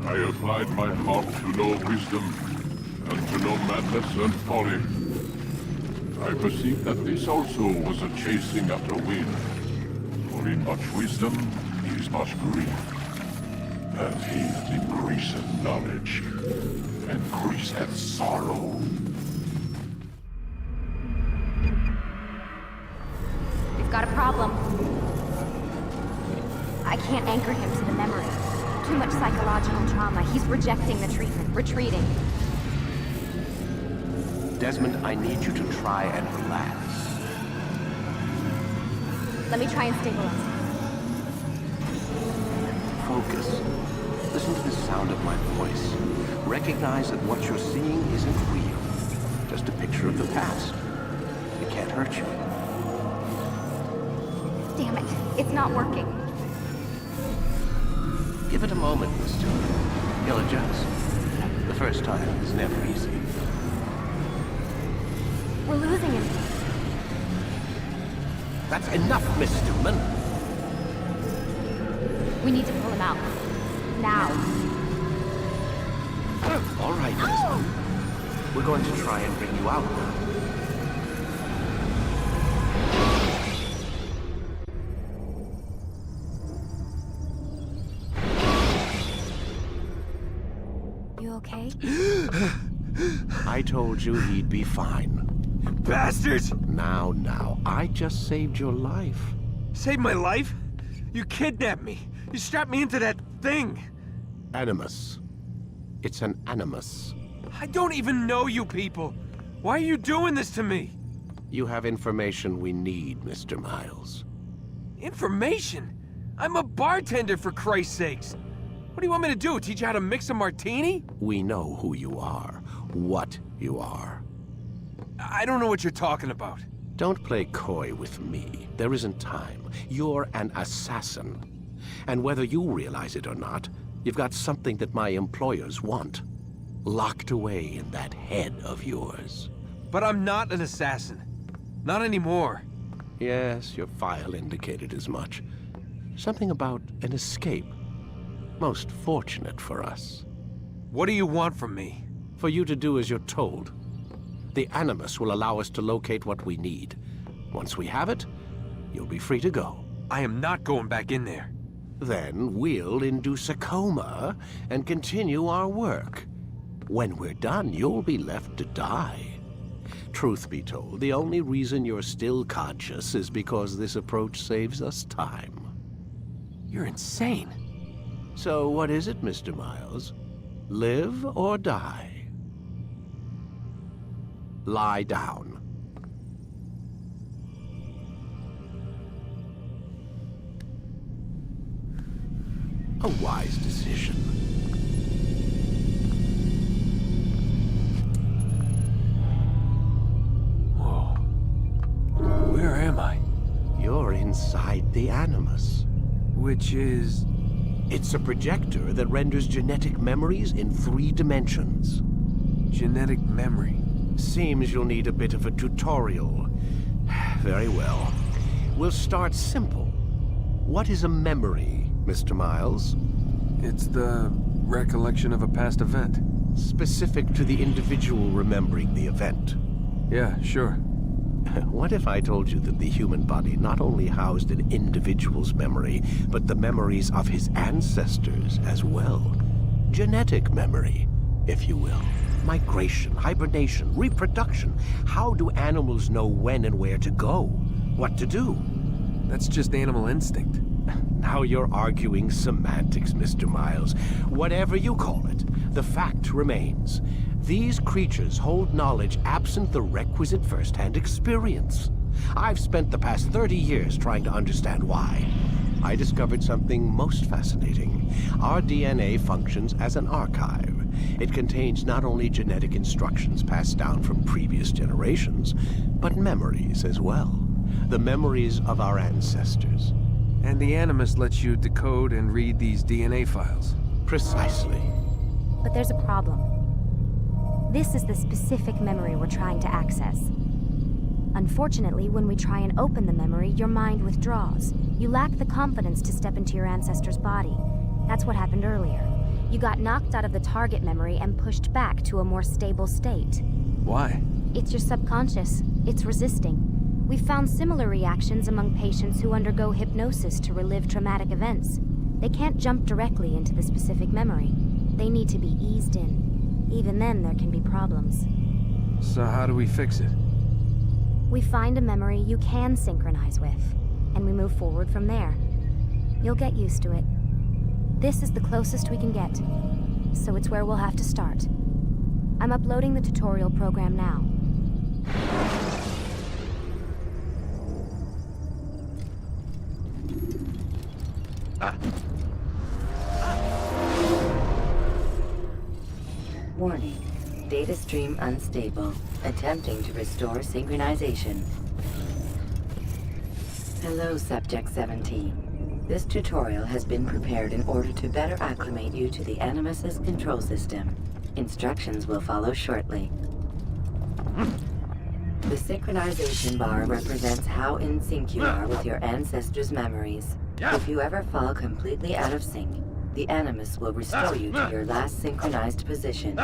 I applied my heart to know wisdom, and to know madness and folly. I perceived that this also was a chasing after wind. For in much wisdom is much grief. And he that increaseth knowledge increaseth sorrow. We've got a problem. I can't anchor him to the memory. Too much psychological trauma. He's rejecting the treatment, retreating. Desmond, I need you to try and relax. Let me try and stabilize him. Focus. Listen to the sound of my voice. Recognize that what you're seeing isn't real. Just a picture of the past. It can't hurt you. Damn it. It's not working. Give it a moment, mister. He'll adjust. The first time is never easy. We're losing him. That's enough, Miss Stillman. We need to pull him out. Now. All right, Desmond. We're going to try and bring you out now. You okay? I told you he'd be fine. Bastards! Now, I just saved your life. Saved my life? You kidnapped me. You strapped me into that thing. Animus. It's an animus. I don't even know you people. Why are you doing this to me? You have information we need, Mr. Miles. Information? I'm a bartender, for Christ's sakes. What do you want me to do? Teach you how to mix a martini? We know who you are, what you are. I don't know what you're talking about. Don't play coy with me. There isn't time. You're an assassin. And whether you realize it or not, you've got something that my employers want. Locked away in that head of yours. But I'm not an assassin. Not anymore. Yes, your file indicated as much. Something about an escape. Most fortunate for us. What do you want from me? For you to do as you're told. The Animus will allow us to locate what we need. Once we have it, you'll be free to go. I am not going back in there. Then we'll induce a coma and continue our work. When we're done, you'll be left to die. Truth be told, the only reason you're still conscious is because this approach saves us time. You're insane. So what is it, Mr. Miles? Live or die? Lie down. A wise decision. Whoa. Where am I? You're the Animus. Which is... It's a projector that renders genetic memories in 3 dimensions. genetic memory. Seems you'll need a bit of a tutorial. Very well. We'll start simple. What is a memory, Mr. Miles? It's the recollection of a past event. Specific to the individual remembering the event. Yeah, sure. What if I told you that the human body not only housed an individual's memory, but the memories of his ancestors as well? Genetic memory, if you will. Migration, hibernation, reproduction. How do animals know when and where to go? What to do? That's just animal instinct. Now you're arguing semantics, Mr. Miles. Whatever you call it, the fact remains. These creatures hold knowledge absent the requisite first-hand experience. I've spent the past 30 years trying to understand why. I discovered something most fascinating. Our DNA functions as an archive. It contains not only genetic instructions passed down from previous generations, but memories as well. The memories of our ancestors. And the Animus lets you decode and read these DNA files. Precisely. But there's a problem. This is the specific memory we're trying to access. Unfortunately, when we try and open the memory, your mind withdraws. You lack the confidence to step into your ancestor's body. That's what happened earlier. You got knocked out of the target memory and pushed back to a more stable state. Why? It's your subconscious. It's resisting. We've found similar reactions among patients who undergo hypnosis to relive traumatic events. They can't jump directly into the specific memory. They need to be eased in. Even then, there can be problems. So how do we fix it? We find a memory you can synchronize with, and we move forward from there. You'll get used to it. This is the closest we can get, so it's where we'll have to start. I'm uploading the tutorial program now. Warning. Data stream unstable. Attempting to restore synchronization. Hello, Subject 17. This tutorial has been prepared in order to better acclimate you to the Animus's control system. Instructions will follow shortly. The synchronization bar represents how in sync you are with your ancestors' memories. If you ever fall completely out of sync, the Animus will restore you to your last synchronized position.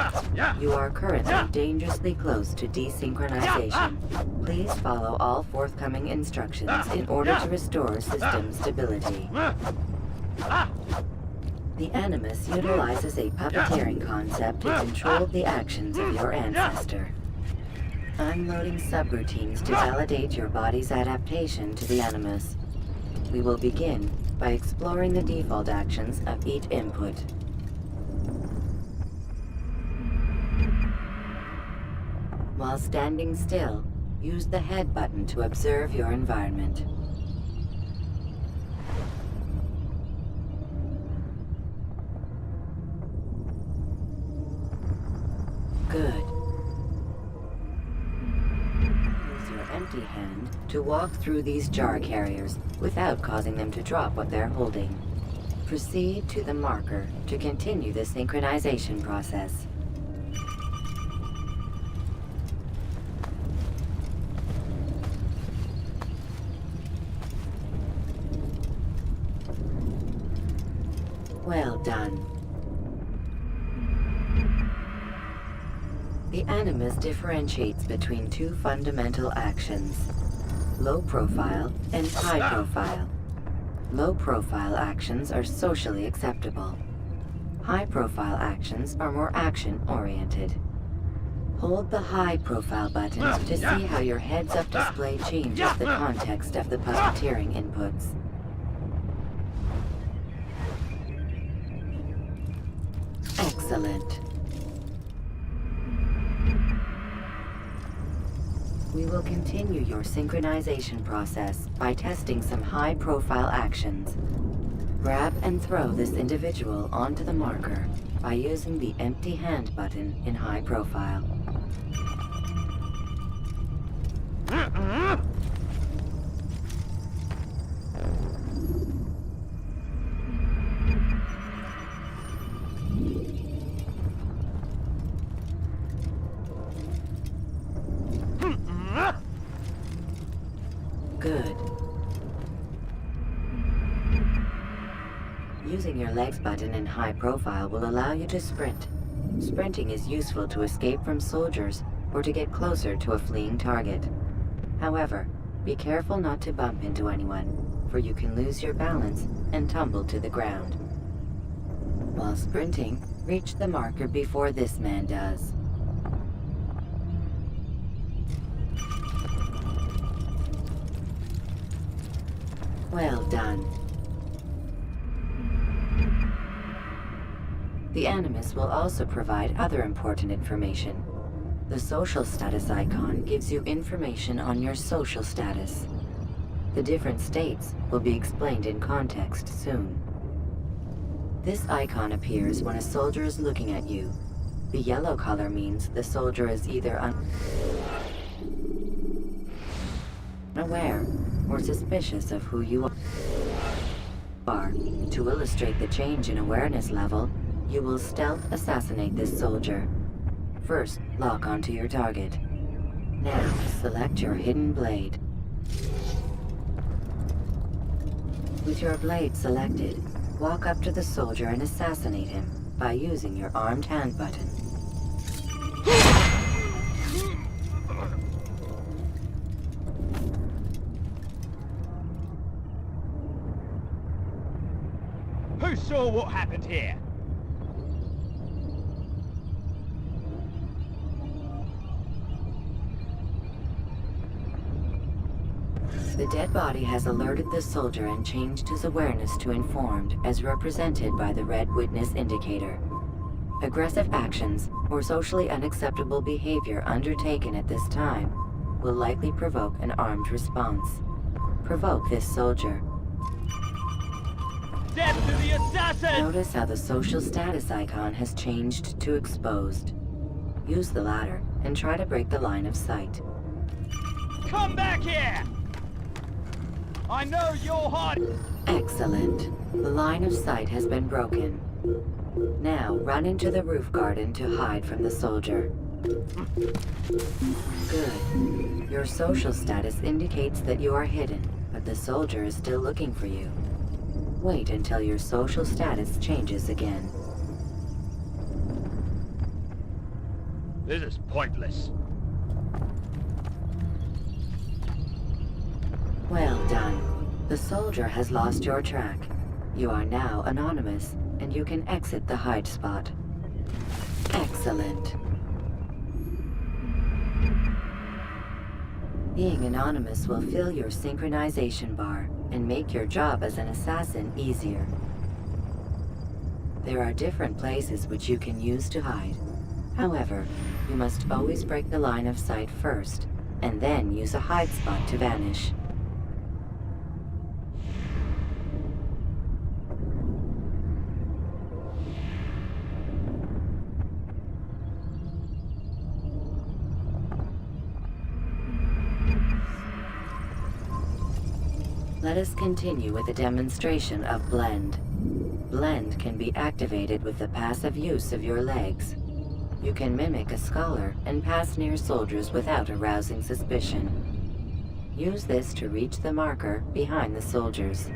You are currently dangerously close to desynchronization. Please follow all forthcoming instructions in order to restore system stability. The Animus utilizes a puppeteering concept to control the actions of your ancestor. I'm loading subroutines to validate your body's adaptation to the Animus. We will begin by exploring the default actions of each input. While standing still, use the head button to observe your environment. Good. Use your empty hand to walk through these jar carriers without causing them to drop what they're holding. Proceed to the marker to continue the synchronization process. Well done. The Animus differentiates between 2 fundamental actions: low profile and high profile. Low profile actions are socially acceptable. High profile actions are more action oriented. Hold the high profile button to see how your heads-up display changes the context of the puppeteering inputs. Excellent. We will continue your synchronization process by testing some high-profile actions. Grab and throw this individual onto the marker by using the empty hand button in high profile. Using your legs button in high profile will allow you to sprint. Sprinting is useful to escape from soldiers or to get closer to a fleeing target. However, be careful not to bump into anyone, for you can lose your balance and tumble to the ground. While sprinting, reach the marker before this man does. Well done. The Animus will also provide other important information. The social status icon gives you information on your social status. The different states will be explained in context soon. This icon appears when a soldier is looking at you. The yellow color means the soldier is either unaware or suspicious of who you are. To illustrate the change in awareness level, you will stealth assassinate this soldier. First, lock onto your target. Now, select your hidden blade. With your blade selected, walk up to the soldier and assassinate him by using your armed hand button. Who saw what happened here? The dead body has alerted the soldier and changed his awareness to informed, as represented by the red witness indicator. Aggressive actions or socially unacceptable behavior undertaken at this time will likely provoke an armed response. Provoke this soldier. Death to the assassin! Notice how the social status icon has changed to exposed. Use the ladder and try to break the line of sight. Come back here! I know you're hot! Excellent. The line of sight has been broken. Now run into the roof garden to hide from the soldier. Good. Your social status indicates that you are hidden, but the soldier is still looking for you. Wait until your social status changes again. This is pointless. Well done. The soldier has lost your track. You are now anonymous, and you can exit the hide spot. Excellent. Being anonymous will fill your synchronization bar and make your job as an assassin easier. There are different places which you can use to hide. However, you must always break the line of sight first, and then use a hide spot to vanish. Let us continue with a demonstration of Blend. Blend can be activated with the passive use of your legs. You can mimic a scholar and pass near soldiers without arousing suspicion. Use this to reach the marker behind the soldiers.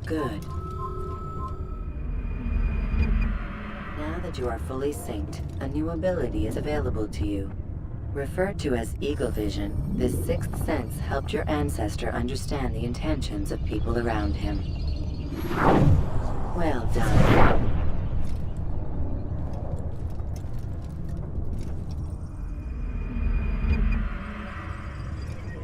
Good. Now that you are fully synced, a new ability is available to you. Referred to as Eagle Vision, this sixth sense helped your ancestor understand the intentions of people around him. Well done.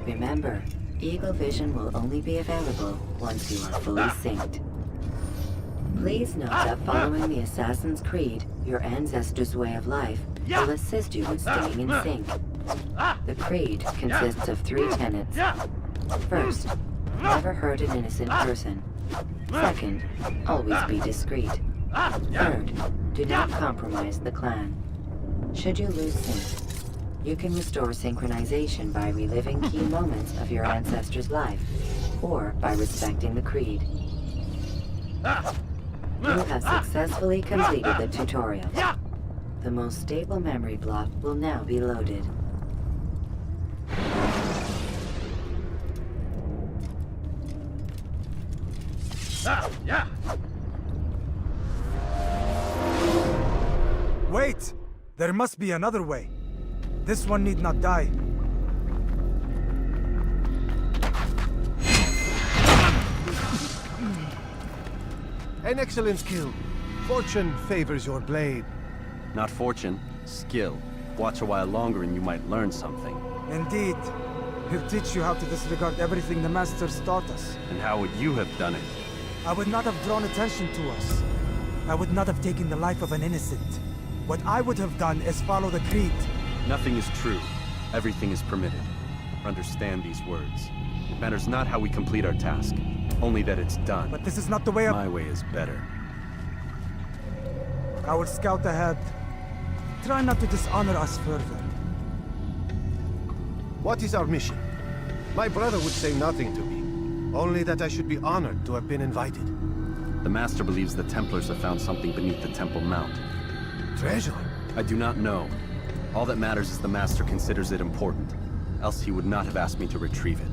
Remember, Eagle Vision will only be available once you are fully synced. Please note that following the Assassin's Creed, your ancestors' way of life will assist you with staying in sync. The Creed consists of 3 tenets. First, never hurt an innocent person. Second, always be discreet. Third, do not compromise the clan. Should you lose sync, you can restore synchronization by reliving key moments of your ancestor's life, or by respecting the Creed. You have successfully completed the tutorial. The most stable memory block will now be loaded. Wait! There must be another way. This one need not die. An excellent skill. Fortune favors your blade. Not fortune, skill. Watch a while longer and you might learn something. Indeed. He'll teach you how to disregard everything the Masters taught us. And how would you have done it? I would not have drawn attention to us. I would not have taken the life of an innocent. What I would have done is follow the creed. Nothing is true. Everything is permitted. Understand these words. It matters not how we complete our task, only that it's done. But this is not the way of... My way is better. I will scout ahead. Try not to dishonor us further. What is our mission? My brother would say nothing to me. Only that I should be honored to have been invited. The Master believes the Templars have found something beneath the Temple Mount. Treasure? I do not know. All that matters is the Master considers it important. Else he would not have asked me to retrieve it.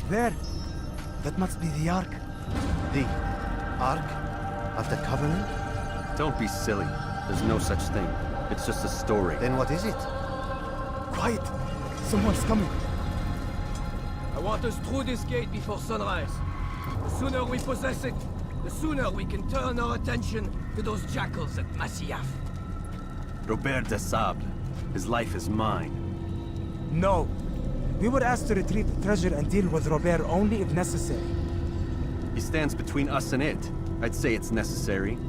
There! That must be the Ark. The Ark of the Covenant? Don't be silly. There's no such thing. It's just a story. Then what is it? Quiet! Someone's coming. I want us through this gate before sunrise. The sooner we possess it, the sooner we can turn our attention to those jackals at Masyaf. Robert de Sable. His life is mine. No. We were asked to retrieve the treasure and deal with Robert only if necessary. He stands between us and it. I'd say it's necessary.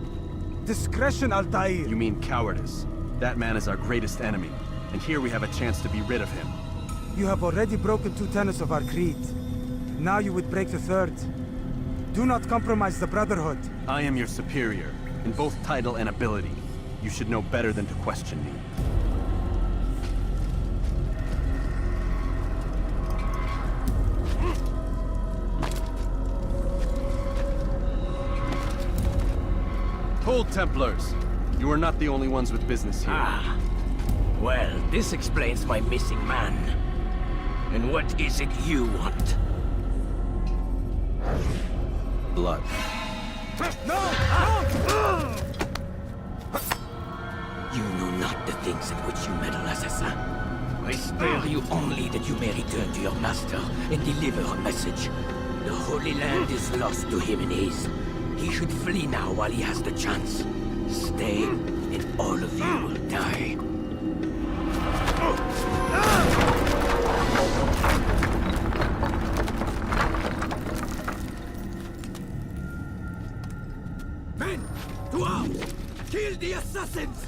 Discretion, Altair! You mean cowardice. That man is our greatest enemy, and here we have a chance to be rid of him. You have already broken 2 tenets of our creed. Now you would break the 3rd. Do not compromise the Brotherhood. I am your superior, in both title and ability. You should know better than to question me. Hold, Templars! You are not the only ones with business here. Ah. Well, this explains my missing man. And what is it you want? Blood. You know not the things in which you meddle, assassin. I spare you only that you may return to your master and deliver a message. The Holy Land is lost to him and his. He should flee now while he has the chance. Stay, and all of you will die. Men, to arms! Kill the assassins!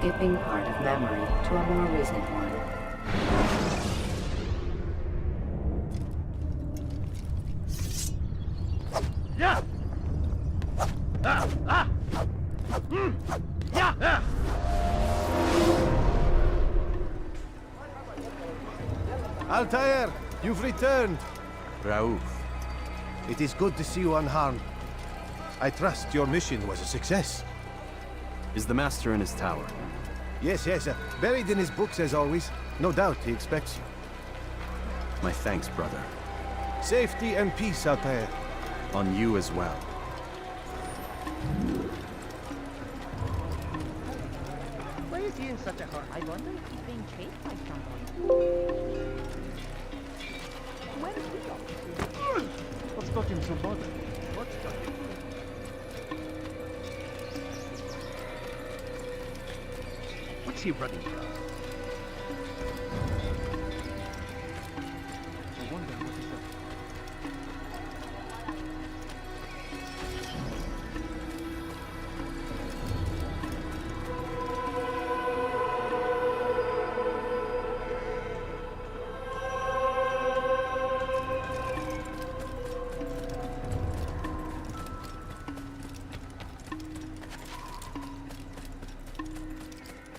Skipping part of memory to a more recent one. Altair, you've returned. Raouf. It is good to see you unharmed. I trust your mission was a success. Is the Master in his tower? Yes, buried in his books as always. No doubt he expects you. My thanks, brother. Safety and peace, Altair. On you as well. Why is he in such a hurry? I wonder if he's being chased by someone. Where is he off to? What's got him so bothered? What's got him? What's he running from? I wonder what is that?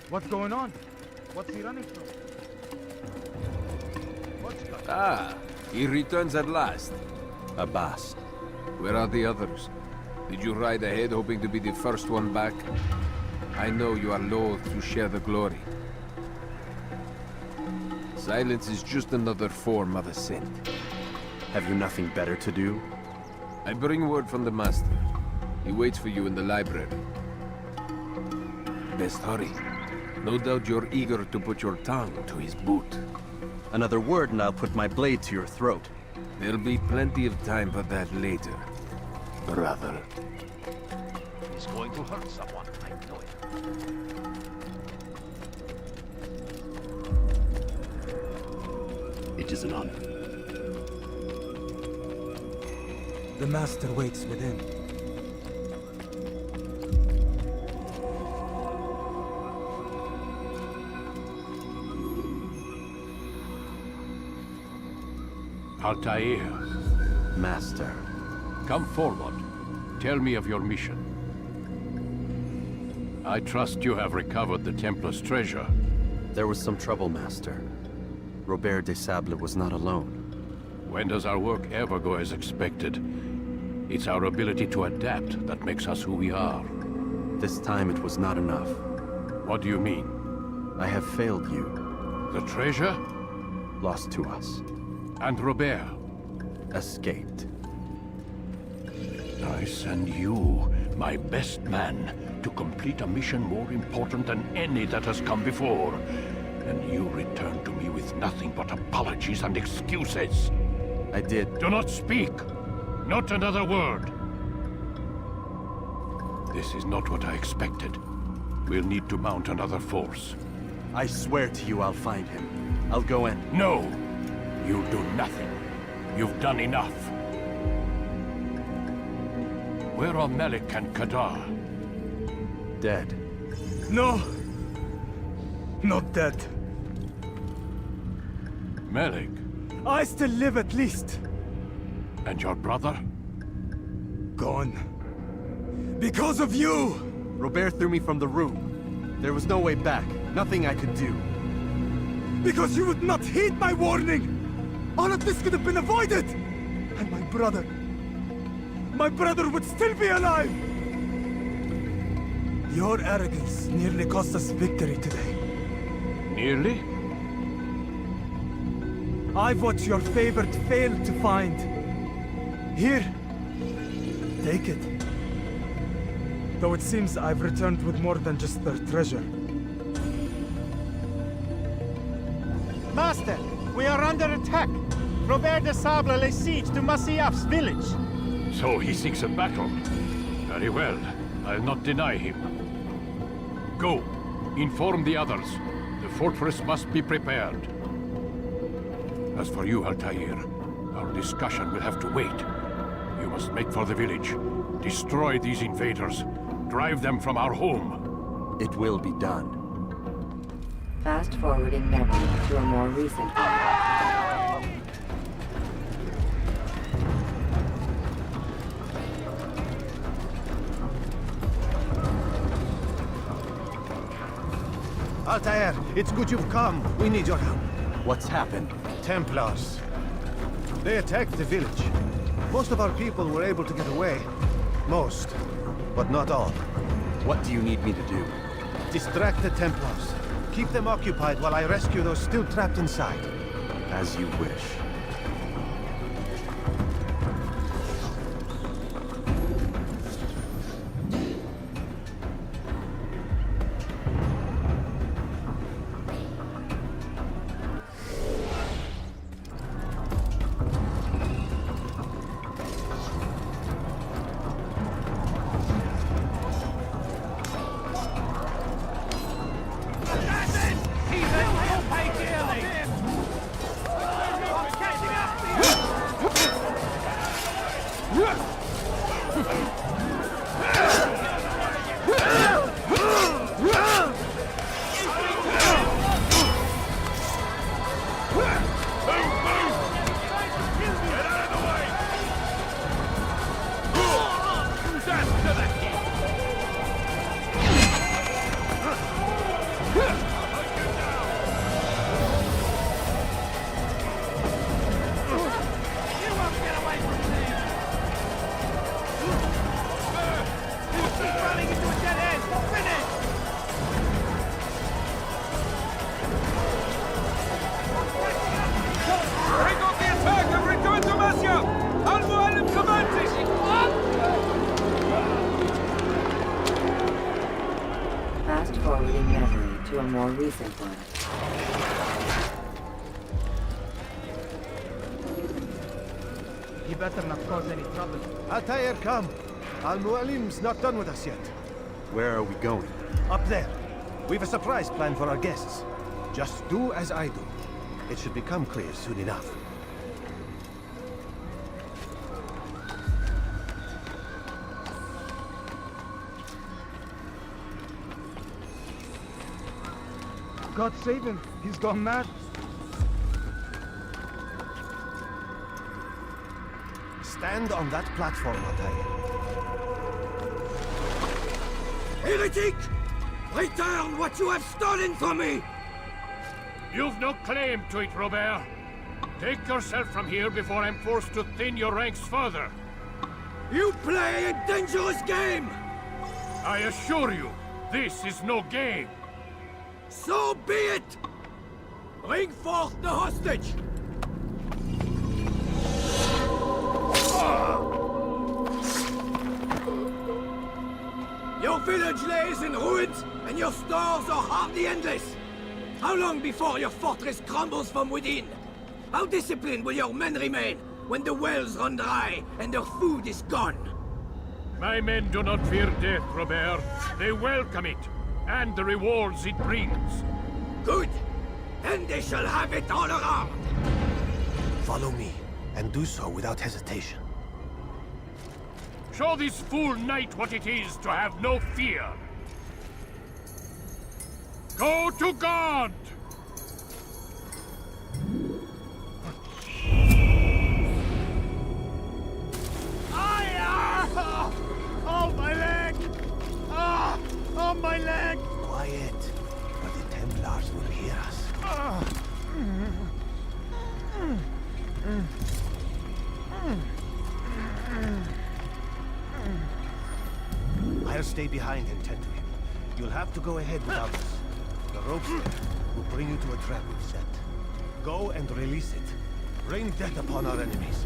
What's going on? What's he running from? Ah, he returns at last. Abbas. Where are the others? Did you ride ahead hoping to be the first one back? I know you are loath to share the glory. Silence is just another form of assent. Have you nothing better to do? I bring word from the Master. He waits for you in the library. Best hurry. No doubt you're eager to put your tongue to his boot. Another word and I'll put my blade to your throat. There'll be plenty of time for that later, brother. He's going to hurt someone. I know it. It is an honor. The Master waits within. Altair, Master. come forward. Tell me of your mission. I trust you have recovered the Templar's treasure. There was some trouble, Master. Robert de Sable was not alone. When does our work ever go as expected? It's our ability to adapt that makes us who we are. This time it was not enough. What do you mean? I have failed you. The treasure? Lost to us. And Robert? Escaped. I send you, my best man, to complete a mission more important than any that has come before. And you return to me with nothing but apologies and excuses. I did. Do not speak! Not another word! This is not what I expected. We'll need to mount another force. I swear to you I'll find him. I'll go in. No! You'll do nothing. You've done enough. Where are Malik and Kadar? Dead. No! Not dead. Malik? I still live at least. And your brother? Gone. Because of you! Robert threw me from the room. There was no way back. Nothing I could do. Because you would not heed my warning! All of this could have been avoided! And my brother would still be alive! Your arrogance nearly cost us victory today. Nearly? I've what your favorite failed to find. Here, take it. Though it seems I've returned with more than just their treasure. Master, we are under attack. Robert de Sable lays siege to Masyaf's village. So he seeks a battle. Very well. I'll not deny him. Go. Inform the others. The fortress must be prepared. As for you, Altair, our discussion will have to wait. You must make for the village. Destroy these invaders. Drive them from our home. It will be done. Fast-forwarding memory to a more recent one. Altair, it's good you've come. We need your help. What's happened? Templars. They attacked the village. Most of our people were able to get away. Most, but not all. What do you need me to do? Distract the Templars. Keep them occupied while I rescue those still trapped inside. As you wish. to a more recent one. You better not cause any trouble. Altair, come. Al-Mualim's not done with us yet. Where are we going? Up there. We've a surprise plan for our guests. Just do as I do. It should become clear soon enough. God save him. He's gone mad. Stand on that platform, Altair. Heretic! Return what you have stolen from me! You've no claim to it, Robert. Take yourself from here before I'm forced to thin your ranks further. You play a dangerous game! I assure you, this is no game. So be it! Bring forth the hostage! Your village lays in ruins, and your stores are hardly endless. How long before your fortress crumbles from within? How disciplined will your men remain when the wells run dry and their food is gone? My men do not fear death, Robert. They welcome it, and the rewards it brings. Good. Then they shall have it all around. Follow me, and do so without hesitation. Show this fool knight what it is to have no fear. Go to God! Oh, my leg! Ah! Oh, my leg! Quiet, or the Templars will hear us. I'll stay behind and tend to him. You'll have to go ahead without us. The ropes there will bring you to a trap we've set. Go and release it. Rain death upon our enemies.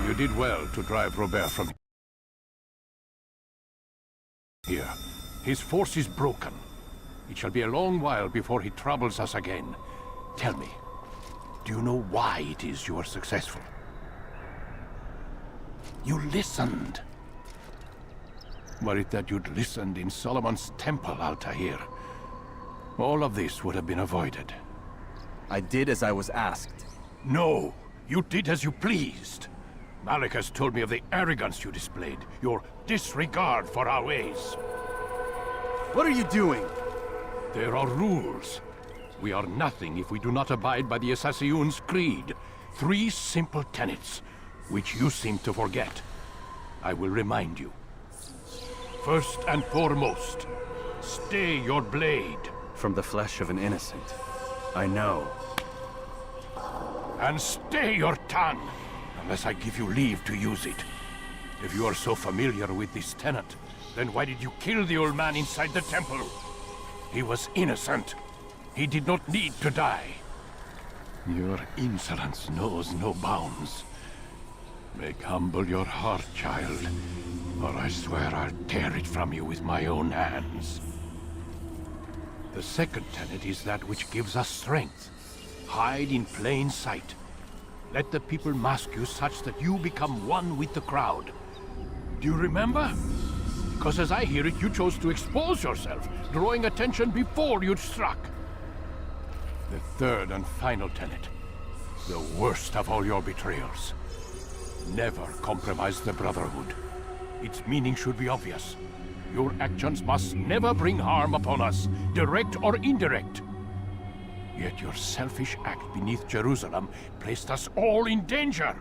You did well to drive Robert from here. His force is broken. It shall be a long while before he troubles us again. Tell me, do you know why it is you are successful? You listened. Were it that you'd listened in Solomon's temple, Altair, all of this would have been avoided. I did as I was asked. No, you did as you pleased. Malik has told me of the arrogance you displayed, your disregard for our ways. What are you doing? There are rules. We are nothing if we do not abide by the Assassin's creed. 3 simple tenets, which you seem to forget. I will remind you. First and foremost, stay your blade. From the flesh of an innocent. I know. And stay your tongue, unless I give you leave to use it. If you are so familiar with this tenet, then why did you kill the old man inside the temple? He was innocent. He did not need to die. Your insolence knows no bounds. Make humble your heart, child, or I swear I'll tear it from you with my own hands. The second tenet is that which gives us strength. Hide in plain sight. Let the people mask you such that you become one with the crowd. Do you remember? Because as I hear it, you chose to expose yourself, drawing attention before you'd struck. The third and final tenet. The worst of all your betrayals. Never compromise the Brotherhood. Its meaning should be obvious. Your actions must never bring harm upon us, direct or indirect. Yet your selfish act beneath Jerusalem placed us all in danger.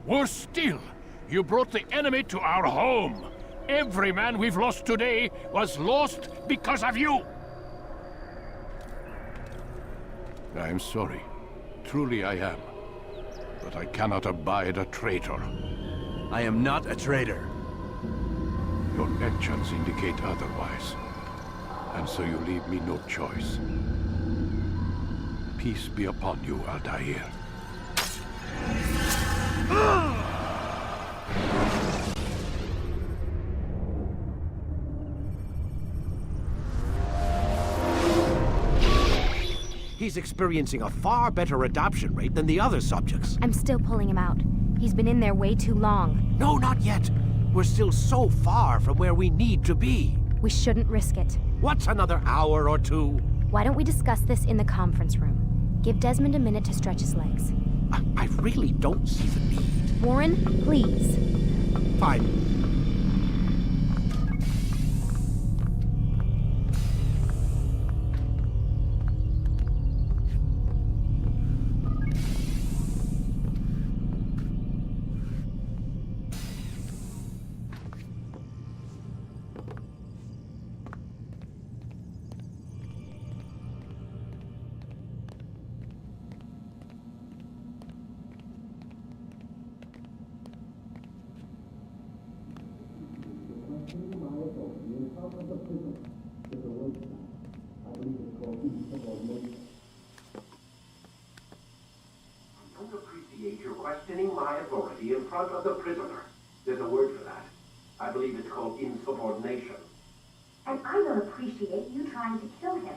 Worse still, you brought the enemy to our home. Every man we've lost today was lost because of you. I am sorry. Truly I am. But I cannot abide a traitor. I am not a traitor. Your actions indicate otherwise. And so you leave me no choice. Peace be upon you, Altair. He's experiencing a far better adoption rate than the other subjects. I'm still pulling him out. He's been in there way too long. No, not yet. We're still so far from where we need to be. We shouldn't risk it. What's another hour or two? Why don't we discuss this in the conference room? Give Desmond a minute to stretch his legs. I really don't see the need. Warren, please. Fine. You're questioning my authority in front of the prisoner. There's a word for that. I believe it's called insubordination. And I don't appreciate you trying to kill him.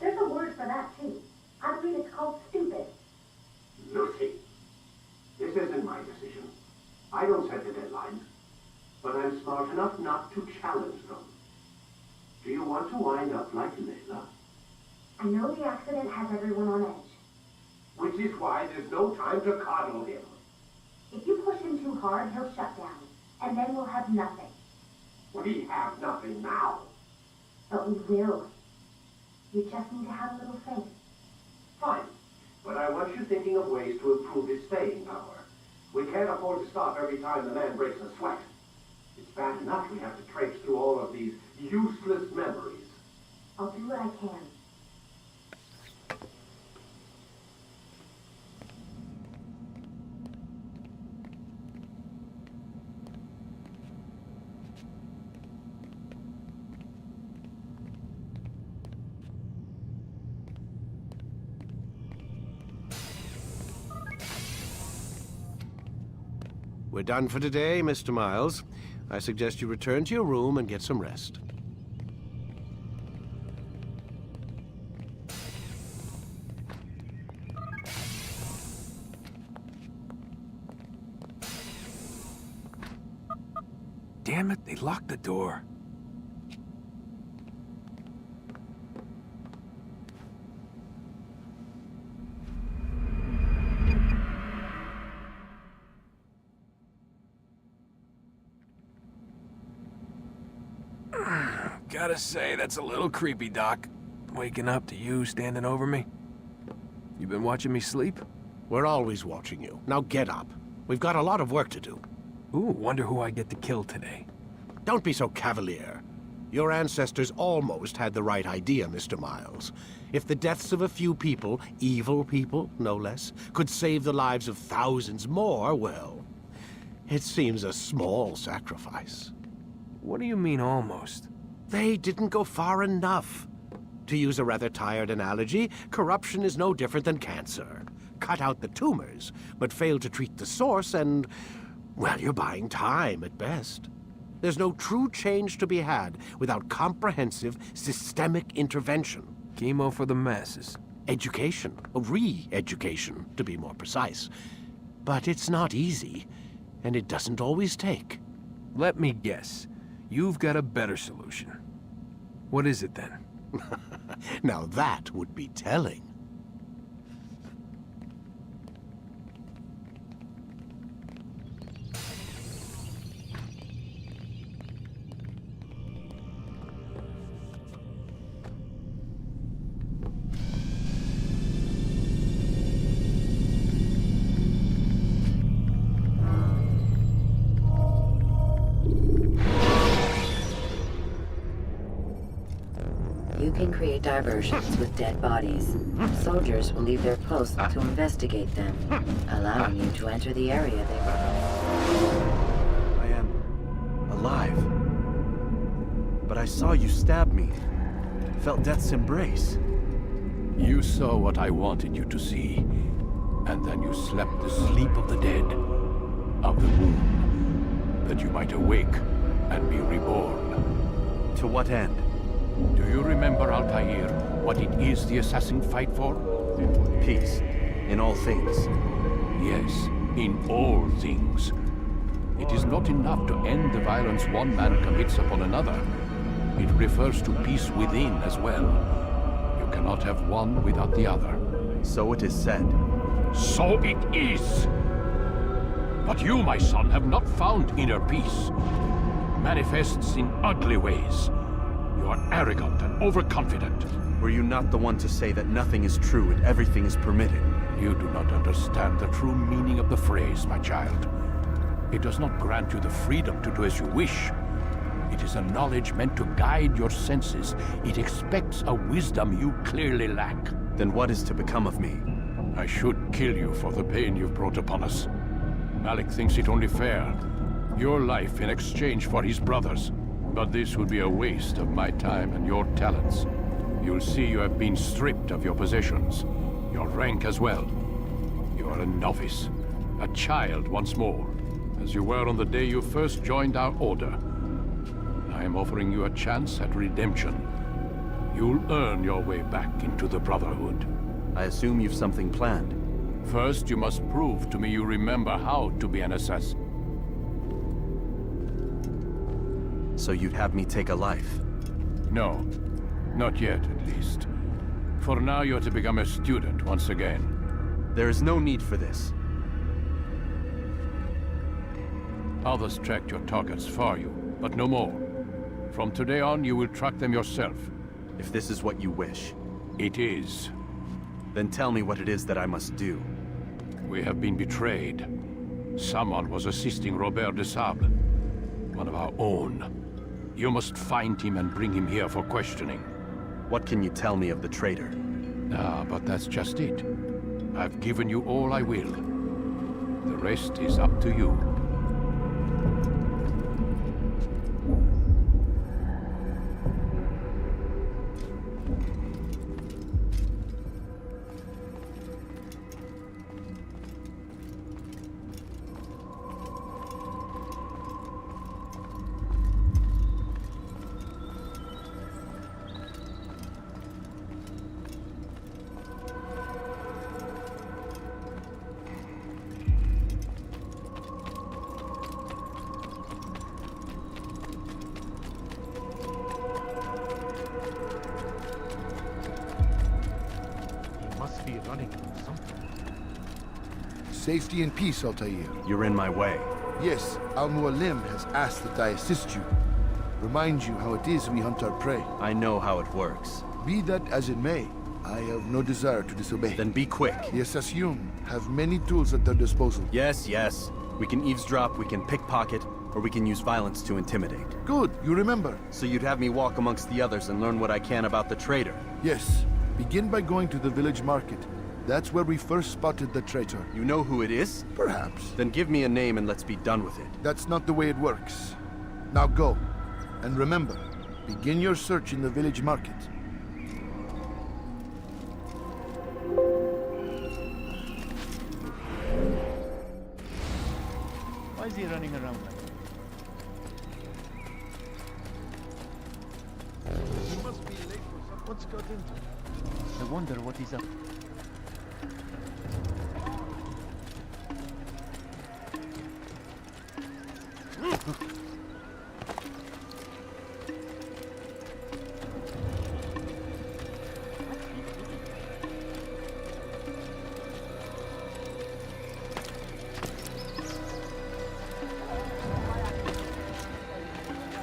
There's a word for that, too. I believe it's called stupid. Lucy, this isn't my decision. I don't set the deadlines. But I'm smart enough not to challenge them. Do you want to wind up like Layla? I know the accident has everyone on edge. Which is why there's no time to coddle him. If you push him too hard, he'll shut down. And then we'll have nothing. We have nothing now. But we will. You just need to have a little faith. Fine. But I want you thinking of ways to improve his staying power. We can't afford to stop every time the man breaks a sweat. It's bad enough we have to traipse through all of these useless memories. I'll do what I can. We're done for today, Mr. Miles. I suggest you return to your room and get some rest. Damn it, they locked the door. Gotta say, that's a little creepy, Doc. Waking up to you standing over me. You been watching me sleep? We're always watching you. Now get up. We've got a lot of work to do. Ooh, wonder who I get to kill today. Don't be so cavalier. Your ancestors almost had the right idea, Mr. Miles. If the deaths of a few people, evil people, no less, could save the lives of thousands more, well, it seems a small sacrifice. What do you mean, almost? They didn't go far enough. To use a rather tired analogy, corruption is no different than cancer. Cut out the tumors, but fail to treat the source and, well, you're buying time at best. There's no true change to be had without comprehensive, systemic intervention. Chemo for the masses. Education, re-education, to be more precise. But it's not easy, and it doesn't always take. Let me guess. You've got a better solution. What is it, then? Now that would be telling. eliminate diversions with dead bodies. Soldiers will leave their posts to investigate them, allowing you to enter the area they were. I am alive. But I saw you stab me. Felt death's embrace. You saw what I wanted you to see, and then you slept the sleep of the dead, of the womb, that you might awake and be reborn. To what end? Do you remember, Altair, what it is the assassins fight for? Peace. In all things. Yes, in all things. It is not enough to end the violence one man commits upon another. It refers to peace within as well. You cannot have one without the other. So it is said. So it is! But you, my son, have not found inner peace. Manifests in ugly ways. You are arrogant and overconfident. Were you not the one to say that nothing is true and everything is permitted? You do not understand the true meaning of the phrase, my child. It does not grant you the freedom to do as you wish. It is a knowledge meant to guide your senses. It expects a wisdom you clearly lack. Then what is to become of me? I should kill you for the pain you've brought upon us. Malik thinks it only fair. Your life in exchange for his brother's. But this would be a waste of my time and your talents. You'll see you have been stripped of your possessions. Your rank as well. You are a novice. A child once more. As you were on the day you first joined our order. I am offering you a chance at redemption. You'll earn your way back into the Brotherhood. I assume you've something planned. First, you must prove to me you remember how to be an assassin. So you'd have me take a life? No. Not yet, at least. For now, you're to become a student once again. There is no need for this. Others tracked your targets for you, but no more. From today on, you will track them yourself. If this is what you wish. It is. Then tell me what it is that I must do. We have been betrayed. Someone was assisting Robert de Sable, one of our own. You must find him and bring him here for questioning. What can you tell me of the traitor? Ah, but that's just it. I've given you all I will. The rest is up to you. Safety and peace, Altair. You're in my way. Yes, Al-Mualim has asked that I assist you. Remind you how it is we hunt our prey. I know how it works. Be that as it may, I have no desire to disobey. Then be quick. The Assassin have many tools at their disposal. Yes, yes. We can eavesdrop, we can pickpocket, or we can use violence to intimidate. Good, you remember. So you'd have me walk amongst the others and learn what I can about the traitor? Yes. Begin by going to the village market. That's where we first spotted the traitor. You know who it is? Perhaps. Then give me a name and let's be done with it. That's not the way it works. Now go. And remember, begin your search in the village market. Why is he running around like that? He must be late for something. What's got into him? I wonder what he's up to.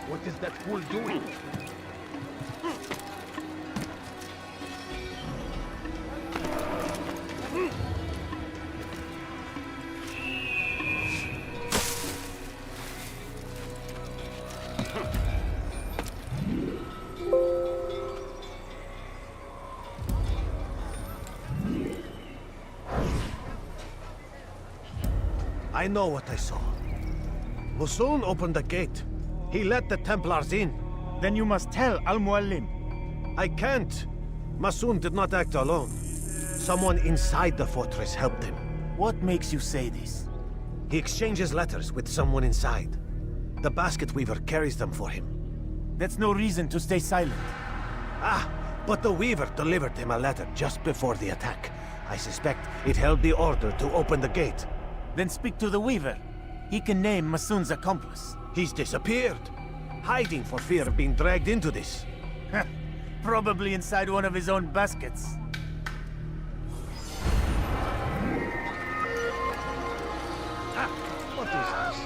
What is that fool doing? I know what I saw. Masoon opened the gate. He let the Templars in. Then you must tell Al-Mualim. I can't. Masoon did not act alone. Someone inside the fortress helped him. What makes you say this? He exchanges letters with someone inside. The basket weaver carries them for him. That's no reason to stay silent. Ah, but the weaver delivered him a letter just before the attack. I suspect it held the order to open the gate. Then speak to the weaver. He can name Masoon's accomplice. He's disappeared. Hiding for fear of being dragged into this. Probably inside one of his own baskets. What is this?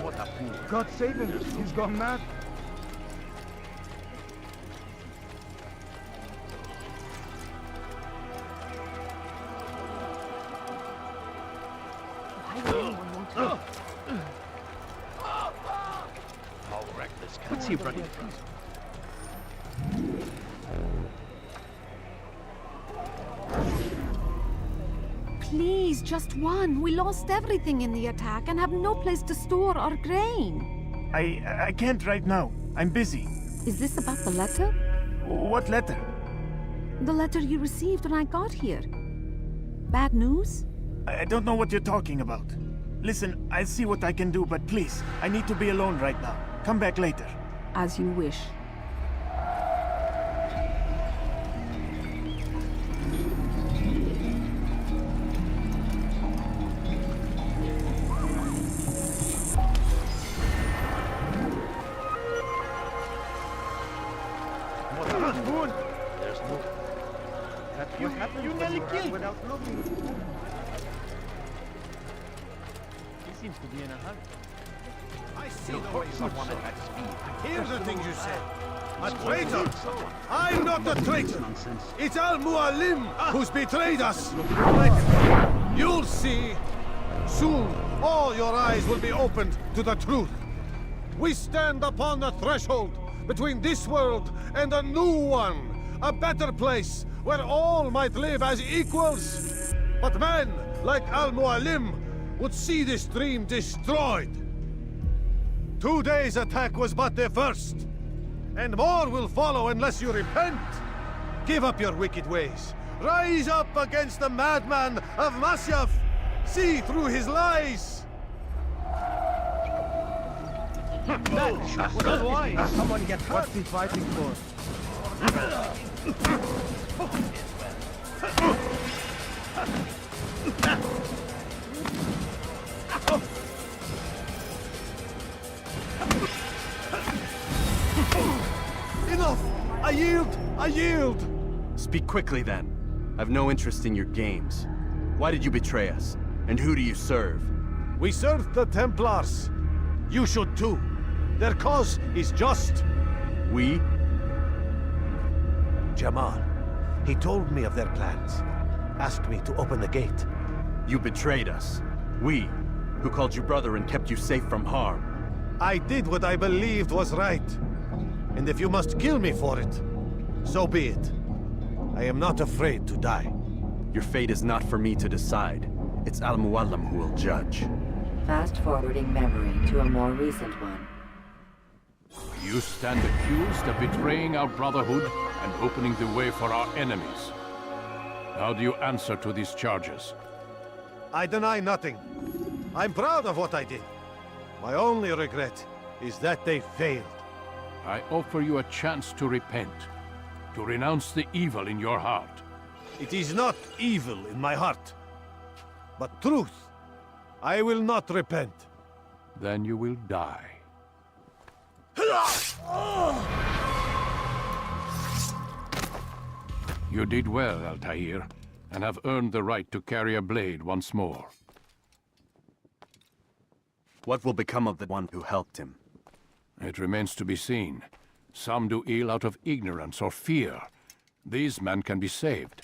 What a fool. God save him. He's gone mad. How reckless can What's he running from? Please, just one. We lost everything in the attack and have no place to store our grain. I can't right now. I'm busy. Is this about the letter? What letter? The letter you received when I got here. Bad news? I don't know what you're talking about. Listen, I'll see what I can do, but please, I need to be alone right now. Come back later. As you wish. There's no... That's what happens you when nearly you run killed me. without looking. He seems to be in a hurry. I see No, the way someone at speed. Hear the things you said. A traitor! I'm not a traitor! It's Al-Mualim who's betrayed us! You'll see! Soon, all your eyes will be opened to the truth. We stand upon the threshold between this world and a new one. A better place where all might live as equals. But men like Al-Mualim would see this dream destroyed. Today's attack was but the first. And more will follow unless you repent. Give up your wicked ways. Rise up against the madman of Masyaf. See through his lies. Otherwise, someone gets hurt. What's he fighting for? Enough! I yield! I yield! Speak quickly then. I've no interest in your games. Why did you betray us? And who do you serve? We serve the Templars. You should too. Their cause is just. We? Jamal. He told me of their plans. Asked me to open the gate. You betrayed us. We, who called you brother and kept you safe from harm. I did what I believed was right. And if you must kill me for it, so be it. I am not afraid to die. Your fate is not for me to decide. It's Al-Mualim who will judge. Fast-forwarding memory to a more recent one. You stand accused of betraying our Brotherhood and opening the way for our enemies. How do you answer to these charges? I deny nothing. I'm proud of what I did. My only regret is that they failed. I offer you a chance to repent, to renounce the evil in your heart. It is not evil in my heart, but truth. I will not repent. Then you will die. You did well, Altair, and have earned the right to carry a blade once more. What will become of the one who helped him? It remains to be seen. Some do ill out of ignorance or fear. These men can be saved.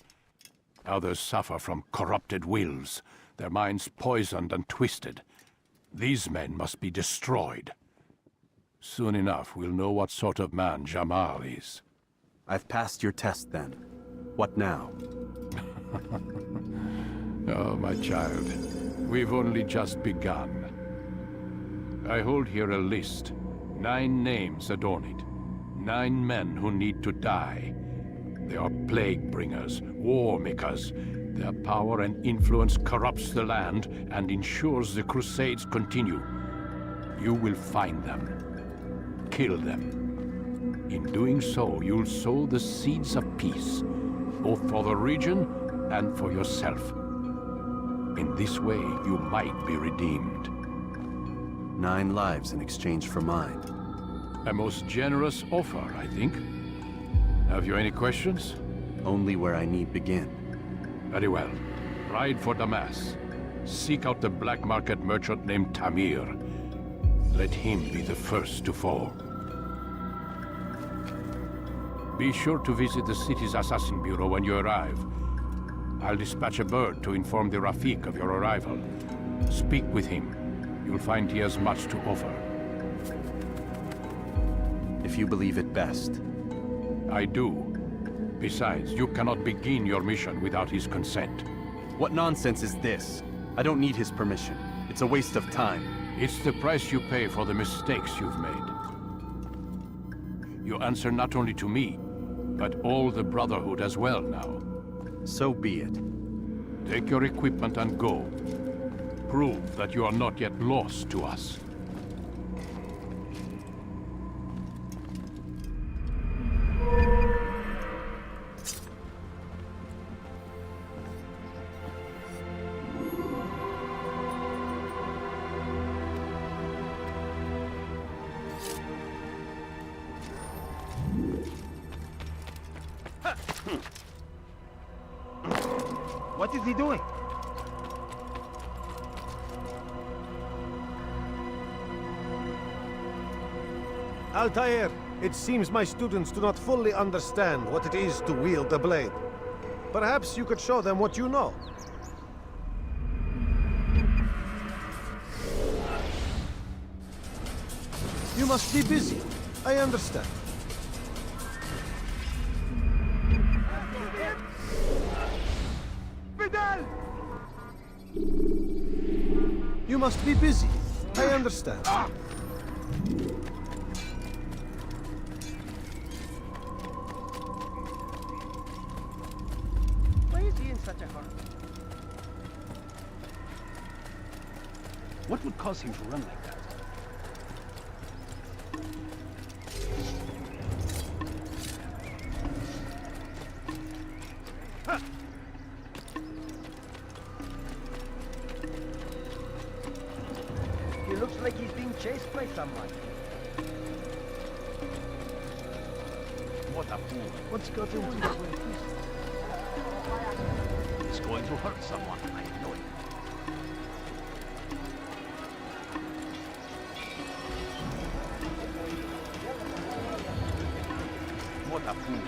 Others suffer from corrupted wills, their minds poisoned and twisted. These men must be destroyed. Soon enough, we'll know what sort of man Jamal is. I've passed your test then. What now? Oh, my child. We've only just begun. I hold here a list. 9 names adorn it. 9 men who need to die. They are plague bringers, war makers. Their power and influence corrupts the land and ensures the Crusades continue. You will find them. Kill them. In doing so, you'll sow the seeds of peace, both for the region and for yourself. In this way, you might be redeemed. 9 lives in exchange for mine. A most generous offer, I think. Have you any questions? Only where I need begin. Very well. Ride for Damas. Seek out the black market merchant named Tamir. Let him be the first to fall. Be sure to visit the city's assassin bureau when you arrive. I'll dispatch a bird to inform the Rafik of your arrival. Speak with him. You'll find he has much to offer. If you believe it best. I do. Besides, you cannot begin your mission without his consent. What nonsense is this? I don't need his permission. It's a waste of time. It's the price you pay for the mistakes you've made. You answer not only to me, but all the Brotherhood as well now. So be it. Take your equipment and go. Prove that you are not yet lost to us. What is he doing? Altair, it seems my students do not fully understand what it is to wield the blade. Perhaps you could show them what you know. You must be busy. I understand. Fidel! You must be busy. I understand. Why is he in such a hurry? What would cause him to run like that? He looks like he's being chased by someone. What a fool. What's got him to that way? He's going to hurt someone. I know it. What a fool.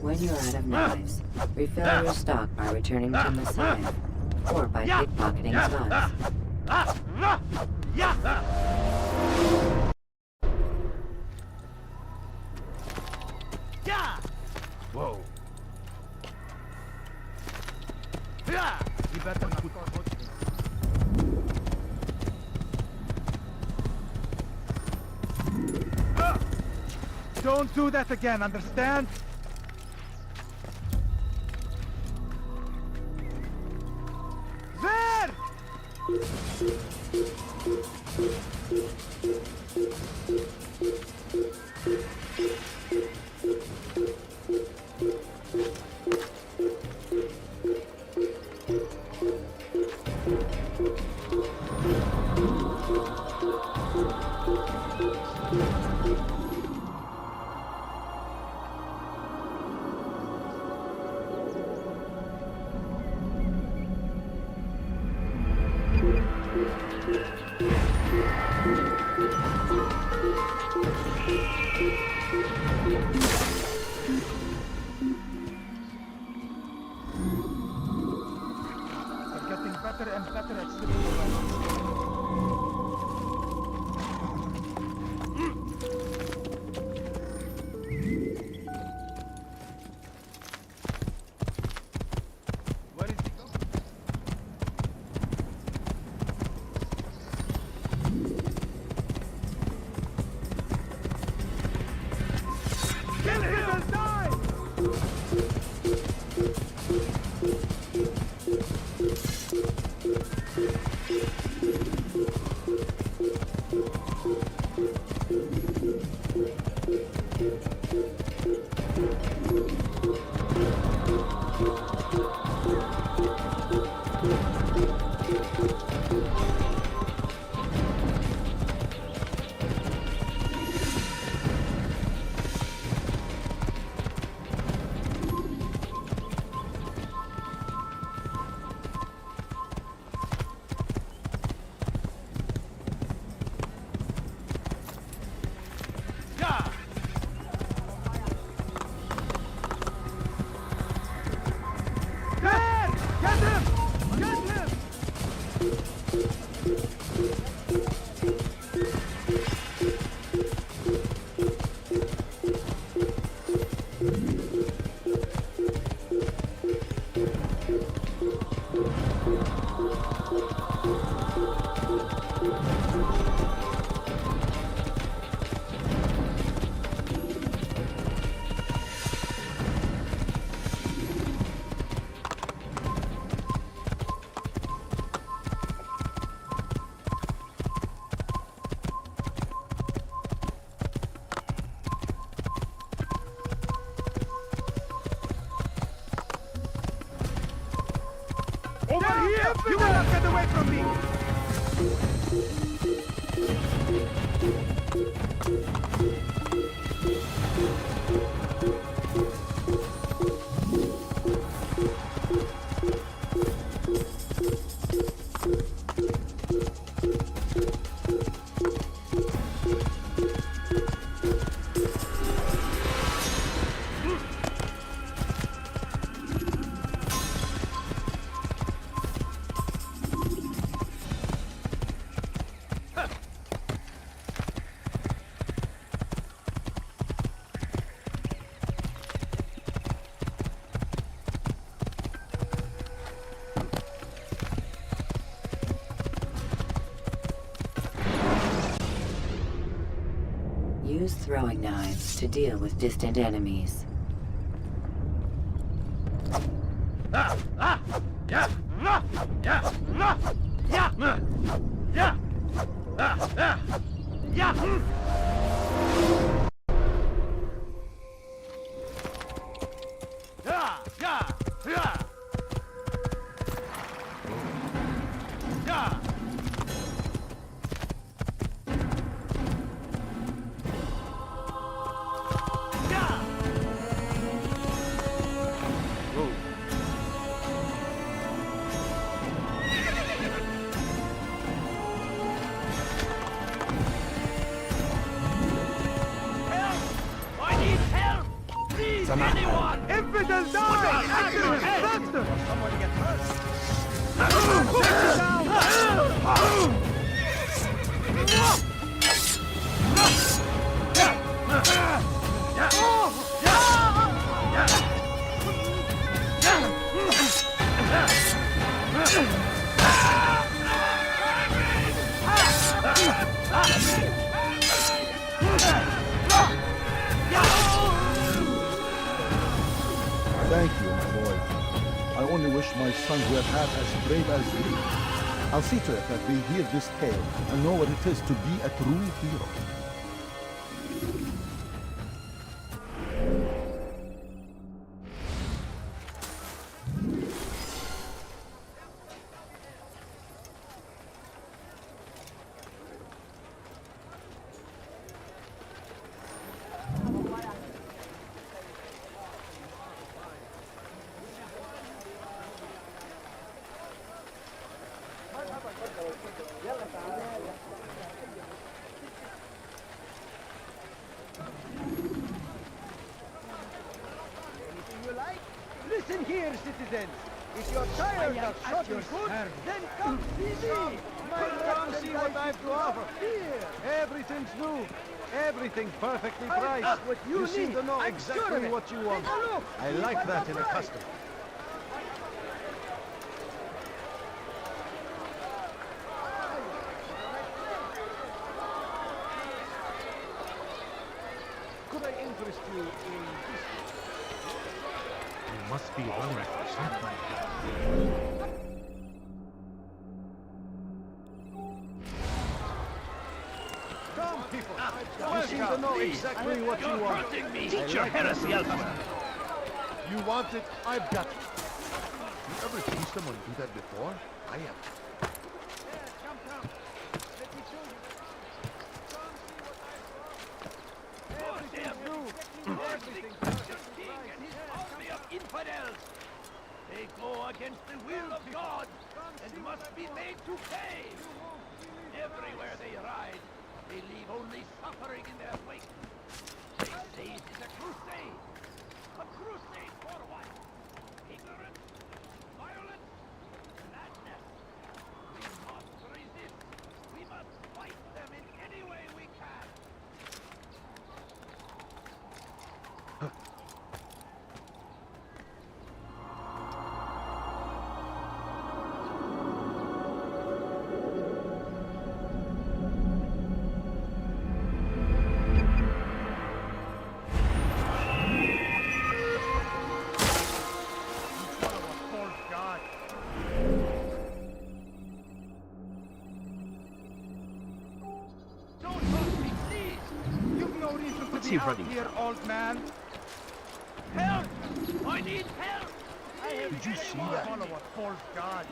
When you're out of knives, refill your stock by returning to Messiah, or by pickpocketing slugs. Whoa. You better not. Don't do that again, understand? There! Over here! You will not get away from me! Use throwing knives to deal with distant enemies. Infidel die! Faster! Somebody get hurt! Push it down! Thank you, my boy. I only wish my sons were half as brave as you. I'll see to it that they hear this tale and know what it is to be a true hero. Listen here, citizens. If you're tired of shopping food, then come see me. My come see what I have to offer. Here, everything's new. Everything perfectly priced. What you seem to know I'm exactly sure of it. what you want. Take a look. I like that in a customer. Could I interest you in this? You must be hungry for something. Come, people. You seem to know exactly what you want. Teach your heresy elsewhere. You want it, I've got it. You ever seen someone do that before? I am. Infidels! They go against the will of God and must be made to pay! Everywhere they ride, they leave only suffering in their wake. They say it is a crusade! A crusade for what? Ignorance? Violence? Madness? We must resist! We must fight them in any way we can! What's he running here, old man? Help! I need help! Did you see that? Follow a false god.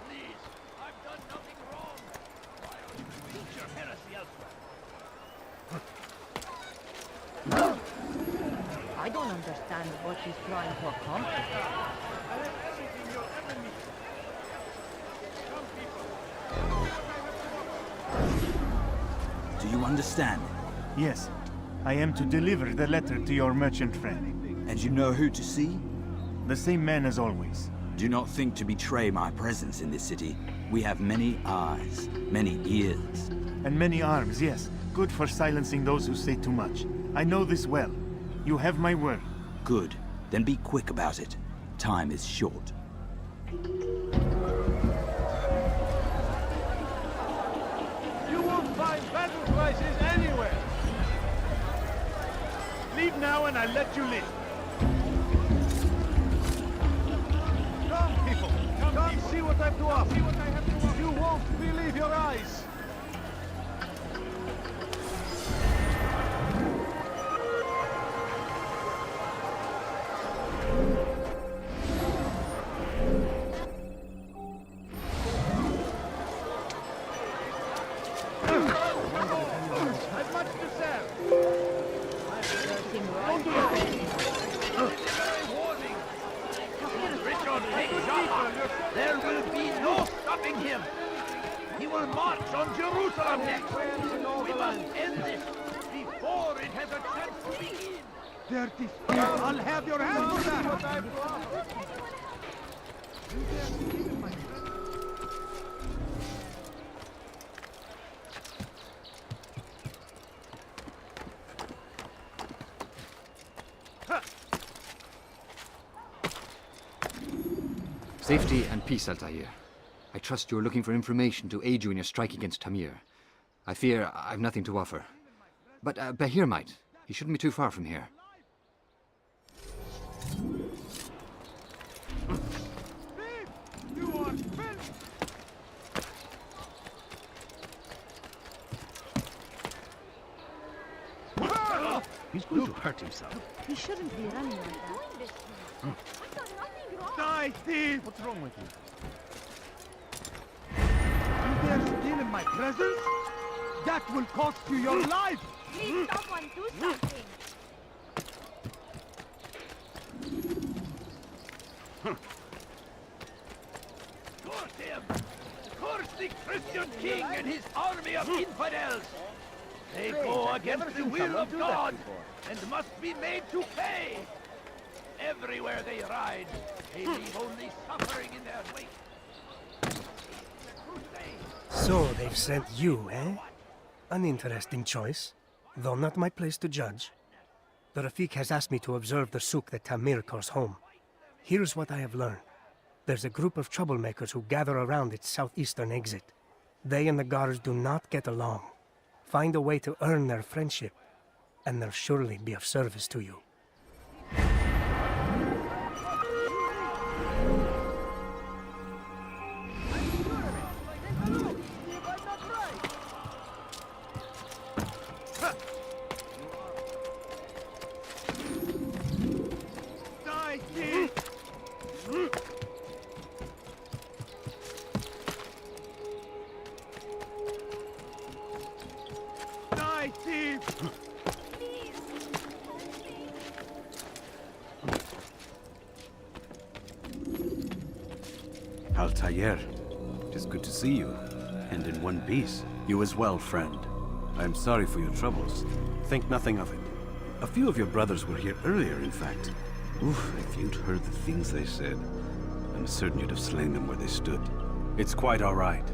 Please, I've done nothing wrong. Teach your heresy elsewhere. I don't understand what he's trying to accomplish. Do you understand? Yes. I am to deliver the letter to your merchant friend. And you know who to see? The same man as always. Do not think to betray my presence in this city. We have many eyes, many ears. And many arms, yes. Good for silencing those who say too much. I know this well. You have my word. Good. Then be quick about it. Time is short. You won't find battle prices anywhere. Leave now and I'll let you live. Come, people. Come see what I have to offer. You won't believe your eyes. I've much to sell. Don't do it! Warning! Richard takes Jaffa! There will be no stopping him! He will march on Jerusalem next! We must end this before it has a chance to begin! Dirty scoundrel! I'll have your hand for that! Safety and peace, Altair. I trust you're looking for information to aid you in your strike against Tamir. I fear I've nothing to offer. But Bahir might. He shouldn't be too far from here. You are filth! He's going to hurt himself. He shouldn't be running like that. Die, thief! What's wrong with you? You dare steal in my presence? That will cost you your life! Please, someone do something! Curse him! Curse the Christian king and his army of infidels! They go against the will of God and must be made to pay! Everywhere they ride, they leave only suffering in their wake. The crusade! So they've sent you, eh? An interesting choice, though not my place to judge. The Rafik has asked me to observe the souk that Tamir calls home. Here's what I have learned. There's a group of troublemakers who gather around its southeastern exit. They and the guards do not get along. Find a way to earn their friendship, and they'll surely be of service to you. Altair, it is good to see you, and in one piece. You as well, friend. I am sorry for your troubles. Think nothing of it. A few of your brothers were here earlier, in fact. Oof, if you'd heard the things they said, I'm certain you'd have slain them where they stood. It's quite all right.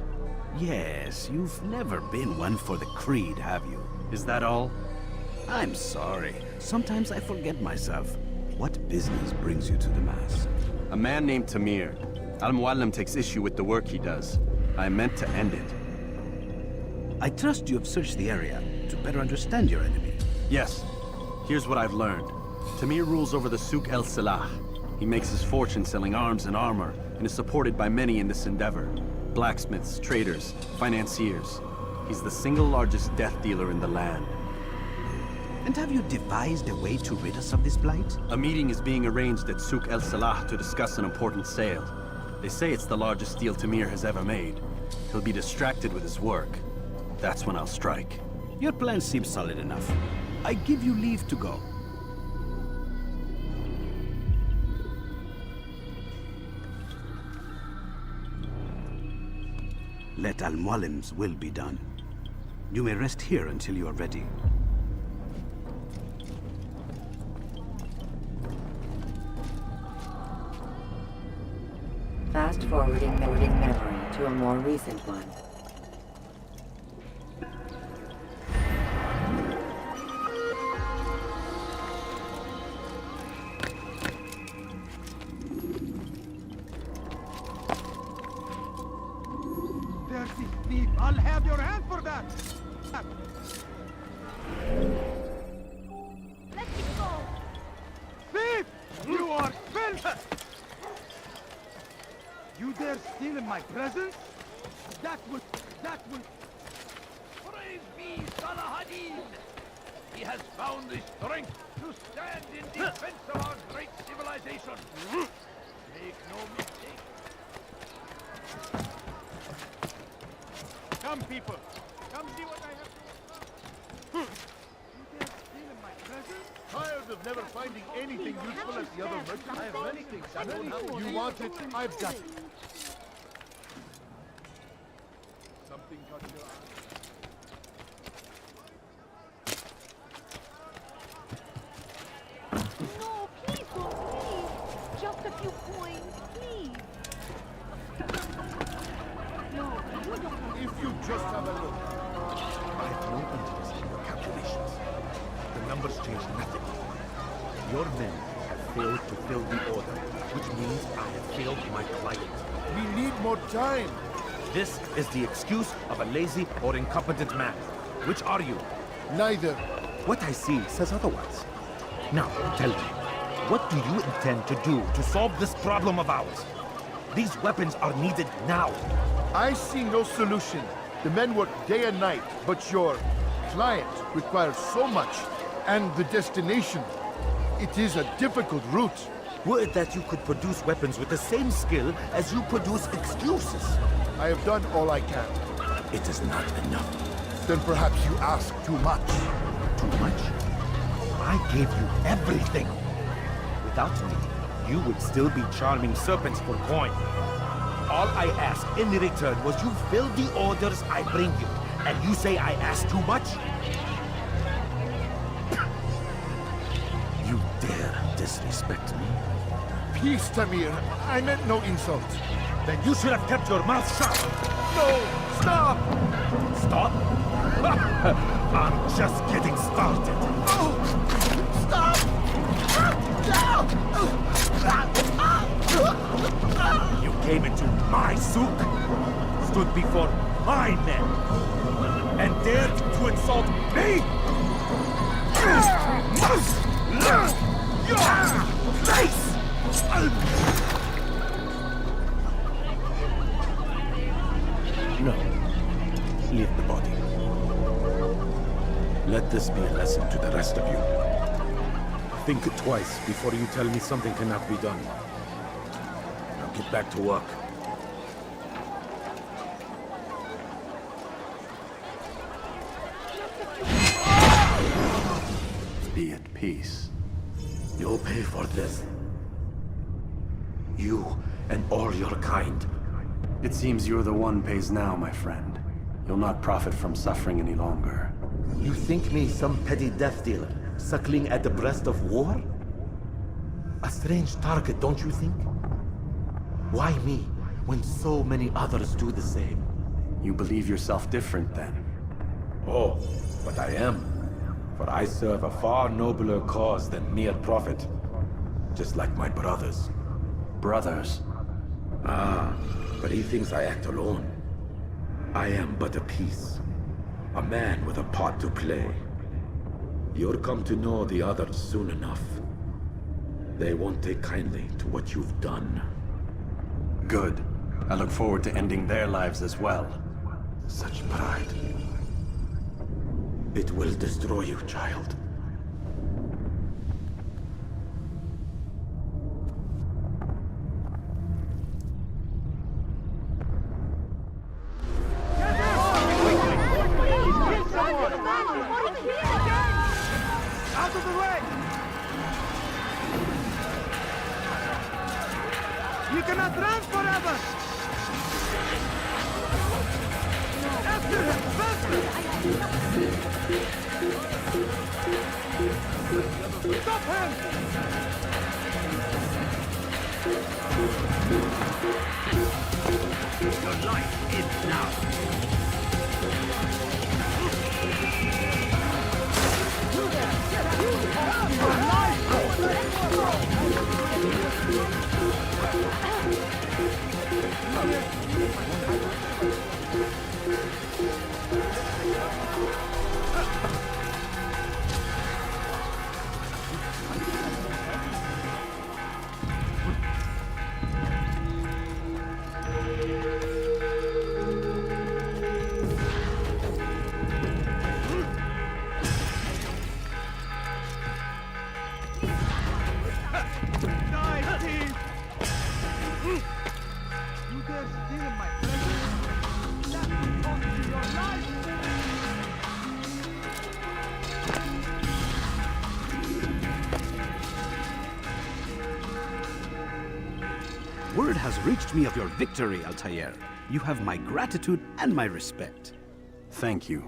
Yes, you've never been one for the creed, have you? Is that all? I'm sorry. Sometimes I forget myself. What business brings you to the Mass? A man named Tamir. Al-Mualim takes issue with the work he does. I meant to end it. I trust you have searched the area to better understand your enemy. Yes. Here's what I've learned. Tamir rules over the Souk El Salah. He makes his fortune selling arms and armor, and is supported by many in this endeavor. Blacksmiths, traders, financiers. He's the single largest death dealer in the land. And have you devised a way to rid us of this blight? A meeting is being arranged at Souk El Salah to discuss an important sale. They say it's the largest deal Tamir has ever made. He'll be distracted with his work. That's when I'll strike. Your plan seems solid enough. I give you leave to go. Let Al-Mualim's will be done. You may rest here until you are ready. Fast-forwarding memory to a more recent one. Dirty thief! I'll have your hand for that! Let it go! Thief! You are filth! You dare steal in my presence? That will... Praise be Salahadin! He has found the strength to stand in defense of our great civilization. Make no mistake. Come, people. Come see what I have to offer. You dare steal in my presence? Tired of never finding anything useful at the other merchants? I have many things I don't have. You want it? I've got it. Something caught your eye. No, please don't leave. Just a few coins, please. No, you don't. If you just have a look. I have no interest in your calculations. The numbers change nothing. Your men have failed to fill the order, which means I have failed my client. We need more time. This is the excuse of a lazy or incompetent man. Which are you? Neither. What I see says otherwise. Now, tell me, what do you intend to do to solve this problem of ours? These weapons are needed now. I see no solution. The men work day and night, but your client requires so much, and the destination. It is a difficult route. Were it that you could produce weapons with the same skill as you produce excuses? I have done all I can. It is not enough. Then perhaps you ask too much. Too much? I gave you everything. Without me, you would still be charming serpents for coin. All I ask in return was you fill the orders I bring you. And you say I ask too much? You dare disrespect me? Peace, Tamir. I meant no insult. Then you should have kept your mouth shut. No! Stop! Stop? I'm just getting started. Stop! You came into my souk, stood before my men, and dared to insult me? You must learn your place! No. Leave the body. Let this be a lesson to the rest of you. Think twice before you tell me something cannot be done. Now get back to work. Be at peace. You'll pay for this. You and all your kind. It seems you're the one pays now, my friend. You'll not profit from suffering any longer. You think me some petty death dealer, suckling at the breast of war? A strange target, don't you think? Why me, when so many others do the same? You believe yourself different, then? Oh, but I am. For I serve a far nobler cause than mere profit. Just like my brothers. Brothers? Ah, but he thinks I act alone. I am but a piece. A man with a part to play. You'll come to know the others soon enough. They won't take kindly to what you've done. Good. I look forward to ending their lives as well. Such pride. It will destroy you, child. Out of the way! You cannot run forever! After him! Faster! Stop him! Your life is now. Die, thief! You dare steal my presents? That will cost you your life! Word has reached me of your victory, Altair. You have my gratitude and my respect. Thank you.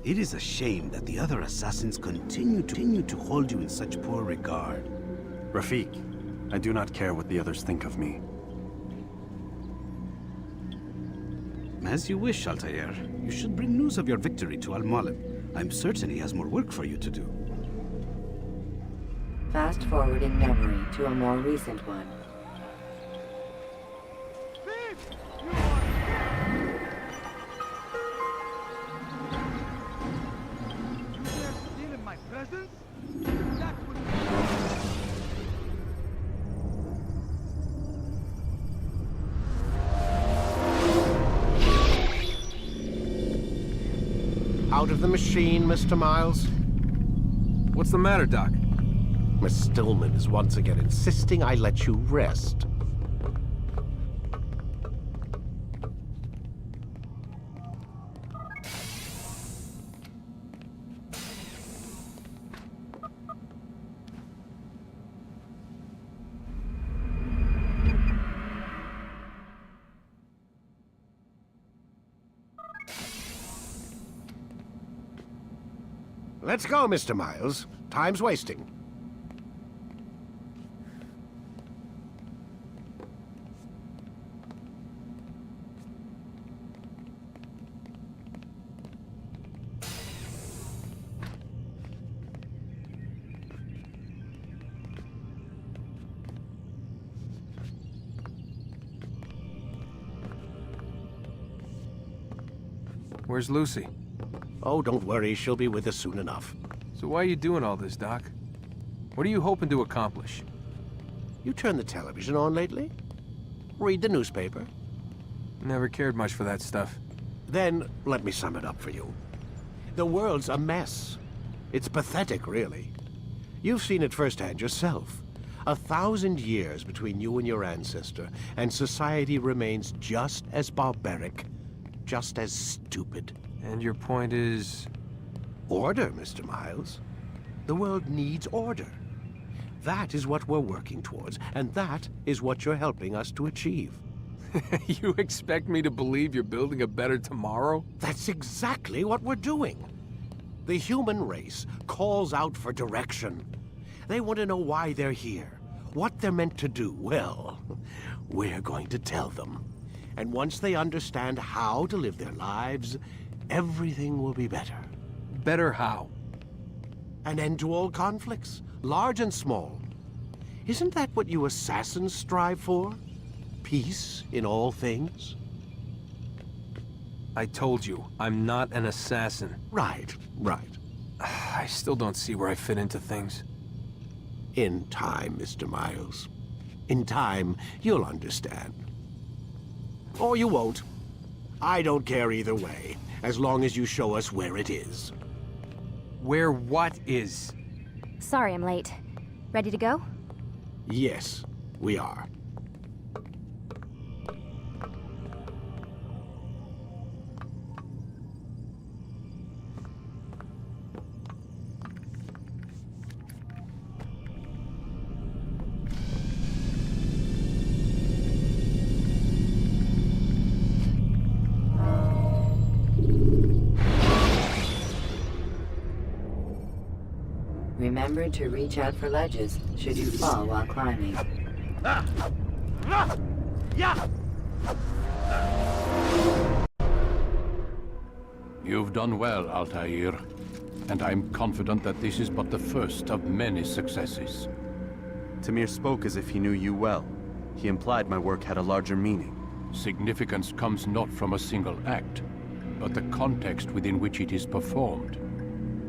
It is a shame that the other assassins continue to hold you in such poor regard. Rafik, I do not care what the others think of me. As you wish, Altair. You should bring news of your victory to Al-Mualim. I'm certain he has more work for you to do. Fast forwarding memory to a more recent one. Stealing my presents? That would Out of the machine, Mr. Miles? What's the matter, Doc? Miss Stillman is once again insisting I let you rest. Let's go, Mr. Miles. Time's wasting. Where's Lucy? Oh, don't worry, she'll be with us soon enough. So why are you doing all this, Doc? What are you hoping to accomplish? You turned the television on lately? Read the newspaper? Never cared much for that stuff. Then, let me sum it up for you. The world's a mess. It's pathetic, really. You've seen it firsthand yourself. 1,000 years between you and your ancestor, and society remains just as barbaric, just as stupid. And your point is? Order, Mr. Miles. The world needs order. That is what we're working towards, and that is what you're helping us to achieve. You expect me to believe you're building a better tomorrow? That's exactly what we're doing. The human race calls out for direction. They want to know why they're here, what they're meant to do. Well, we're going to tell them. And once they understand how to live their lives, everything will be better. Better how? An end to all conflicts, large and small. Isn't that what you assassins strive for? Peace in all things? I told you, I'm not an assassin. Right. I still don't see where I fit into things. In time, Mr. Miles. In time, you'll understand. Or you won't. I don't care either way, as long as you show us where it is. Where what is? Sorry I'm late. Ready to go? Yes, we are. Remember to reach out for ledges should you fall while climbing. You've done well, Altair, and I'm confident that this is but the first of many successes. Tamir spoke as if he knew you well. He implied my work had a larger meaning. Significance comes not from a single act, but the context within which it is performed.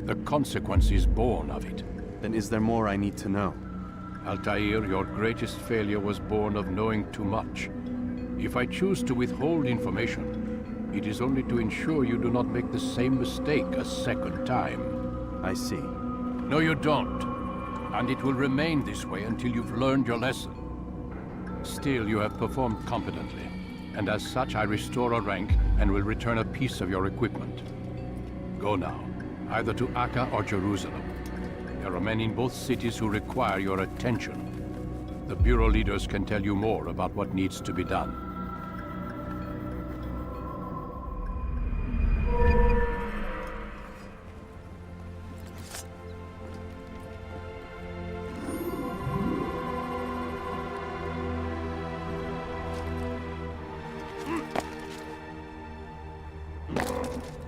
The consequence is born of it. Then is there more I need to know? Altair, your greatest failure was born of knowing too much. If I choose to withhold information, it is only to ensure you do not make the same mistake a second time. I see. No, you don't. And it will remain this way until you've learned your lesson. Still, you have performed competently, and as such I restore a rank and will return a piece of your equipment. Go now, either to Acre or Jerusalem. There are men in both cities who require your attention. The Bureau leaders can tell you more about what needs to be done.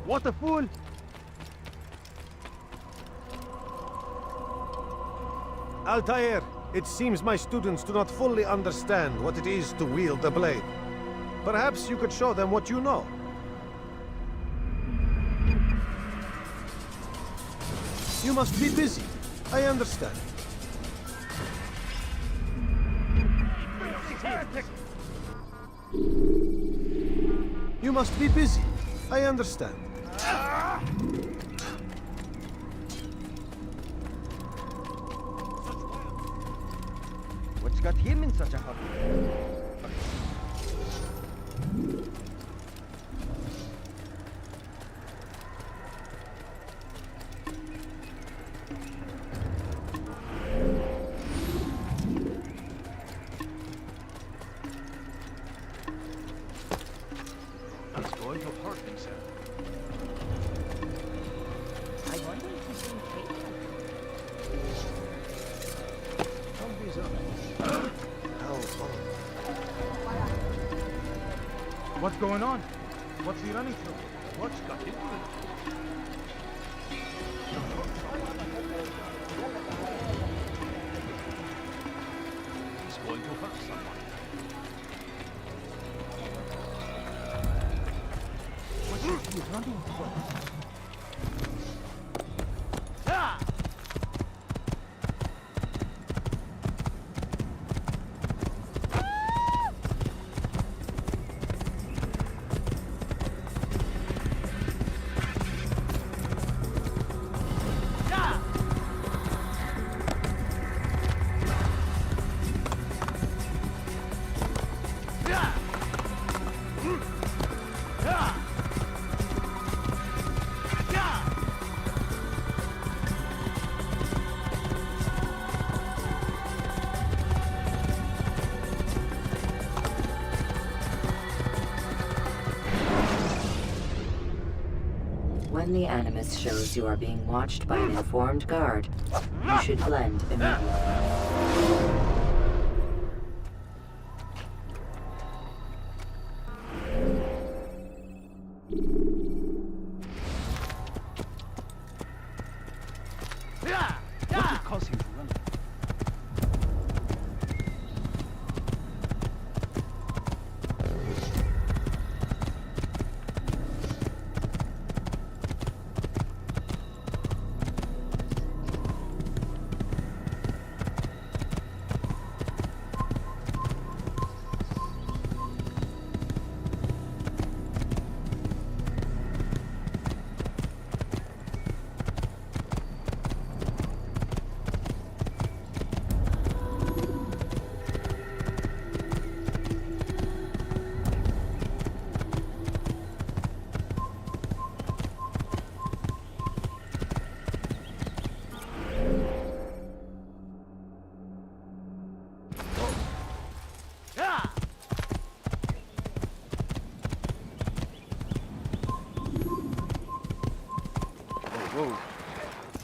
What a fool! Altair, it seems my students do not fully understand what it is to wield the blade. Perhaps you could show them what you know. You must be busy. I understand. You must be busy. I understand. What's got him in such a hurry? He's going to hurt himself. I wonder if he's been faithful. Zombies are... What's going on? What's he running from? What's got him? He's going to hurt someone. What's he running from? Heavenly Animus shows you are being watched by an informed guard. You should blend immediately. What would cause him to run? Whoa.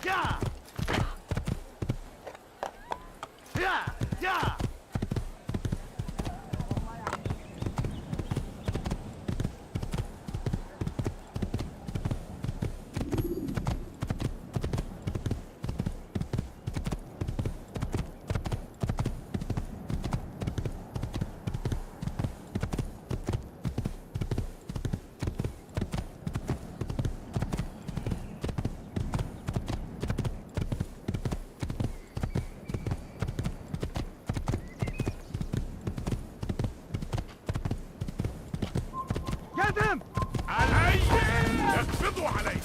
Yeah! Yeah! Yeah! Get him! علي! اقبضوا علي!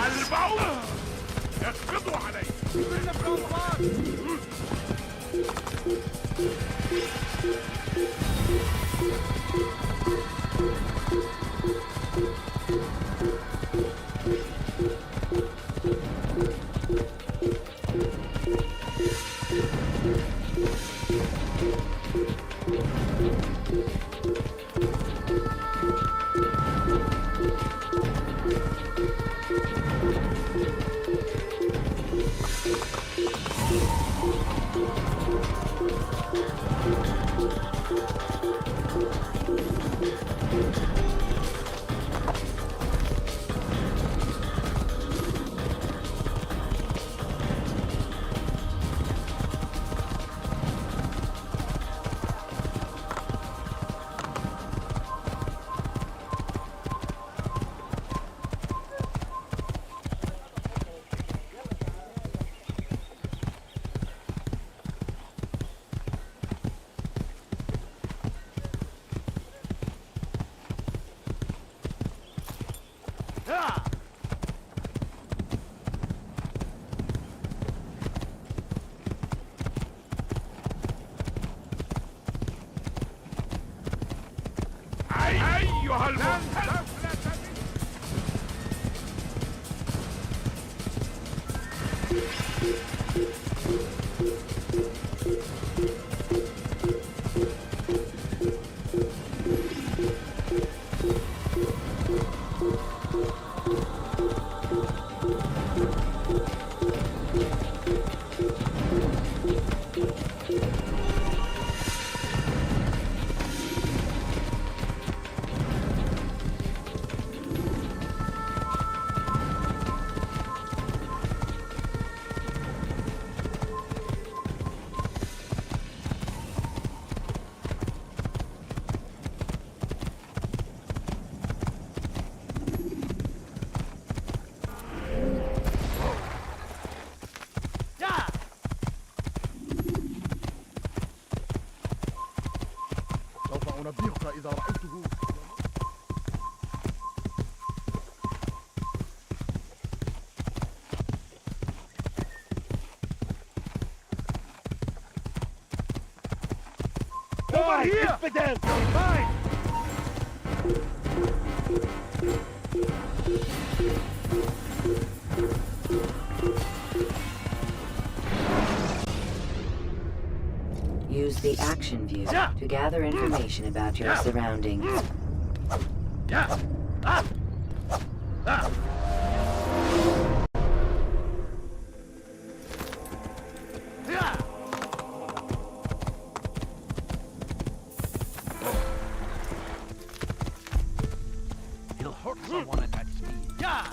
البعوض! اقبضوا علي! أيها المرتد سوف أنبهك إذا رأيته. Over here! Infidel! Mine! Use Use the action view to gather information about your surroundings. He'll hurt someone at that speed. Yeah!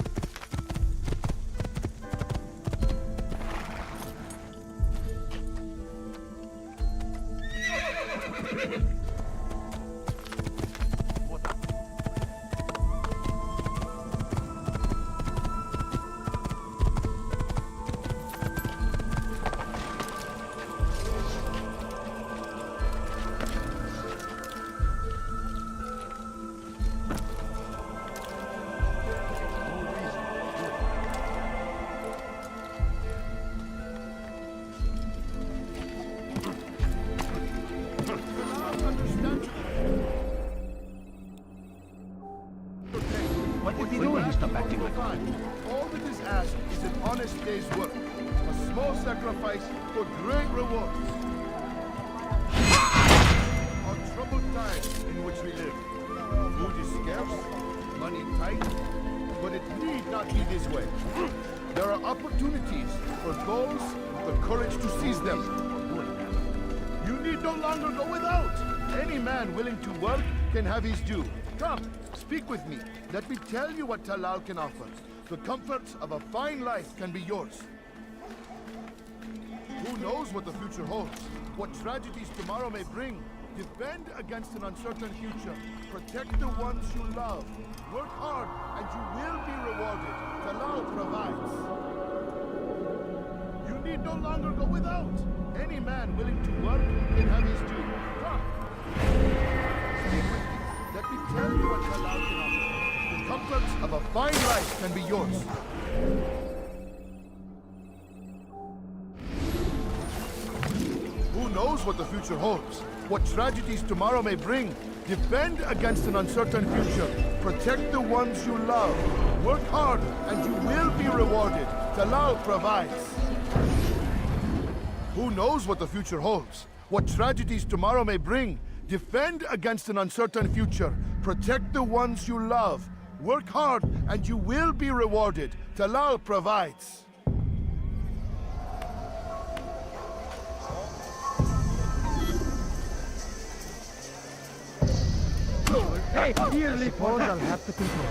What did he do when he stopped acting like that? All that is asked is an honest day's work. A small sacrifice for great rewards. On troubled times in which we live, food is scarce, money tight, but it need not be this way. There are opportunities for those with the courage to seize them. You need no longer go without. Any man willing to work can have his due. Come, speak with me. Let me tell you what Talal can offer. The comforts of a fine life can be yours. Who knows what the future holds? What tragedies tomorrow may bring? Defend against an uncertain future. Protect the ones you love. Work hard and you will be rewarded. Talal provides. You need no longer go without. Any man willing to work can have his due. Come. Speak with me. Let me tell you what Talal can offer. The comforts of a fine life can be yours. Who knows what the future holds? What tragedies tomorrow may bring? Defend against an uncertain future. Protect the ones you love. Work hard and you will be rewarded. Talal provides. Who knows what the future holds? What tragedies tomorrow may bring? Defend against an uncertain future. Protect the ones you love. Work hard and you will be rewarded. Talal provides. Hey, dearly Paul, I'll have to control.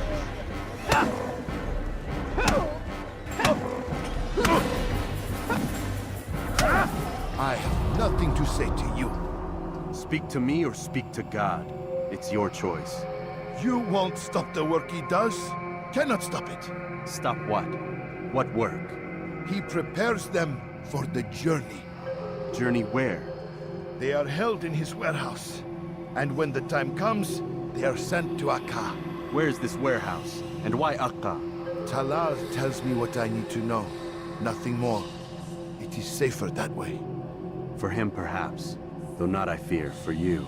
I have nothing to say to you. Speak to me or speak to God. It's your choice. You won't stop the work he does. Cannot stop it. Stop what? What work? He prepares them for the journey. Journey where? They are held in his warehouse. And when the time comes, they are sent to Akka. Where's this warehouse? And why Akka? Talal tells me what I need to know. Nothing more. It is safer that way. For him, perhaps. Though not, I fear, for you.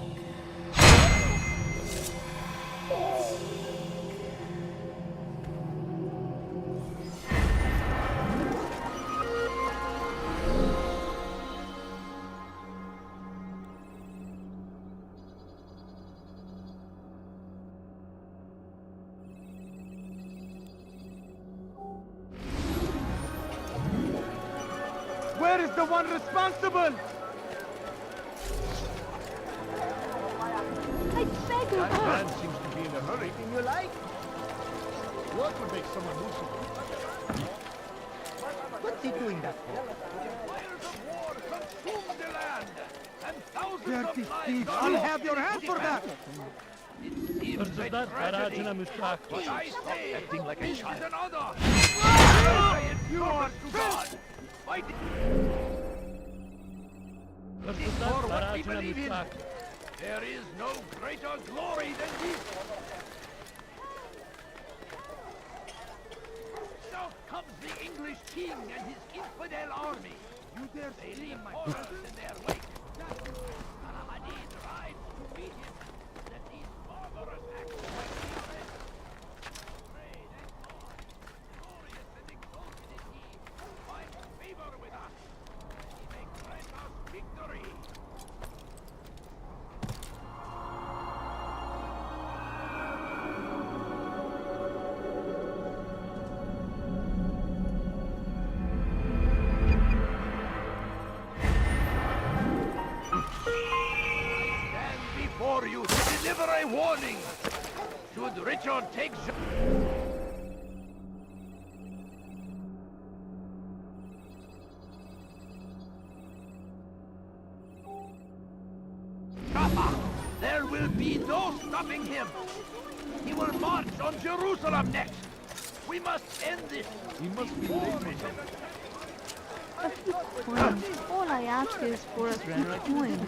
Where is the one responsible? I beg you, That man seems to be in a hurry. Anything you like? What would make someone move so What's he doing that for? Dirty thief! I'll have your hand for that! Acting like a child. You are to God! For what we believe in, there is no greater glory than this. South comes the English king and his infidel army. They leave horrors in their wake. Al-Amadid rides to meet him. Let these barbarous acts be arrested. Great and God, glorious and exalted is he, find favor with us. He may grant us victory. Richard takes... There will be no stopping him. He will march on Jerusalem next. We must end this. He must be late. A few coins. All I ask is for a few coins.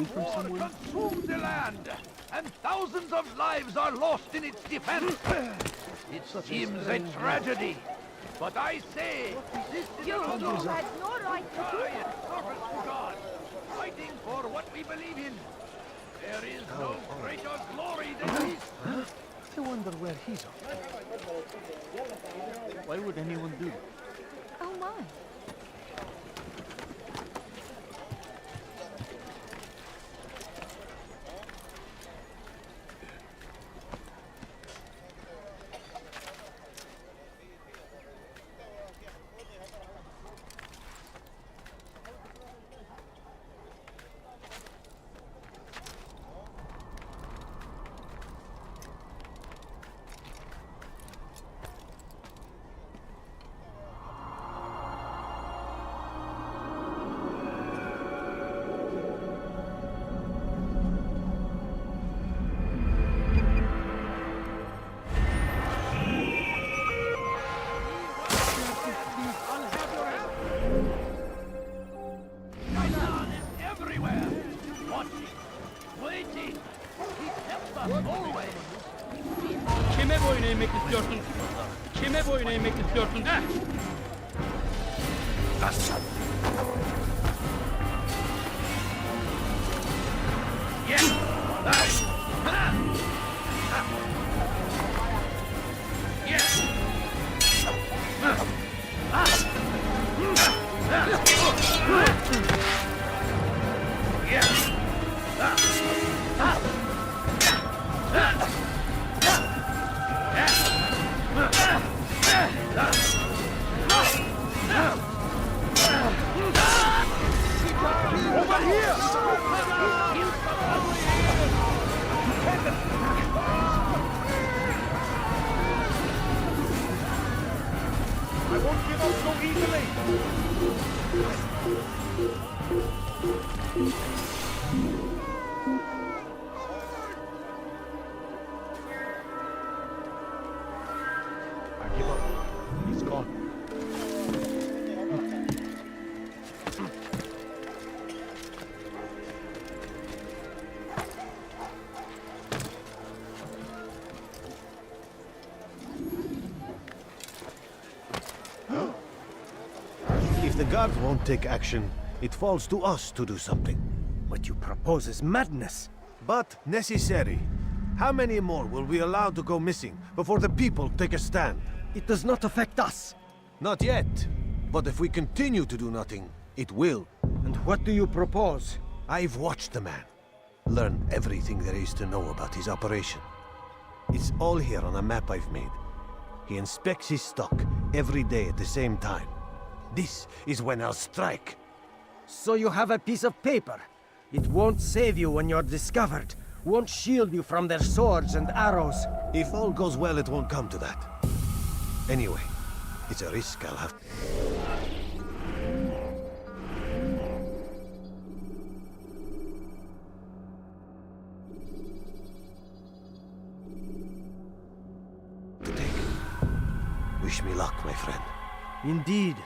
Consume the land, and thousands of lives are lost in its defense. It seems a tragedy, but I say this is You another had no right to do giant servant to God, fighting for what we believe in. There is no greater glory than this. I wonder where he's off. Why would anyone do that? Oh my. Kime boyun eğmek istiyorsun? Kime boyun eğmek istiyorsun? Ha? I won't give up so easily! I give up. He's gone. If the guards won't take action, it falls to us to do something. What you propose is madness. But necessary. How many more will we allow to go missing before the people take a stand? It does not affect us. Not yet. But if we continue to do nothing, it will. And what do you propose? I've watched the man. Learn everything there is to know about his operation. It's all here on a map I've made. He inspects his stock every day at the same time. This is when I'll strike. So you have a piece of paper. It won't save you when you're discovered. Won't shield you from their swords and arrows. If all goes well, it won't come to that. Anyway, it's a risk I'll have. To take. Wish me luck, my friend. Indeed.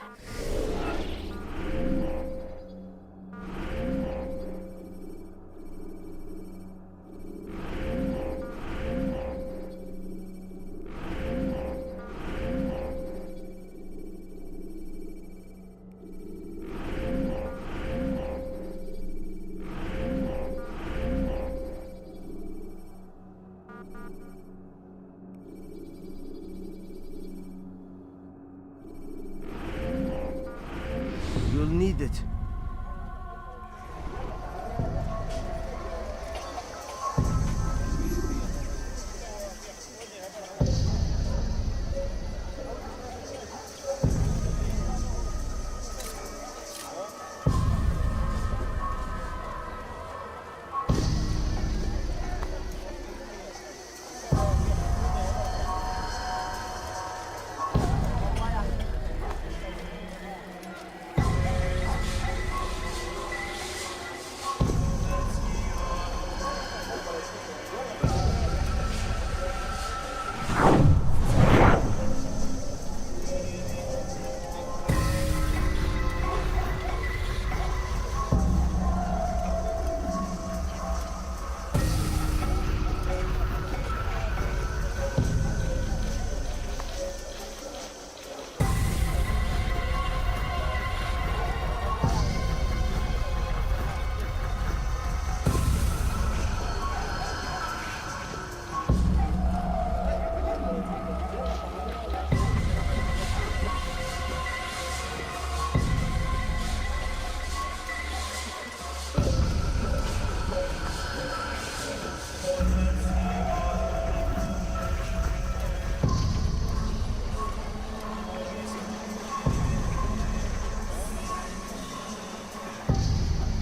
You'll need it.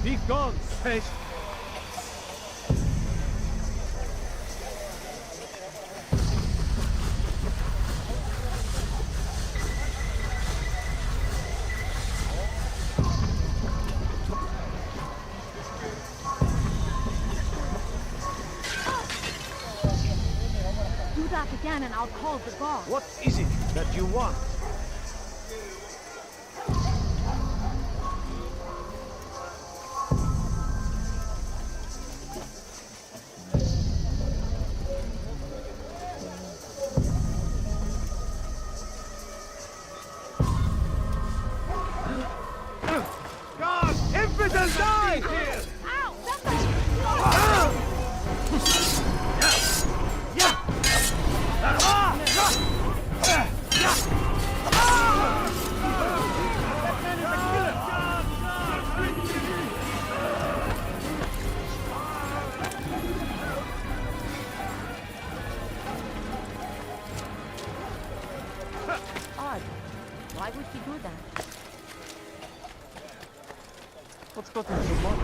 Be gone, fish! Do that again and I'll call the guard. What is it that you want? God! Infidels die here! Odd. Why would he do that? What's got him so much?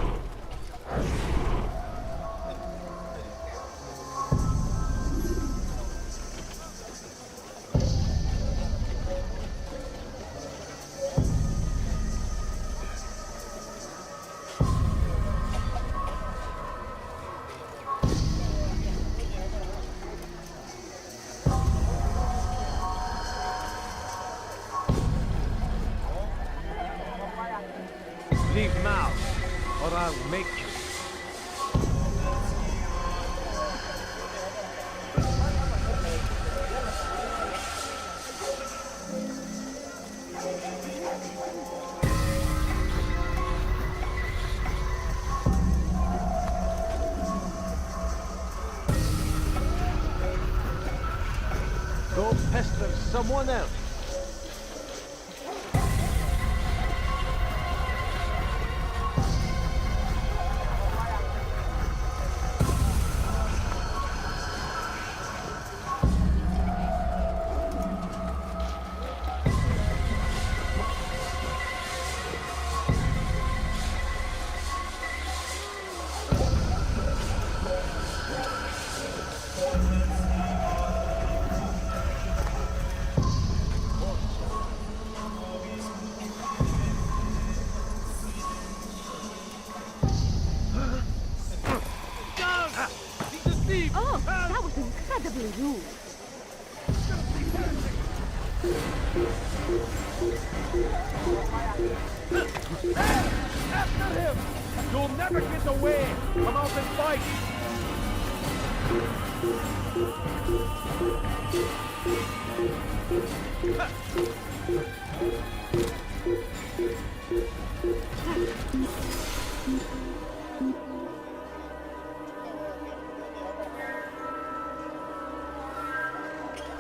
Leave now, or I'll make you. Go pester someone else. incredibly rude. After him! You'll never get away! Come out and fight!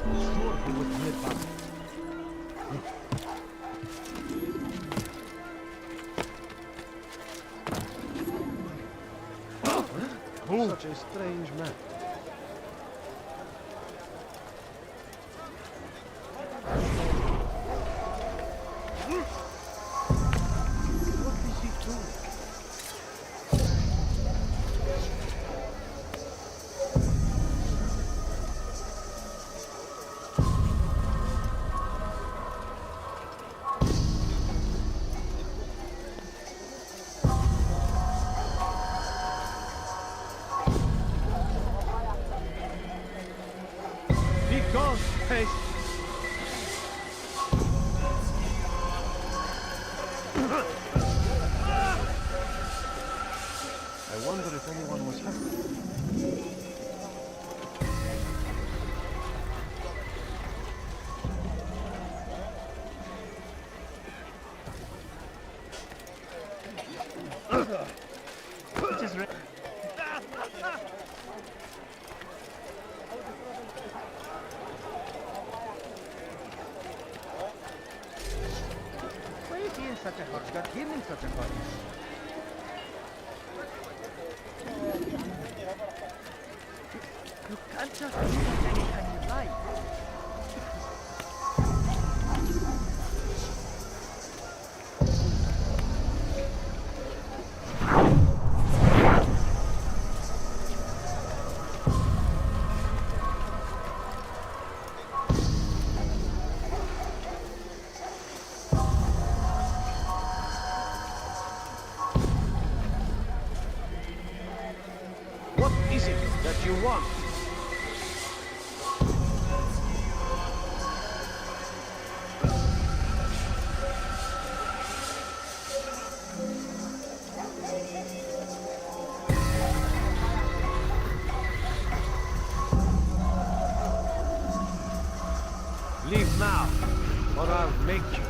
Sure, he was nearby. Such a strange man. What is he doing? Be gone, haste! I wonder if anyone was hurt. It is Why is he in such a hurry? Got him in such a hurry. You can't just do that anytime you like. What is it that you want? Leave now, or I'll make you.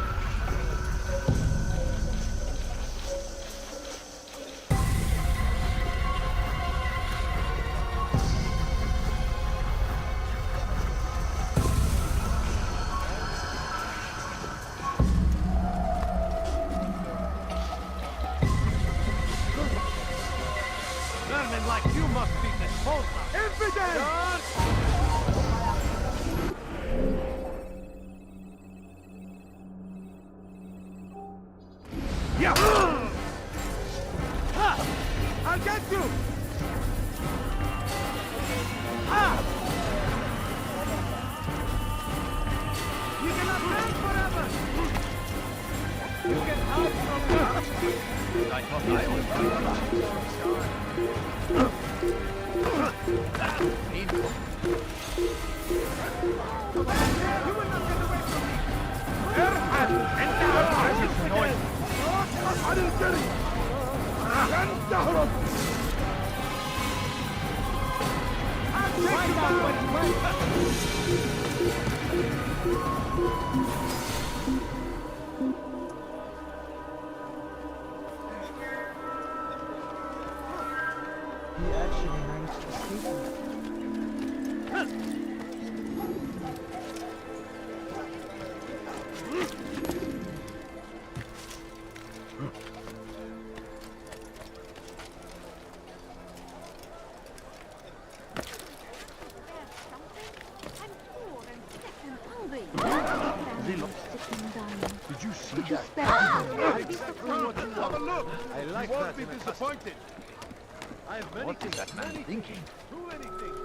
Vermin like you must be disposed of. Evidence! Yeah! Ha! I'll get you! Ha! You cannot run forever! You can hide from me! I thought I was painful. You will not get away from me! Erhan! Enter! Noise! عن الجري لن تهرب He actually managed to escape me. Did you see that? Exactly what you want. Have a look. I like that. You won't be disappointed. I have many things. What is that man thinking? Too many things.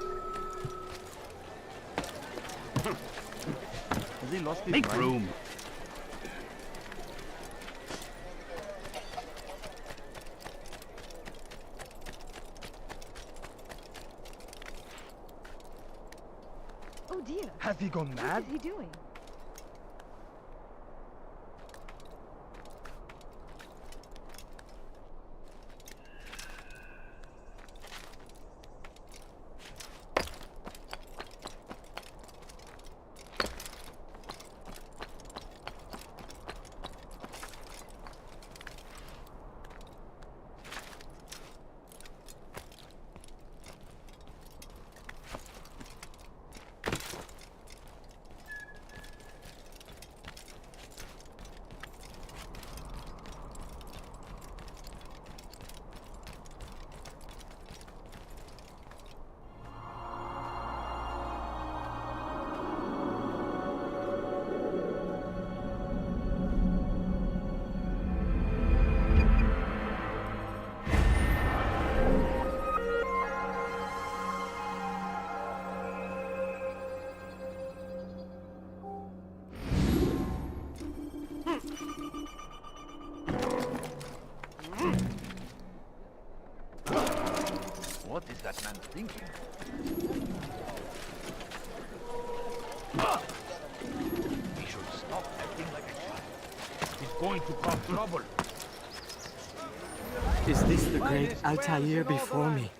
Has he lost his mind? Make room. he gone mad? What is he doing? What is that man thinking? He should stop acting like a child. He's going to cause trouble. Is this the great Altair before me?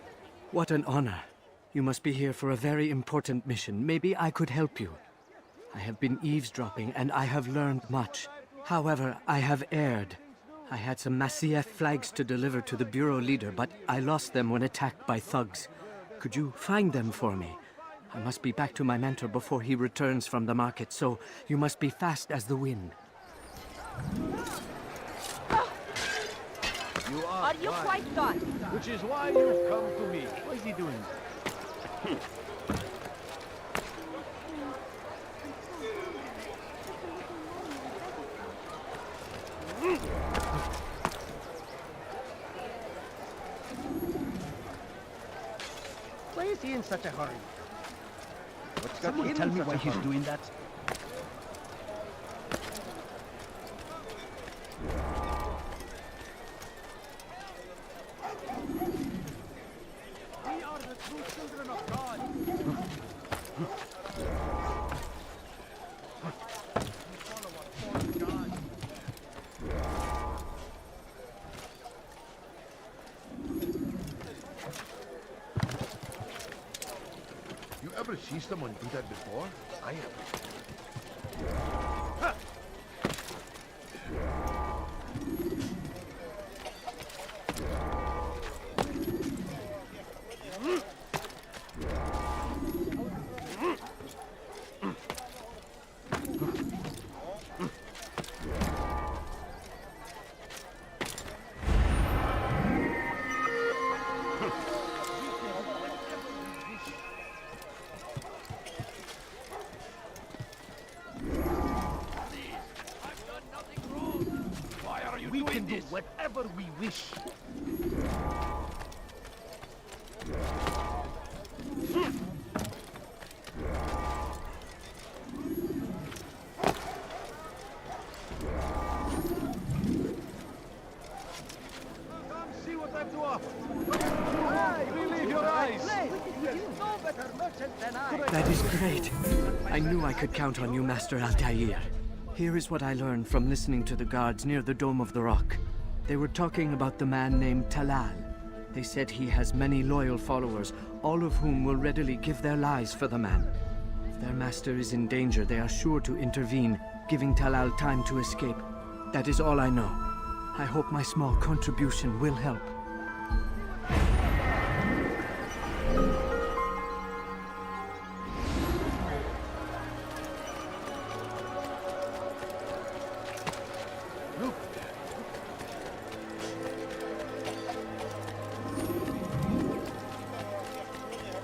What an honor. You must be here for a very important mission. Maybe I could help you. I have been eavesdropping and I have learned much. However, I have erred. I had some Masyaf flags to deliver to the Bureau leader, but I lost them when attacked by thugs. Could you find them for me? I must be back to my mentor before he returns from the market, so you must be fast as the wind. Are you quite done? Which is why you've come to me. What is he doing? Why is he in such a hurry? What's got Someone him tell in me such why a he's hurry? doing that. We are the true children of God. You ever see someone do that before? I have. We can do whatever we wish. Come see what I've to offer. Hey, believe your eyes. There's no better merchant than I. That is great. I knew I could count on you, Master Altair. Here is what I learned from listening to the guards near the Dome of the Rock. They were talking about the man named Talal. They said he has many loyal followers, all of whom will readily give their lives for the man. If their master is in danger, they are sure to intervene, giving Talal time to escape. That is all I know. I hope my small contribution will help.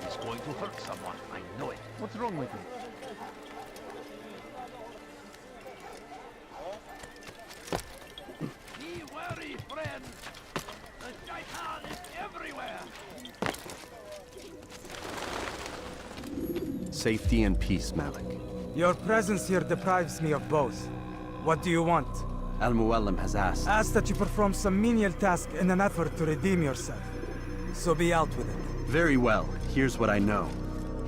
He's going to hurt someone. I know it. What's wrong with him? Be wary, friend. The shaitan is everywhere. Safety and peace, Malik. Your presence here deprives me of both. What do you want? Al-Mualim has asked. Ask that you perform some menial task in an effort to redeem yourself. So be out with it. Very well. Here's what I know.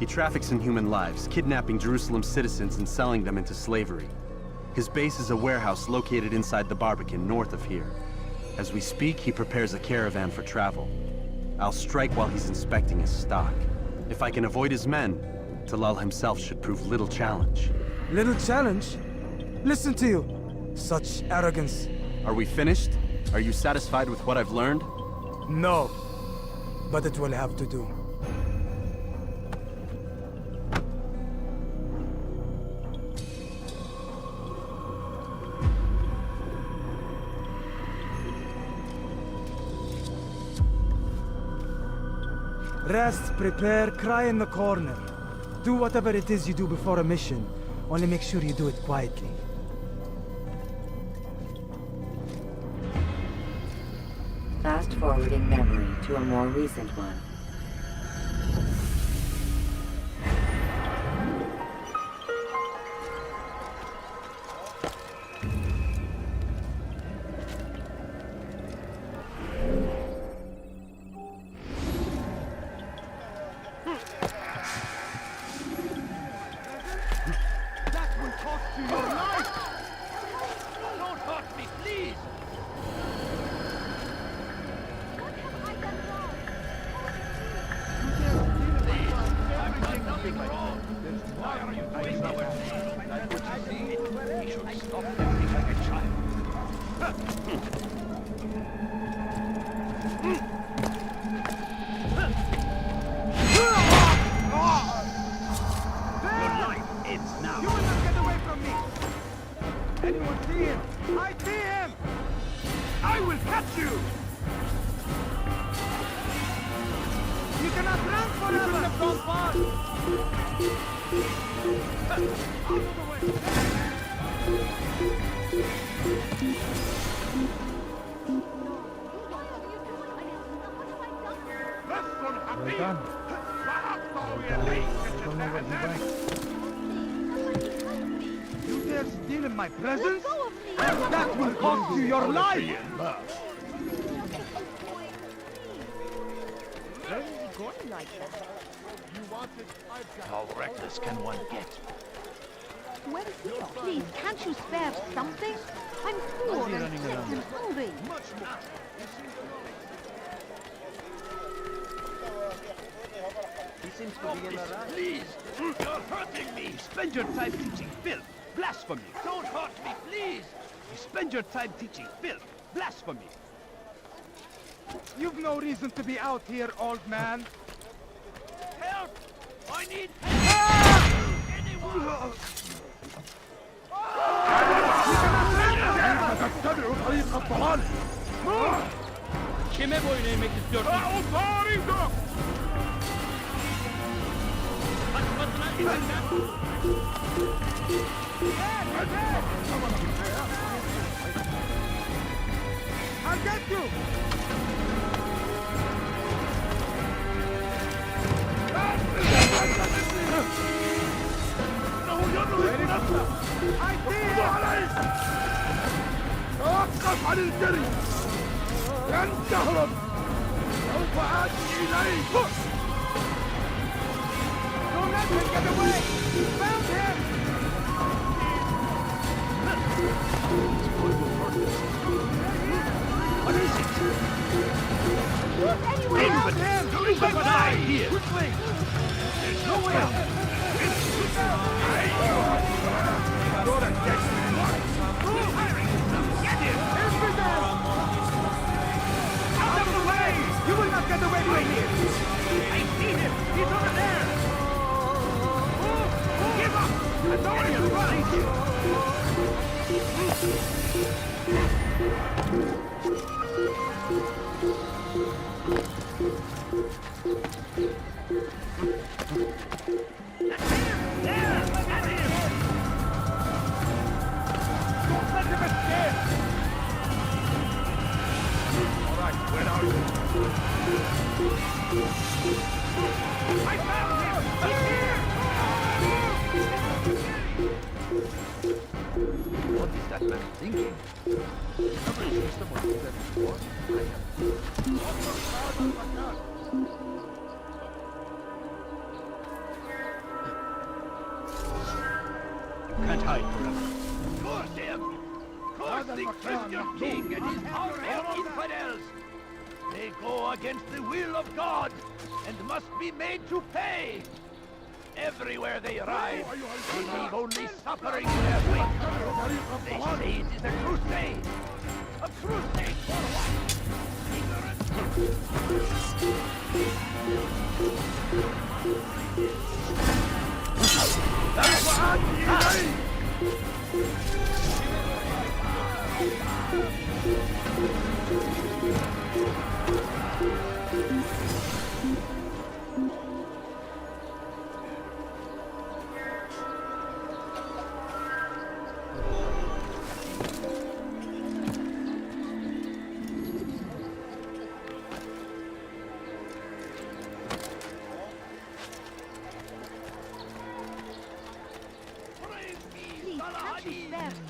He traffics in human lives, kidnapping Jerusalem citizens and selling them into slavery. His base is a warehouse located inside the Barbican, north of here. As we speak, he prepares a caravan for travel. I'll strike while he's inspecting his stock. If I can avoid his men, Talal himself should prove little challenge. Little challenge? Listen to you. Such arrogance. Are we finished? Are you satisfied with what I've learned? No. But it will have to do. Rest, prepare, cry in the corner. Do whatever it is you do before a mission. Only make sure you do it quietly. Fast-forwarding memory to a more recent one. You dare steal in my presence? That will cost you your life! How reckless can one get? Where is he? Please, can't you spare something? I'm poor and sick and hungry. He seems to be in a rush. Please! You're hurting me! Spend your time teaching filth! Blasphemy! Don't hurt me, please! You spend your time teaching filth! Blasphemy! You've no reason to be out here, old man. Help! I need help! Anyone! Kime boyun eğmek istiyorsun? Kaçmasına izin ver. I'll get you! توقف عن الجري لن تهرب سوف آتي إليك Don't let him get away! Found him! What is it? Found him! You better die here! Quickly! There's no way out! You're against me! Get him! Out of the way! You will not get away from me! I see him! He's over there! Give up! Authority is behind you! There! Get him! Don't let him escape! All right, where are you? I found him! He's here! What is that man thinking? Never seen someone do that before. I have. can't hide forever. Curse him! Curse the Christian king and his army of infidels! They go against the will of God and must be made to pay! Everywhere they ride, they leave only suffering in their wake. They say it is a crusade! A crusade for what?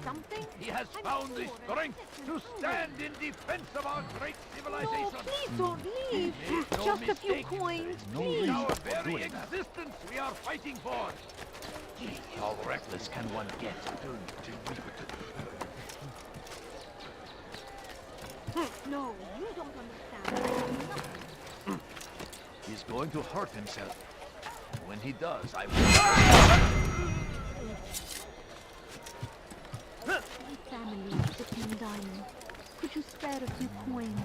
Something? He has found the strength to stand in defense of our great civilization. No, please don't leave. Make no Just a few mistake. coins, In please. our very existence we are fighting for. How reckless can one get? No, you don't understand. He's going to hurt himself. And when he does, I will... My family is sitting dining. Could you spare a few coins?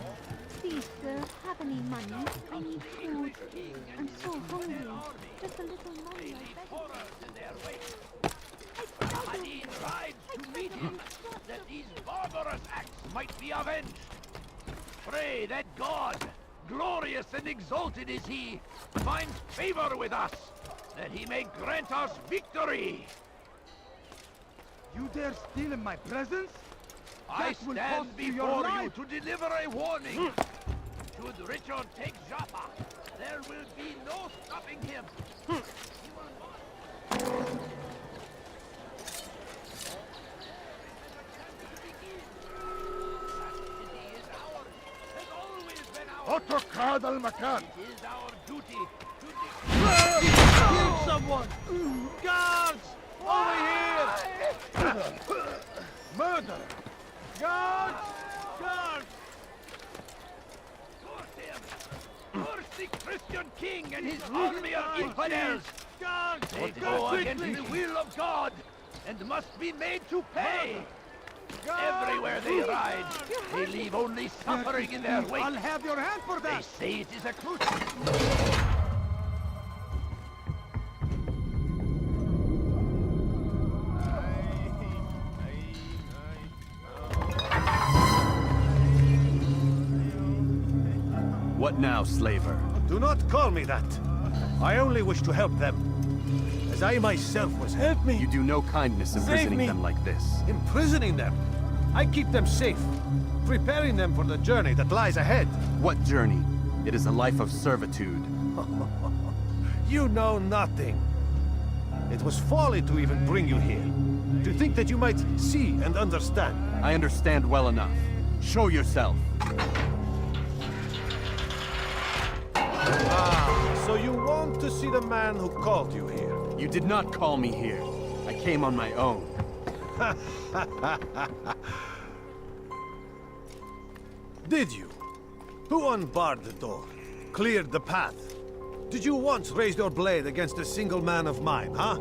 Please, sir, have any money? I need food. I'm so hungry. Just a little money, I beg. Ali rides to meet him, that these barbarous acts might be avenged. Pray that God, glorious and exalted is he, finds favor with us, that he may grant us victory. You dare steal in my presence? I That will stand cost you before your you life. to deliver a warning. Should Richard take Jaffa, there will be no stopping him. Otokad al-Makan! It is our duty to Kill someone! Guards! Over here! Murder! Guards! Guards! curse the Christian king and his army of infidels. Guards! They go against the will of God and must be made to pay. Everywhere they ride, they leave only suffering in their wake. I'll have your hand for They that. say it is a crusade. What now, slaver? Do not call me that. I only wish to help them. As I myself was helped. Help me. You do no kindness imprisoning me. them like this. Imprisoning them? I keep them safe, preparing them for the journey that lies ahead. What journey? It is a life of servitude. You know nothing. It was folly to even bring you here. To think that you might see and understand. I understand well enough. Show yourself. Ah, so you want to see the man who called you here? You did not call me here. I came on my own. Did you? Who unbarred the door? Cleared the path? Did you once raise your blade against a single man of mine, huh?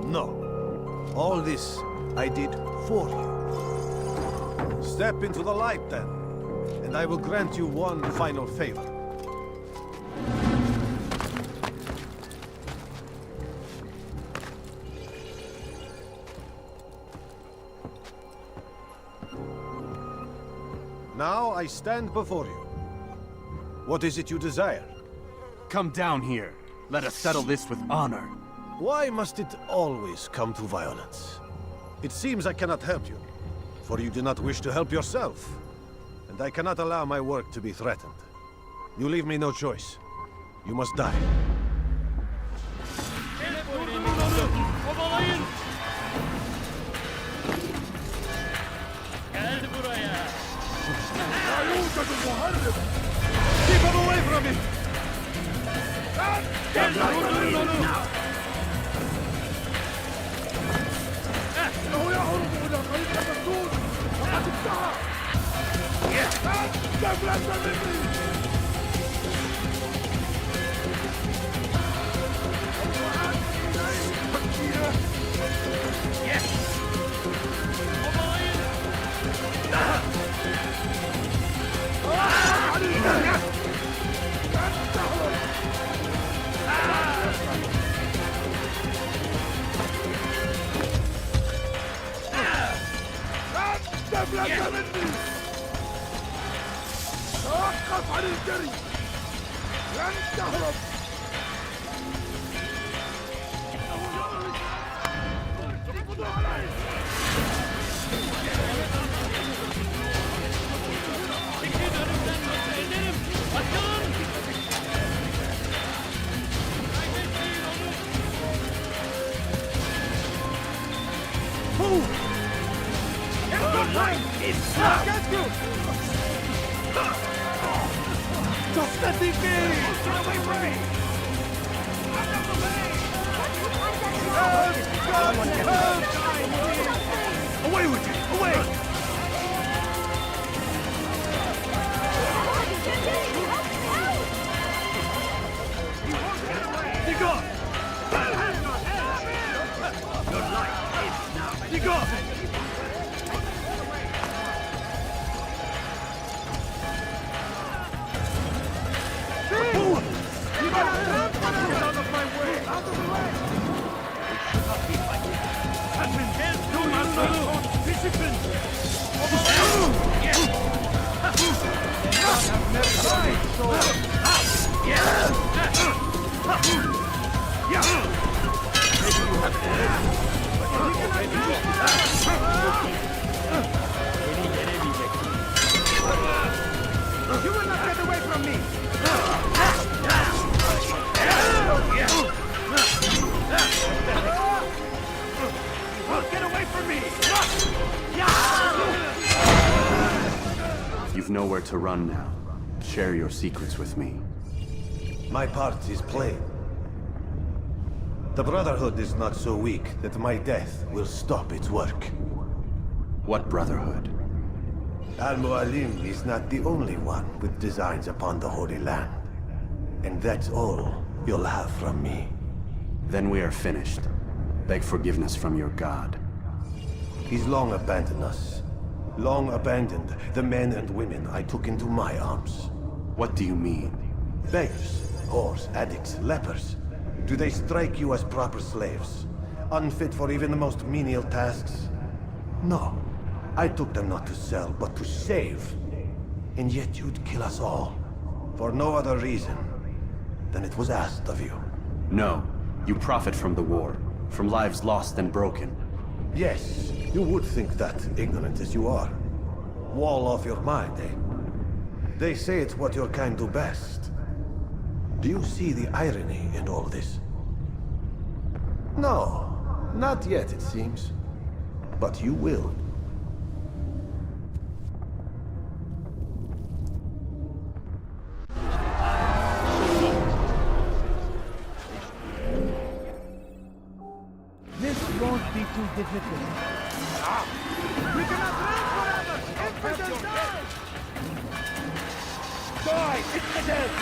No. All this I did for you. Step into the light then, and I will grant you one final favor. Now I stand before you. What is it you desire? Come down here. Let us settle this with honor. Why must it always come to violence? It seems I cannot help you, for you do not wish to help yourself. And I cannot allow my work to be threatened. You leave me no choice. You must die. Kovalayın. Gel buraya. Keep him away from me! Gel, durdurun onu. المملكة مني! توقف عن الجري! لن تهرب! Your life is now! Just let me be! Get away from me! Away with you! Away! Be gone! Your life is now! Be gone! You will not get away from me! Get away from me! You've nowhere to run now. Share your secrets with me. My part is plain. The Brotherhood is not so weak that my death will stop its work. What Brotherhood? Al-Mualim is not the only one with designs upon the Holy Land. And that's all you'll have from me. Then we are finished. Beg forgiveness from your god. He's long abandoned us. Long abandoned the men and women I took into my arms. What do you mean? Beggars, whores, addicts, lepers. Do they strike you as proper slaves? Unfit for even the most menial tasks? No. I took them not to sell, but to save. And yet you'd kill us all. For no other reason than it was asked of you. No. You profit from the war. From lives lost and broken. Yes, you would think that, ignorant as you are. Wall off your mind, eh? They say it's what your kind do best. Do you see the irony in all this? No, not yet, it seems. But you will. This won't be too difficult. We cannot run forever! Infidels die! Die, infidels!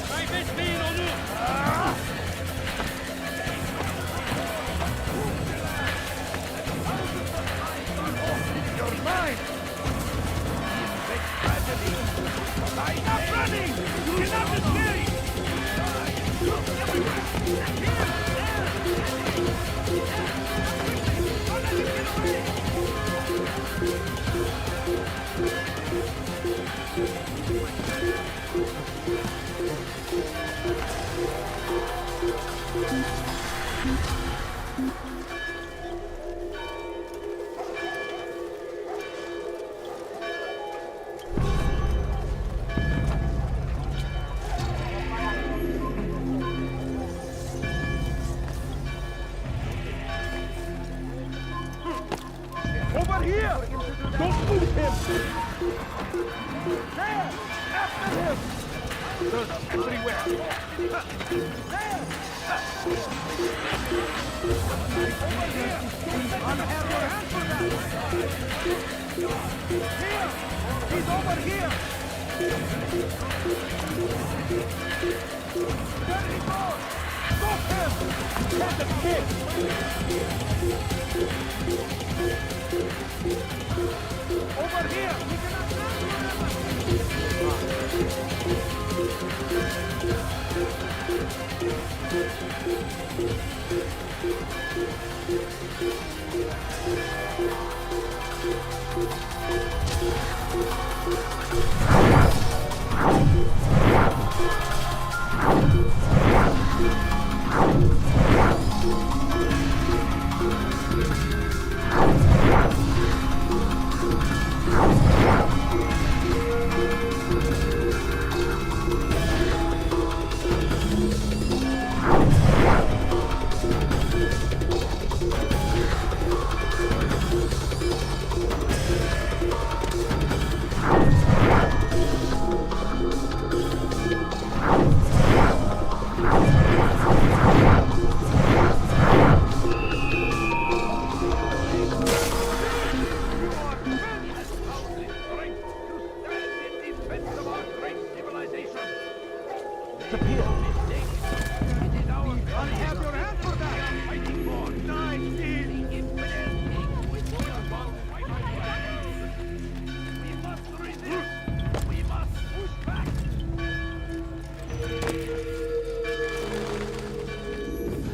Kaybetmeyin onu! You're mine! Stop running! You cannot escape! Over here! Don't move him! There! After him! There's everywhere! There! Over here! Don't have your hands for that! Here! He's over here! There he goes! Stop him! Get the kid! Over here! We cannot run forever!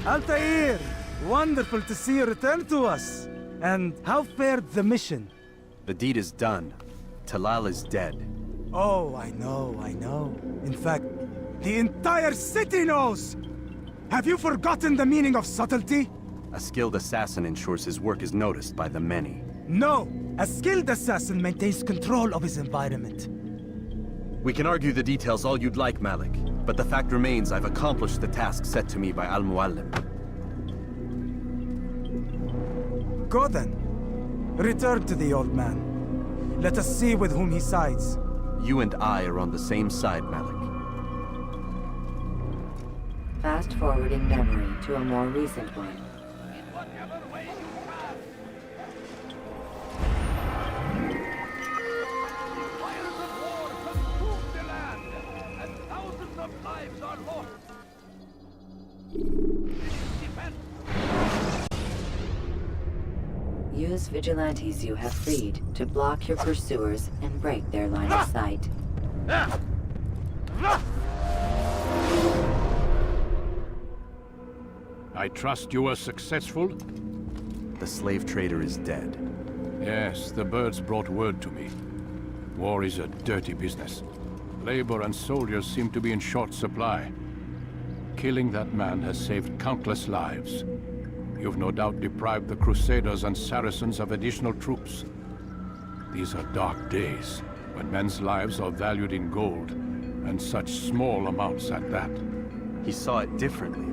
Altair! Wonderful to see you return to us. And how fared the mission? The deed is done. Talal is dead. Oh, I know. In fact, the entire city knows! Have you forgotten the meaning of subtlety? A skilled assassin ensures his work is noticed by the many. No! A skilled assassin maintains control of his environment. We can argue the details all you'd like, Malik, but the fact remains I've accomplished the task set to me by Al-Mualim. Go then. Return to the old man. Let us see with whom he sides. You and I are on the same side, Malik. Fast-forwarding memory to a more recent one. Use vigilantes you have freed to block your pursuers and break their line of sight. I trust you were successful? The slave trader is dead. Yes, the birds brought word to me. War is a dirty business. Labor and soldiers seem to be in short supply. Killing that man has saved countless lives. You've no doubt deprived the Crusaders and Saracens of additional troops. These are dark days, when men's lives are valued in gold, and such small amounts at that. He saw it differently.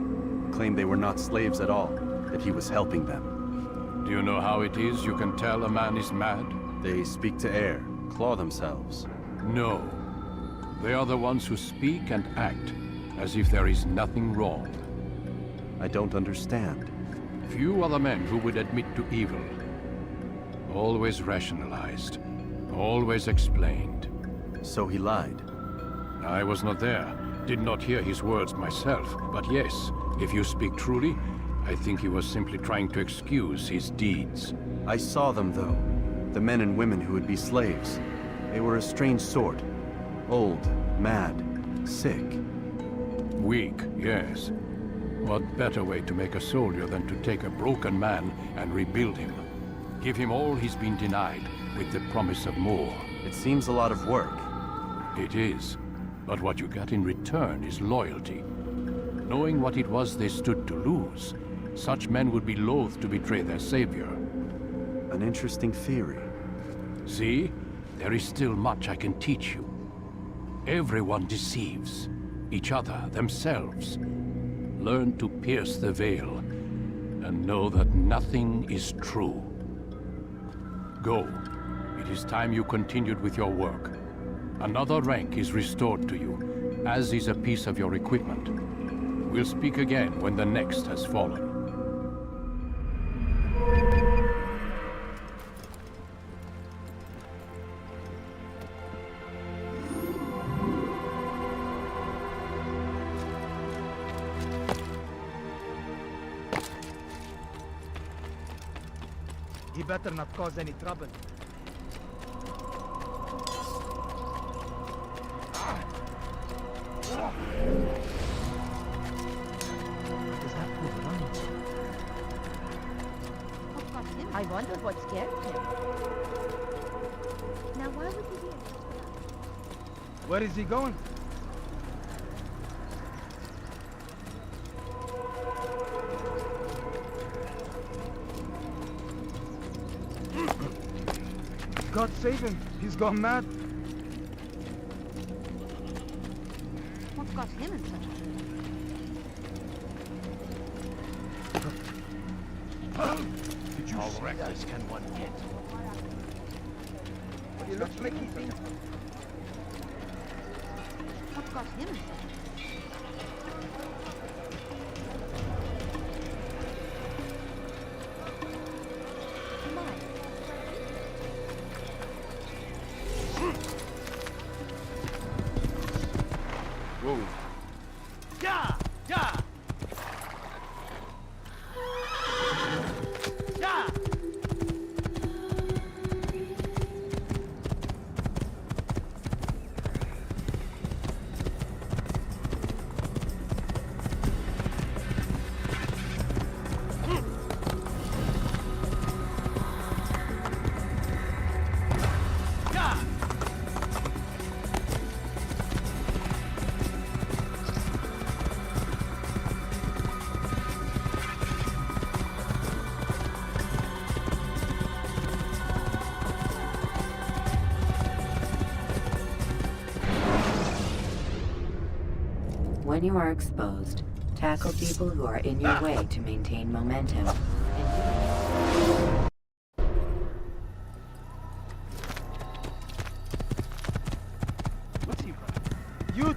Claimed they were not slaves at all, that he was helping them. Do you know how it is you can tell a man is mad? They speak to air, claw themselves. No. They are the ones who speak and act as if there is nothing wrong. I don't understand. Few are the men who would admit to evil. Always rationalized. Always explained. So he lied? I was not there. Did not hear his words myself. But yes, if you speak truly, I think he was simply trying to excuse his deeds. I saw them, though. The men and women who would be slaves. They were a strange sort. Old, mad, sick. Weak, yes. What better way to make a soldier than to take a broken man and rebuild him? Give him all he's been denied, with the promise of more. It seems a lot of work. It is. But what you get in return is loyalty. Knowing what it was they stood to lose, such men would be loath to betray their savior. An interesting theory. See? There is still much I can teach you. Everyone deceives. Each other, themselves. Learn to pierce the veil, and know that nothing is true. Go. It is time you continued with your work. Another rank is restored to you, as is a piece of your equipment. We'll speak again when the next has fallen. He better not cause any trouble. I wonder what scared him. Now why would you be? Where is he going? God save him. He's gone mad. What got him in such a Did you How reckless can one get? He looks like he's been... What got him in such Whoa. Yeah! Yeah! Yeah! When you are exposed, tackle people who are in your way to maintain momentum. What's he running? You...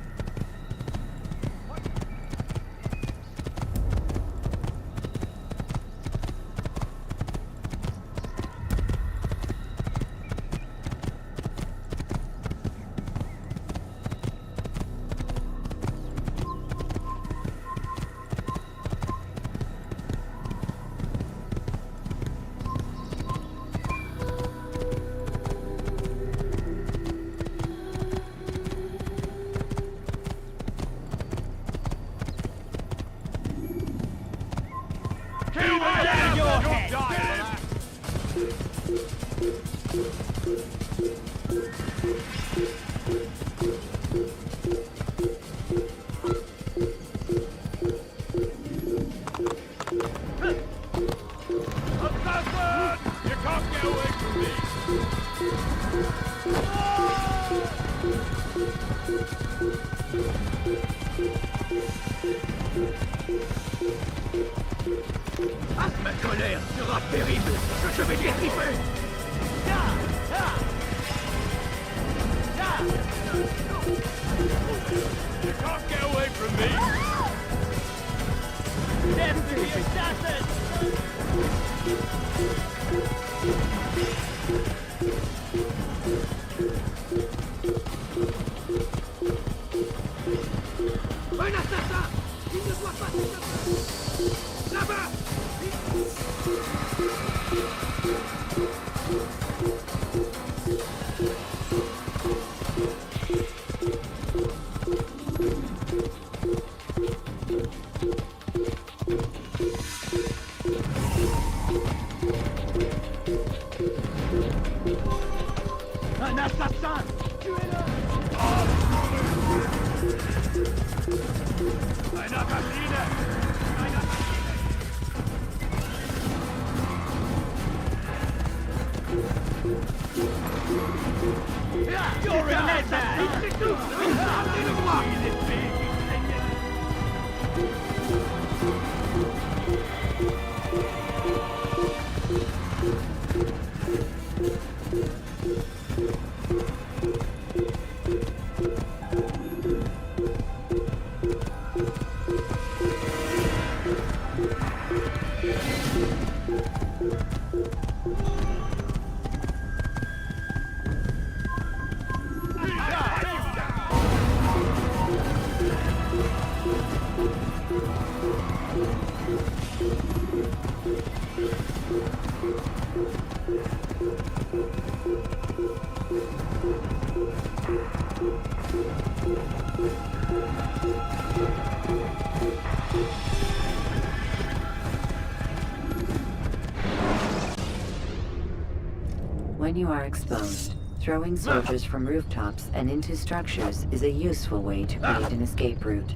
Ma colère sera terrible. Je vais l'étriper. You can't get away from me! Death to the assassin! Un assassin! Il ne doit pas s'échapper! Là-bas! Un assassin! Tuez-le! Einer Maschine! Einer Maschine! You're a madman! Amenez-le-moi! Il est fait! When you are exposed, Throwing soldiers from rooftops and into structures is a useful way to create an escape route.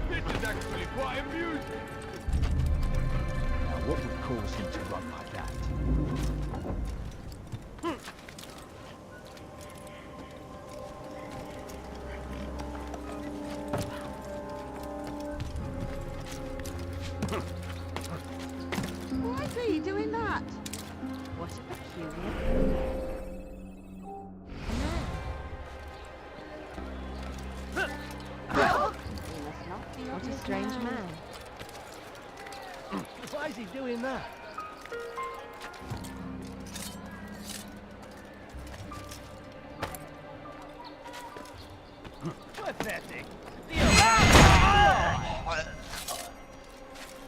This is actually quite amusing. Now, what would cause him to run like that? Why is he doing that? What a peculiar... What a strange man. Why is he doing that? Pathetic.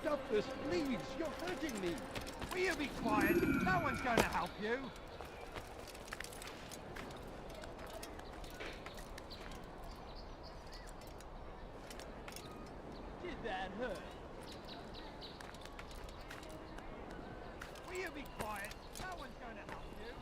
Stop this, please. You're hurting me. Will you be quiet? No one's going to help you. Did that hurt? Will you be quiet? No one's going to help you.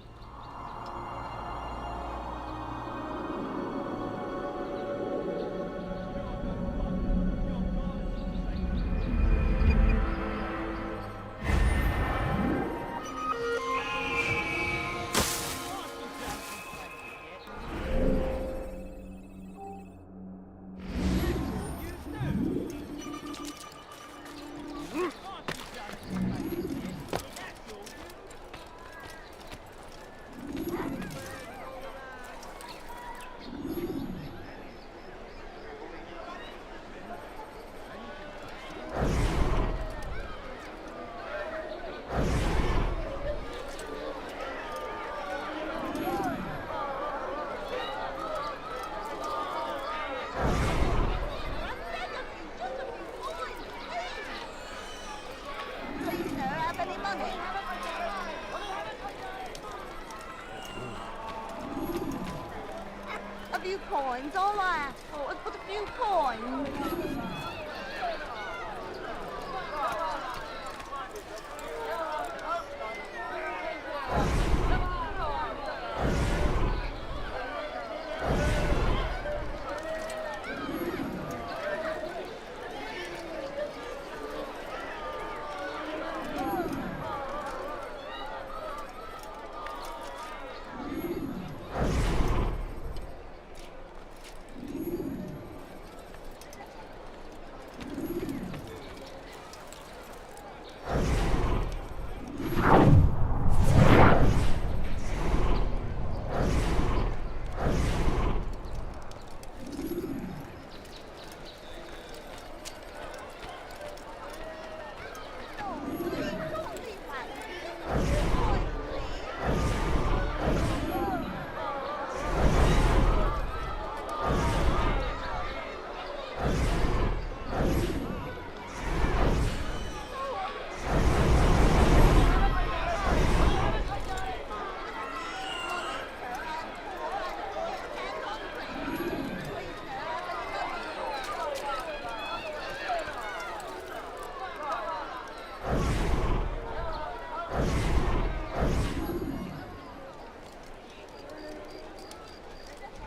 A few coins, all I ask for is but a few coins.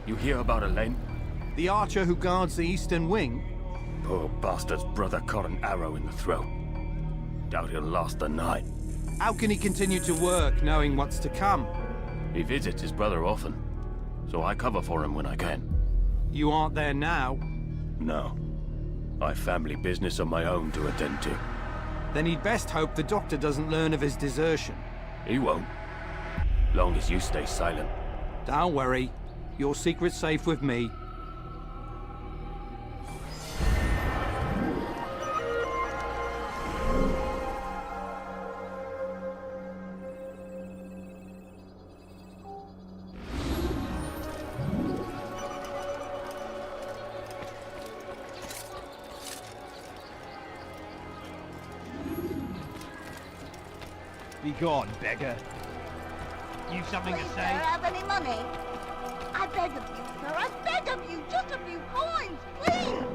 You hear about Elaine? The archer who guards the eastern wing? Poor bastard's brother caught an arrow in the throat. Doubt he'll last the night. How can he continue to work, knowing what's to come? He visits his brother often, so I cover for him when I can. You aren't there now? No. I've family business of my own to attend to. Then he'd best hope the doctor doesn't learn of his desertion. He won't. Long as you stay silent. Don't worry. Your secret's safe with me. Be gone, beggar. You've something to Please, say? sir, have any money? I beg of you, sir, I beg of you, just a few coins, please!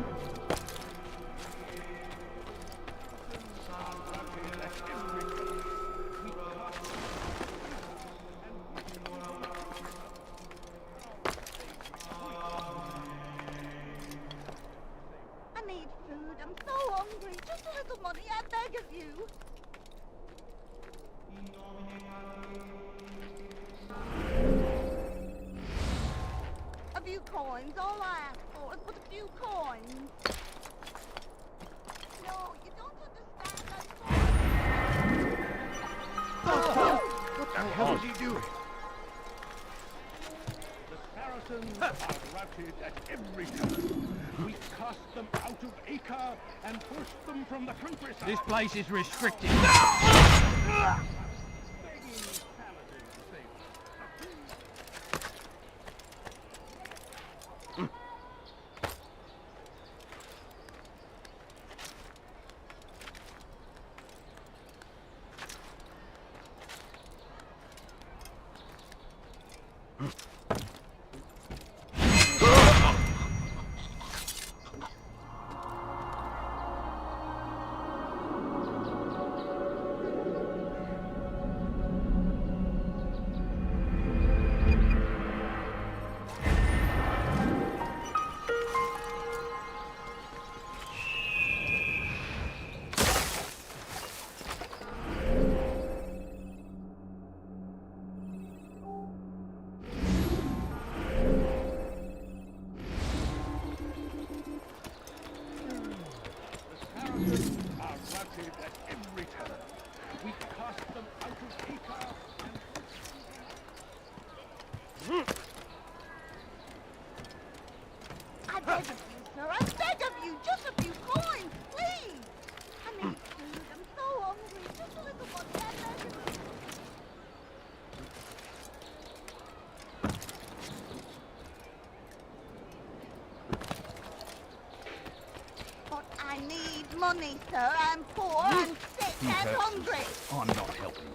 I need food, I'm so hungry, just a little money, I beg of you. A few coins, all I ask for is but a few coins. No, you don't understand. What the hell is he doing? The Saracens are routed at every turn. We cast them out of Acre and pushed them from the countryside. This place is restricted. I beg of you, sir, I beg of you, just a few coins, please! I need food, I'm so hungry, just a little money, I beg of you. But I need money, sir, I'm poor, I'm sick, He and hurts you. hungry. I'm not helping.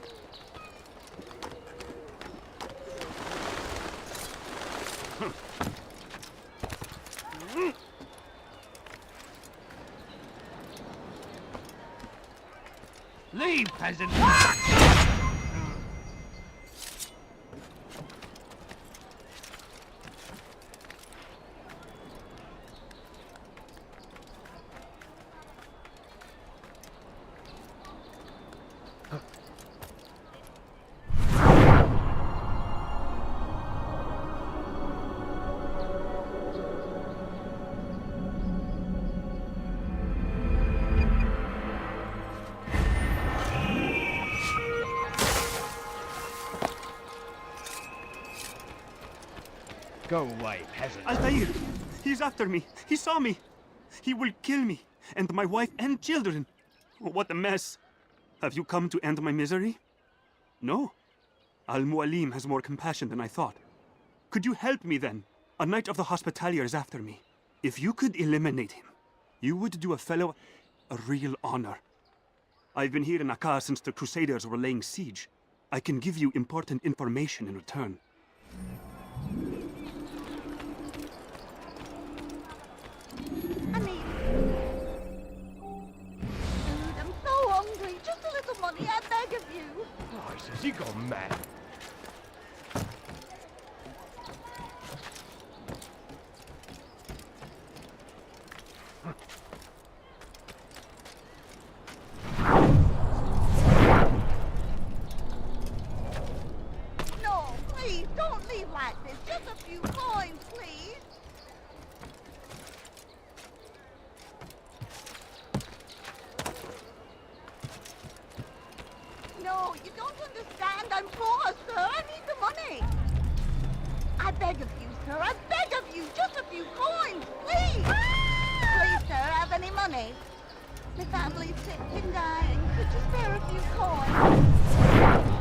Leave, peasant! Go away, peasant. Altair! He's after me! He saw me! He will kill me, and my wife and children! What a mess! Have you come to end my misery? No? Al-Mualim has more compassion than I thought. Could you help me then? A knight of the Hospitalier is after me. If you could eliminate him, you would do a fellow a real honor. I've been here in Akkar since the Crusaders were laying siege. I can give you important information in return. I need food, I'm so hungry, just a little money, I beg of you. Christ, has he gone mad? No, please, don't leave like this, just a few coins, please. No, you don't understand. I'm poor, sir. I need the money. My family's sick and dying. Could you spare a few coins?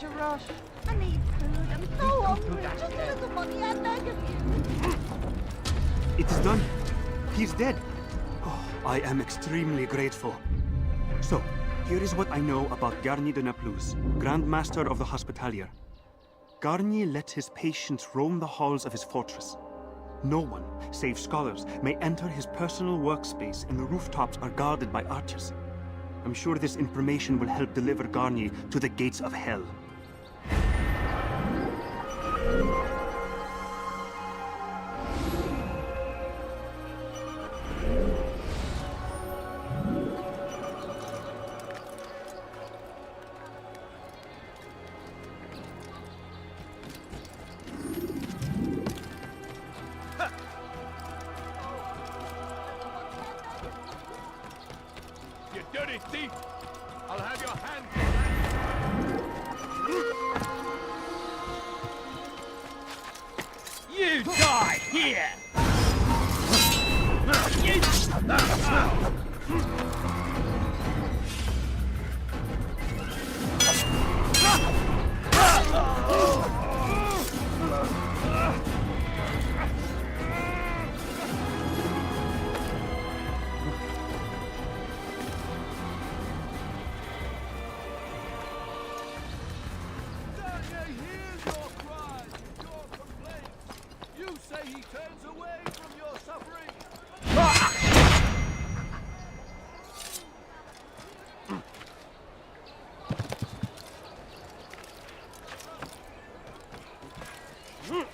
A rush. I need food. I'm so hungry. Just a little money, I beg of you. It is done. He's dead. Oh, I am extremely grateful. So, here is what I know about Garnier de Naplouse, Grand Master of the Hospitalier. Garnier let his patients roam the halls of his fortress. No one, save scholars, may enter his personal workspace, and the rooftops are guarded by archers. I'm sure this information will help deliver Garnier to the gates of hell. You dirty thief! I'll have your hand. You die here! He turns away from your suffering. You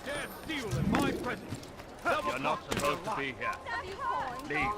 dare steal in my presence. You're not supposed to be here. Leave.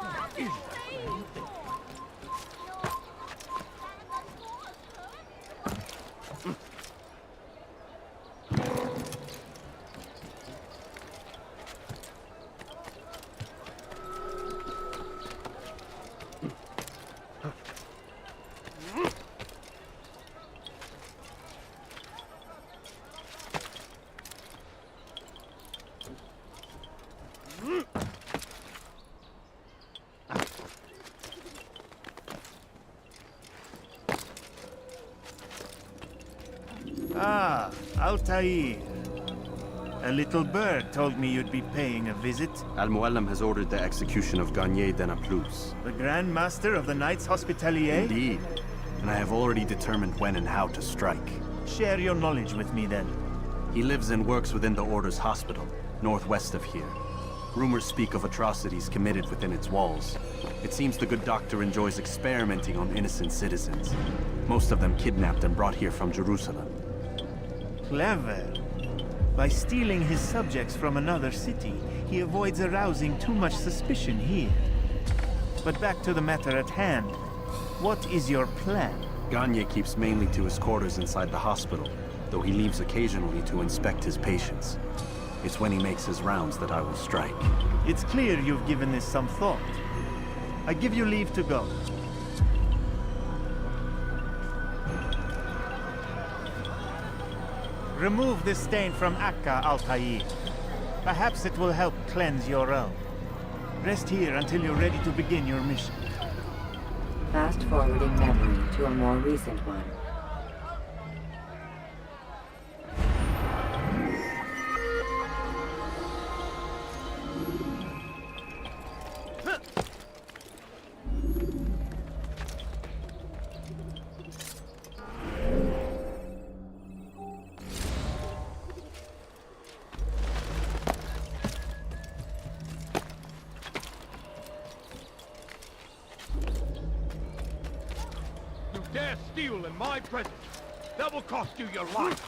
Ah, Altair. A little bird told me you'd be paying a visit. Al-Mualim has ordered the execution of Garnier de Naplouse. The Grand Master of the Knights Hospitalier? Indeed. And I have already determined when and how to strike. Share your knowledge with me then. He lives and works within the Order's hospital, northwest of here. Rumors speak of atrocities committed within its walls. It seems the good doctor enjoys experimenting on innocent citizens. Most of them kidnapped and brought here from Jerusalem. Clever. By stealing his subjects from another city, he avoids arousing too much suspicion here. But back to the matter at hand. What is your plan? Garnier keeps mainly to his quarters inside the hospital, though he leaves occasionally to inspect his patients. It's when he makes his rounds that I will strike. It's clear you've given this some thought. I give you leave to go. Remove this stain from Akka, Altair. Perhaps it will help cleanse your own. Rest here until you're ready to begin your mission. Fast-forwarding memory to a more recent one. Dare steal in my presence. That will cost you your life.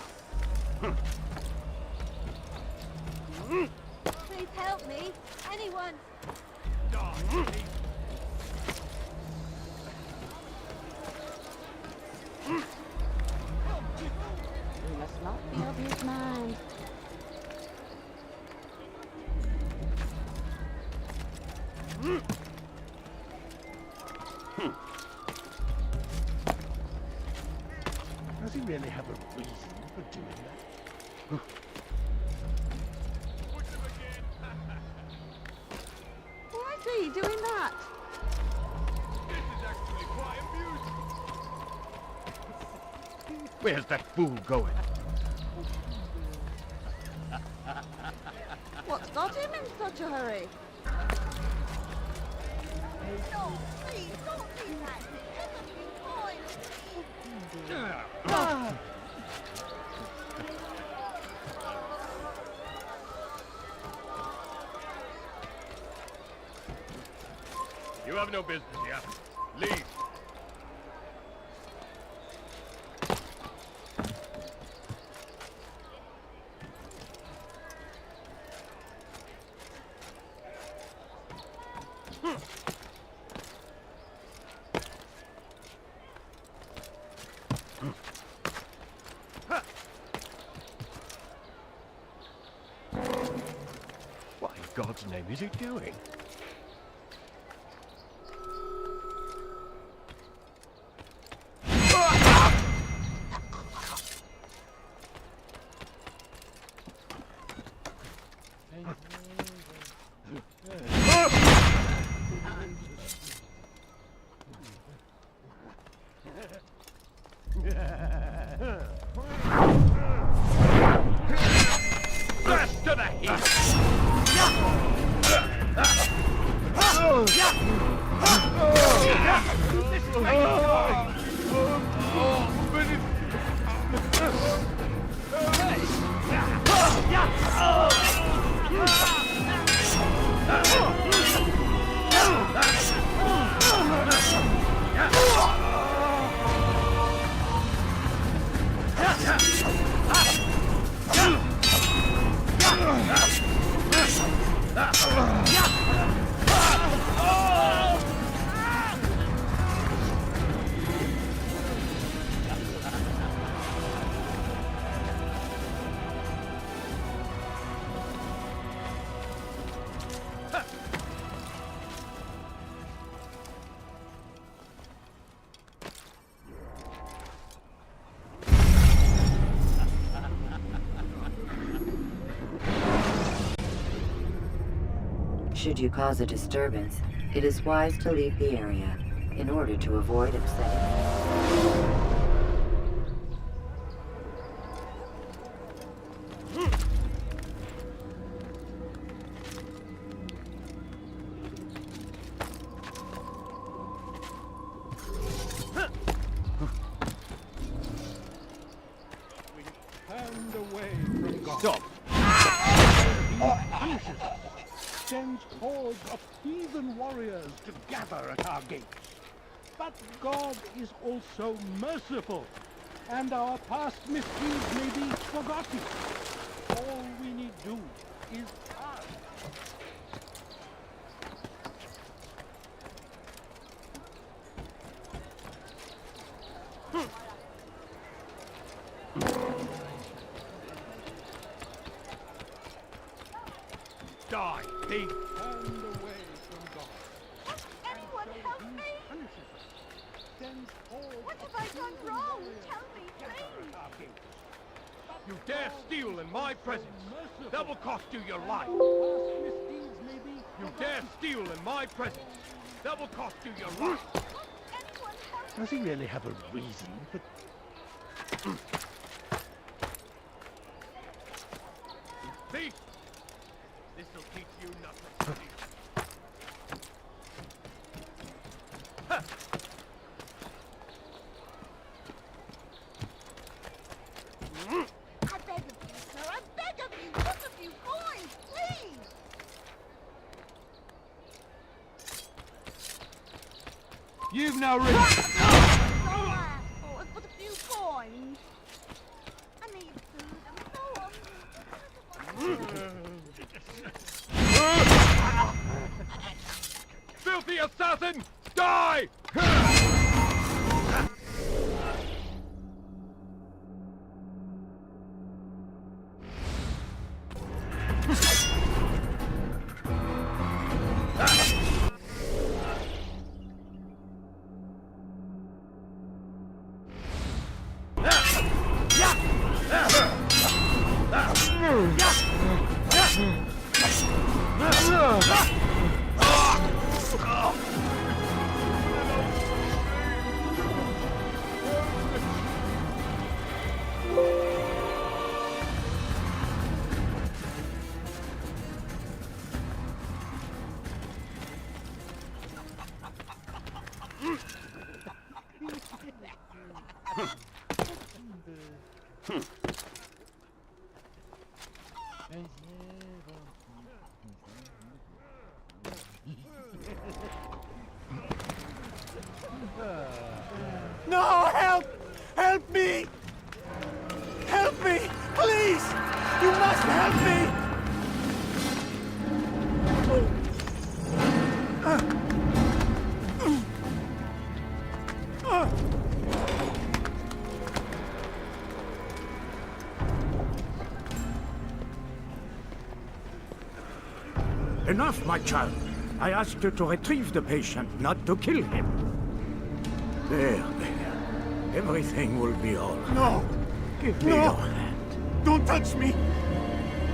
Please help me. Anyone. Does he really have a reason for doing that? Why is he doing that? This is actually quite amusing. Where's that fool going? What's got him in such a hurry? No, please, don't do that. Just a few coins. You have no business here. Leave. What in God's name is he doing? Blast to the heat! Should you cause a disturbance, it is wise to leave the area in order to avoid upsetting. Turned away from God. Stop! He punishes us, sends hordes of heathen warriors to gather at our gates. But God is also merciful, and our past misdeeds may be forgotten. All we need do is ask. Die, thief! Turned away from God. Anyone help me? Punishes us, sends hordes What of have I done heathen wrong? warriors Tell me, to gather please. at our gates. You dare steal in my presence! That will cost you your life! Past misdeeds may be You dare steal in my presence! That will cost you your life! Does he really have a reason for... Thief! This'll teach you nothing. I beg of you, sir. I beg of you. Just a few coins, please. You've no reason. Oh, it's but a few coins. I need food. I'm so hungry. Filthy assassin! Die! No, help! Help me! Help me! Please! You must help me! Enough, my child. I asked you to retrieve the patient, not to kill him. There. Everything will be all right. No! Give me your hand. Don't touch me!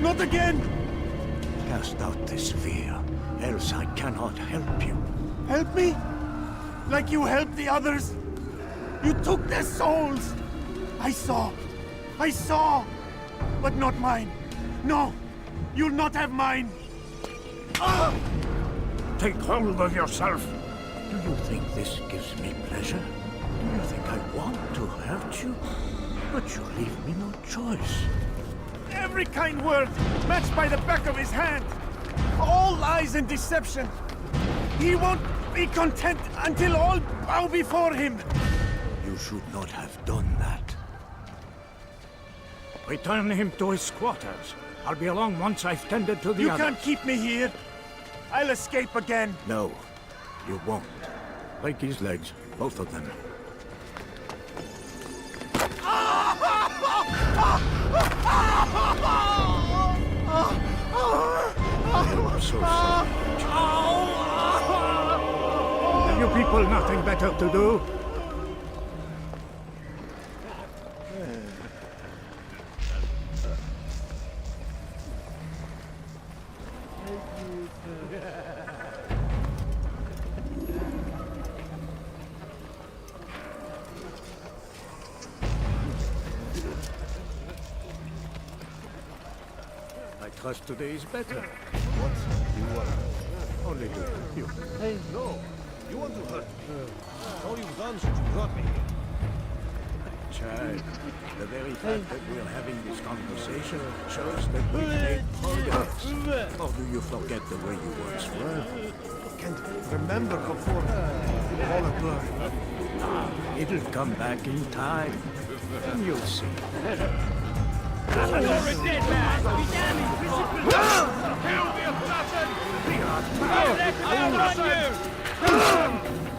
Not again! Cast out this fear, else I cannot help you. Help me? Like you helped the others? You took their souls! I saw! But not mine! No! You'll not have mine! Take hold of yourself! Do you think this gives me pleasure? Do you think I want to hurt you? But you leave me no choice. Every kind word matched by the back of his hand! All lies and deception! He won't be content until all bow before him! You should not have done that. Return him to his quarters. I'll be along once I've tended to the You others. can't keep me here! I'll escape again! No, you won't. Break his legs, both of them. I'm so sorry. Have you people nothing better to do? I trust today is better. What? You want? Only you. Hey, no. You want to hurt me. All you've done since you brought me here. Child, the very fact that we're having this conversation shows that we've made progress. Or do you forget the way you once were? I can't remember before all a blur. It'll come back in time. And you'll see. You're a dead man! Be damned! Kill the assassin! I'm on you!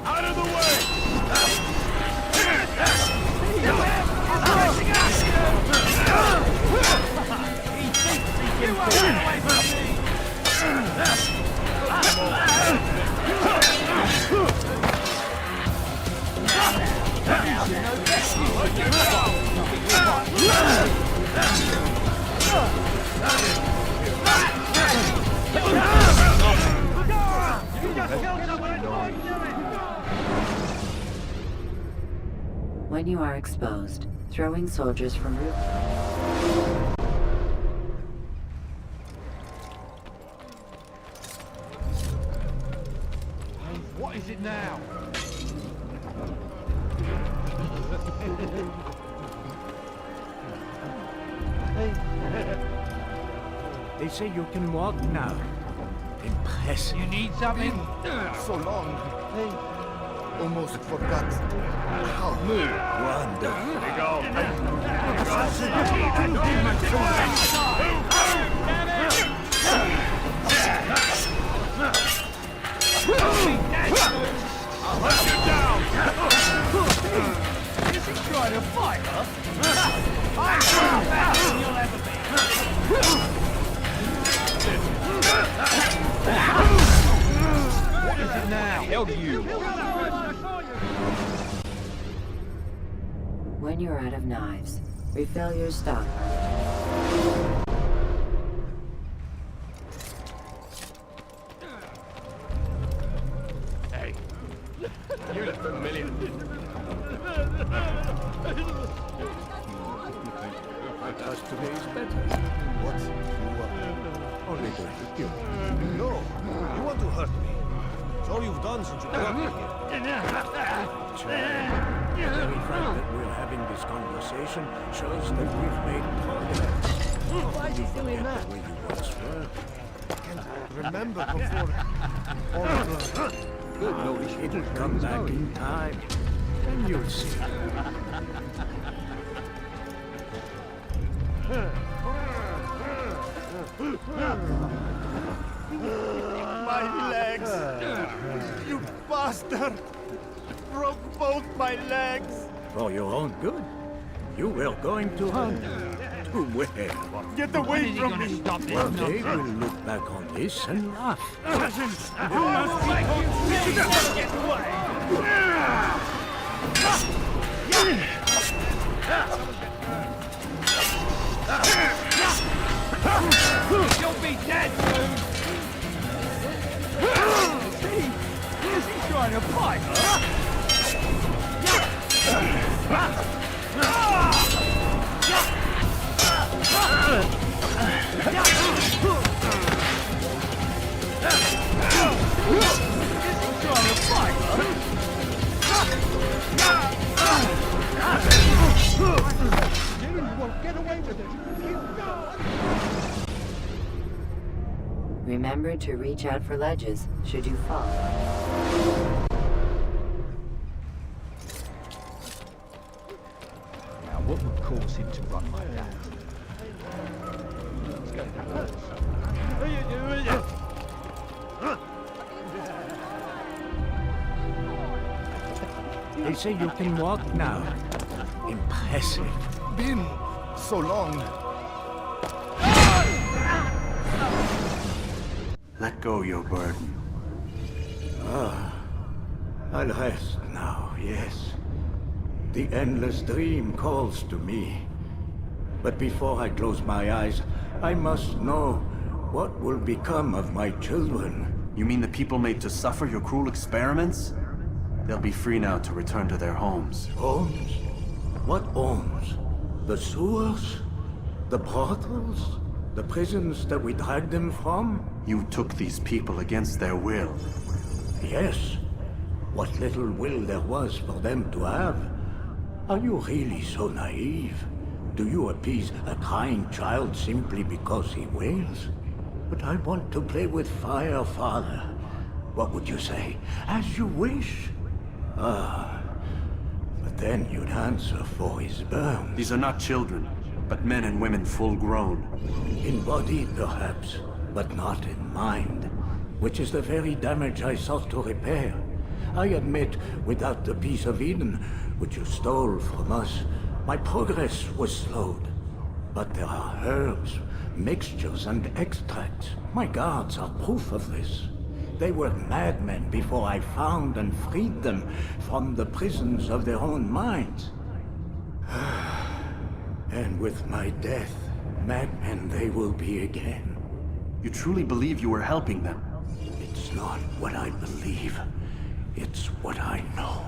Out of the way! When you are exposed, throwing soldiers from roof. What is it now? They say you can walk now. Impressive. You need something? So long. Hey. Almost forgot how. Wonderful. Here we go. I'll hunt you down! Is he trying to fight us? I'm far better than you'll ever be! What is it now? Help you! When you're out of knives, refill your stock. Us today is better. What? Only going to kill me. No, you want to hurt me. It's all you've done since you brought me here. The very fact that we're having this conversation shows that we've made progress. Why are you doing that? The way you once were. I can't remember before all the blood. Good Lord, it'll come back in time. And you'll see. My legs! You bastard! Broke both my legs! For your own good. You were going to hunt. To where? Get away from me! One day we'll look back on this and laugh. Peasants! You must be get away! You'll be dead soon! See? Is he trying to fight, huh? You won't get away with it. Remember to reach out for ledges should you fall. Now, what would cause him to run like that? He's going to hurt. They say you can walk now. Impressive. Been so long. Let go your burden. I'll rest now, yes. The endless dream calls to me. But before I close my eyes, I must know what will become of my children. You mean the people made to suffer your cruel experiments? They'll be free now to return to their homes. Homes? What homes? The sewers? The brothels? The prisons that we dragged them from? You took these people against their will. Yes. What little will there was for them to have. Are you really so naive? Do you appease a crying child simply because he wails? But I want to play with fire, Father. What would you say? As you wish. But then you'd answer for his burn. These are not children, but men and women full grown. In body, perhaps, but not in mind. Which is the very damage I sought to repair. I admit, without the piece of Eden, which you stole from us, my progress was slowed. But there are herbs, mixtures, and extracts. My guards are proof of this. They were madmen before I found and freed them from the prisons of their own minds. And with my death, madmen they will be again. You truly believe you were helping them? It's not what I believe. It's what I know.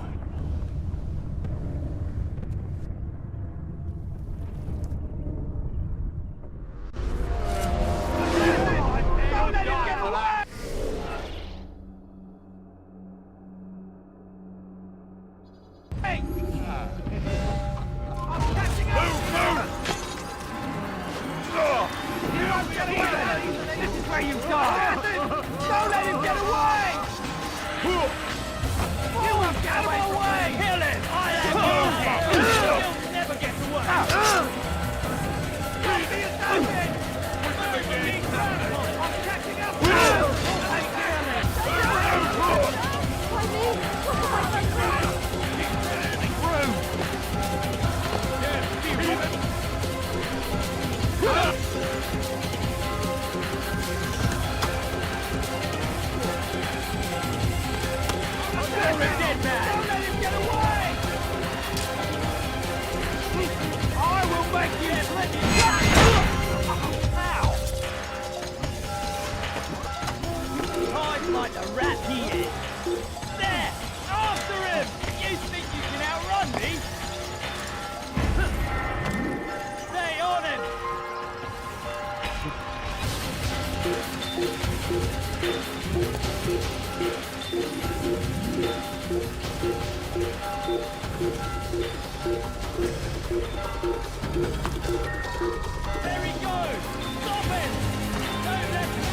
Like the rat he is. There! After him! You think on me? Stay on him! There he goes! Stop him! Don't let him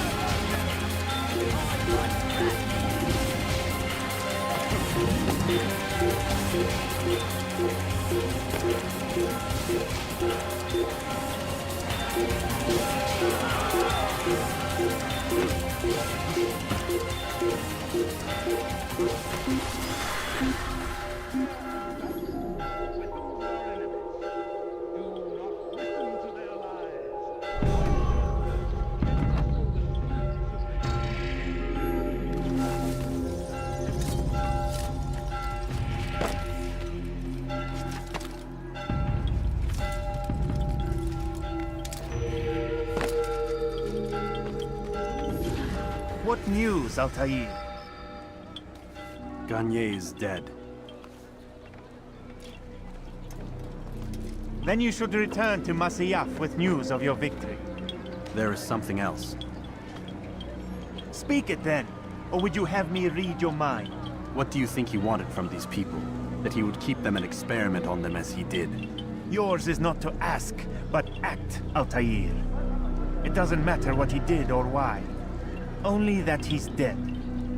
What news, Altair? Garnier is dead. Then you should return to Masyaf with news of your victory. There is something else. Speak it then, or would you have me read your mind? What do you think he wanted from these people? That he would keep them and experiment on them as he did? Yours is not to ask, but act, Altair. It doesn't matter what he did or why. Only that he's dead.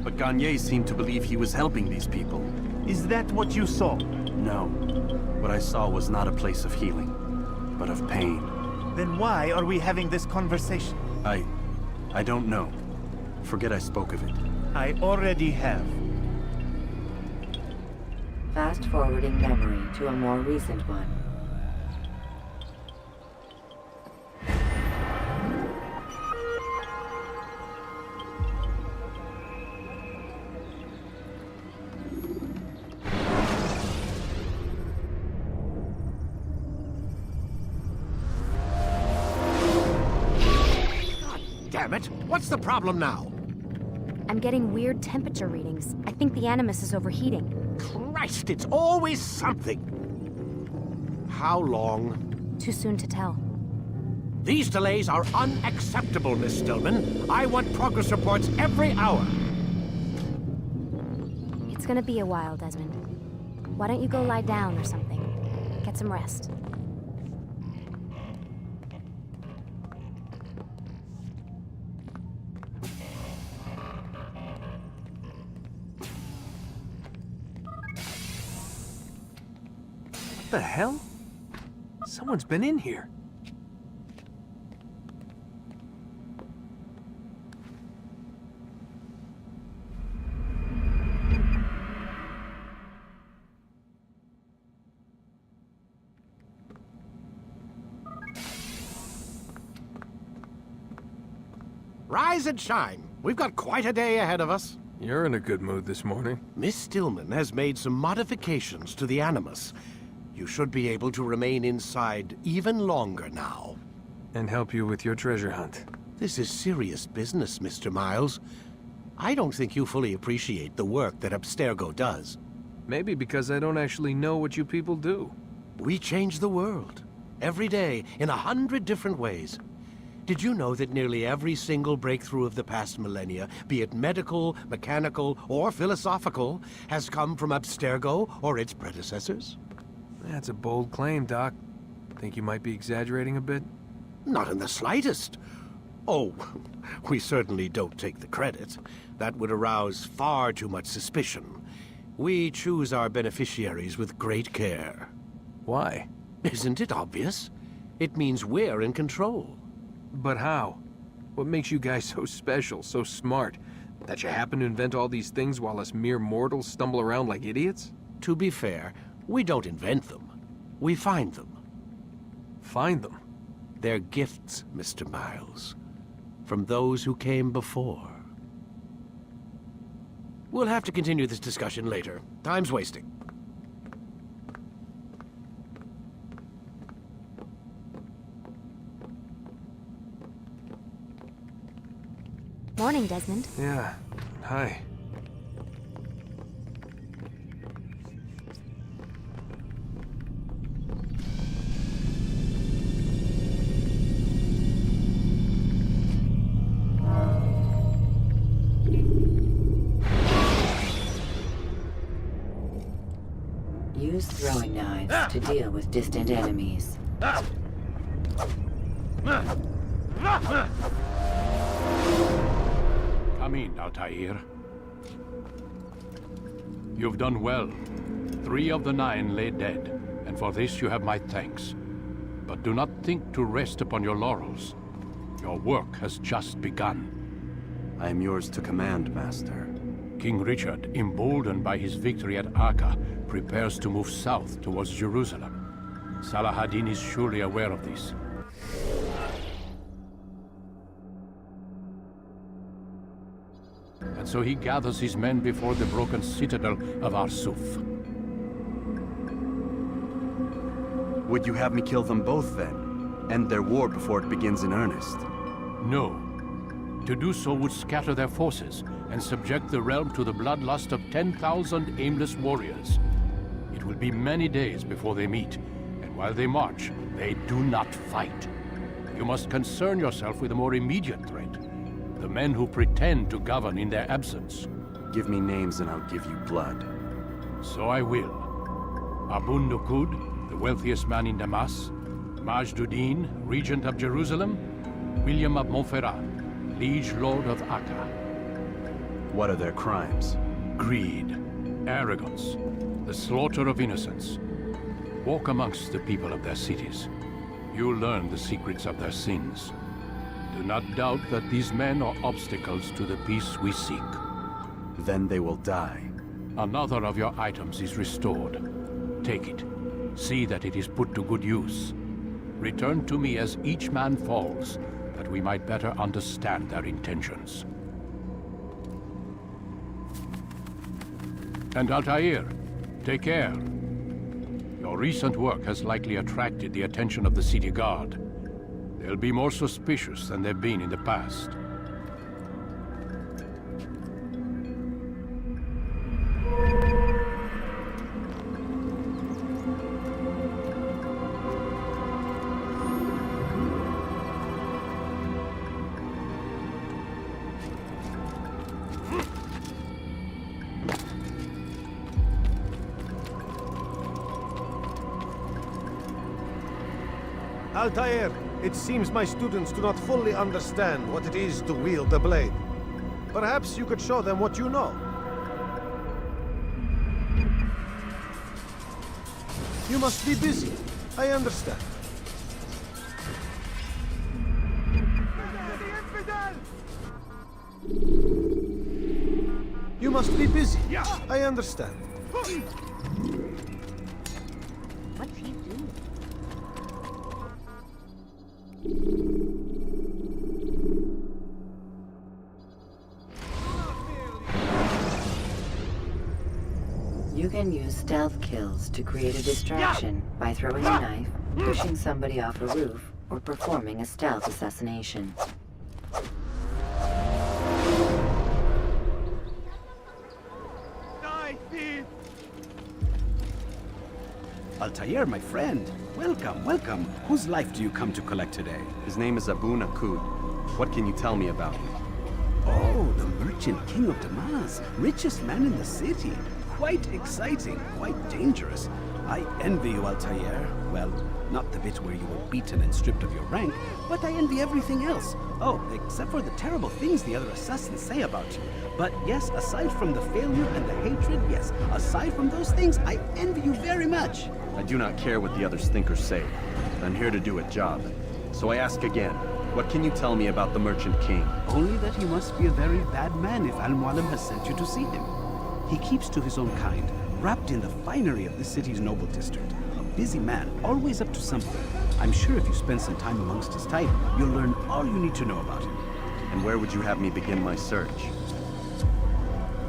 But Garnier seemed to believe he was helping these people. Is that what you saw? No. What I saw was not a place of healing, but of pain. Then why are we having this conversation? I don't know. Forget I spoke of it. I already have. Fast-forwarding memory to a more recent one. Damn it! What's the problem now? I'm getting weird temperature readings. I think the Animus is overheating. Christ, it's always something! How long? Too soon to tell. These delays are unacceptable, Miss Stillman. I want progress reports every hour. It's gonna be a while, Desmond. Why don't you go lie down or something? Get some rest. What the hell? Someone's been in here. Rise and shine. We've got quite a day ahead of us. You're in a good mood this morning. Miss Stillman has made some modifications to the Animus. You should be able to remain inside even longer now. And help you with your treasure hunt. This is serious business, Mr. Miles. I don't think you fully appreciate the work that Abstergo does. Maybe because I don't actually know what you people do. We change the world. Every day, in 100 different ways. Did you know that nearly every single breakthrough of the past millennia, be it medical, mechanical, or philosophical, has come from Abstergo or its predecessors? That's a bold claim, Doc. Think you might be exaggerating a bit? Not in the slightest. Oh, we certainly don't take the credit. That would arouse far too much suspicion. We choose our beneficiaries with great care. Why? Isn't it obvious? It means we're in control. But how? What makes you guys so special, so smart? That you happen to invent all these things while us mere mortals stumble around like idiots? To be fair, we don't invent them. We find them. Find them? They're gifts, Mr. Miles. From those who came before. We'll have to continue this discussion later. Time's wasting. Morning, Desmond. Yeah. Hi. Use throwing knives to deal with distant enemies. Come in, Altair. You've done well. 3 of the 9 lay dead, and for this you have my thanks. But do not think to rest upon your laurels. Your work has just begun. I am yours to command, Master. King Richard, emboldened by his victory at Acre, prepares to move south towards Jerusalem. Salah-ad-Din is surely aware of this. And so he gathers his men before the broken citadel of Arsuf. Would you have me kill them both, then? End their war before it begins in earnest? No. To do so would scatter their forces and subject the realm to the bloodlust of 10,000 aimless warriors. It will be many days before they meet, and while they march, they do not fight. You must concern yourself with a more immediate threat. The men who pretend to govern in their absence. Give me names and I'll give you blood. So I will. Abun Nukud, the wealthiest man in Damas. Majduddin, regent of Jerusalem. William of Montferrat, liege lord of Acre. What are their crimes? Greed, arrogance, the slaughter of innocents. Walk amongst the people of their cities. You'll learn the secrets of their sins. Do not doubt that these men are obstacles to the peace we seek. Then they will die. Another of your items is restored. Take it. See that it is put to good use. Return to me as each man falls, that we might better understand their intentions. And Altair, take care. Your recent work has likely attracted the attention of the city guard. They'll be more suspicious than they've been in the past. Altair, it seems my students do not fully understand what it is to wield the blade. Perhaps you could show them what you know. You must be busy. I understand. You must be busy. I understand. What's he doing? You can use stealth kills to create a distraction by throwing a knife, pushing somebody off a roof, or performing a stealth assassination. Altair, my friend. Welcome, welcome. Whose life do you come to collect today? His name is Abu Nakud. What can you tell me about him? Oh, the merchant king of Damas. Richest man in the city. Quite exciting, quite dangerous. I envy you, Altair. Well, not the bit where you were beaten and stripped of your rank, but I envy everything else. Oh, except for the terrible things the other assassins say about you. But yes, aside from the failure and the hatred, yes, aside from those things, I envy you very much. I do not care what the others think or say. I'm here to do a job. So I ask again, what can you tell me about the Merchant King? Only that he must be a very bad man if Al-Mualim has sent you to see him. He keeps to his own kind, wrapped in the finery of the city's noble district. A busy man, always up to something. I'm sure if you spend some time amongst his type, you'll learn all you need to know about him. And where would you have me begin my search?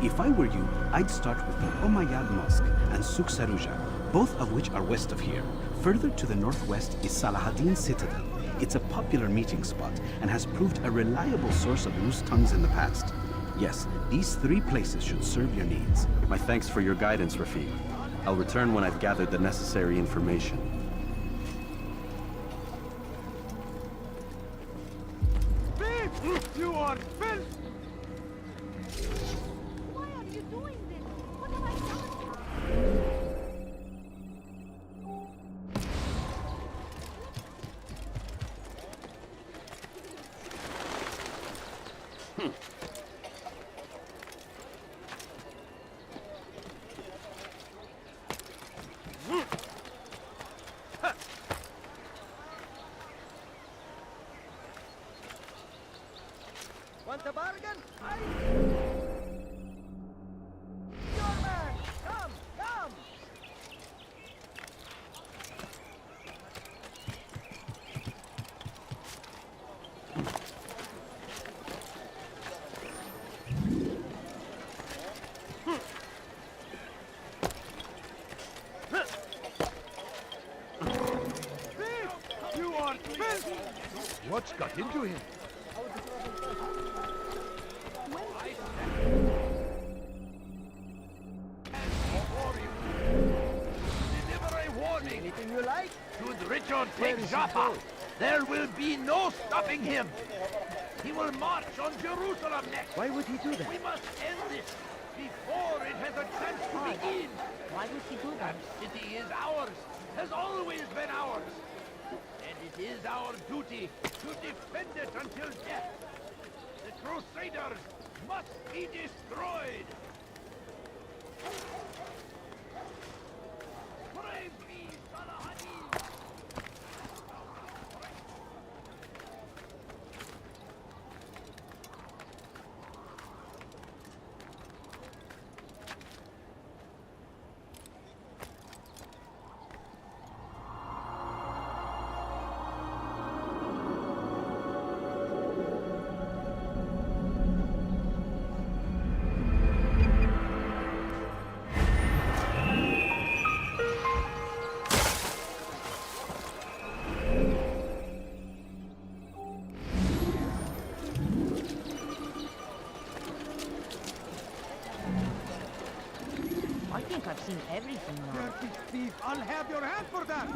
If I were you, I'd start with the Umayyad Mosque and Souk Sarouja, both of which are west of here. Further to the northwest is Salah-ad-Din Citadel. It's a popular meeting spot and has proved a reliable source of loose tongues in the past. Yes, these 3 places should serve your needs. My thanks for your guidance, Rafiq. I'll return when I've gathered the necessary information. You are filth! Why are you doing this? What have I done? Your man! Come! Come! You are filth! What's got into him? Deliver a warning. Anything you like? Should Richard take Joppa, there will be no stopping him. He will march on Jerusalem next. Why would he do that? We must end this before it has a chance to begin. Why would he do that? That city is ours, has always been ours. And it is our duty to defend it until death. The Crusaders must be destroyed. Brave me, Salahadin! I think I've seen everything now. Dirty thief, I'll have your hand for that!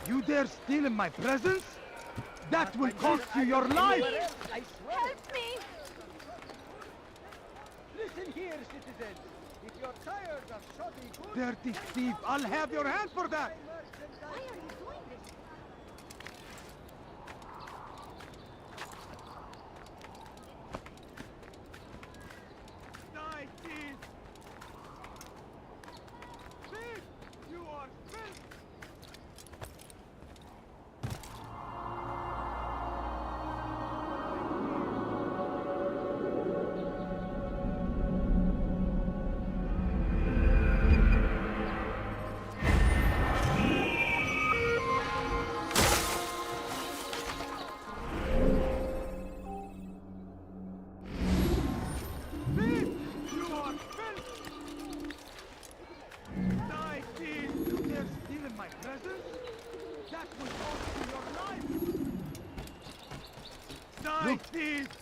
You dare steal in my presence? That will cost you your life! Help me! Listen here, citizens. If you're tired of shoddy goods... Dirty thief, I'll have your hand for that! Why are you doing this? Die, thief! Thief! You are filth!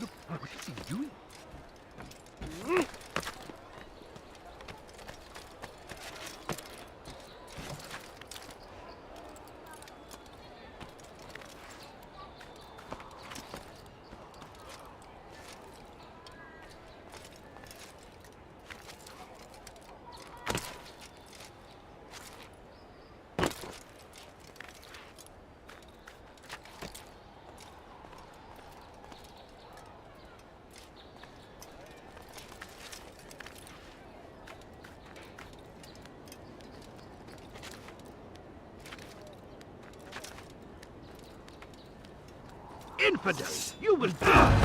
Look, what is he doing? Infidel, you will die!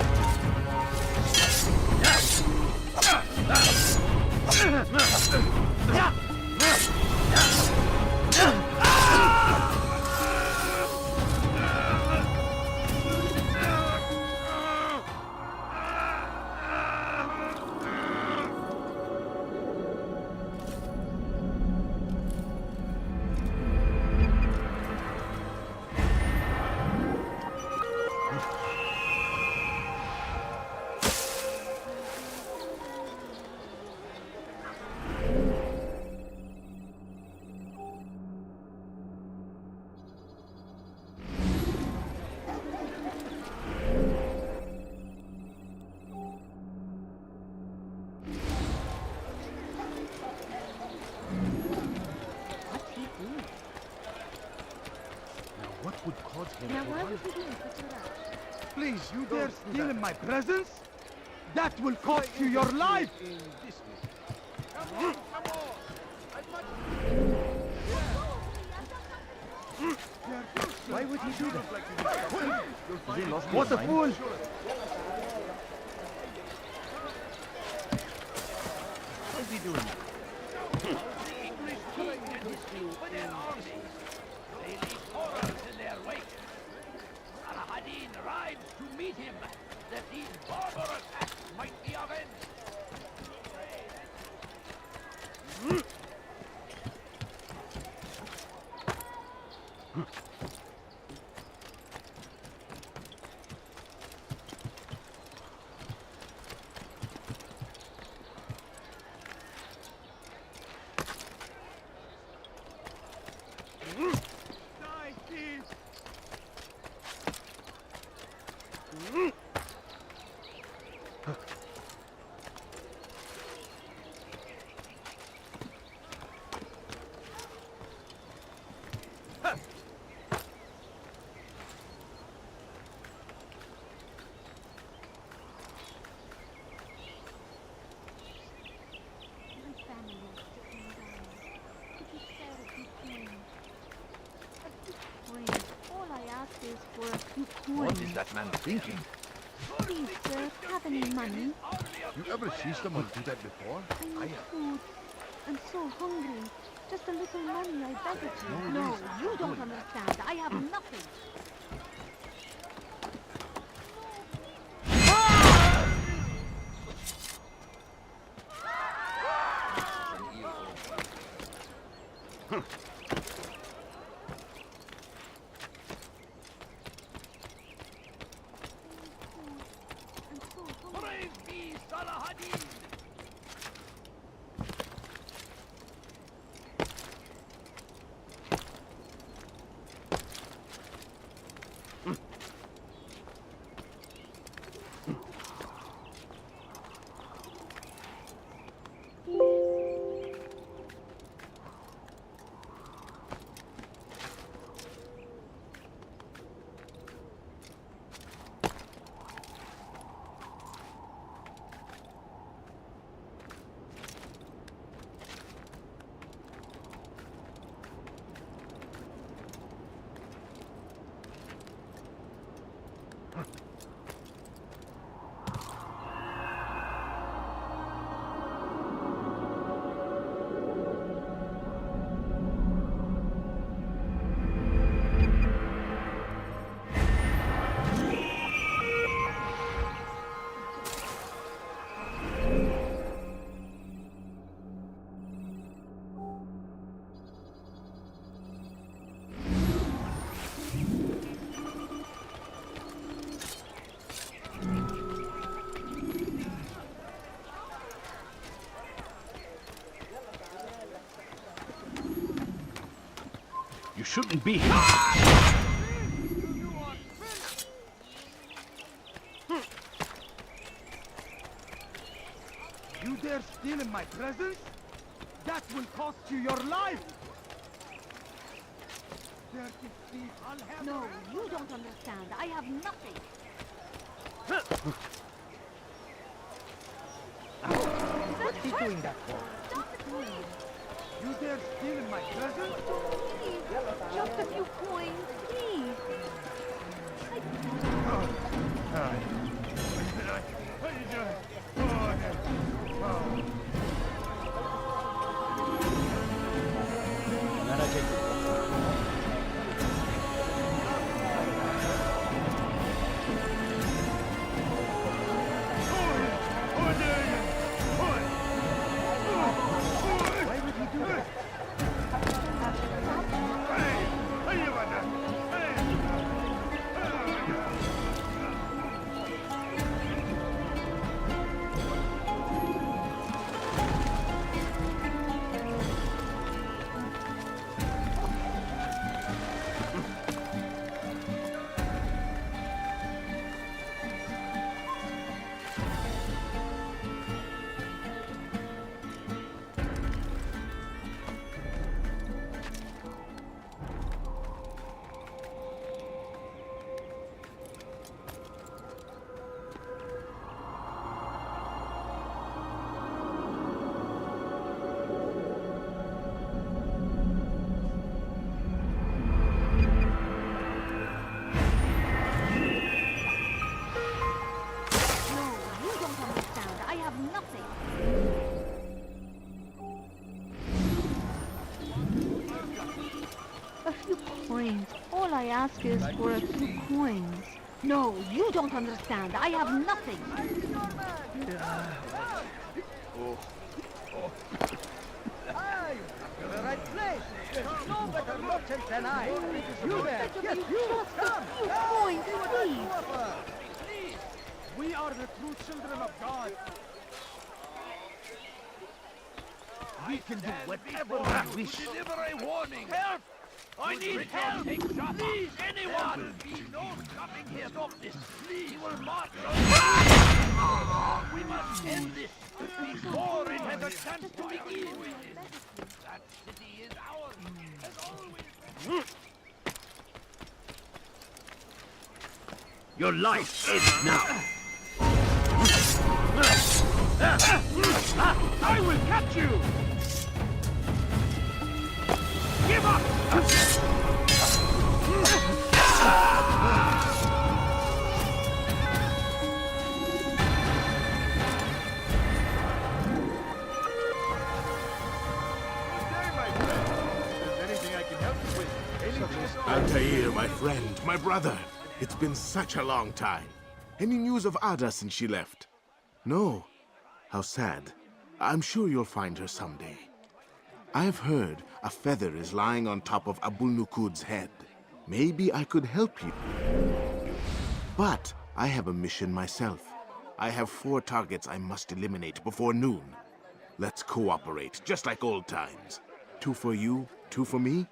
What would cause him Now to why run? would he do such a rash? Please, you dare steal in my presence? That will cost you your life! Come on, come on! Why would he do that? Has he lost What his a mind? fool! England. The English king and his people with their army. They leave horrors in their wake. Saladin rides to meet him, that these barbarous acts might be avenged. What is that man thinking? Please, sir, have any money? You ever see someone do that before? I need food. I'm so hungry. Just a little money, I beg of you. No, you don't understand. I have nothing. Praise be Saladin! You shouldn't be here. You dare steal in my presence? That will cost you your life! Dirty thief, I'll have No, you don't understand. I have nothing. What's he doing that for? You dare steal in my presence? Please, just a few coins, please. Why would he do that? kind. All I ask is for a few coins. No, you don't understand. I have nothing. Aye, you're the right place. There's no better merchant than I. You there, yes, you, come. Coins, please. Please. We are the true children of God. We can do whatever we wish. Deliver a warning. Help! I need help! Please, anyone! There will be no stopping here. Stop this. Please, we will march on. We must end this before it has a chance to begin. That city is ours, as always. Your life ends now. I will catch you! Give up! Altair, my friend, my brother. It's been such a long time. Any news of Ada since she left? No. How sad. I'm sure you'll find her someday. I've heard a feather is lying on top of Abul Nukud's head. Maybe I could help you. But I have a mission myself. I have 4 targets I must eliminate before noon. Let's cooperate, just like old times. 2 for you, 2 for me.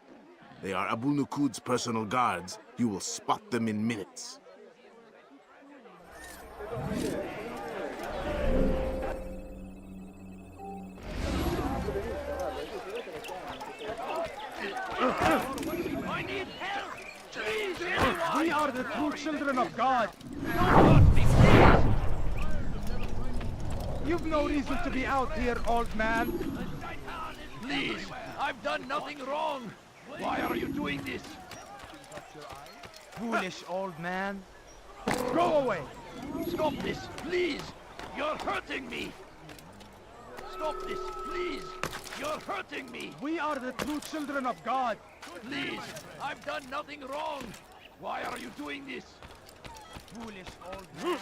They are Abul Nukud's personal guards. You will spot them in minutes. I need help! Please, anyone! We are the true children of God. Don't hurt me, please! You've no reason to be out here, old man. Please, I've done nothing wrong. Why are you doing this? Foolish old man. Go away. Stop this, please! You're hurting me! Stop this, please! You're hurting me! We are the true children of God. Please, I've done nothing wrong! Why are you doing this? Foolish old man.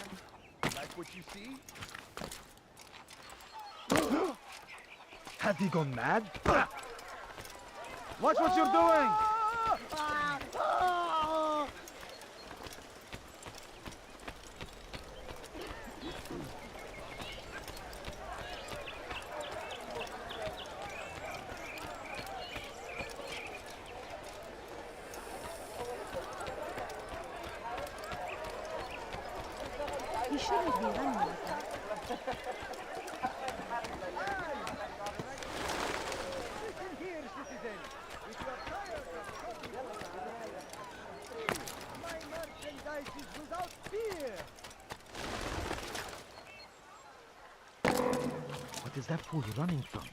Like what you see? Have you gone mad? Watch what you're doing! He shouldn't be running like that. Listen here, citizen. If you're tired of my merchandise is without fear. What is that fool running from?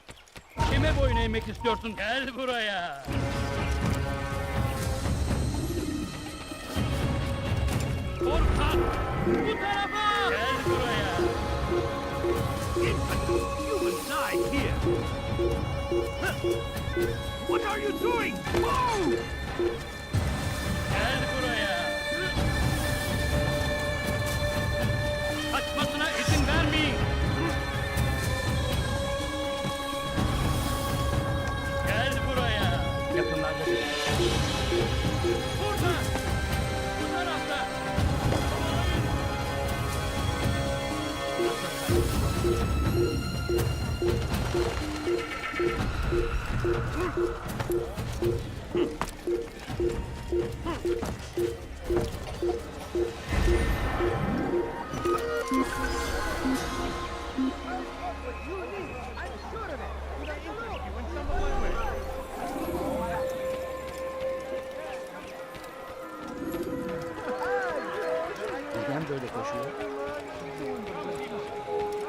Kime boyun eğmek istiyorsun? Gel buraya. Korkak! Bu tarafa! Gel buraya. You will die here. What are you doing? Move! Gel buraya. Kaçmasına izin vermeyin. Gel buraya. Yakınlarda. Burada. Bu tarafta.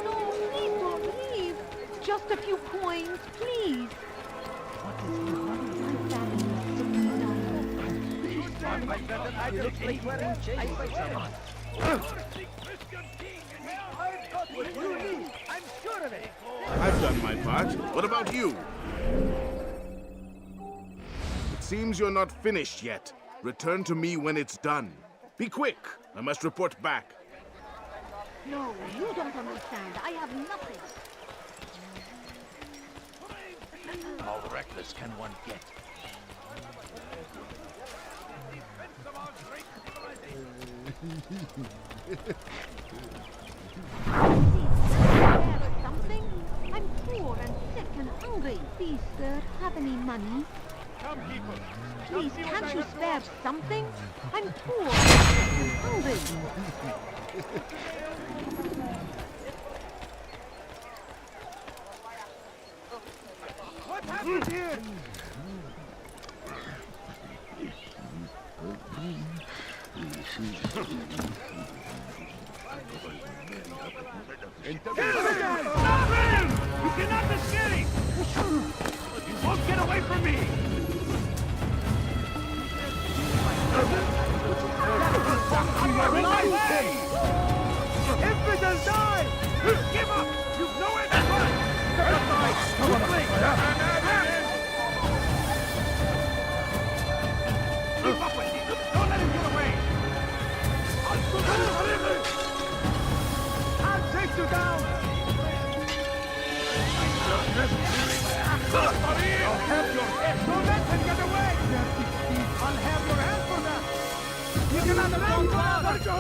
No, please don't leave. Just a few coins, please. What is he running? My family needs to I look like wearing chains like someone. I've got what you need. I'm sure of it. I've done my part. What about you? It seems you're not finished yet. Return to me when it's done. Be quick. I must report back. No, you don't understand. I have nothing. How reckless can one get? Something? I'm poor and sick and hungry. Please, sir, have any money? Come, people. Please, can't you spare something? I'm poor and sick and hungry. What happened here? Stop him! You cannot escape! You won't get away from me! Infidels die! Give up! You've nowhere to run! Keep up with him! Don't let him get away! I'll take you down! I'll have your head! Don't let him get away! I'll have your hand for that! You cannot let go!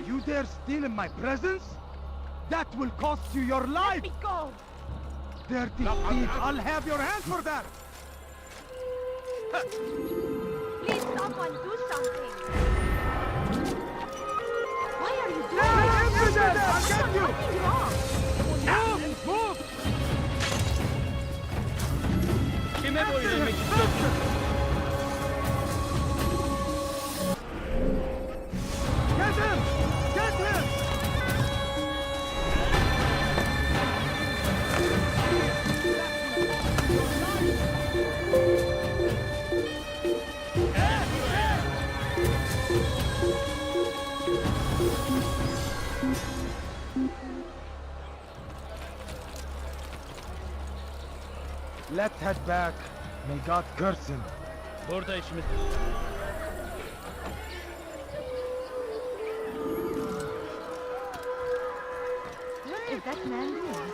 You dare steal in my presence? That will cost you your life! Let me go! Dirty thief, I'll have your hand for that! Please, someone do something! Why are you doing Hey, this? infidel! I'll get you! Nothing wrong! Move! Move! Get him! Get him! Let's head back. May God curse him. Burada işimiz. What is that man doing?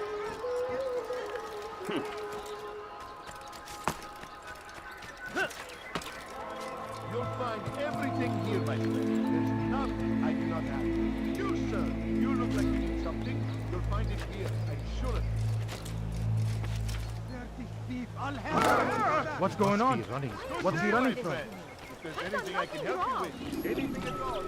You'll find everything here, my friend. There's nothing I do not have. You, sir, you look like you need something. You'll find it here, I'm sure of it. Dirty thief, I'll have you! What's going on? What's he running from? If there's anything I can help you with, anything at all.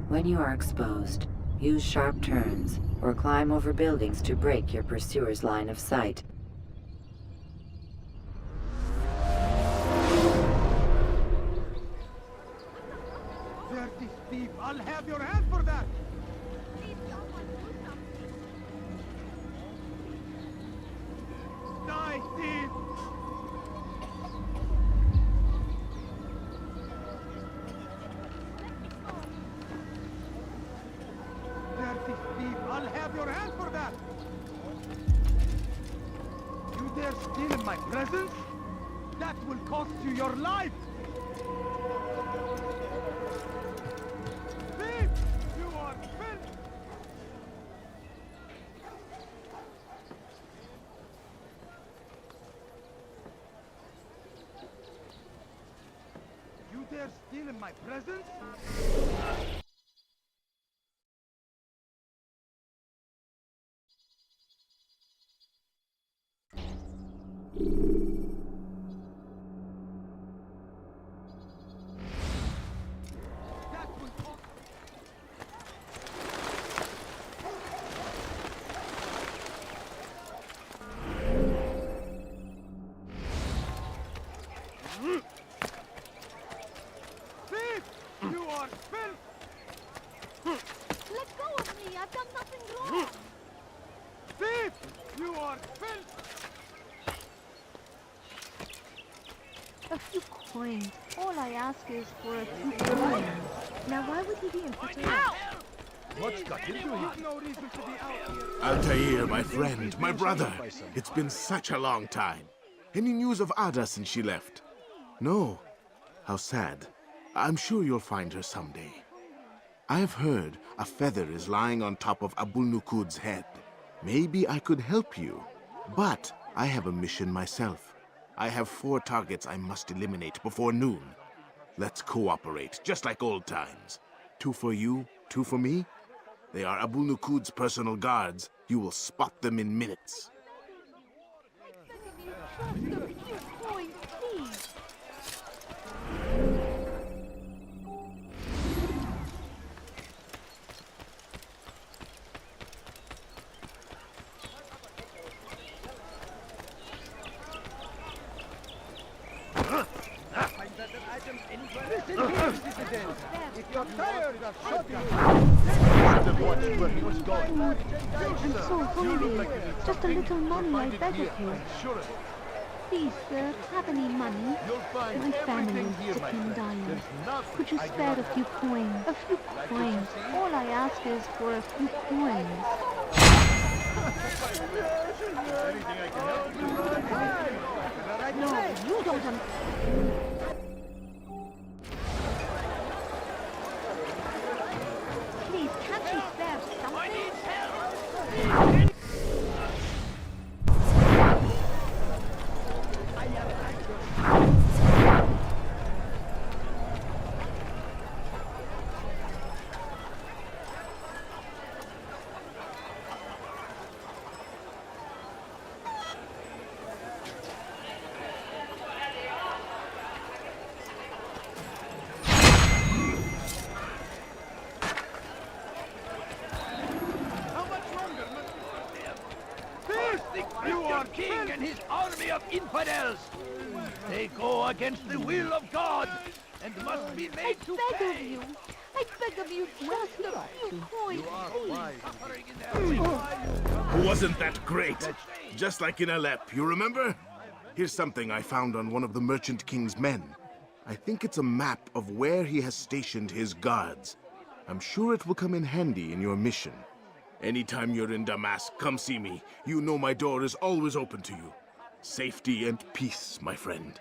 When you are exposed, use sharp turns or climb over buildings to break your pursuer's line of sight. Dirty thief, I'll have your hand for that! Die, thief! Dirty thief, I'll have your hand for that! dare steal in my presence? That will cost you your life! Thief! You are filth! You dare steal in my presence? You are filth! Let go of me! I've done nothing wrong! Thief! You are filth! A few coins. All I ask is for a few coins. Now why would he be in such a rush? What's got into you? No reason to be out here. Altair, my friend, my brother. It's been such a long time. Any news of Ada since she left? No. How sad. I'm sure you'll find her someday. I've heard a feather is lying on top of Abul Nukud's head. Maybe I could help you. But I have a mission myself. I have 4 targets I must eliminate before noon. Let's cooperate, just like old times. 2 for you, 2 for me. They are Abul Nukud's personal guards. You will spot them in minutes. Just a few coins, please. If you're tired of shotgun, Where he was going. I'm so hungry. Just a little money, I beg of you. Please, sir, have any money? My family is sick and dying. Could you spare a few coins? A few coins. All I ask is for a few coins. No, you don't Please, can't you spare something? You are king and his army of infidels. They go against the will of God and must be made to pay. I beg of you, just a few coins, Wasn't that great? Just like in Alep, you remember? Here's something I found on one of the Merchant King's men. I think it's a map of where he has stationed his guards. I'm sure it will come in handy in your mission. Anytime you're in Damask, come see me. You know my door is always open to you. Safety and peace, my friend.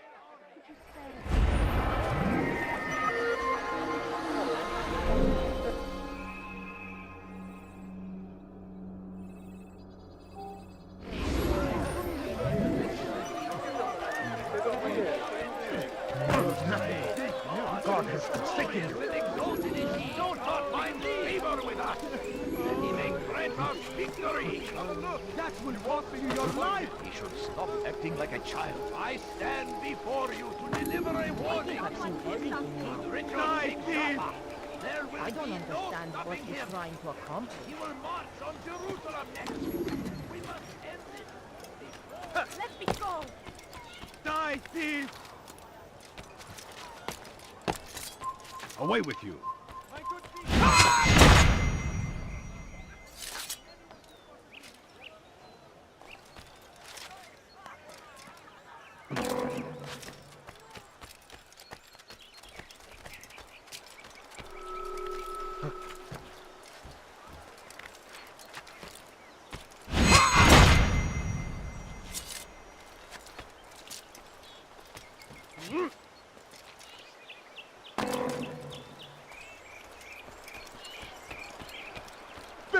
God has forsaken you. Do not find favor with us. And he may grant us victory. That will cost you your life. He should stop acting like a child. I stand before you to deliver a warning. I don't understand what he's trying to accomplish. He will march on Jerusalem next. We must end this. Let me go! Die, thief! Away with you.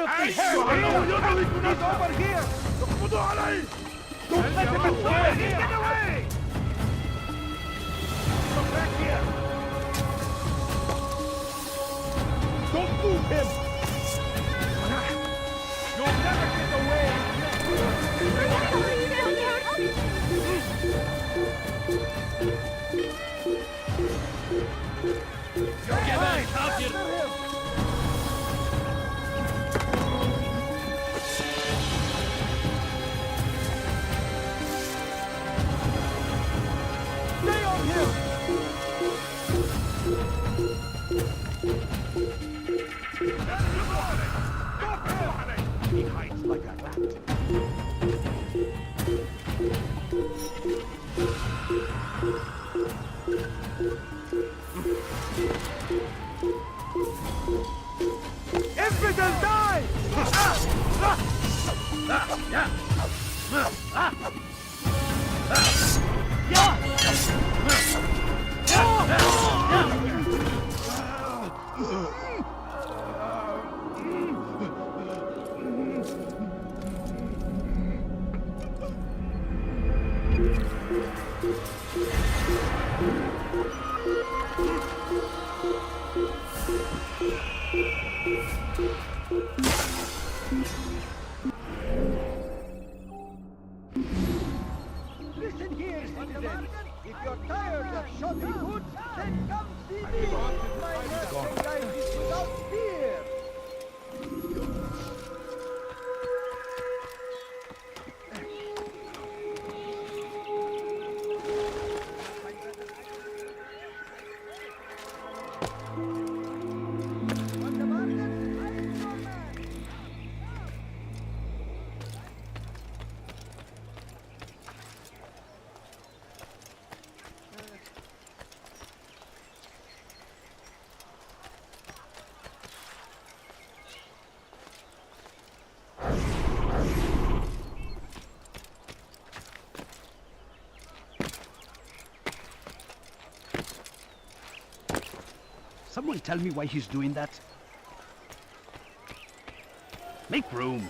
the hell? He's over here! Don't let him away! Get away! Come back here! Don't move him! You'll never get away! Get out here! Stay on him! He hides like a rat. Infidel, die! Listen here, citizens. If you're tired of shopping goods, then come see me. My merchandise is without fear. Someone tell me why he's doing that? Make room.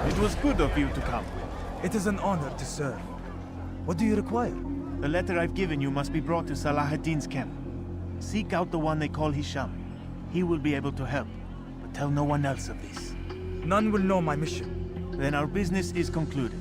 It was good of you to come. It is an honor to serve. What do you require? The letter I've given you must be brought to Salah ad-Din's camp. Seek out the one they call Hisham. He will be able to help. But tell no one else of this. None will know my mission. Then our business is concluded.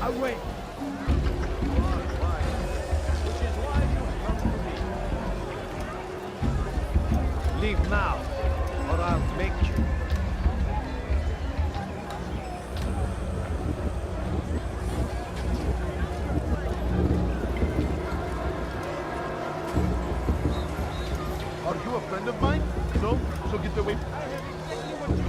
Away! Which is why you've come to me. Leave now, or I'll make you. Are you a friend of mine? So get away. I have exactly what you need.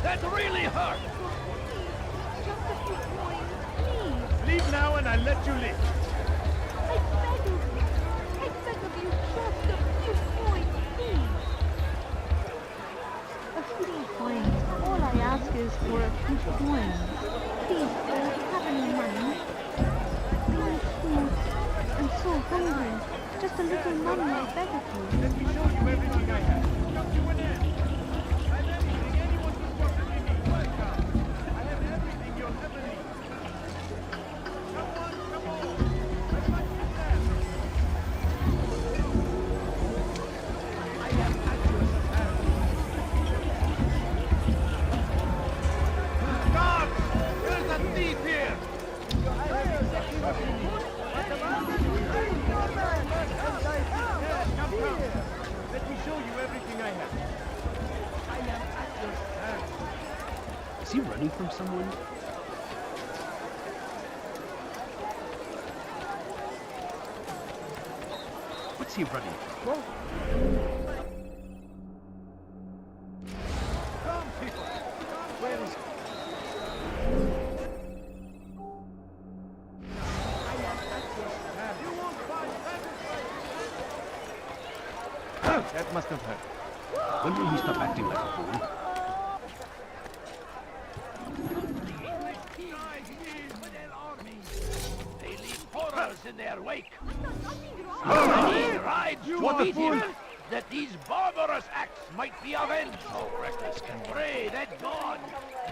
That really hurt! Just a few coins, please. Leave now and I'll let you live. I beg of you. I beg of you, just a few coins, please. A few coins, all I for a few coins. Please, sir, have any money? I'm poor and so hungry. Just a little money, I beg of you. Let me show you everything I have. Just you in there. I have everything anyone could possibly need. Welcome. I have everything you'll ever need. Come on, come on. Let's not sit there. I have access to hand. God! There's a thief here! Let me show you everything I have. I am at your hand. Is he running from someone? What's he running from? Come, people. Where is he? I am at your hand. You won't find That must have hurt. When will he stop acting like a fool? They leave horrors in their wake. And he rides to meet him, that these barbarous acts might be avenged. Oh, reckless can Pray that God,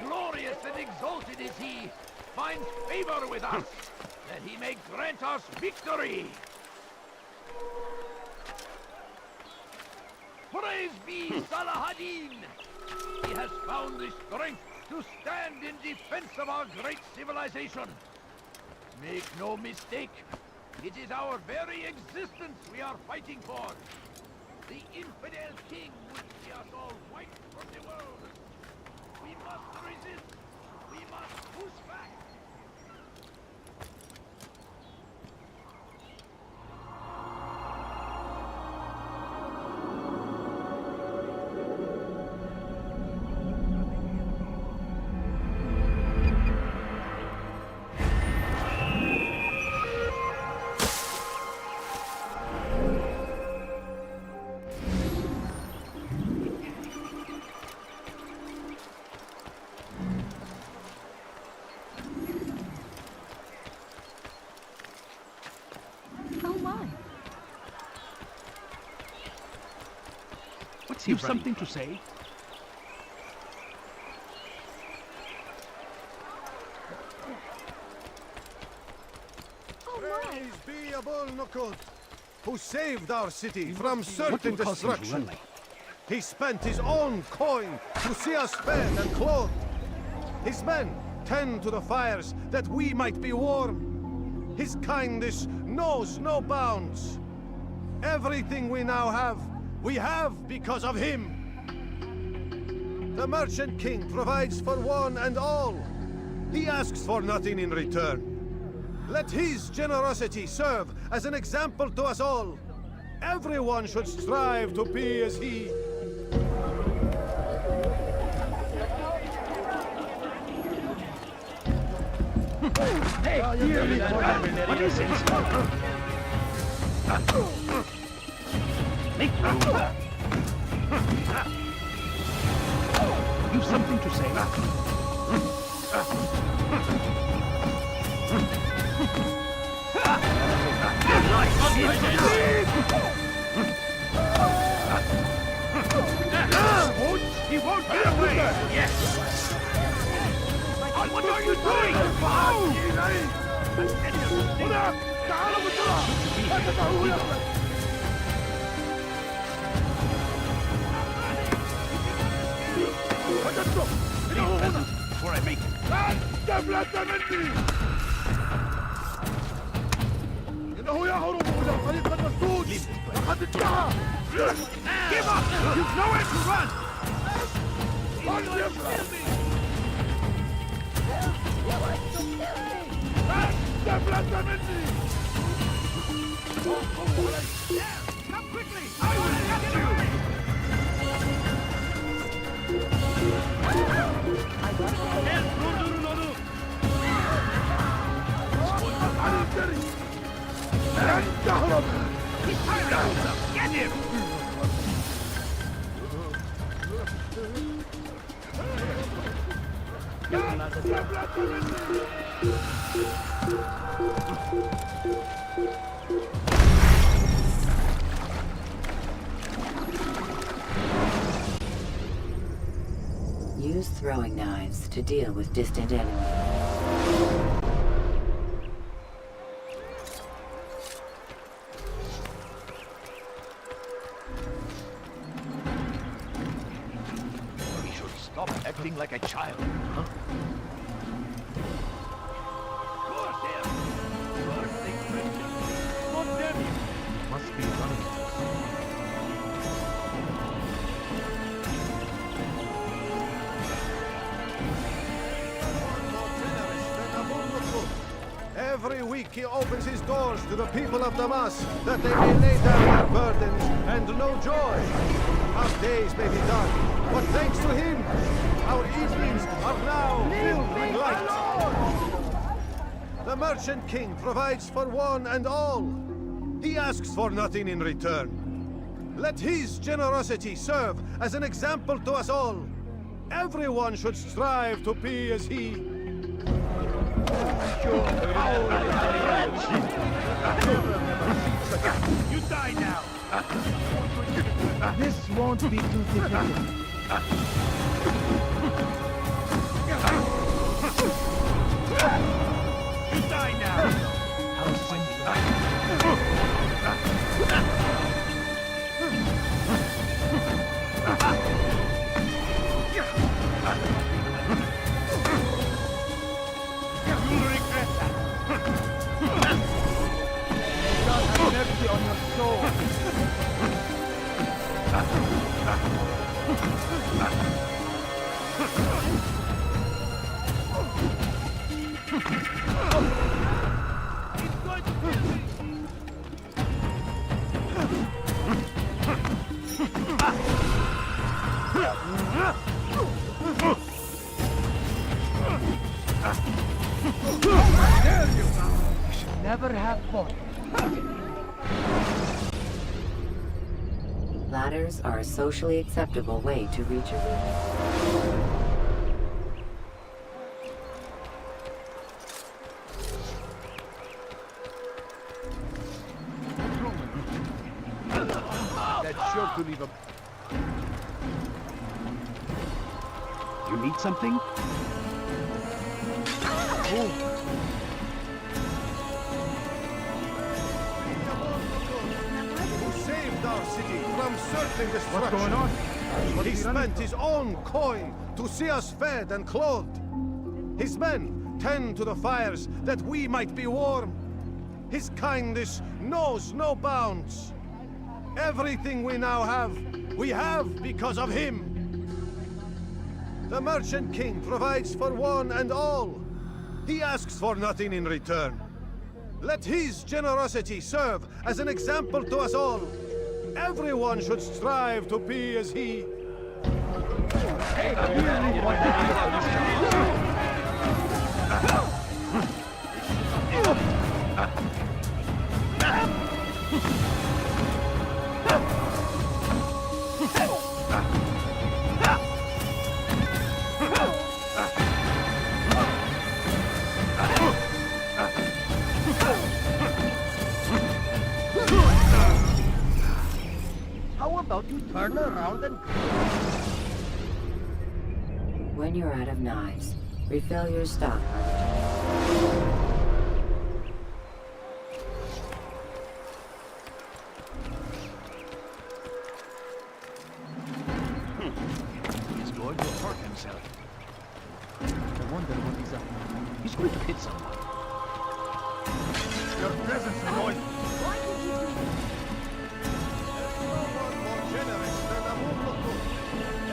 glorious and exalted is he, finds favor with us, that he may grant us victory. Praise be Salahadin! He has found the strength to stand in defense of our great civilization. Make no mistake, it is our very existence we are fighting for. The infidel king would see us all wiped from the world. We must resist. We must push back. What's he running something from? To say? Praise be Abul Nukud, who saved our city from certain destruction. He spent his own coin to see us fed and clothed. His men tend to the fires that we might be warm. His kindness knows no bounds. Everything we now have, we have because of him. The Merchant King provides for one and all. He asks for nothing in return. Let his generosity serve as an example to us all. Everyone should strive to be as he. Hey, what is it? Make room. You've something to say? He won't get away! Yes! What are you doing? Before I make it. إنه يهرب إلى الطريق المسدود لقد انتهى. Give up! You've nowhere to run! Come quickly! I will get you! He's tired of himself! Get him! Use throwing knives to deal with distant enemies. We should stop acting like a child, huh? Curse him! Curse the Christian! Condemn him! Must be running. Every week he opens his doors to the people of Damas, that they may lay down their burdens and know joy. Our days may be dark, but thanks to him, our evenings are now filled with light. The Merchant King provides for one and all. He asks for nothing in return. Let his generosity serve as an example to us all. Everyone should strive to be as he. You die now! This won't be too difficult. You die now! How simple. You'll regret that! God have mercy on your soul. He's going to kill me! Dare you! You should never have fought. Ladders are a socially acceptable way to reach a room. That's sure to leave a... You need something? Who saved our city from certain destruction. What's going on? What He is he running spent from? his own coin to see us fed and clothed. His men tend to the fires that we might be warm. His kindness knows no bounds. Everything we now have, we have because of him. The Merchant King provides for one and all. He asks for nothing in return. Let his generosity serve as an example to us all. Everyone should strive to be as he. How about you turn around and... When you're out of knives, refill your stock. He's going to hurt himself. I wonder what he's up to. He's going to hit someone. Your presence is going... More generous than Amurluku.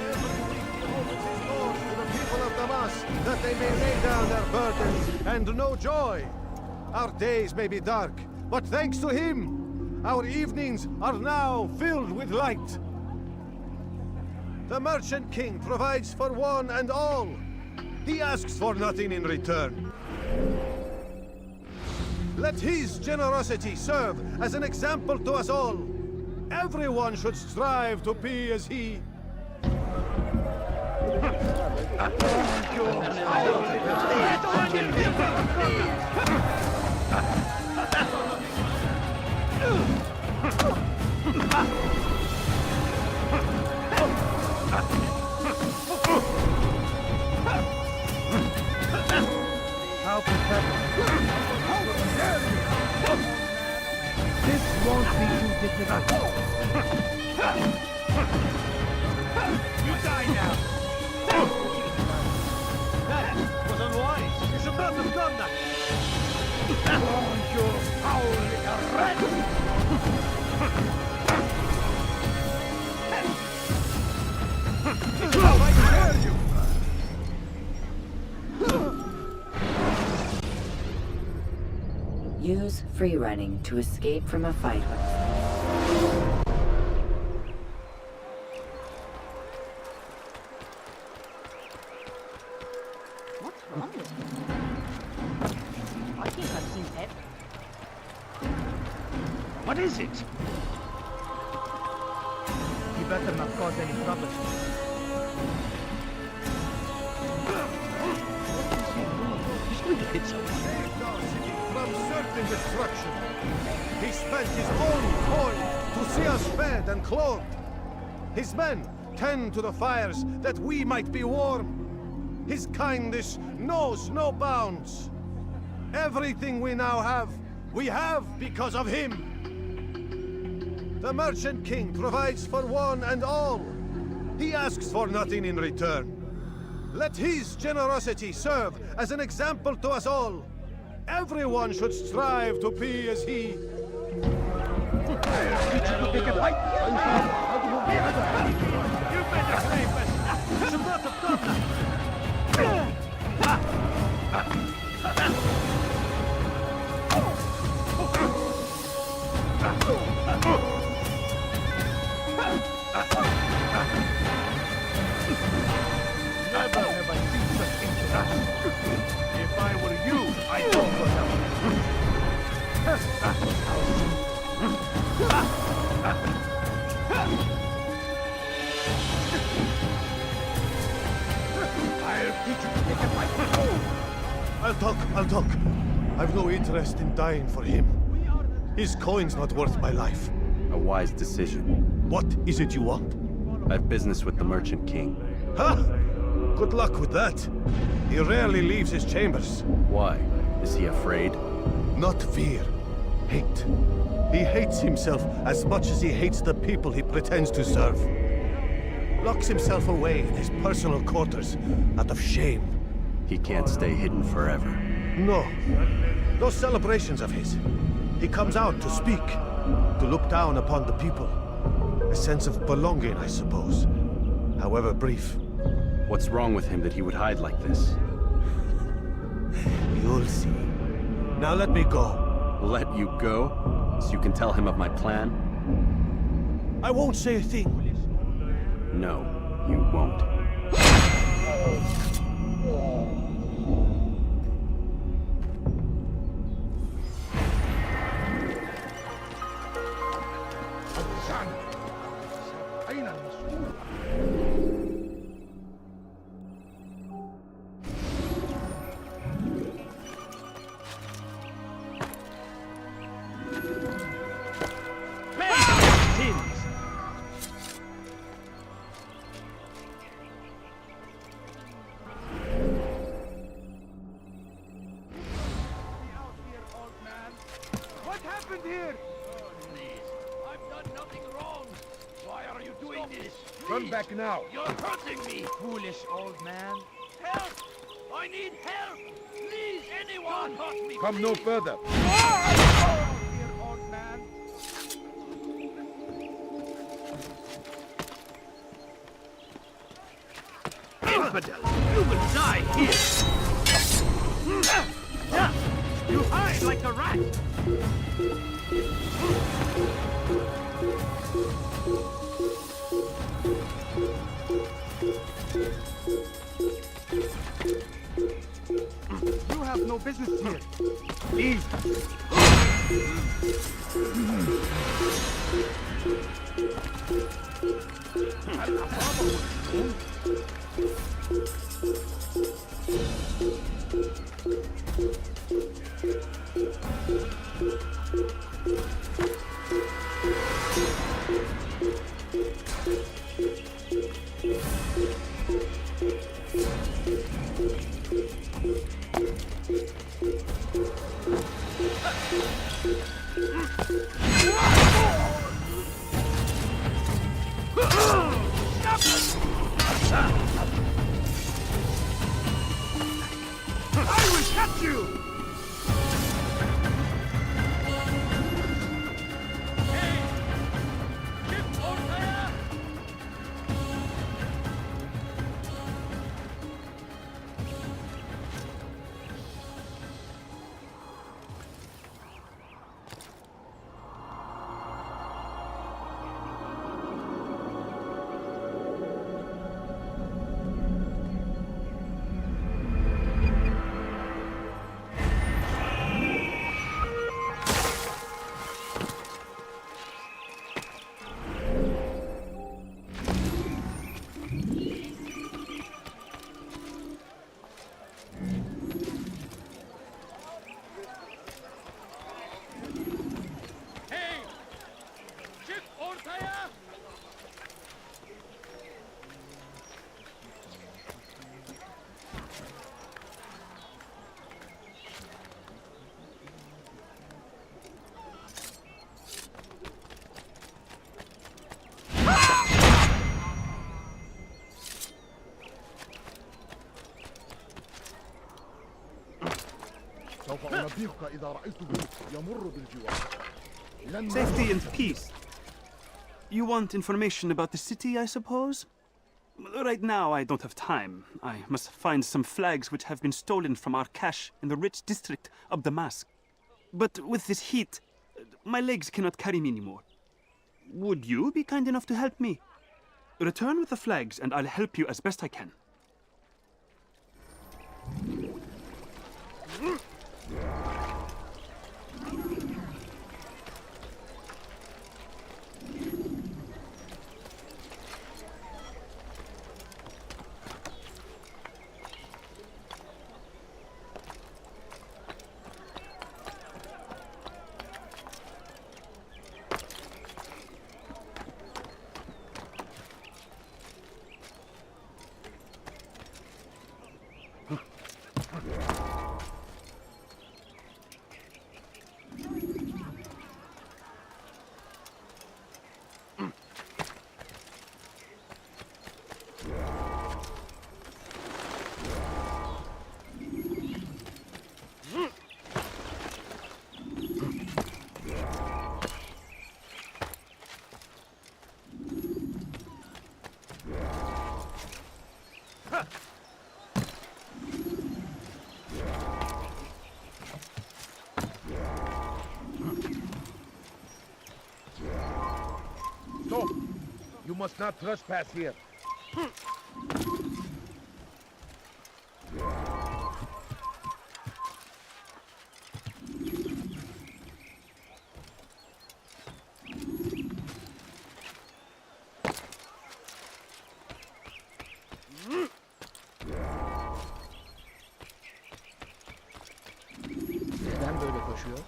Every week he opens his doors to the people of Damas, that they may lay down their burdens and know joy. Our days may be dark, but thanks to him, our evenings are now filled with light. The Merchant King provides for one and all. He asks for nothing in return. Let his generosity serve as an example to us all. Everyone should strive to be as he. How pathetic. How dare you! This won't be too difficult. You die now! That was unwise! You should not have done that! Oh, you foul little rat! I dare you! Use free running to escape from a fight. What's wrong with him? I think I've seen that. What is it? You better not cause any trouble. He's going to hit someone. Saved our city from certain destruction. He spent his own coin to see us fed and clothed. His men tend to the fires that we might be warm. His kindness knows no bounds. Everything we now have, we have because of him. The Merchant King provides for one and all. He asks for nothing in return. Let his generosity serve as an example to us all. Everyone should strive to be as he. You better save us! You should not have done Never have I seen such injustice. If I were you, I'd go for I'll teach you to take a fight! I'll talk. I've no interest in dying for him. His coin's not worth my life. A wise decision. What is it you want? I have business with the Merchant King. Huh? Good luck with that. He rarely leaves his chambers. Why? Is he afraid? Not fear. Hate. He hates himself as much as he hates the people he pretends to serve. Locks himself away in his personal quarters out of shame. He can't stay hidden forever. No. Those celebrations of his. He comes out to speak, to look down upon the people. A sense of belonging, I suppose. However brief. What's wrong with him that he would hide like this? You'll see. Now let me go. Let you go? So you can tell him of my plan? I won't say a thing. No, you won't. What happened here? Please, I've done nothing wrong. Why are you doing this? Run back now. You're hurting me. Foolish old man. Help! I need help! Please, anyone! Don't hurt me! Come no please. further. Oh, dear old man. Infidel! You will die here! You hide like a rat! You have no business here. Leave. I will catch you! سوف أنبهك إذا رأيته يمر بالجوار. Safety and peace. You want information about the city, I suppose? Right now, I don't have time. I must find some flags which have been stolen from our cache in the rich district of Damask. But with this heat, my legs cannot carry me anymore. Would you be kind enough to help me? Return with the flags, and I'll help you as best I can. Stop! You must not trespass here. Neden böyle koşuyor?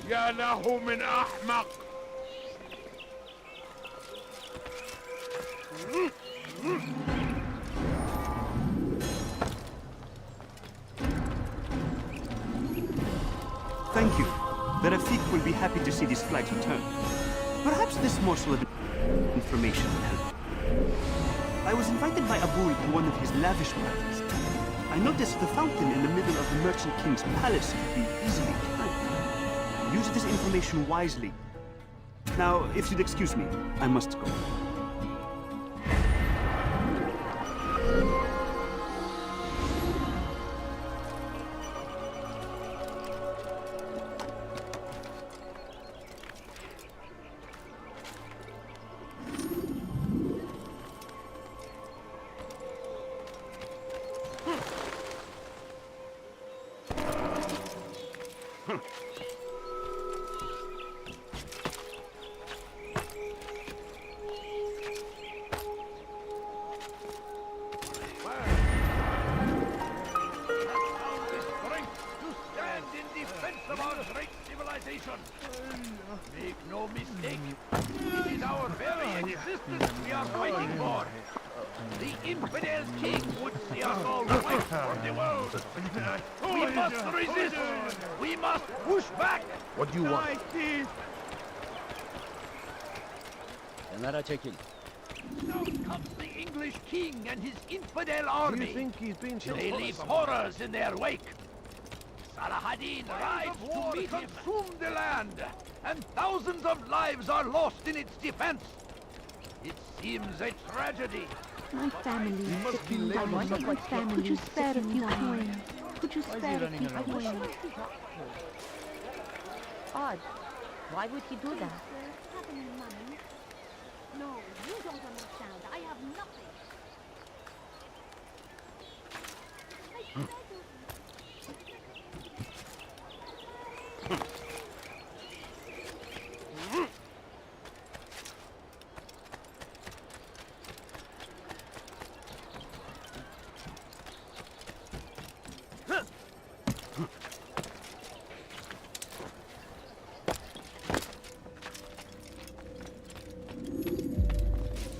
يا له من أحمق! Thank you. The Rafik will be happy to see these flags return. Perhaps this morsel of information will help. I was invited by Abul to one of his lavish parties. I noticed the fountain in the middle of the Merchant King's palace could be easily climbed. Use this information wisely. Now, if you'd excuse me, I must go. Make no mistake, it is our very existence we are fighting for. The infidel king would see us all fight for the world. We must resist. We must push back. What do you want? Now comes the English king and his infidel army. Do you think he's been They leave horrors in their wake. Salah-ad-Din rides to meet him. Consume the land, and thousands of lives are lost in its defense. It seems a tragedy. My family is sitting down. My family. Could you spare a few coins? Could you spare a few coins? Odd. Why would he do that? Have any money? No, you don't understand. I have nothing.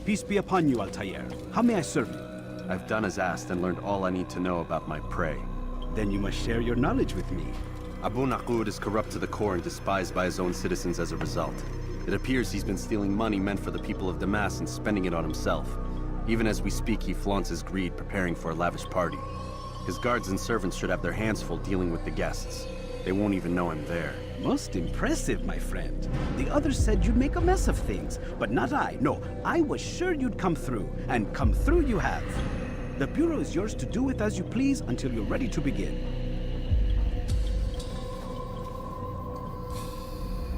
Peace be upon you, Altair. How may I serve you? I've done as asked and learned all I need to know about my prey. Then you must share your knowledge with me. Abu Naqud is corrupt to the core and despised by his own citizens as a result. It appears he's been stealing money meant for the people of Damas and spending it on himself. Even as we speak, he flaunts his greed, preparing for a lavish party. His guards and servants should have their hands full dealing with the guests. They won't even know I'm there. Most impressive, my friend. The others said you'd make a mess of things, but not I. No, I was sure you'd come through, and come through you have. The Bureau is yours to do with as you please until you're ready to begin.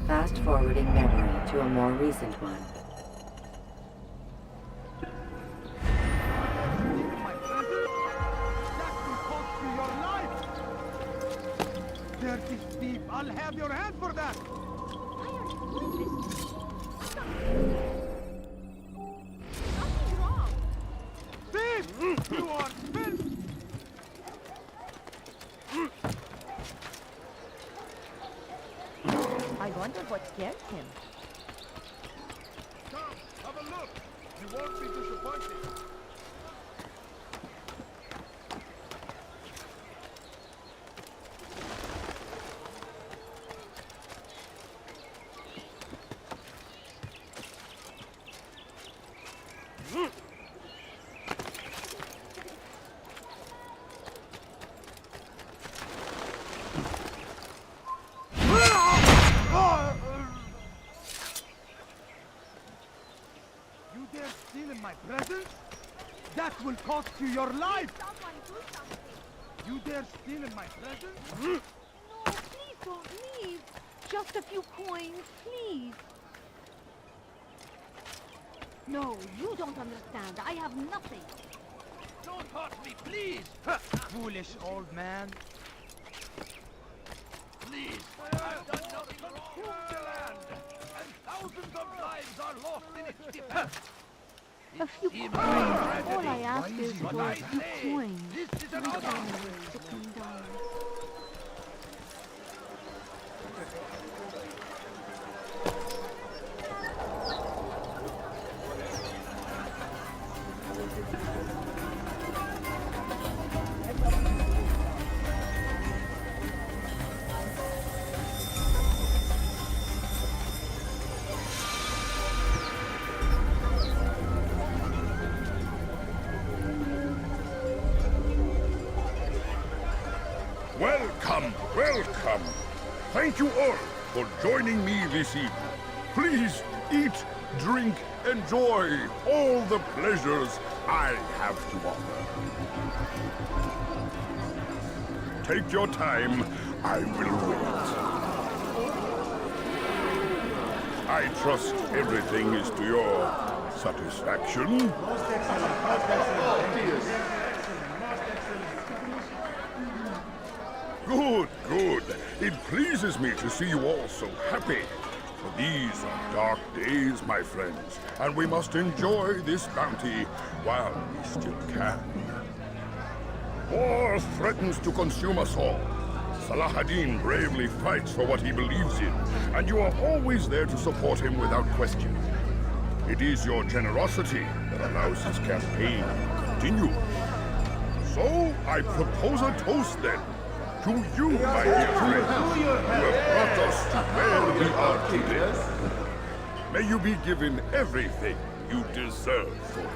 Fast-forwarding memory to a more recent one. Dirty thief! I'll have your hand for that! Nothing wrong. Thief! You are filth! I wonder what scared him. Come, have a look! You won't be disappointed. You dare steal in my presence? That will cost you your life! Someone do something. You dare steal in my presence? No, please don't leave. Just a few coins, please. No, you don't understand. I have nothing. Don't hurt me, please! Foolish old man. Please, I've done nothing wrong. Consume the land, and thousands of lives are lost in its defense. A few seems coins. like a All tragedy. I ask is But for I a few say, coins. this is an My honor. family is sitting down. Welcome. Thank you all for joining me this evening. Please eat, drink, enjoy all the pleasures I have to offer. Take your time. I will wait. I trust everything is to your satisfaction. Good, good. It pleases me to see you all so happy. For these are dark days, my friends, and we must enjoy this bounty while we still can. War threatens to consume us all. Salah ad-Din bravely fights for what he believes in, and you are always there to support him without question. It is your generosity that allows his campaign to continue. So, I propose a toast then. To you, my dear friends, who have brought us to where we are today. May you be given everything you deserve for it.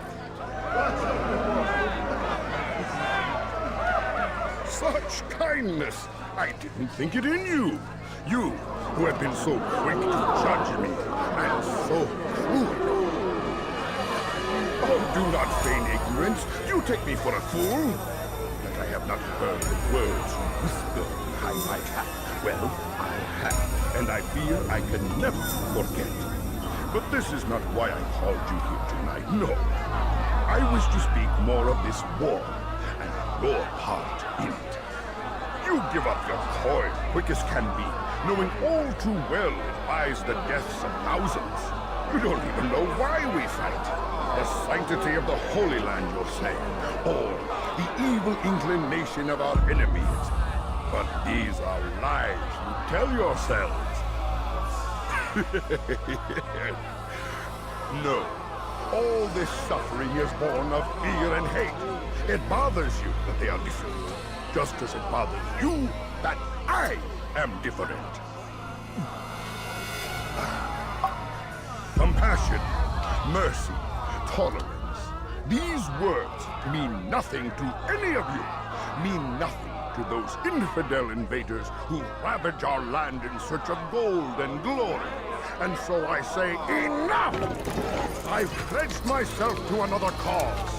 Such kindness! I didn't think it in you. You, who have been so quick to judge me, and so cruel. Oh, do not feign ignorance. You take me for a fool. That I have not heard the words whispered behind my cap. Well, I have, and I fear I can never forget. But this is not why I called you here tonight, no. I wish to speak more of this war, and your part in it. You give up your coin quick as can be, knowing all too well it buys the deaths of thousands. You don't even know why we fight. The sanctity of the Holy Land, you'll say, or the evil inclination of our enemies. But these are lies you tell yourselves. No. All this suffering is born of fear and hate. It bothers you that they are different, just as it bothers you that I am different. Compassion, mercy, tolerance. These words mean nothing to any of you. Mean nothing to those infidel invaders who ravage our land in search of gold and glory. And so I say, enough! I've pledged myself to another cause.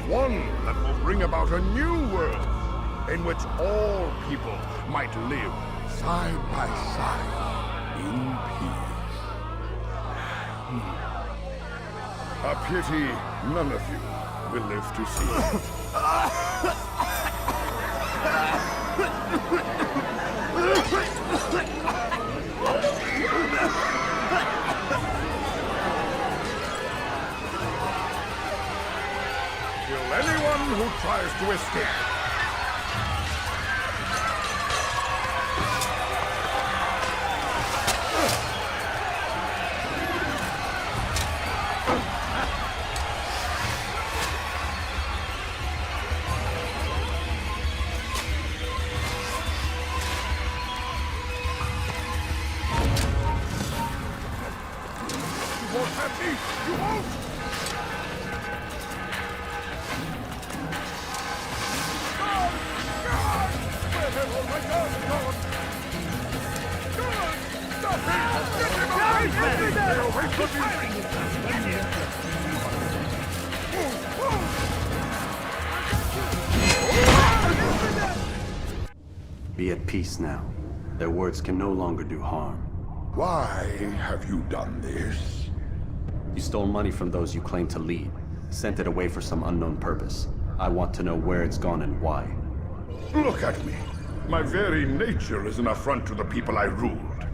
One that will bring about a new world in which all people might live side by side in peace. A pity none of you will live to see it. Kill anyone who tries to escape. You won't have me! You won't! Be at peace now. Their words can no longer do harm. Why have you done this? You stole money from those you claim to lead, sent it away for some unknown purpose. I want to know where it's gone and why. Look at me. My very nature is an affront to the people I ruled.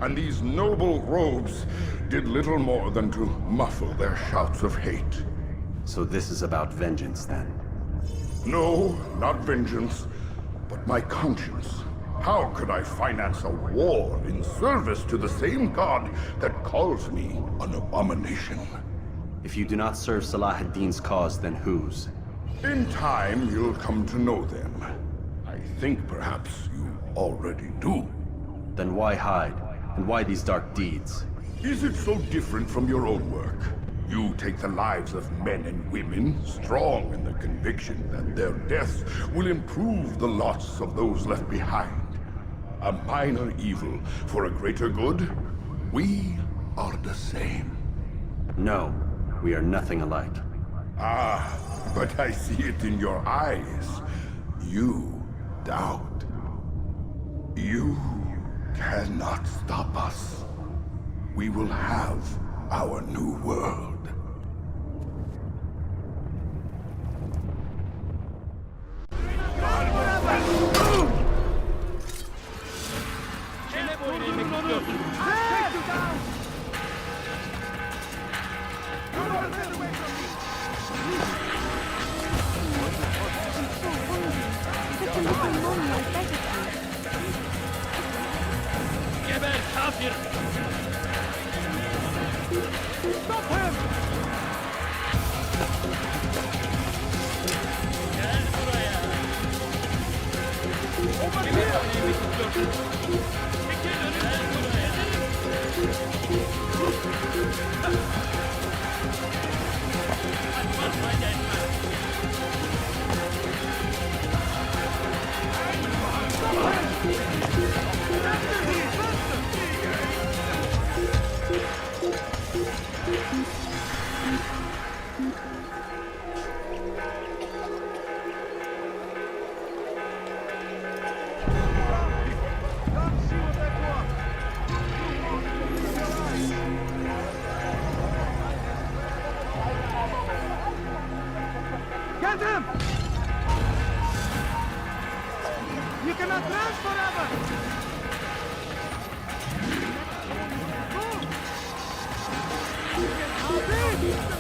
And these noble robes did little more than to muffle their shouts of hate. So this is about vengeance, then? No, not vengeance, but my conscience. How could I finance a war in service to the same god that calls me an abomination? If you do not serve Salah ad-Din's cause, then whose? In time, you'll come to know them. I think perhaps you already do. Then why hide? And why these dark deeds? Is it so different from your own work? You take the lives of men and women, strong in the conviction that their deaths will improve the lots of those left behind. a minor evil for a greater good? We are the same. No, we are nothing alike. Ah, but I see it in your eyes. You doubt. You cannot stop us. We will have our new world. Get him! You cannot live forever!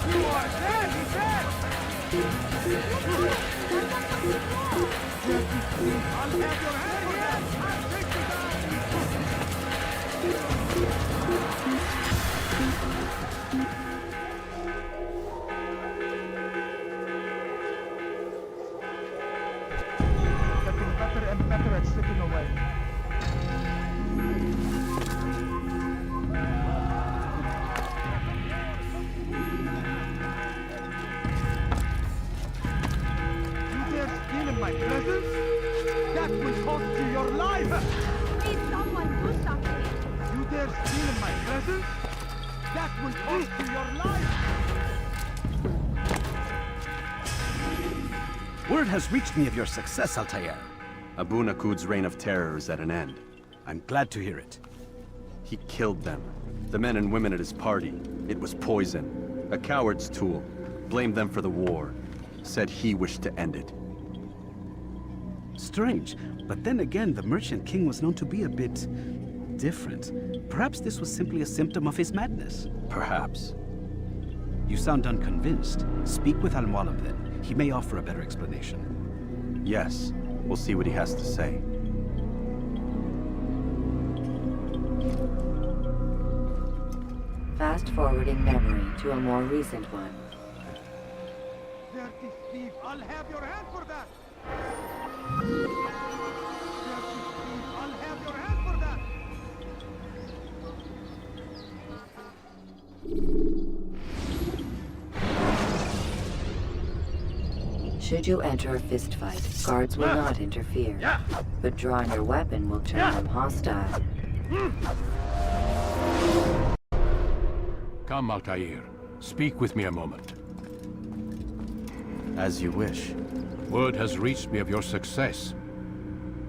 You are dead! He's dead! I'll have your hand for that! I'll take you Getting better and better at slipping away. My presence? That will cost you your life! Please, someone do something! You dare steal in my presence? That will cost you your life! Word has reached me of your success, Altair. Abu Nakud's reign of terror is at an end. I'm glad to hear it. He killed them. The men and women at his party. It was poison. A coward's tool. Blamed them for the war. Said he wished to end it. Strange, but then again, the Merchant King was known to be a bit different. Perhaps this was simply a symptom of his madness. Perhaps. You sound unconvinced. Speak with Al-Mualim then. He may offer a better explanation. Yes, we'll see what he has to say. Fast-forwarding memory to a more recent one. Dirty thief, I'll have your hand for that! Dirty thief, I'll have your hand for that! Should you enter a fistfight, guards will not interfere. But drawing your weapon will turn them hostile. Come, Altair. Speak with me a moment. As you wish. Word has reached me of your success.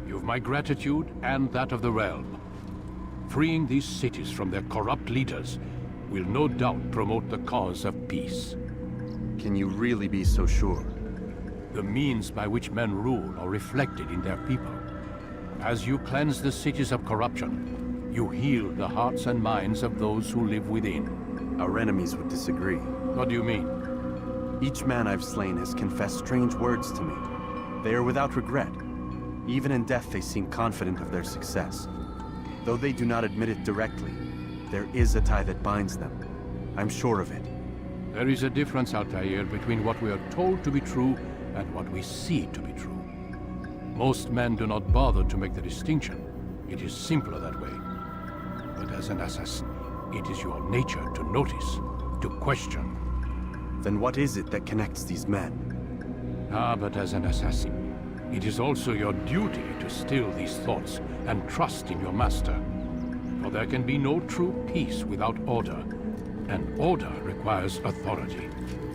You've my gratitude and that of the realm. Freeing these cities from their corrupt leaders will no doubt promote the cause of peace. Can you really be so sure? The means by which men rule are reflected in their people. As you cleanse the cities of corruption, you heal the hearts and minds of those who live within. Our enemies would disagree. What do you mean? Each man I've slain has confessed strange words to me. They are without regret. Even in death they seem confident of their success. Though they do not admit it directly, there is a tie that binds them. I'm sure of it. There is a difference, Altair, between what we are told to be true and what we see to be true. Most men do not bother to make the distinction. It is simpler that way. But as an assassin, it is your nature to notice, to question. Then what is it that connects these men? Ah, but as an assassin, it is also your duty to still these thoughts and trust in your master. For there can be no true peace without order, and order requires authority.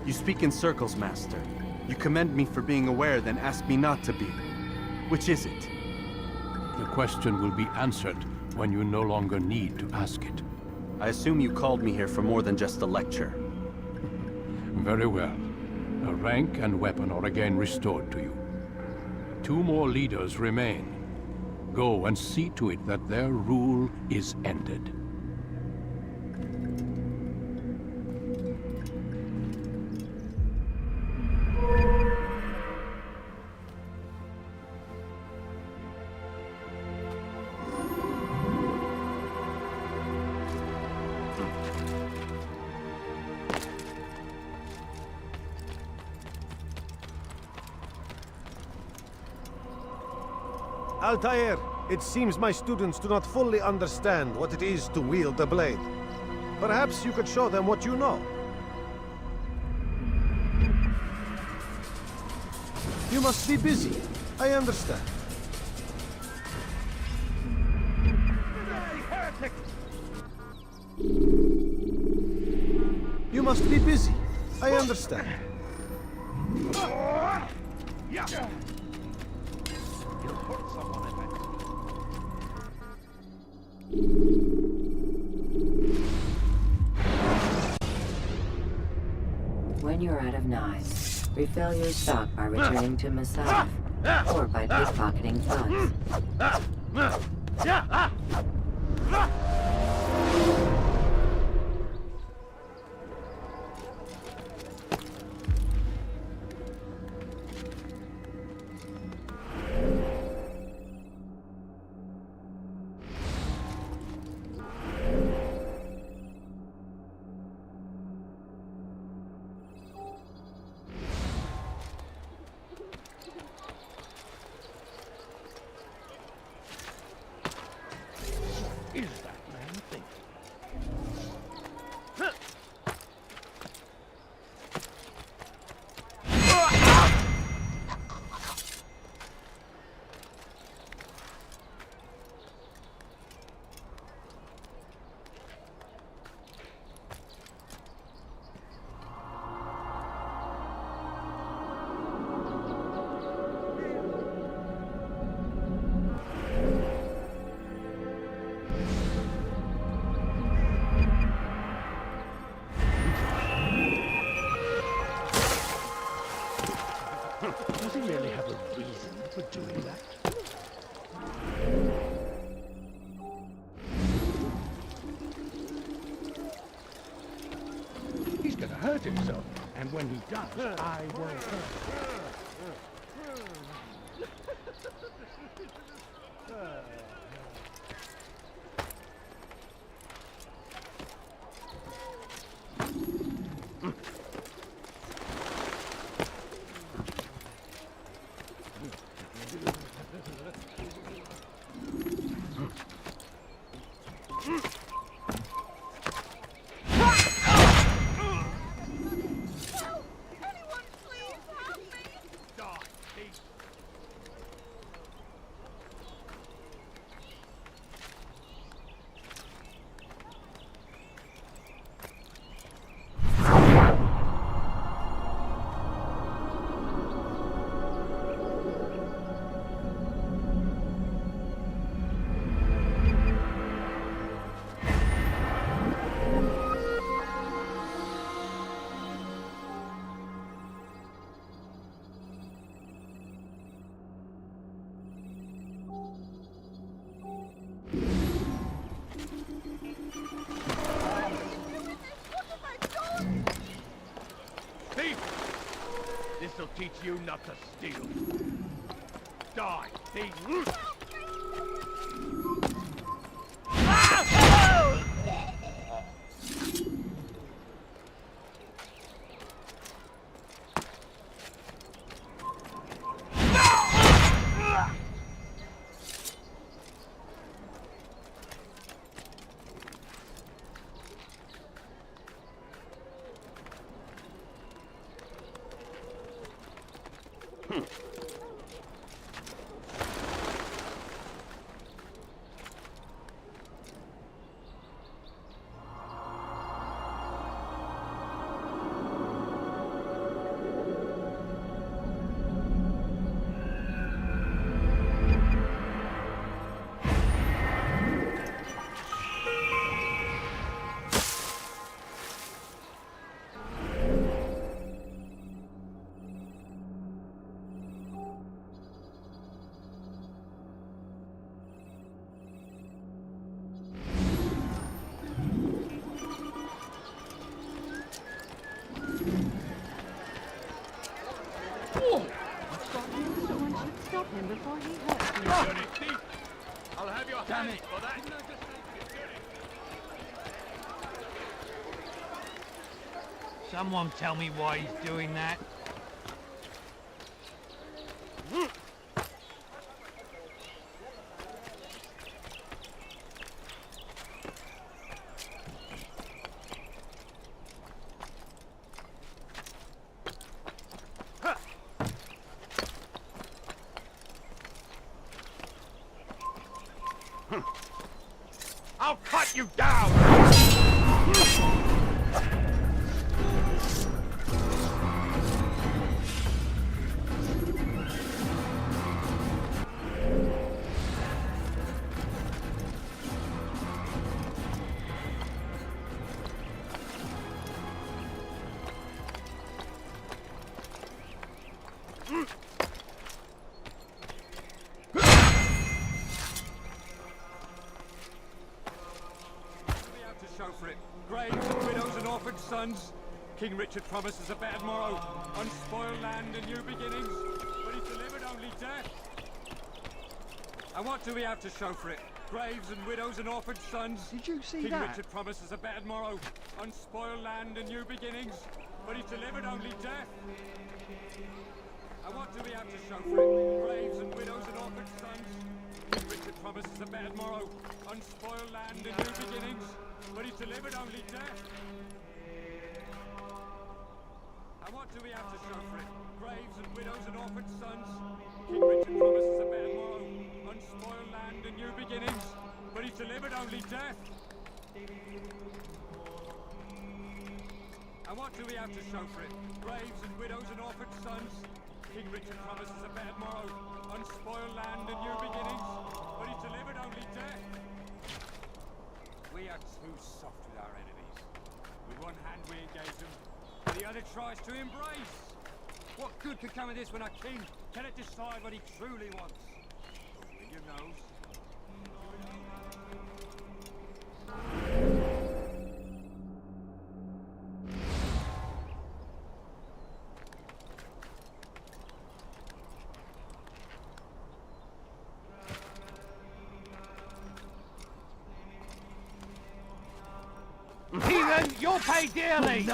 You speak in circles, Master. You commend me for being aware, then ask me not to be. Which is it? The question will be answered when you no longer need to ask it. I assume you called me here for more than just a lecture. Very well. A rank and weapon are again restored to you. 2 more leaders remain. Go and see to it that their rule is ended. Altair, it seems my students do not fully understand what it is to wield the blade. Perhaps you could show them what you know. You must be busy. I understand. You must be busy. I understand. Yeah. You'll hurt someone if When you're out of knives, refill your stock by returning to Masaf, or by pickpocketing thugs. is that man thinking? Does he really have a reason for doing that? He's gonna hurt himself, and when he does, I will hurt. This'll teach you not to steal. Die, thief! dirty thief! I'll have your hands for that! Someone tell me why he's doing that. I'll cut you down! Show for it. Graves and widows and orphaned sons. King Richard promises a bad morrow, unspoiled land and new beginnings, but he delivered only death. And what do we have to show for it? Graves and widows and orphaned sons. Did you see King Richard promises a bad morrow, unspoiled land and new beginnings, but he delivered only death. And what do we have to show for it? Graves and widows and orphaned sons. King Richard promises a bad morrow, unspoiled land and new beginnings, but he delivered only death. And what do we have to show for it? Graves and widows and orphaned sons. King Richard promises a better morrow, unspoiled land and new beginnings, but he delivered only death. And what do we have to show for it? Graves and widows and orphaned sons. King Richard promises a better morrow, unspoiled land and new beginnings, but he delivered only death. We are too soft with our enemies. With one hand we engage them, the other tries to embrace. What good could come of this when our king cannot decide what he truly wants? William knows. Heathen, you'll pay dearly!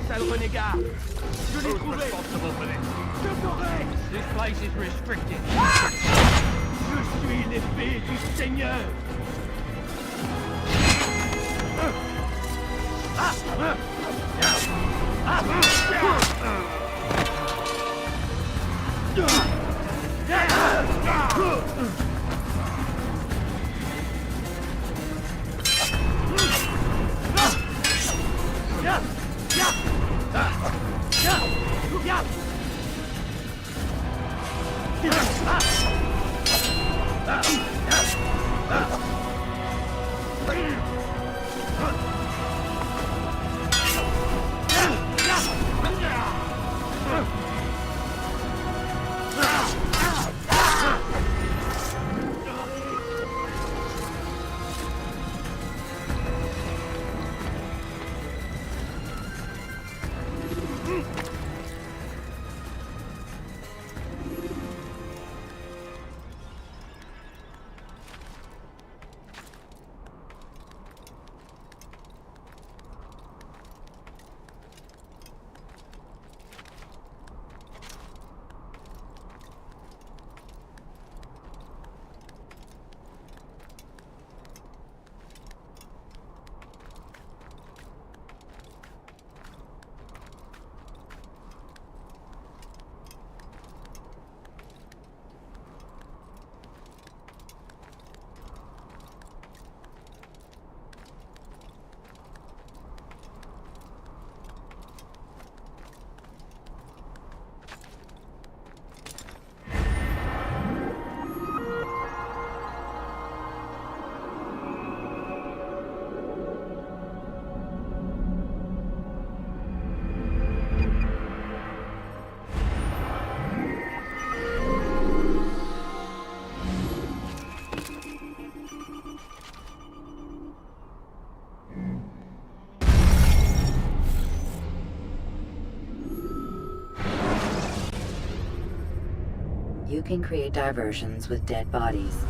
Sale renégat! Je l'ai trouvé! This place is restricted. Je suis l'épée du Seigneur! can create diversions with dead bodies.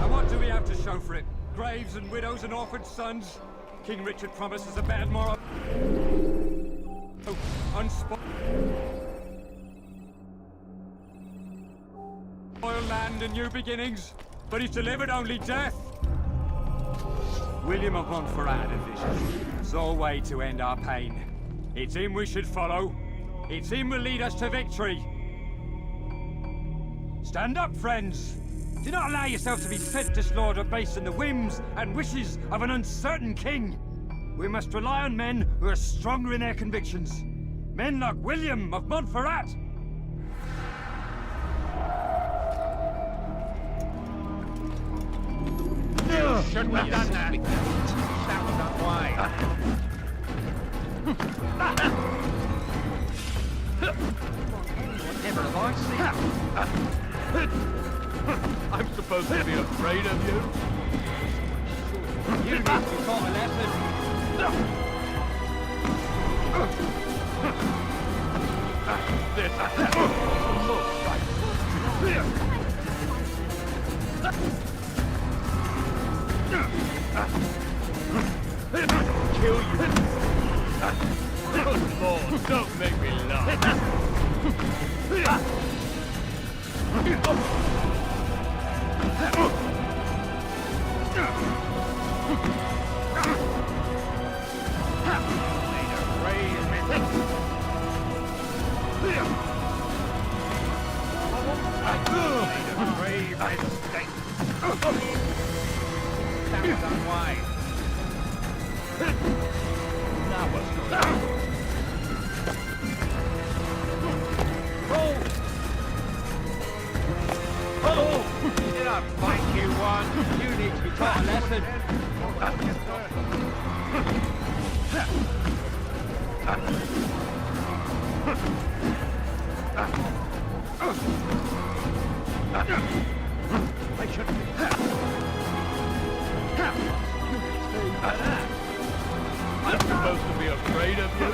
And what do we have to show for it? Graves and widows and orphaned sons? King Richard promises a bad morrow. Unspoiled land and new beginnings, but he's delivered only death. William of Montferrat had a vision. Saw a way to end our pain. It's him we should follow. It's him will lead us to victory. Stand up, friends. Do not allow yourself to be sent to slaughter based on the whims and wishes of an uncertain king. We must rely on men who are stronger in their convictions. Men like William of Montferrat. You shouldn't have done that. That was not wise. Never have I seen. I'm supposed to be afraid of you? You need to be taught a lesson. Kill you. Good Lord, don't make me laugh. That was unwise. Now what's going on? Oh! Did I fight you one? You need to be taught a lesson. I shouldn't be. I'm supposed to be afraid of you?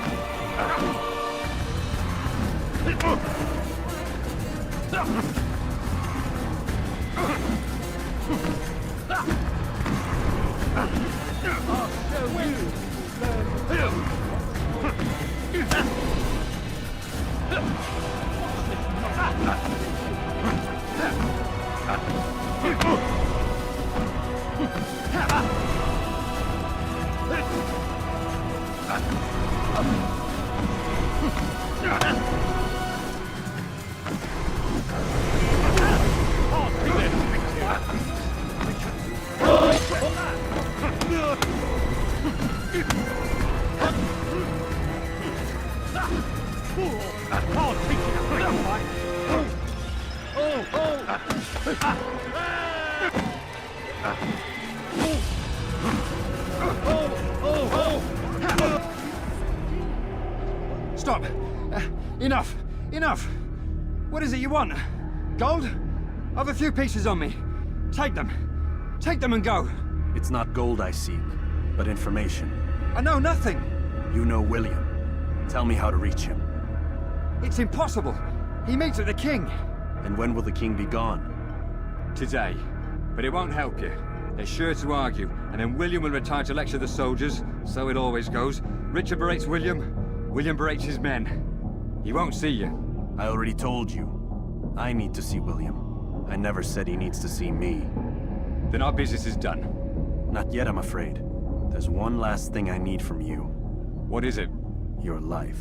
I'll show you. Stop! Enough! Enough! What is it you want? Gold? I've a few pieces on me. Take them. Take them and go. It's not gold I seek, but information. I know nothing. You know William. Tell me how to reach him. It's impossible. He meets with the king. And when will the king be gone? Today. But it won't help you. They're sure to argue, and then William will retire to lecture the soldiers. So it always goes. Richard berates William. William berates his men. He won't see you. I already told you. I need to see William. I never said he needs to see me. Then our business is done. Not yet, I'm afraid. There's one last thing I need from you. What is it? Your life.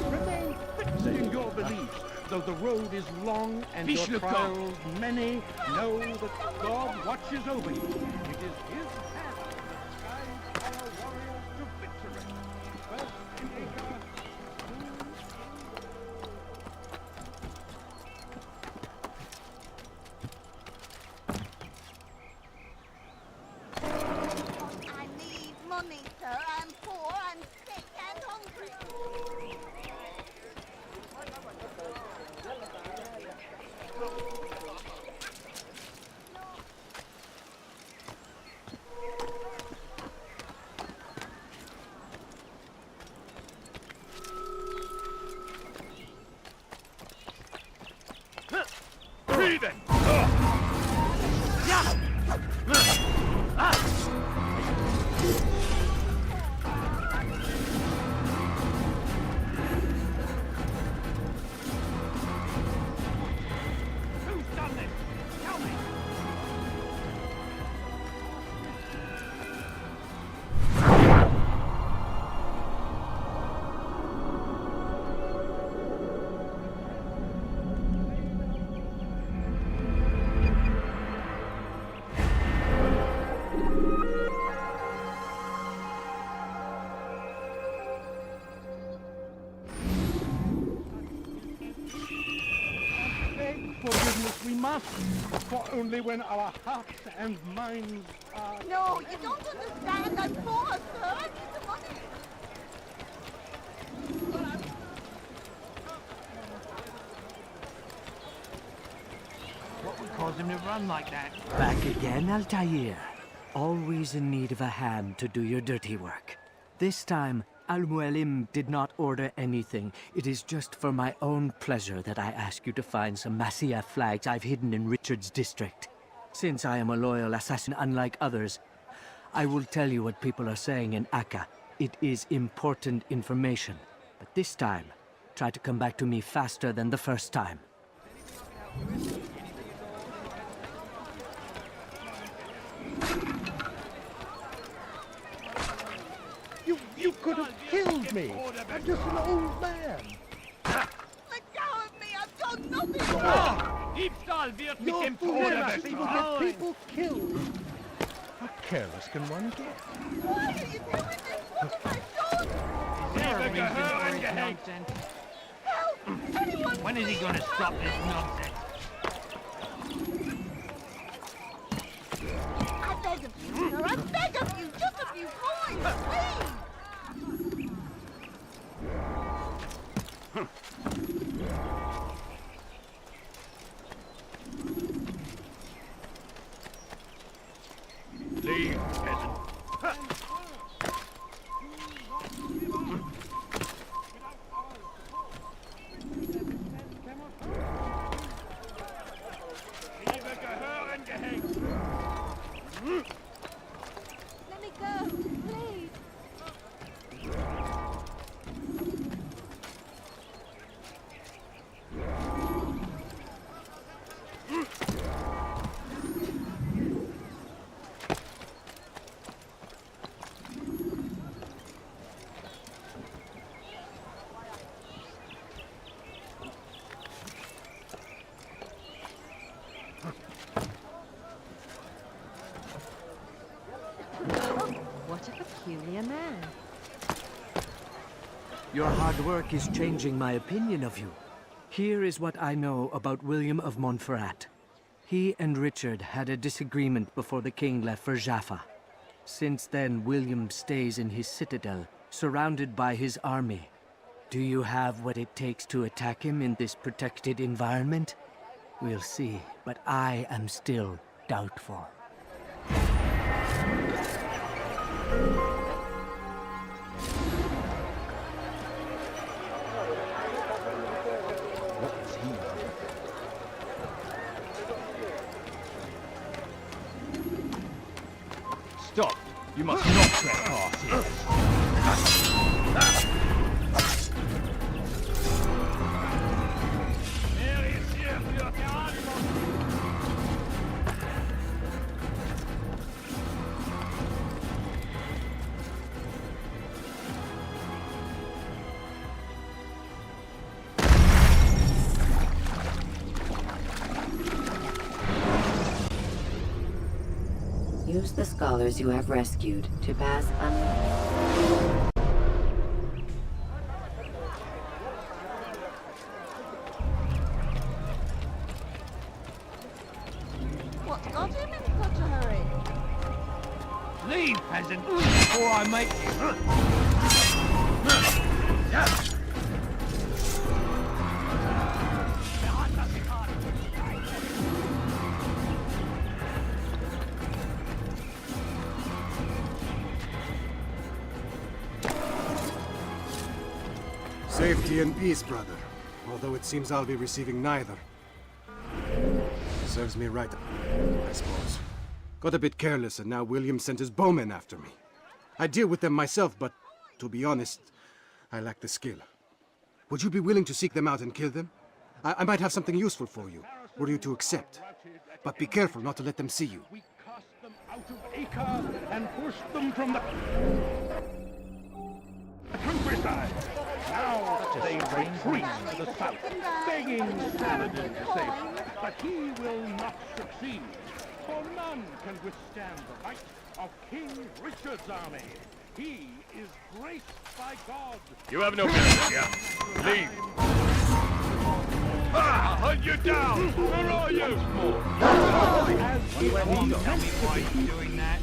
Remain fixed in your beliefs, though the road is long and your trials many. Know that God watches over you. It is His hand that guides our warriors to victory. First in Acre, soon in We must, for only when our hearts and minds are... No, you don't understand. I'm poor, sir. I need the money. What would cause him to run like that? Back again, Altair. Always in need of a hand to do your dirty work. This time, Al-Mualim did not order anything. It is just for my own pleasure that I ask you to find some Masyaf flags I've hidden in Richard's district. Since I am a loyal assassin unlike others, I will tell you what people are saying in Akka. It is important information. But this time, try to come back to me faster than the first time. You could have killed me. I'm just an old man. Let go of me. I've done nothing. Diebstahl wird mit Your dem fool Tode will get bezahlt. people killed. How careless can one get? Why are you doing this? What have I done? Never Gehör angehängt. Help! Anyone, When is he going to stop this nonsense? I beg of you, sir. I beg of you. Just a few coins, please. Leave, peasant. Liebe Gehör angehängt. Let me go, please. What a peculiar man. Your hard work is changing my opinion of you. Here is what I know about William of Montferrat. He and Richard had a disagreement before the king left for Jaffa. Since then, William stays in his citadel, surrounded by his army. Do you have what it takes to attack him in this protected environment? We'll see, but I am still doubtful. What is he? Stop! You must not trespass here. Er ist hier für Verhandlung. Use the scholars you have rescued to pass What's got him in such a hurry? Leave, peasant, before I make Safety and peace, brother. Although it seems I'll be receiving neither. Serves me right, I suppose. Got a bit careless, and now William sent his bowmen after me. I deal with them myself, but to be honest, I lack the skill. Would you be willing to seek them out and kill them? I might have something useful for you, were you to accept. But be careful not to let them see you. We cast them out of Acre and pushed them from the countryside. Now they retreat to the south, begging Saladin to save them. But he will not succeed, for none can withstand the might of King Richard's army. He is graced by God. You have no business here. Leave. I'll hunt you down! Where are you? As you want, tell me why you're doing that.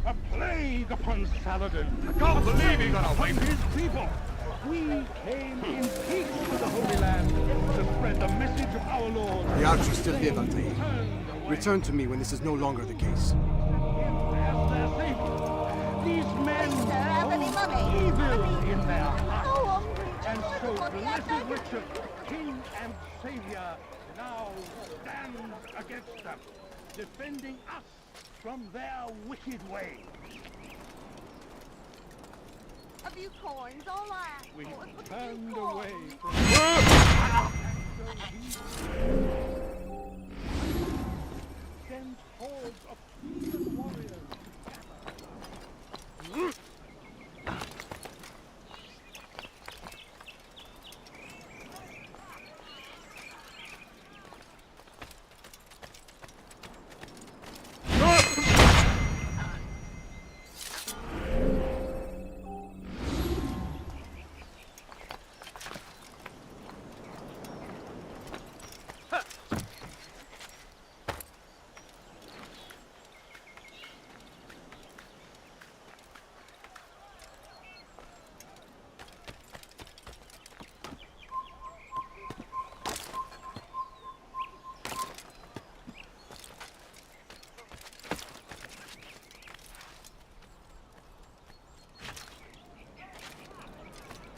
A plague upon Saladin. I can't believe he got away From with his people. We came in peace to the Holy Land to spread the message of our Lord. The archers still live, Altair. Return to me when this is no longer the case. These men are evil in their hearts. And so blessed Richard, King and Savior, now stands against them, defending us from their wicked ways. A few coins, all I ask We for is but a few turned coins. away from sends hordes of heathen warriors.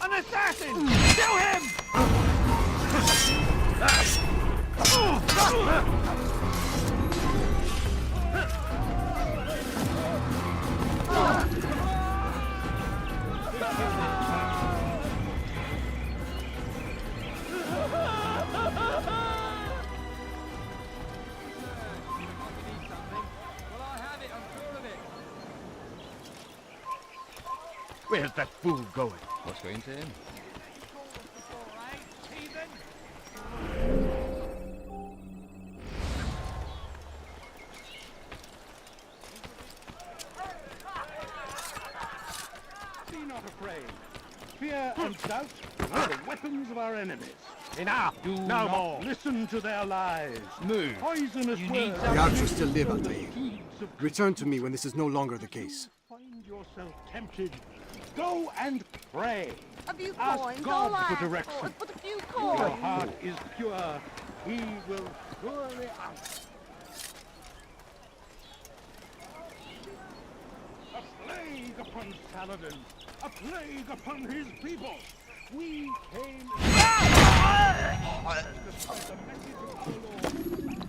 An assassin! Kill him! Where's that fool going? What's going to him? Be not afraid. Fear and doubt are the weapons of our enemies. Enough! Do No not more! listen to their lies. Move. Poisonous words. The archers still live, Altair. Return to me when this is no longer the case. Find yourself tempted. Go and pray. A few Ask coins, God all I for ask for direction. is but a few Your coins. heart is pure. He will surely answer. A plague upon Saladin. A plague upon his people. We came to spread the message of our Lord.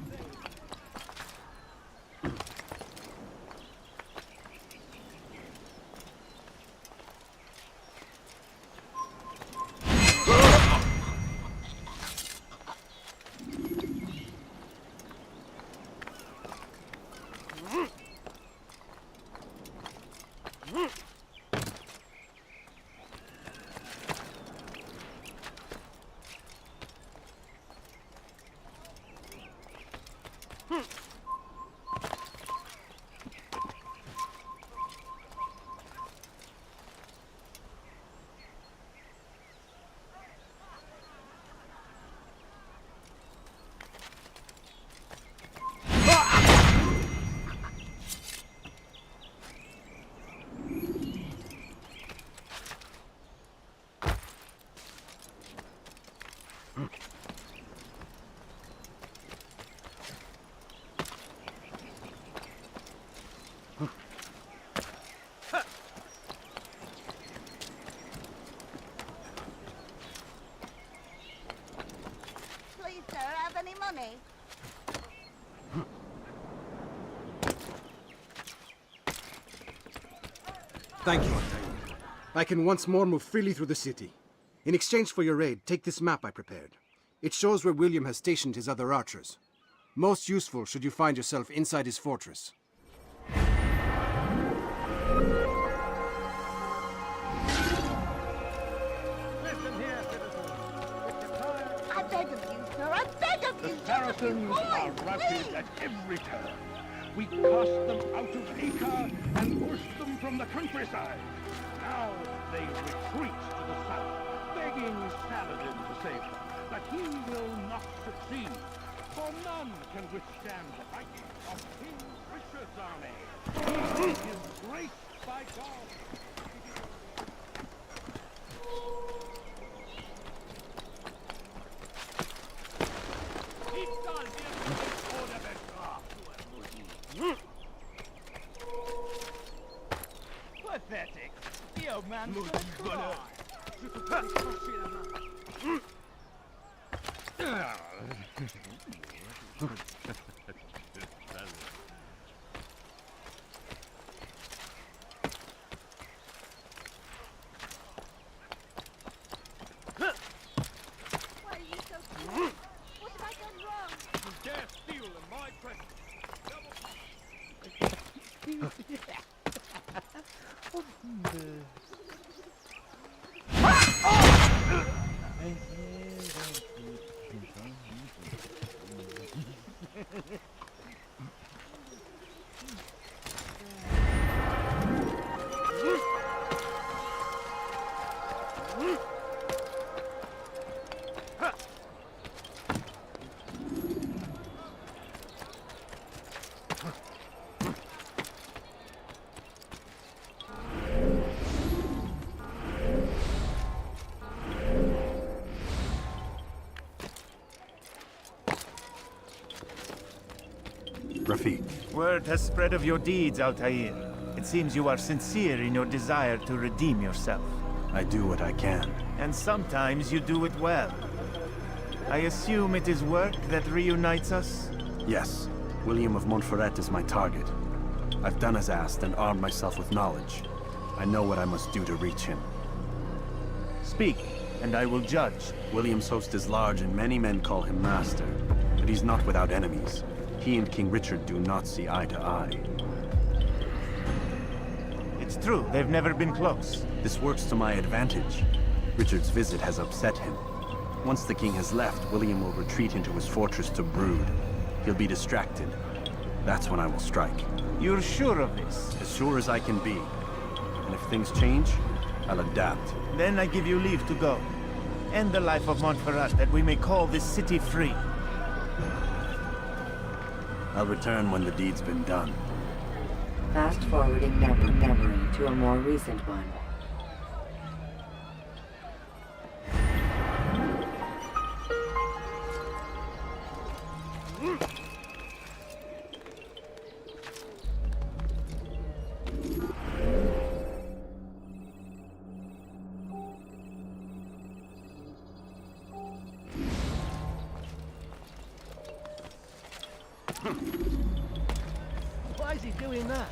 Please, sir, have any money? Thank you, Altair. I can once more move freely through the city. In exchange for your aid, take this map I prepared. It shows where William has stationed his other archers. Most useful should you find yourself inside his fortress. I beg of you, sir, I beg of you. The Saracens are Please. routed at every turn. We cast them out of Acre and pushed them from the countryside. Now they retreat to the south, begging Saladin to save them. But he will not succeed, for none can withstand the might of King Richard's army. He is graced by God. Pathetic. The old man's gonna Why are you so cruel? What have I done wrong? You dare steal in my presence. Rafiq. Word has spread of your deeds, Altair. It seems you are sincere in your desire to redeem yourself. I do what I can. And sometimes you do it well. I assume it is work that reunites us? Yes. William of Montferrat is my target. I've done as asked and armed myself with knowledge. I know what I must do to reach him. Speak, and I will judge. William's host is large and many men call him master. But he's not without enemies. He and King Richard do not see eye to eye. It's true, they've never been close. This works to my advantage. Richard's visit has upset him. Once the king has left, William will retreat into his fortress to brood. He'll be distracted. That's when I will strike. You're sure of this? As sure as I can be. And if things change, I'll adapt. Then I give you leave to go. End the life of Montferrat, that we may call this city free. I'll return when the deed's been done. Fast-forwarding memory to a more recent one. Why is he doing that?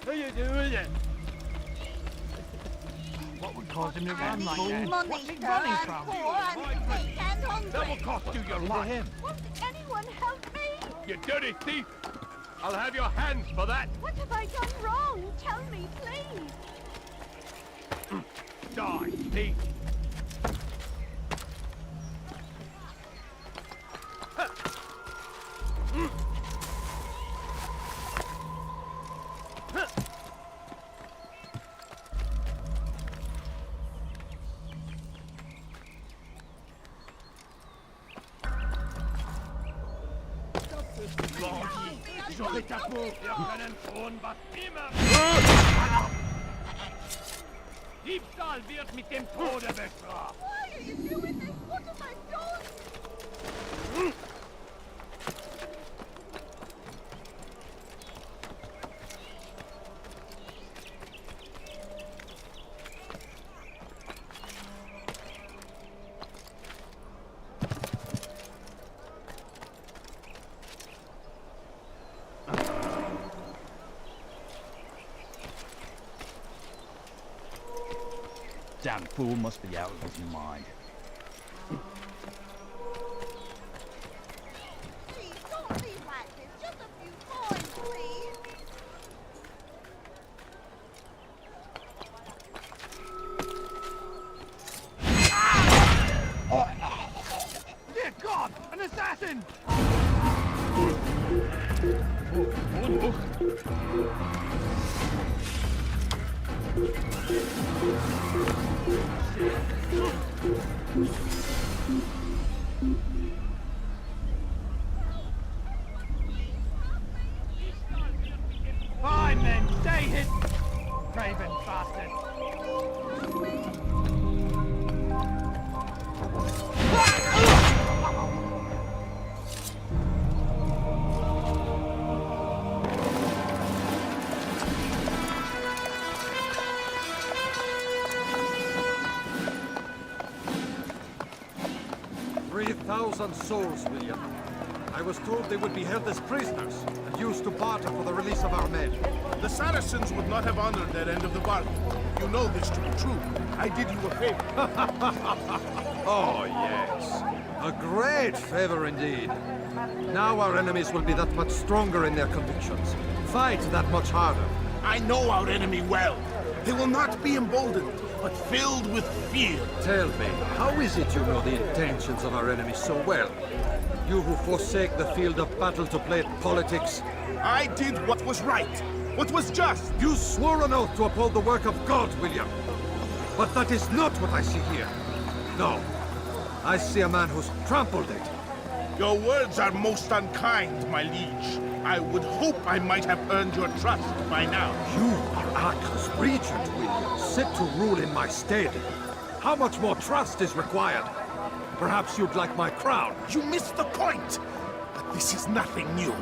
What are you doing? What would cause him to run like that? Money, What's he sir. running I'm from? poor, I'm sick and hungry. That will cost you your life. Won't anyone help me? You dirty thief! I'll have your hands for that! What have I done wrong? Tell me, please. Die, thief! J'aurai ta peau, wir können tun, was immer... Diebstahl wird mit dem Tode bestraft! Why are you doing this? What have I done? Damn fool must be out of his mind. Please, don't leave like this. Just a few coins, please. Dear God! An assassin! Fine then, stay hidden! Craven bastard! Souls, William. I was told they would be held as prisoners and used to barter for the release of our men. The Saracens would not have honored their end of the bargain. You know this to be true. I did you a favor. Oh, yes. A great favor indeed. Now our enemies will be that much stronger in their convictions. Fight that much harder. I know our enemy well. They will not be emboldened, but filled with fear. Tell me, how is it you know the intentions of our enemies so well? You who forsake the field of battle to play politics. I did what was right, what was just. You swore an oath to uphold the work of God, William. But that is not what I see here. No. I see a man who's trampled it. Your words are most unkind, my liege. I would hope I might have earned your trust by now. You are Arcus Regent, William, set to rule in my stead. How much more trust is required? Perhaps you'd like my crown. You missed the point! But this is nothing new.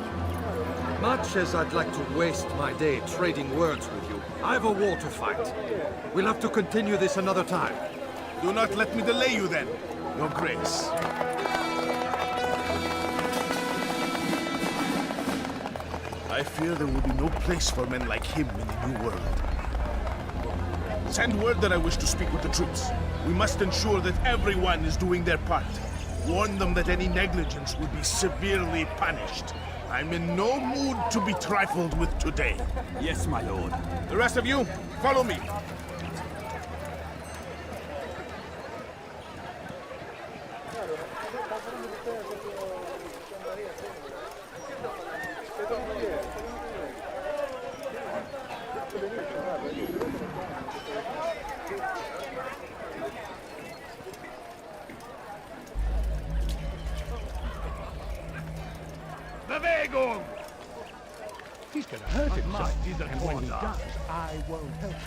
Much as I'd like to waste my day trading words with you, I've a war to fight. We'll have to continue this another time. Do not let me delay you then, Your Grace. I fear there will be no place for men like him in the New World. Send word that I wish to speak with the troops. We must ensure that everyone is doing their part. Warn them that any negligence will be severely punished. I'm in no mood to be trifled with today. Yes, my lord. The rest of you, follow me. Bewegung! He's gonna hurt himself, and when he does, I won't help him.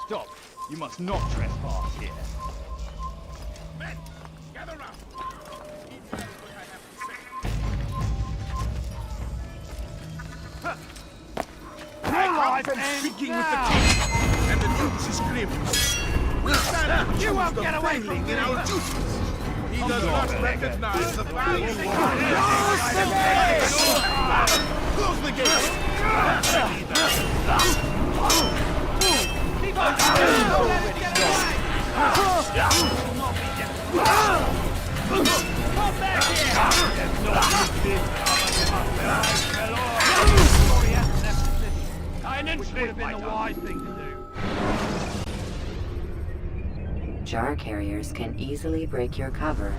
Stop! You must not trespass here. Men, gather round. I've been speaking with the king, and the news is grim. We'll stand You won't get away failing from in me. our duties. He does not recognize the value. Close the gate. Keep on! Don't let it get away! Come back here! An inch would have been the wise thing to do. Jar carriers can easily break your cover.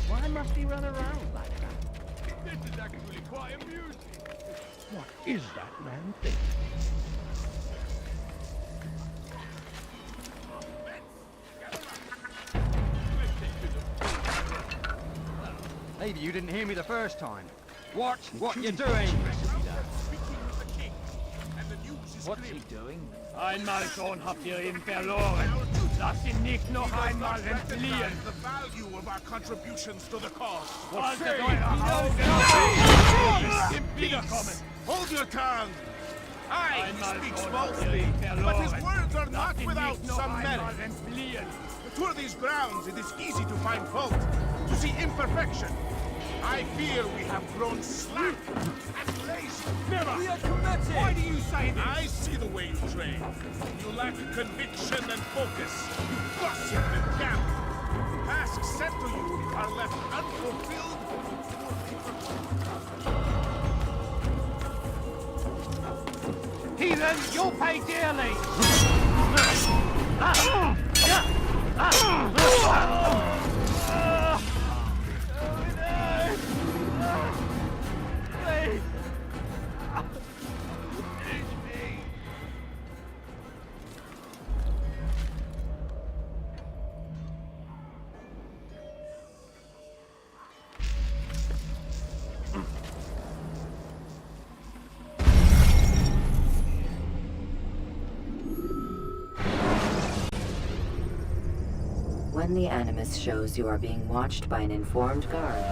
Why must he run around like that? This is actually quite amusing. What is that man thinking? Maybe you didn't hear me the first time. Watch what you're doing! What's he doing? Einmal schon habt ihr ihn verloren. Lass ihn nicht noch einmal entfliehen. The value of our contributions to the cause. Wiederkommen! Hold your tongue! Aye, he speaks falsely, but his words are not without some merit. To these grounds, it is easy to find fault, to see imperfection. I fear we have grown slack and lazy. Never! We are committed! Why do you say this? I see the way you train. You lack conviction and focus. You gossip and camp. Tasks set to you are left unfulfilled. Heathen, you'll pay dearly! Please! Teach me! When the Animus shows you are being watched by an informed guard,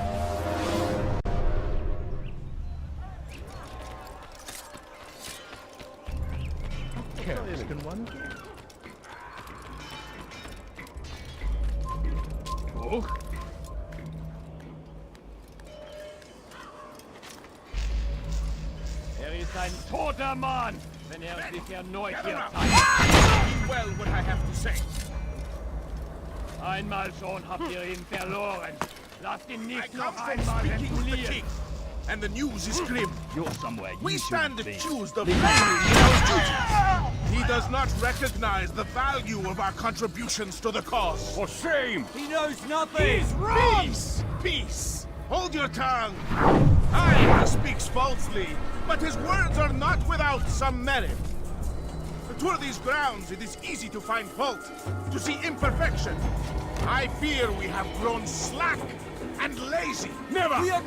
Can one? Oh. Ist ein toter Mann, wenn sich erneut hier zeigt. Well, what I have to say. Einmal schon habt ihr ihn verloren. Lasst ihn I nicht come noch from einmal speaking with the entfliehen. king, and the news is grim. You're somewhere you We stand shouldn't be. accused of failing in our duties. He does not recognize the value of our contributions to the cause. For shame! He knows nothing! He's wrong! Peace! Peace! Hold your tongue! Aye, he speaks falsely, but his words are not without some merit. To these grounds, it is easy to find fault, to see imperfection. I fear we have grown slack and lazy. Never! We are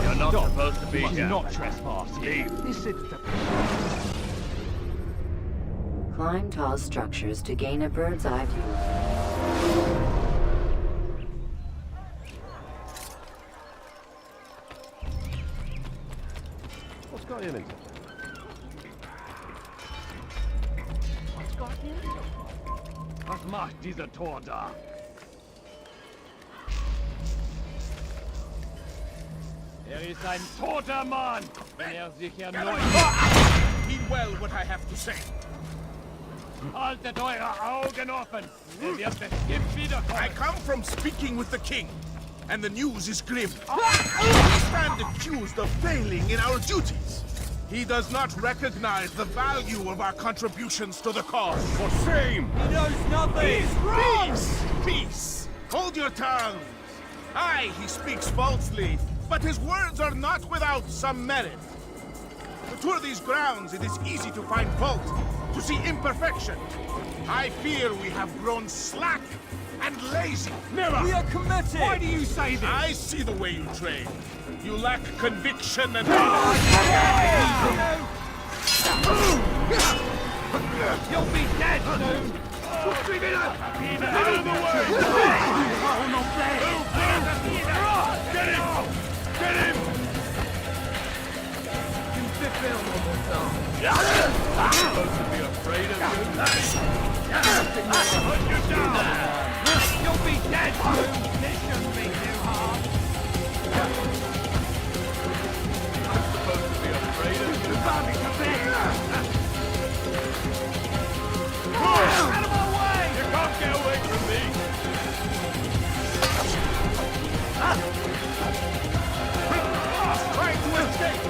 You're not supposed to be here. Not trespass. This is the... climb tall structures to gain a bird's eye view. What's got in it? Was macht dieser Tor da? Ist ein toter Mann, wenn sich erneut... Heed well what I have to say. Haltet eure Augen offen! Wird bestimmt wiederkommen! I come from speaking with the king, and the news is grim. We stand accused of failing in our duties. He does not recognize the value of our contributions to the cause. For shame! He knows nothing! He's wrong! Peace! Peace! Hold your tongues! Aye, he speaks falsely, but his words are not without some merit. To these grounds, it is easy to find fault, to see imperfection. I fear we have grown slack and lazy. Never! We are committed! Why do you say this? I see the way you train. You lack conviction and... You'll be dead soon! Out of the way! Get him! Get him! I'm supposed to be afraid of you. Put you down! You'll be dead soon! This shouldn't be too hard. I'm supposed to be afraid of you. Out of my way! You can't get away from me! Trying to escape!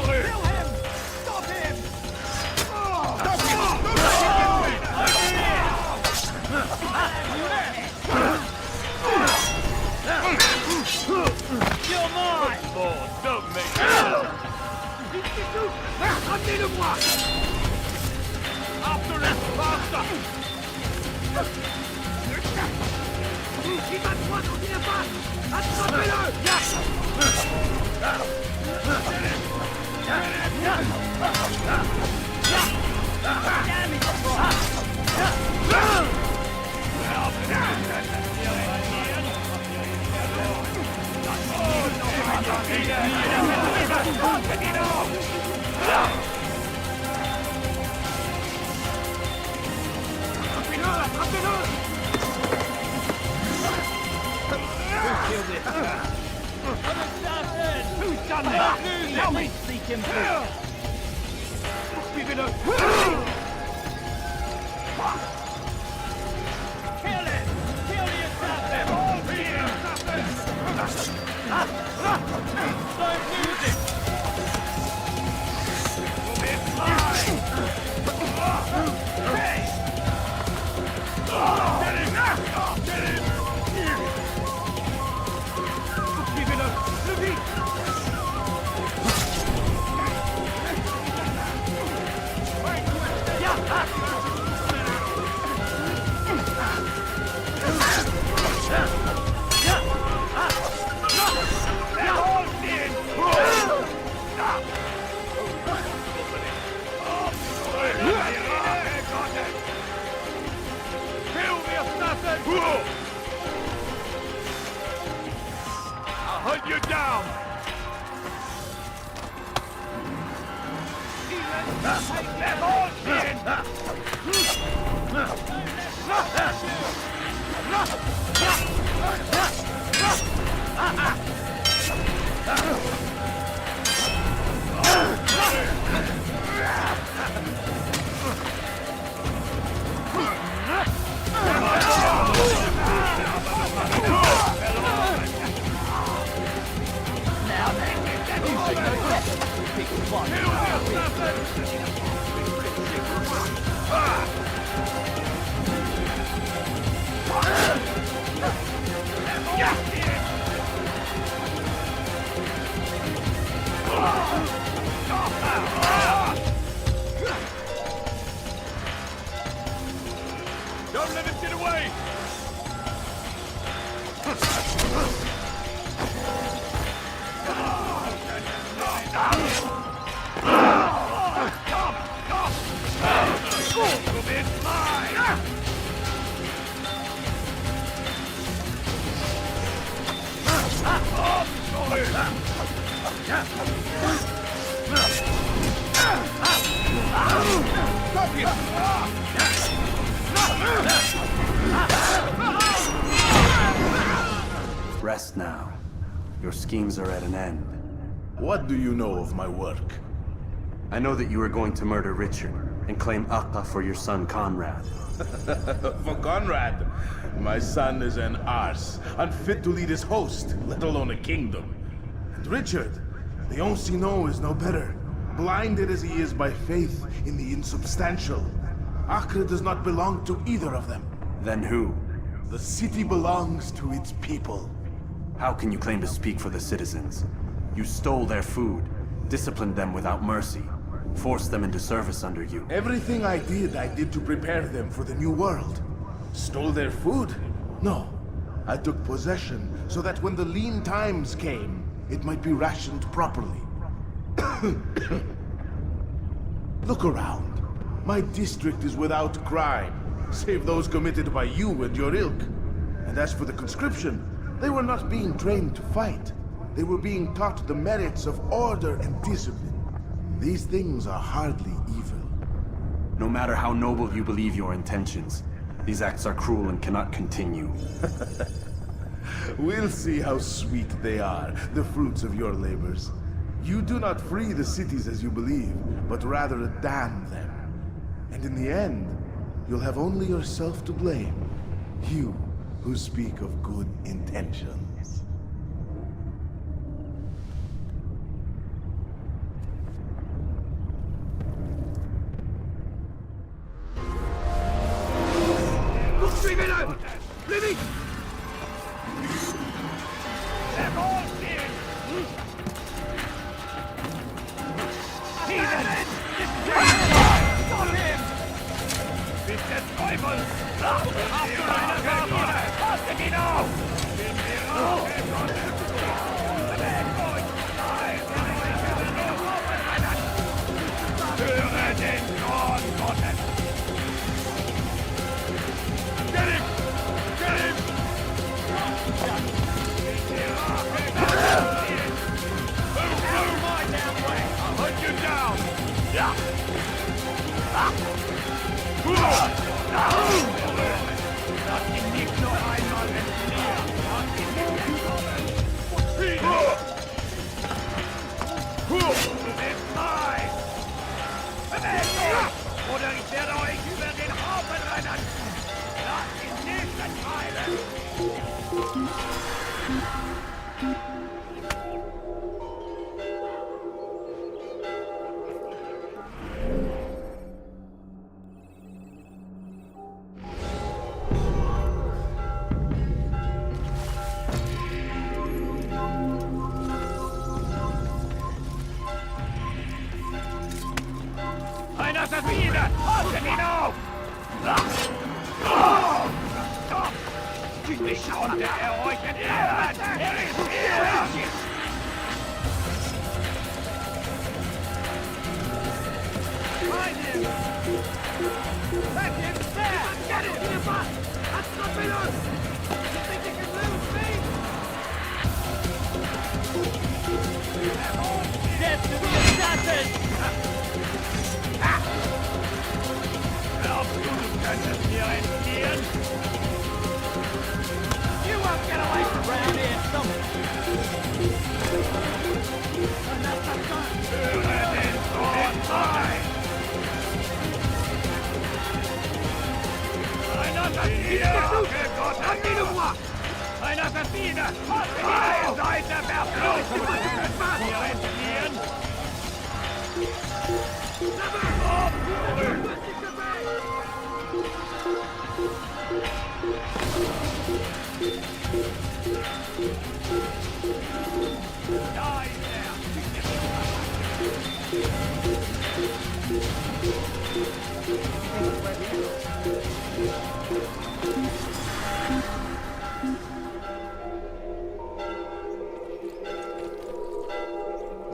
Kill him! Stop him! Stop him! Don't let him get away! Aidez-le-moi! After it, faster! Il va droit quand il est pas! Attrapez-le! Who's done this? Help me seek him first! Suivez-le! Kill it! Kill the assassin! All the assassins! Don't lose it! It's mine! Hey! Get him! Get him! Suivez-le! Le vite! I'll hunt you down! They're all Don't let him get away! It's mine! Rest now. Your schemes are at an end. What do you know of my work? I know that you are going to murder Richard and claim Akka for your son Conrad. For Conrad, my son is an arse, unfit to lead his host, let alone a kingdom. And Richard, the Ancien is no better, blinded as he is by faith in the insubstantial. Acre does not belong to either of them. Then who? The city belongs to its people. How can you claim to speak for the citizens? You stole their food, disciplined them without mercy, forced them into service under you. Everything I did to prepare them for the new world. Stole their food? No. I took possession so that when the lean times came, it might be rationed properly. Look around. My district is without crime, save those committed by you and your ilk. And as for the conscription, they were not being trained to fight. They were being taught the merits of order and discipline. These things are hardly evil. No matter how noble you believe your intentions, these acts are cruel and cannot continue. We'll see how sweet they are, the fruits of your labors. You do not free the cities as you believe, but rather damn them. And in the end, you'll have only yourself to blame. You who speak of good intentions. Poursuivez-le! Plus vite! They're all dead! Heathen! Einer ist das wieder! Haltet ihn auf! Wie schaut er euch in die Hand? Er ist hier! Find him! Let him stand! Get him! That's not below! You think you can lose me? Death to the assassin! You won't get away from around here, Ein Assassiner! Ihr seid der Verfluchte! Hier entfliehen!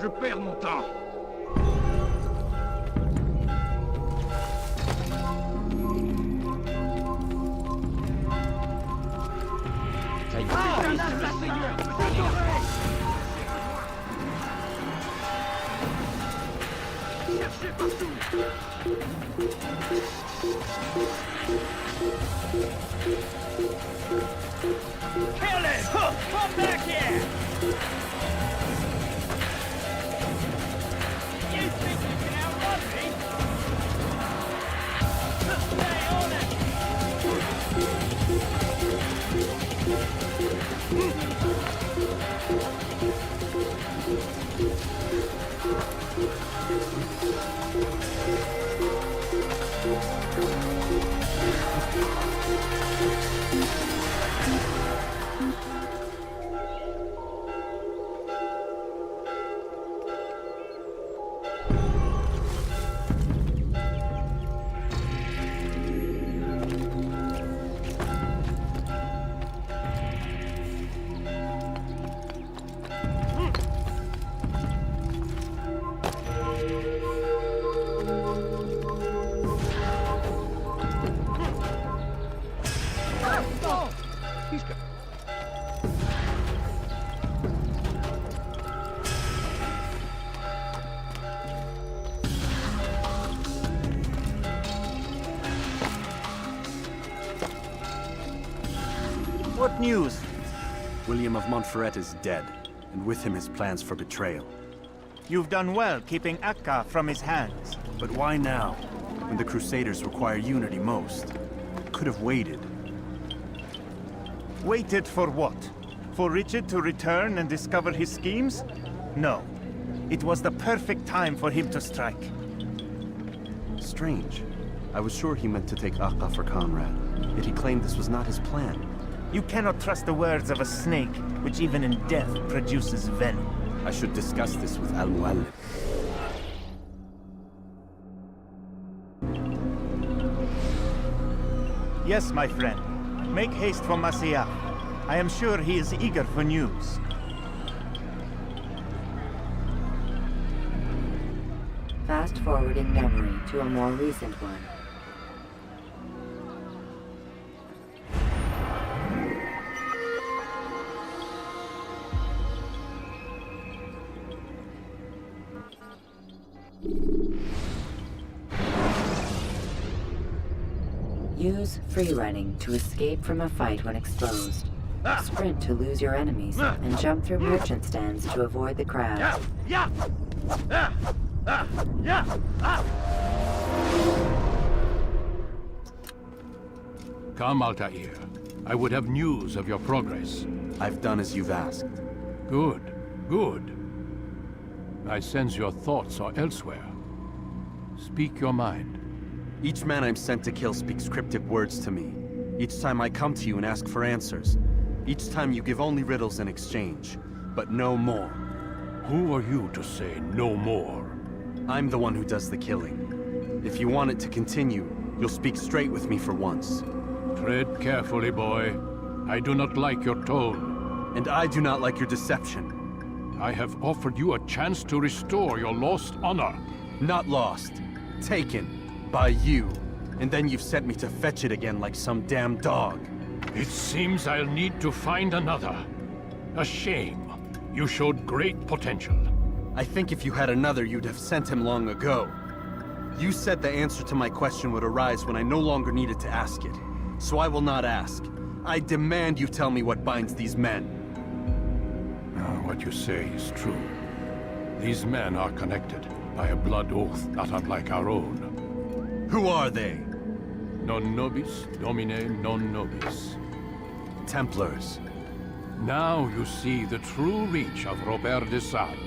Je perds mon temps. Kill him! Come back here! You think you can outrun me? Stay on it! What news? William of Montferrat is dead, and with him his plans for betrayal. You've done well keeping Akka from his hands. But why now, when the Crusaders require unity most? Could have waited. Waited for what? For Richard to return and discover his schemes? No. It was the perfect time for him to strike. Strange. I was sure he meant to take Akka for Conrad, yet he claimed this was not his plan. You cannot trust the words of a snake, which even in death produces venom. I should discuss this with Al-Mualim. Yes, my friend. Make haste for Masyaf. I am sure he is eager for news. Fast-forwarding memory to a more recent one. Use free running to escape from a fight when exposed. Sprint to lose your enemies, and jump through merchant stands to avoid the crowd. Come, Altair. I would have news of your progress. I've done as you've asked. Good, good. I sense your thoughts are elsewhere. Speak your mind. Each man I'm sent to kill speaks cryptic words to me. Each time I come to you and ask for answers. Each time you give only riddles in exchange, but no more. Who are you to say no more? I'm the one who does the killing. If you want it to continue, you'll speak straight with me for once. Tread carefully, boy. I do not like your tone. And I do not like your deception. I have offered you a chance to restore your lost honor. Not lost. Taken. By you. And then you've sent me to fetch it again like some damn dog. It seems I'll need to find another. A shame. You showed great potential. I think if you had another, you'd have sent him long ago. You said the answer to my question would arise when I no longer needed to ask it. So I will not ask. I demand you tell me what binds these men. What you say is true. These men are connected by a blood oath not unlike our own. Who are they? Non nobis, domine non nobis. Templars. Now you see the true reach of Robert de Sade.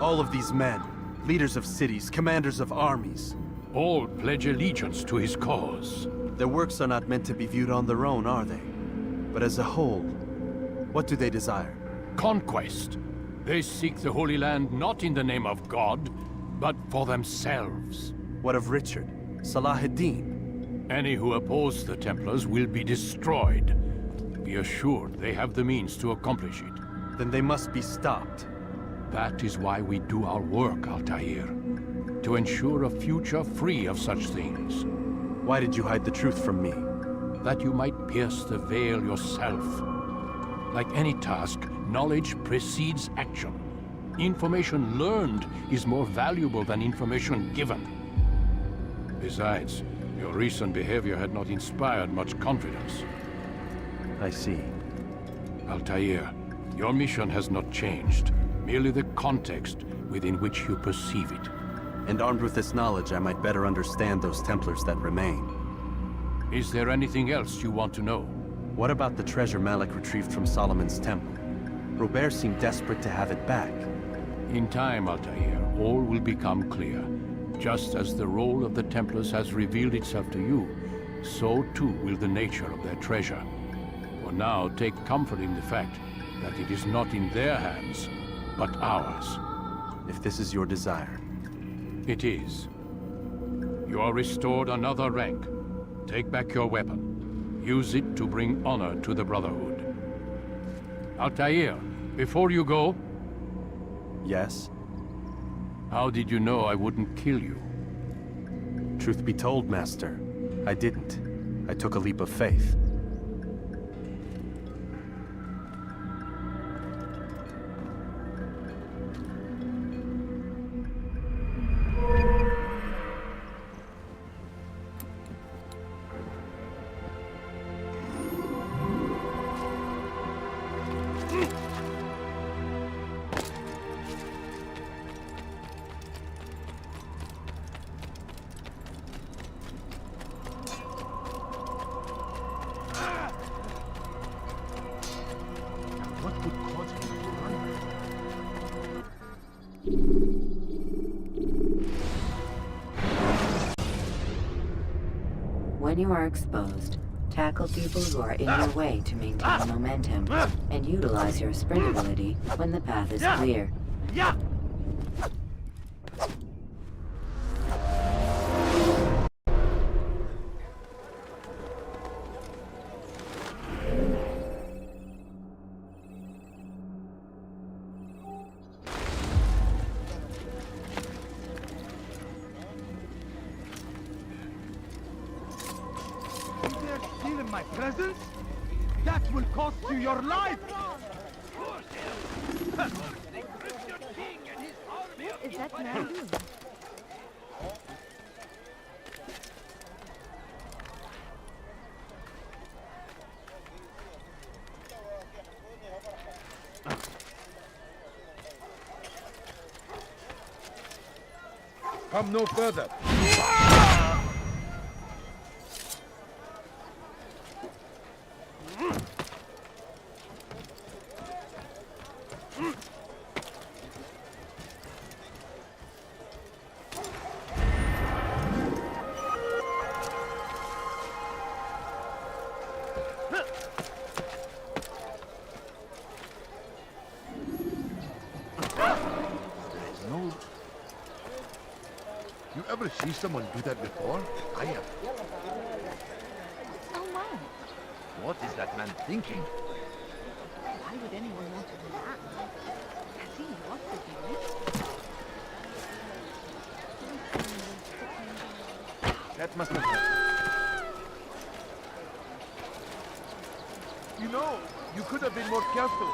All of these men, leaders of cities, commanders of armies. All pledge allegiance to his cause. Their works are not meant to be viewed on their own, are they? But as a whole, what do they desire? Conquest. They seek the Holy Land not in the name of God, but for themselves. What of Richard? Salahuddin? Any who oppose the Templars will be destroyed. Be assured they have the means to accomplish it. Then they must be stopped. That is why we do our work, Altair. To ensure a future free of such things. Why did you hide the truth from me? That you might pierce the veil yourself. Like any task, knowledge precedes action. Information learned is more valuable than information given. Besides, your recent behavior had not inspired much confidence. I see. Altair, your mission has not changed. Merely the context within which you perceive it. And armed with this knowledge, I might better understand those Templars that remain. Is there anything else you want to know? What about the treasure Malik retrieved from Solomon's temple? Robert seemed desperate to have it back. In time, Altair, all will become clear. Just as the role of the Templars has revealed itself to you, so too will the nature of their treasure. For now, take comfort in the fact that it is not in their hands, but ours. If this is your desire. It is. You are restored another rank. Take back your weapon. Use it to bring honor to the Brotherhood. Altair, before you go... Yes? How did you know I wouldn't kill you? Truth be told, Master, I didn't. I took a leap of faith. When you are exposed, tackle people who are in your way to maintain momentum, and utilize your sprint ability when the path is clear. My presence? That will cost you your life! What is that man doing? Come no further. You ever see someone do that before? I have. Oh, my. What is that man thinking? Why would anyone want to do that? Has he lost his mind? That must have happened. You know, you could have been more careful.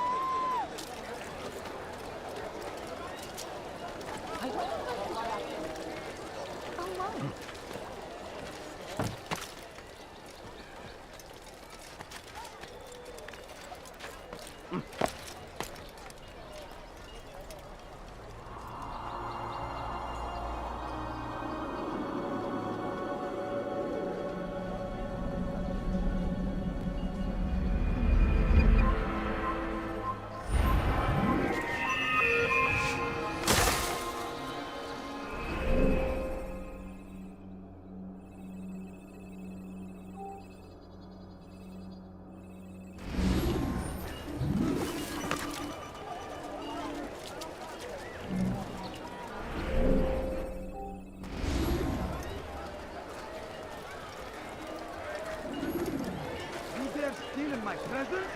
My presence?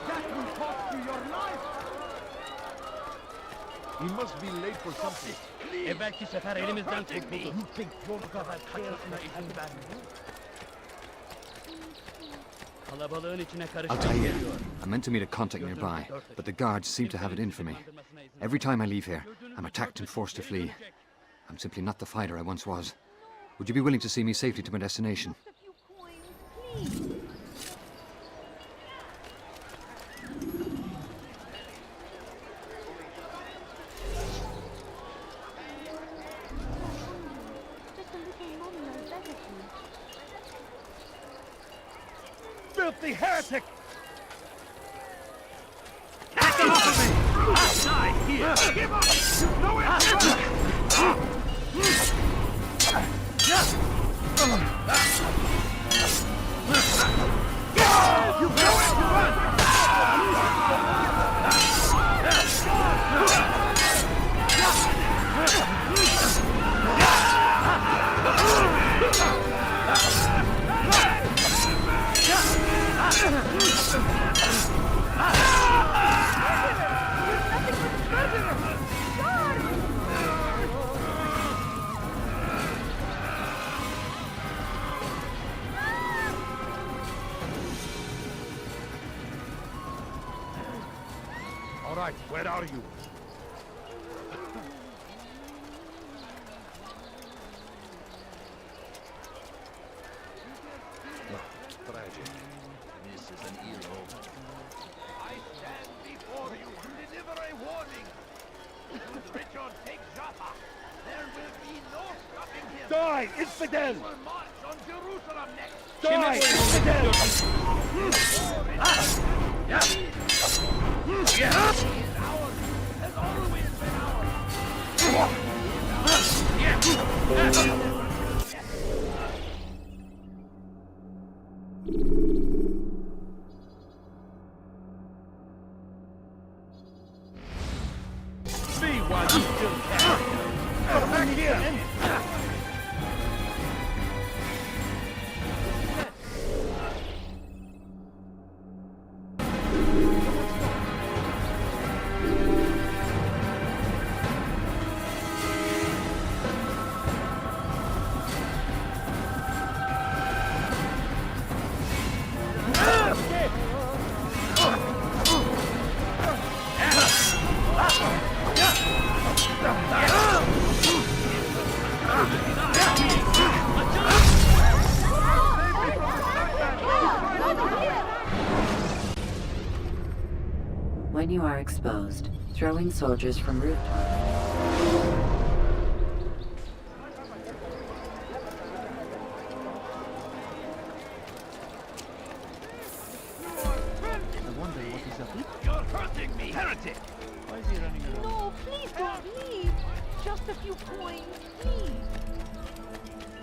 That will cost you your life! He must be late for something. Belki sefer elimizden kurtuldu. Bu kadar kaçmasına izin vermiyor. Kalabalığın içine Altair, I meant to meet a contact nearby, but the guards seem to have it in for me. Every time I leave here, I'm attacked and forced to flee. I'm simply not the fighter I once was. Would you be willing to see me safely to my destination? Filthy heretic! Get them off of me! Outside here! Give up! You've nowhere to run! You've nowhere to run! All right, where are you? Tragic. This is an ill omen. I stand before you to deliver a warning. Should Richard take Jaffa, there will be no stopping him. Die, infidel! He will march on Jerusalem next. Die, infidel! He is ours, has always been ours. Me while you still can. Back here! When you are exposed, throwing soldiers from rooftops. I wonder what is up with your hurting me, heretic! Why is he running around? No, please don't leave. Just a few coins, please.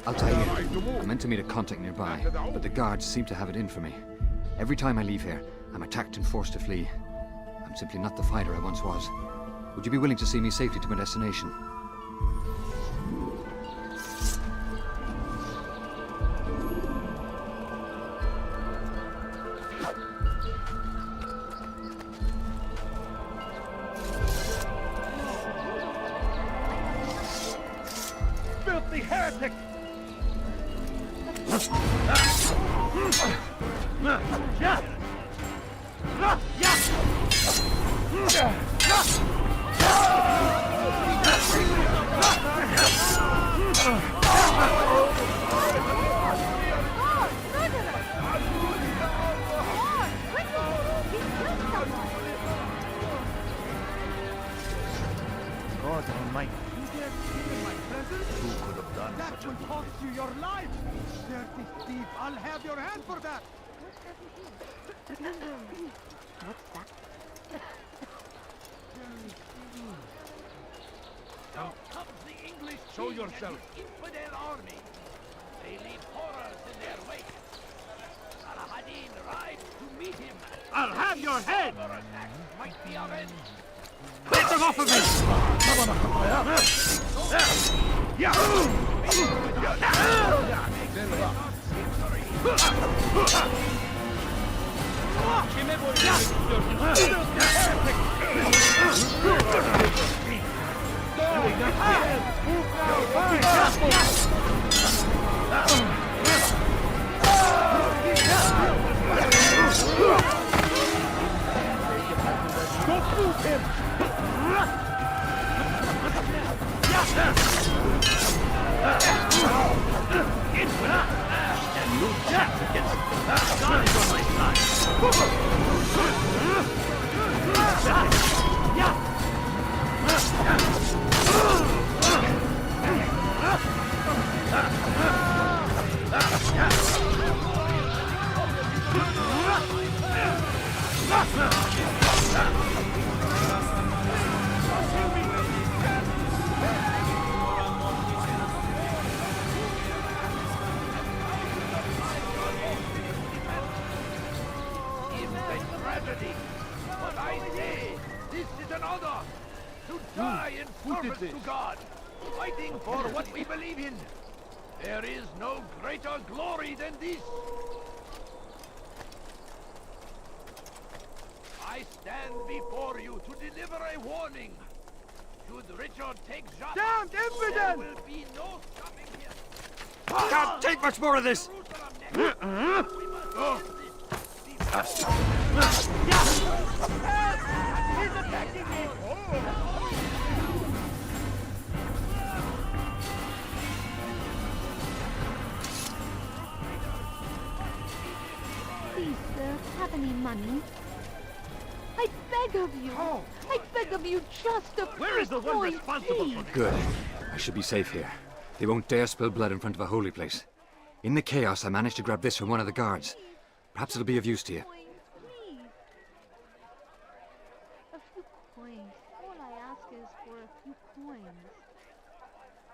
Altair, I meant to meet a contact nearby, but the guards seem to have it in for me. Every time I leave here, I'm attacked and forced to flee. I'm simply not the fighter I once was. Would you be willing to see me safely to my destination? Filthy heretic! God almighty. Who could have done That such a will good cost you your life! Dirty thief, I'll have your hand for that! What's that? Now comes the English Show king yourself. and his infidel army. They leave horrors in their wake. Salah-ad-Din rides to meet him. I'll have your head! Another attack might be our end. Get them off of me! Don't move him! Tragedy. But I say, this is an honor to die in service to God, fighting for what we believe in. There is no greater glory than this. I stand before you to deliver a warning. Should Richard take Jaffa, Damned there infidel! will be no stopping him. I can't take much more of this! He's attacking me! Please, sir, have any money? I beg of you. I beg of you just a Where is the one coin, responsible please. for this? Good. I should be safe here. They won't dare spill blood in front of a holy place. In the chaos, I managed to grab this from one of the guards. Perhaps it'll be of use to you. Please. A few coins. All I ask is for a few coins.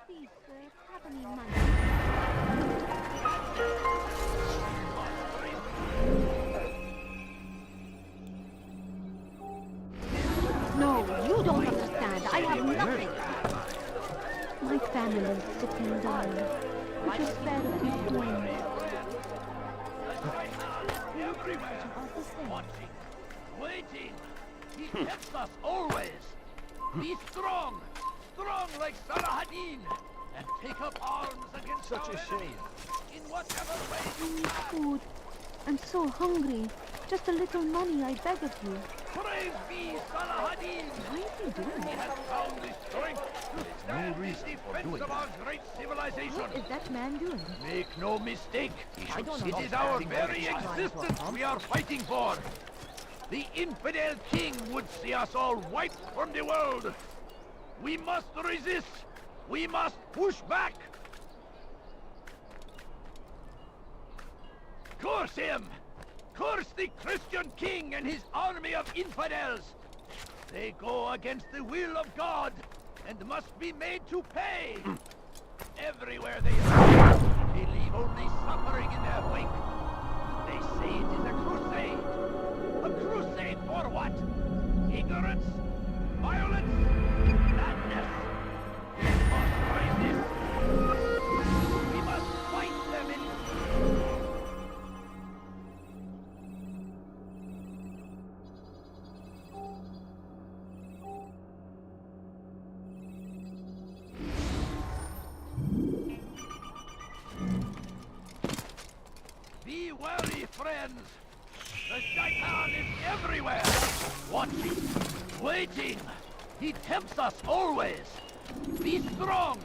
Please, sir, have any money? No, you don't understand. I have nothing. My family is sitting down. Would you spare a few coins? Everywhere. Watching. Waiting. He helps us always. Be strong. Strong like Salah-ad-Din. And take up arms against such a shame. In whatever way you Need can. food. I'm so hungry. Just a little money, I beg of you. Praise be Salah-ad-Din. Why is he doing He that? has found the strength to stand in defense of our great civilization. What is that man doing? Make no mistake. I don't It is our very existence we are fighting for. The infidel king would see us all wiped from the world. We must resist. We must push back. Curse him! Curse the Christian king and his army of infidels! They go against the will of God, and must be made to pay! Everywhere they are, they leave only suffering in their wake. They say it is a crusade. A crusade for what? Ignorance? Violence? Madness? We must resist. We must fight them in... Be wary, friends! The Shaitan is everywhere! Watching, waiting! He tempts us always! Be strong!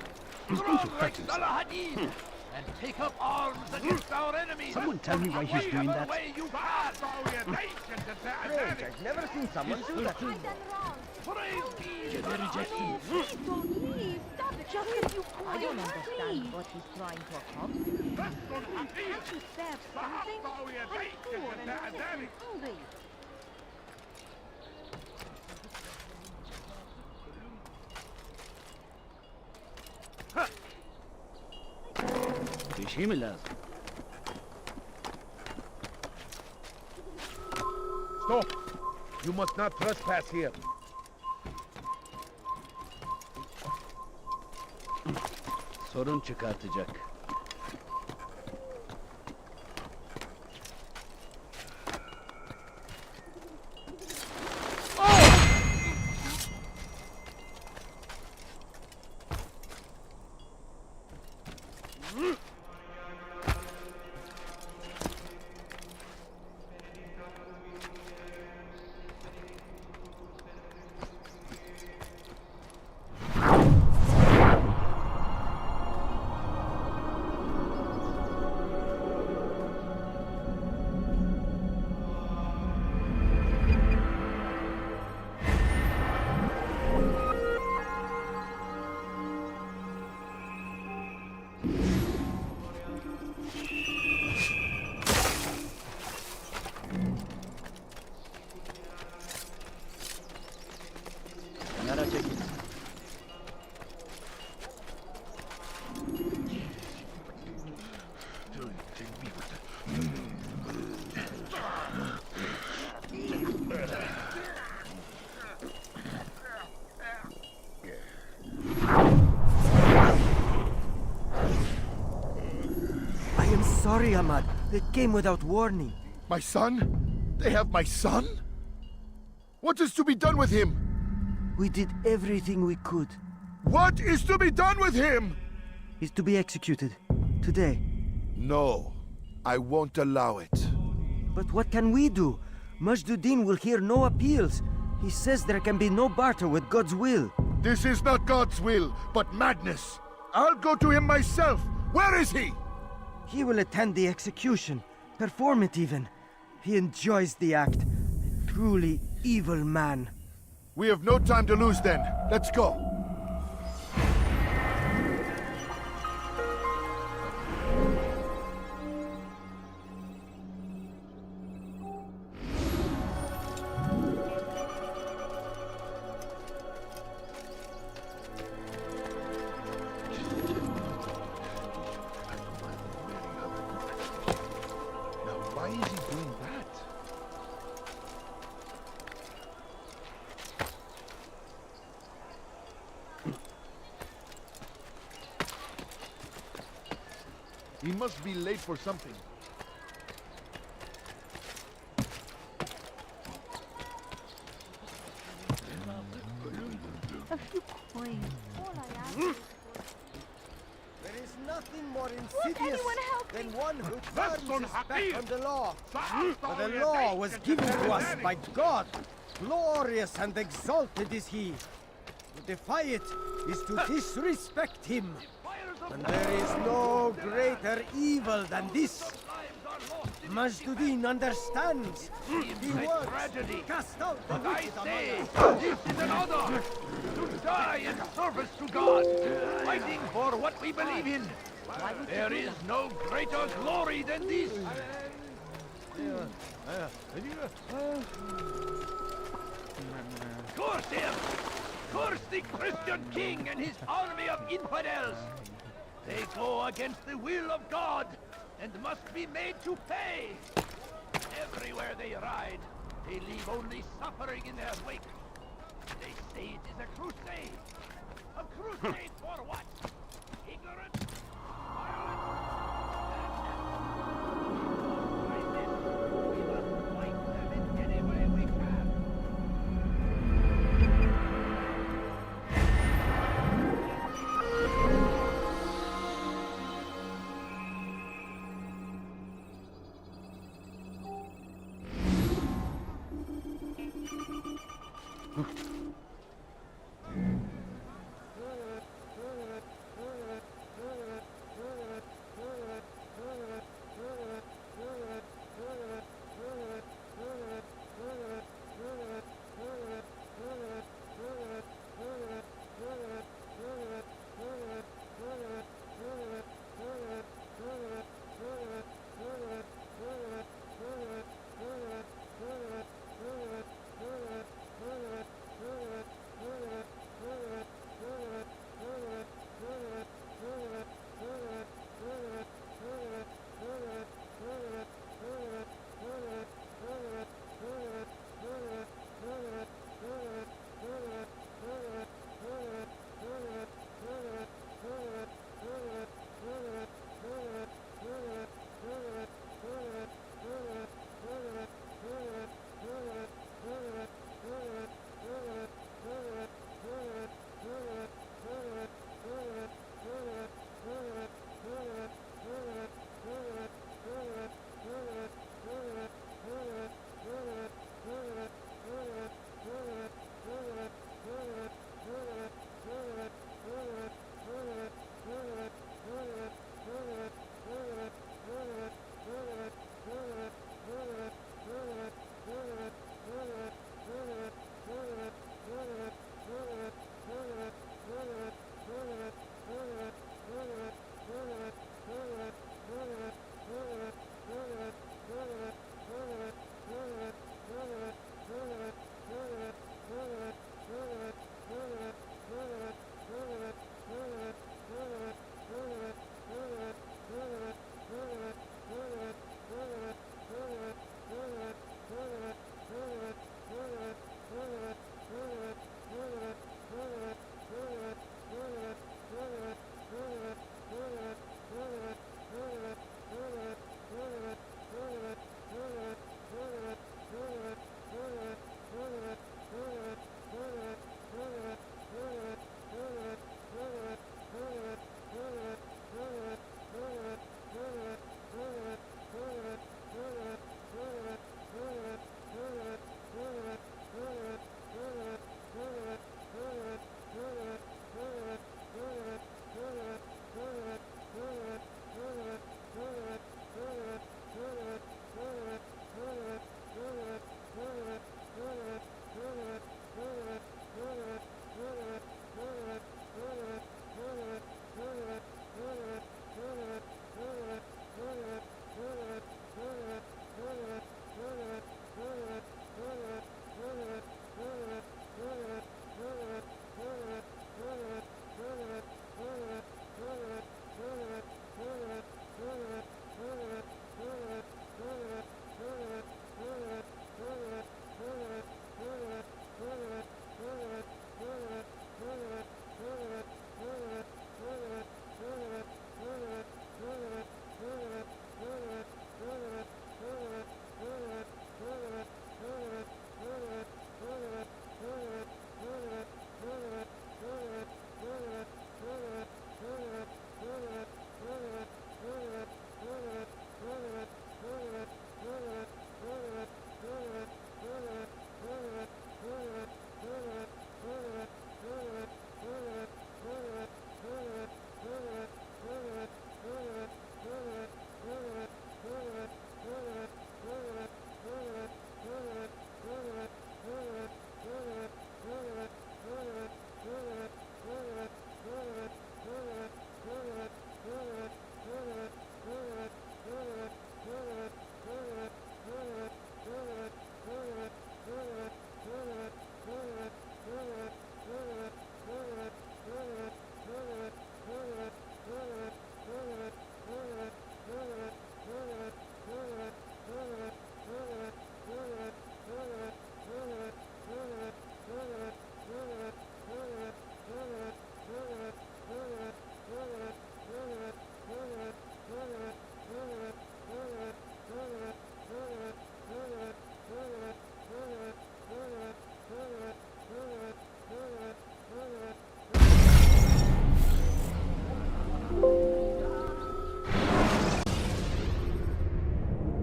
Strong like Salahadin! And take up arms against our enemies! Someone tell me why he's doing that. Way you can! Strange, I've never seen someone do that. Praise be Please don't leave. Stop it. Just if you could. I don't understand what he's trying to accomplish. Can't you serve something? I'm poor and hungry. بشي من لازم. Stop! You must not trespass here. Sorun çıkartacak. Sorry, Ahmad. They came without warning. My son? They have my son? What is to be done with him? We did everything we could. What is to be done with him? He's to be executed. Today. No. I won't allow it. But what can we do? Majduddin will hear no appeals. He says there can be no barter with God's will. This is not God's will, but madness. I'll go to him myself. Where is he? He will attend the execution. Perform it even. He enjoys the act. A truly evil man. We have no time to lose then. Let's go. Why is he doing that? He must be late for something. A few coins. All I ask. There is nothing more insidious than one who turns his back on the law. For the law was given to us by God. Glorious and exalted is he. To defy it is to disrespect him. And there is no greater evil than this. Majduddin understands. He works tragedy. cast out the But I wicked say, among us. this is an honor to die in service to God, fighting for what we believe in. There is no greater glory than this. Curse him! Curse the Christian king and his army of infidels! They go against the will of God and must be made to pay! Everywhere they ride, they leave only suffering in their wake. They say it is a crusade. A crusade for what? Ignorance?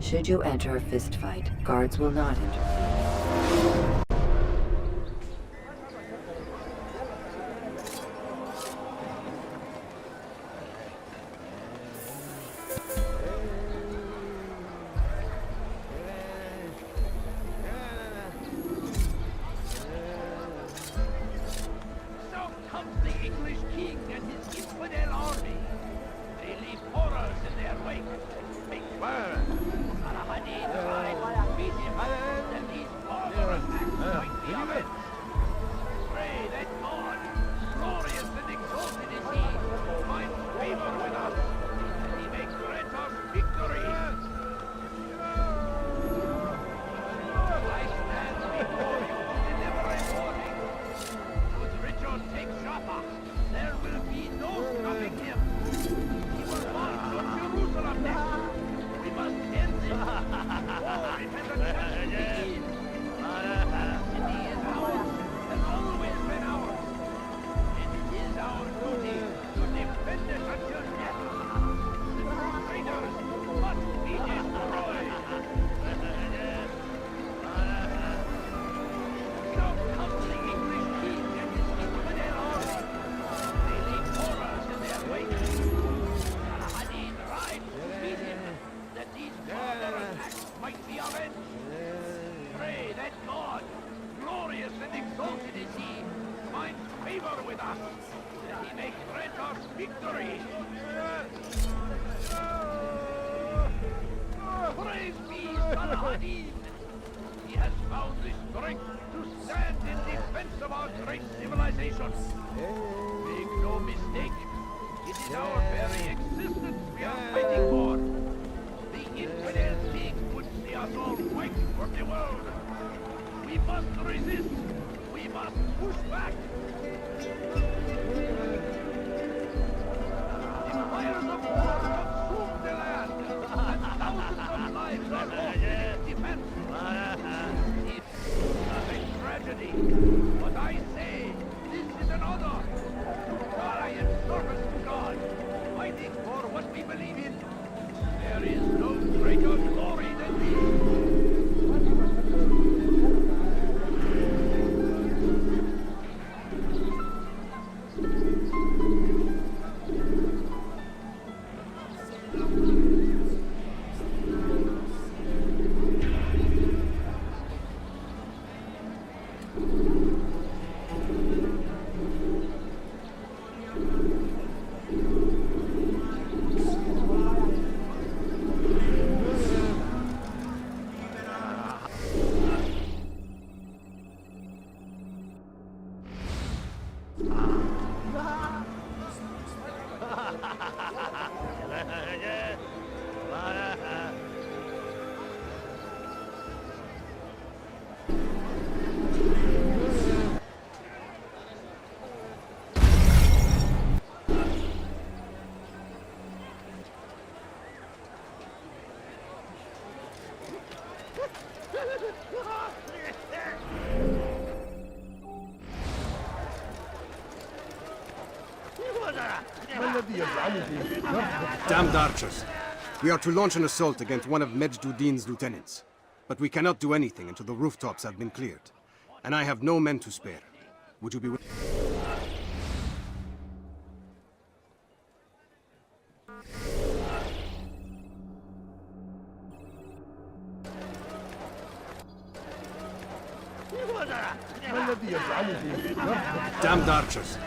Should you enter a fistfight, guards will not interfere. So comes the English king and his infidel army. They leave horrors in their wake. Beware! Saladin tried, beat him, and these barbarous acts might be avenged. Pray that God, glorious and exalted is he, find favor with us, and he may grant us victory. I stand before you to deliver a warning. Should Richard take Jaffa, there will be no stopping him. He will march on Jerusalem next. We must end this. War it has a chance to begin. The city is ours, has always been ours. And it is our duty to defend it until death. The Crusaders must be destroyed. So comes the English king and his infidel army. They leave horrors in their wake. Saladin rides to meet him, that these barbarous acts might be avenged. Pray that God, glorious and exalted is he, finds favor with us, that he may grant us victory. Praise be Saladin! He has found the strength to stand in defense of our great civilization. Make no mistake, it is our very existence we are fighting for. The infidel king would see us all fighting for the world. We must resist. We must push back. The fires of war consume the land, and thousands of lives are lost in its defense. It's a tragedy, but I say this is an honor. To die in service to God, fighting for what we believe in. There is no greater glory than this. Damned archers. We are to launch an assault against one of Majd-Duddin's lieutenants. But we cannot do anything until the rooftops have been cleared. And I have no men to spare. Would you be willing? Damned archers.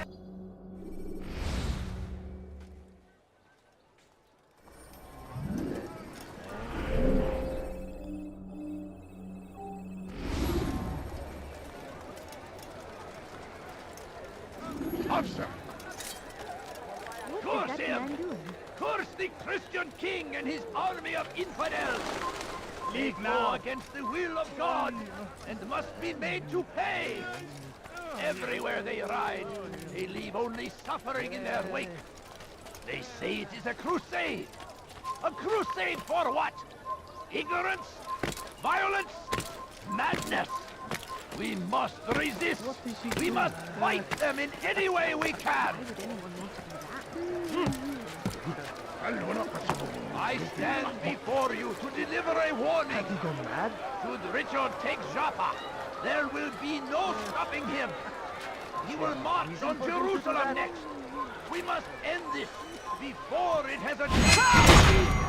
Officer! Curse him! Curse the Christian king and his army of infidels! They go against the will of God and must be made to pay! Everywhere they ride, they leave only suffering in their wake. They say it is a crusade! A crusade for what? Ignorance? Violence? Madness! We must resist! We must fight them in any way we can! I stand before you to deliver a warning. Has he gone mad? Should Richard take Joppa, there will be no stopping him. He will march on Jerusalem next. We must end this before it has a chance.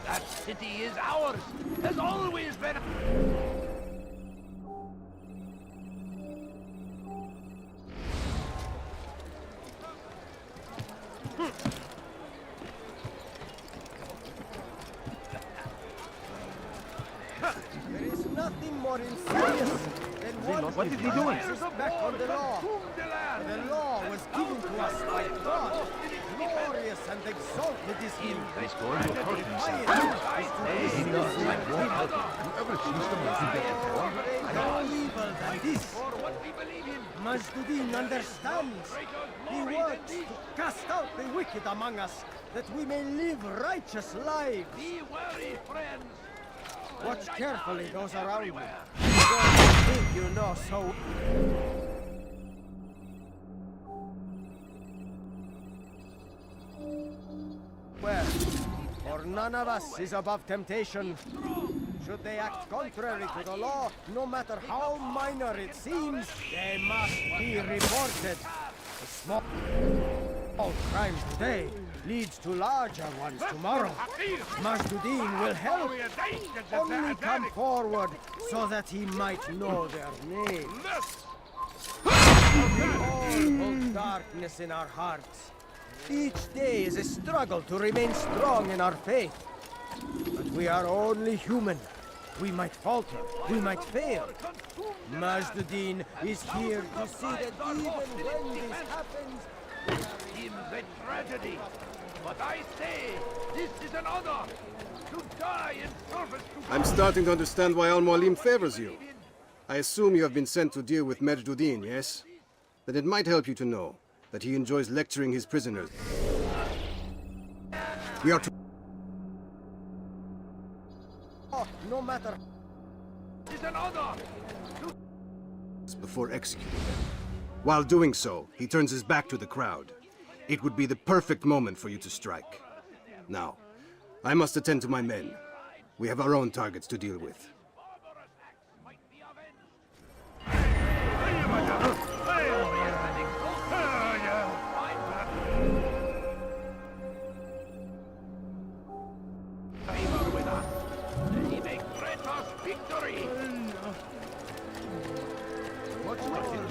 That city is ours, has always been. There is nothing more insidious than what is he doing? Back on the law. The law was given to us by God. Glorious and exalted is He. He's going to hurt himself. He does like what? Whoever sees them as he gets born. No evil than this. Majduddin understands. He works to cast out the wicked among us, that we may live righteous lives. Be wary, friends. Watch carefully those around you. Don't think you know so. Well, for none of us is above temptation. Should they act contrary to the law, no matter how minor it seems, they must be reported. A small crime today leads to larger ones tomorrow. Majduddin will help. Only come forward so that he might know their names. We all hold darkness in our hearts. Each day is a struggle to remain strong in our faith. But we are only human. We might falter, we might fail. Majduddin is here to see that even when this happens, Seems a tragedy, but I say this is an honor to die in service to. I'm starting to understand why Al-Mualim favors you. I assume you have been sent to deal with Majduddin, yes? Then it might help you to know that he enjoys lecturing his prisoners. We are to... no matter. It's an honor before executing them. While doing so, he turns his back to the crowd. It would be the perfect moment for you to strike. Now, I must attend to my men. We have our own targets to deal with. favor with us, that he may grant us victory.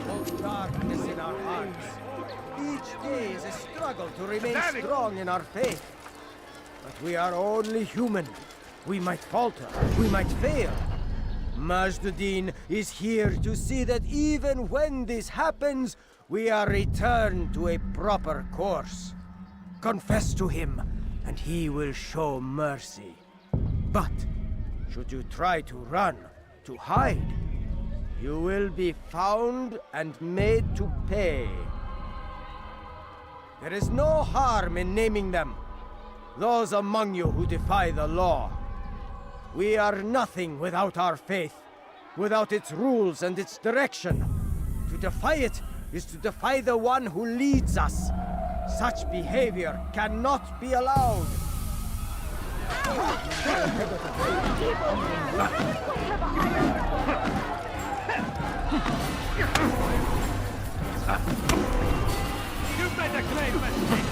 Hold darkness in our hearts. Each day is a struggle to remain strong in our faith. But we are only human. We might falter, we might fail. Majduddin is here to see that even when this happens, we are returned to a proper course. Confess to him, and he will show mercy. But should you try to run, to hide, you will be found and made to pay. There is no harm in naming them. Those among you who defy the law. We are nothing without our faith, without its rules and its direction. To defy it is to defy the one who leads us. Such behavior cannot be allowed. You made a great mistake.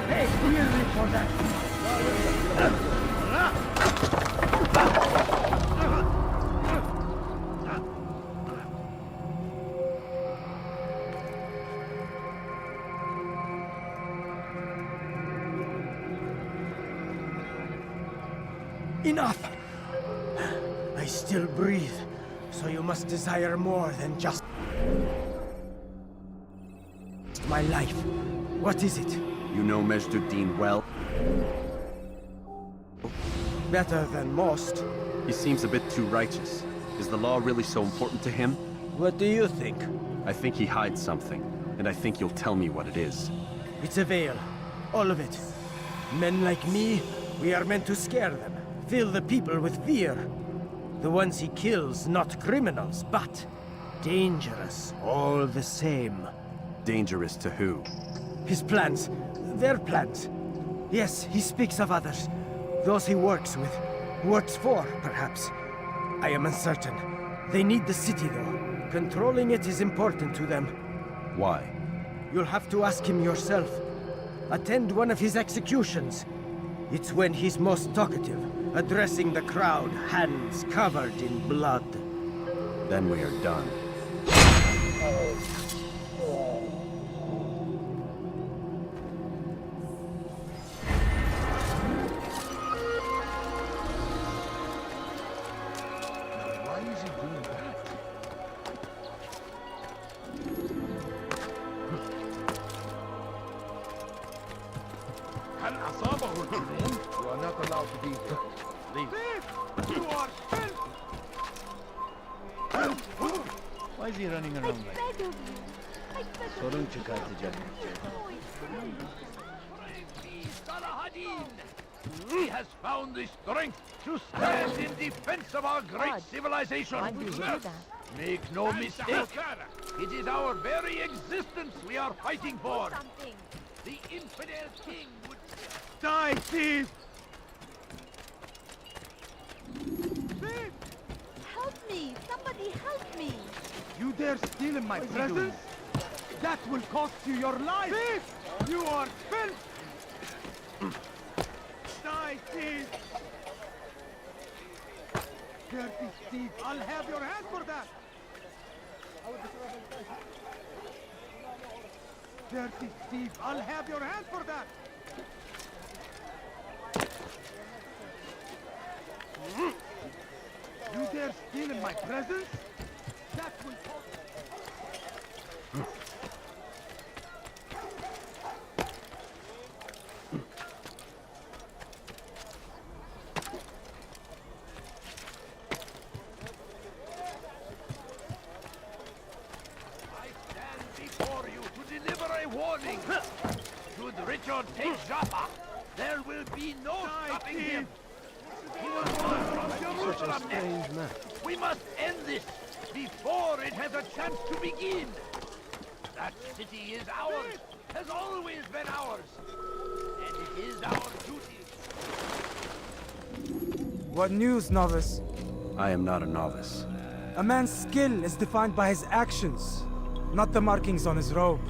Hey, really for that. Enough! I still breathe, so you must desire more than just my life. What is it? You know Majduddin well? Better than most. He seems a bit too righteous. Is the law really so important to him? What do you think? I think he hides something, and I think you'll tell me what it is. It's a veil. All of it. Men like me We are meant to scare them, fill the people with fear. The ones he kills, not criminals, but dangerous all the same. Dangerous to who? His plans, their plans. Yes, he speaks of others. Those he works with, works for, perhaps. I am uncertain. They need the city, though. Controlling it is important to them. Why? You'll have to ask him yourself. Attend one of his executions. It's when he's most talkative, addressing the crowd, hands covered in blood. Then we are done. Why is he doing that? هل أصابه الجنون؟ You are not allowed to be here. Leave. You are filth! Why is he running around like that? Sorun çıkartacak. Salahadin! He has found the strength to stand in defense of our great civilization. Why do you do that? Make no mistake. It is our very existence we are fighting for. The infidel king would... Die, thief! Thief! Help me! Somebody help me! You dare steal in my presence? That will cost you your life! Thief! You are filth! Die, thief! Dirty thief! I'll have your hand for that! Dirty thief! I'll have your hand for that! You dare steal in my presence? That will cost... Before you to deliver a warning. Should Richard take Jaffa, there will be no stopping him. He will run from Jerusalem next. We must end this before it has a chance to begin. That city is ours, has always been ours, and it is our duty. What news, novice? I am not a novice. A man's skill is defined by his actions, not the markings on his robe.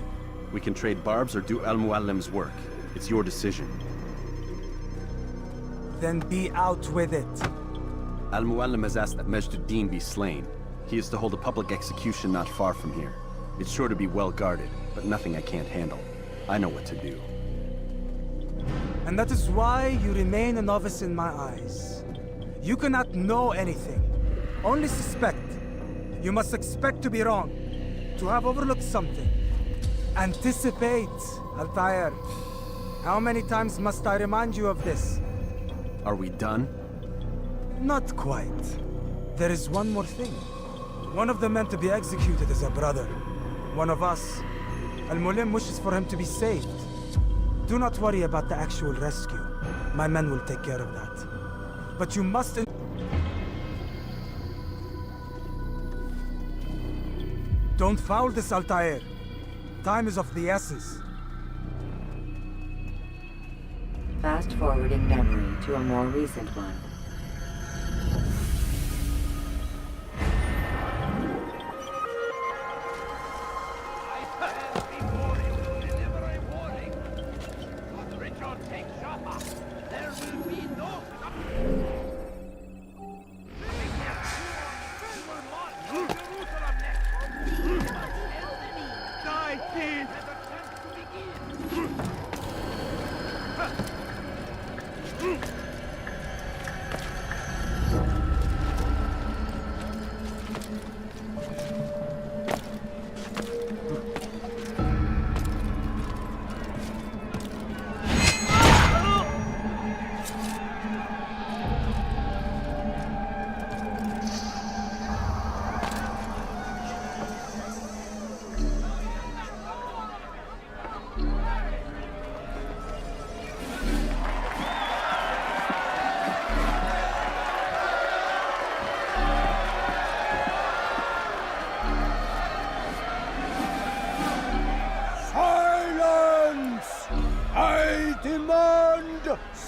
We can trade barbs or do Al-Mualim's work. It's your decision. Then be out with it. Al-Mualim has asked that Majd-ud-Din be slain. He is to hold a public execution not far from here. It's sure to be well guarded, but nothing I can't handle. I know what to do. And that is why you remain a novice in my eyes. You cannot know anything, only suspect. You must expect to be wrong, to have overlooked something. Anticipate, Altair. How many times must I remind you of this? Are we done? Not quite. There is one more thing. One of the men to be executed is a brother. One of us. Al-Mualim wishes for him to be saved. Do not worry about the actual rescue. My men will take care of that. But you must... Don't foul this, Altair. Time is of the essence. Fast-forwarding memory to a more recent one.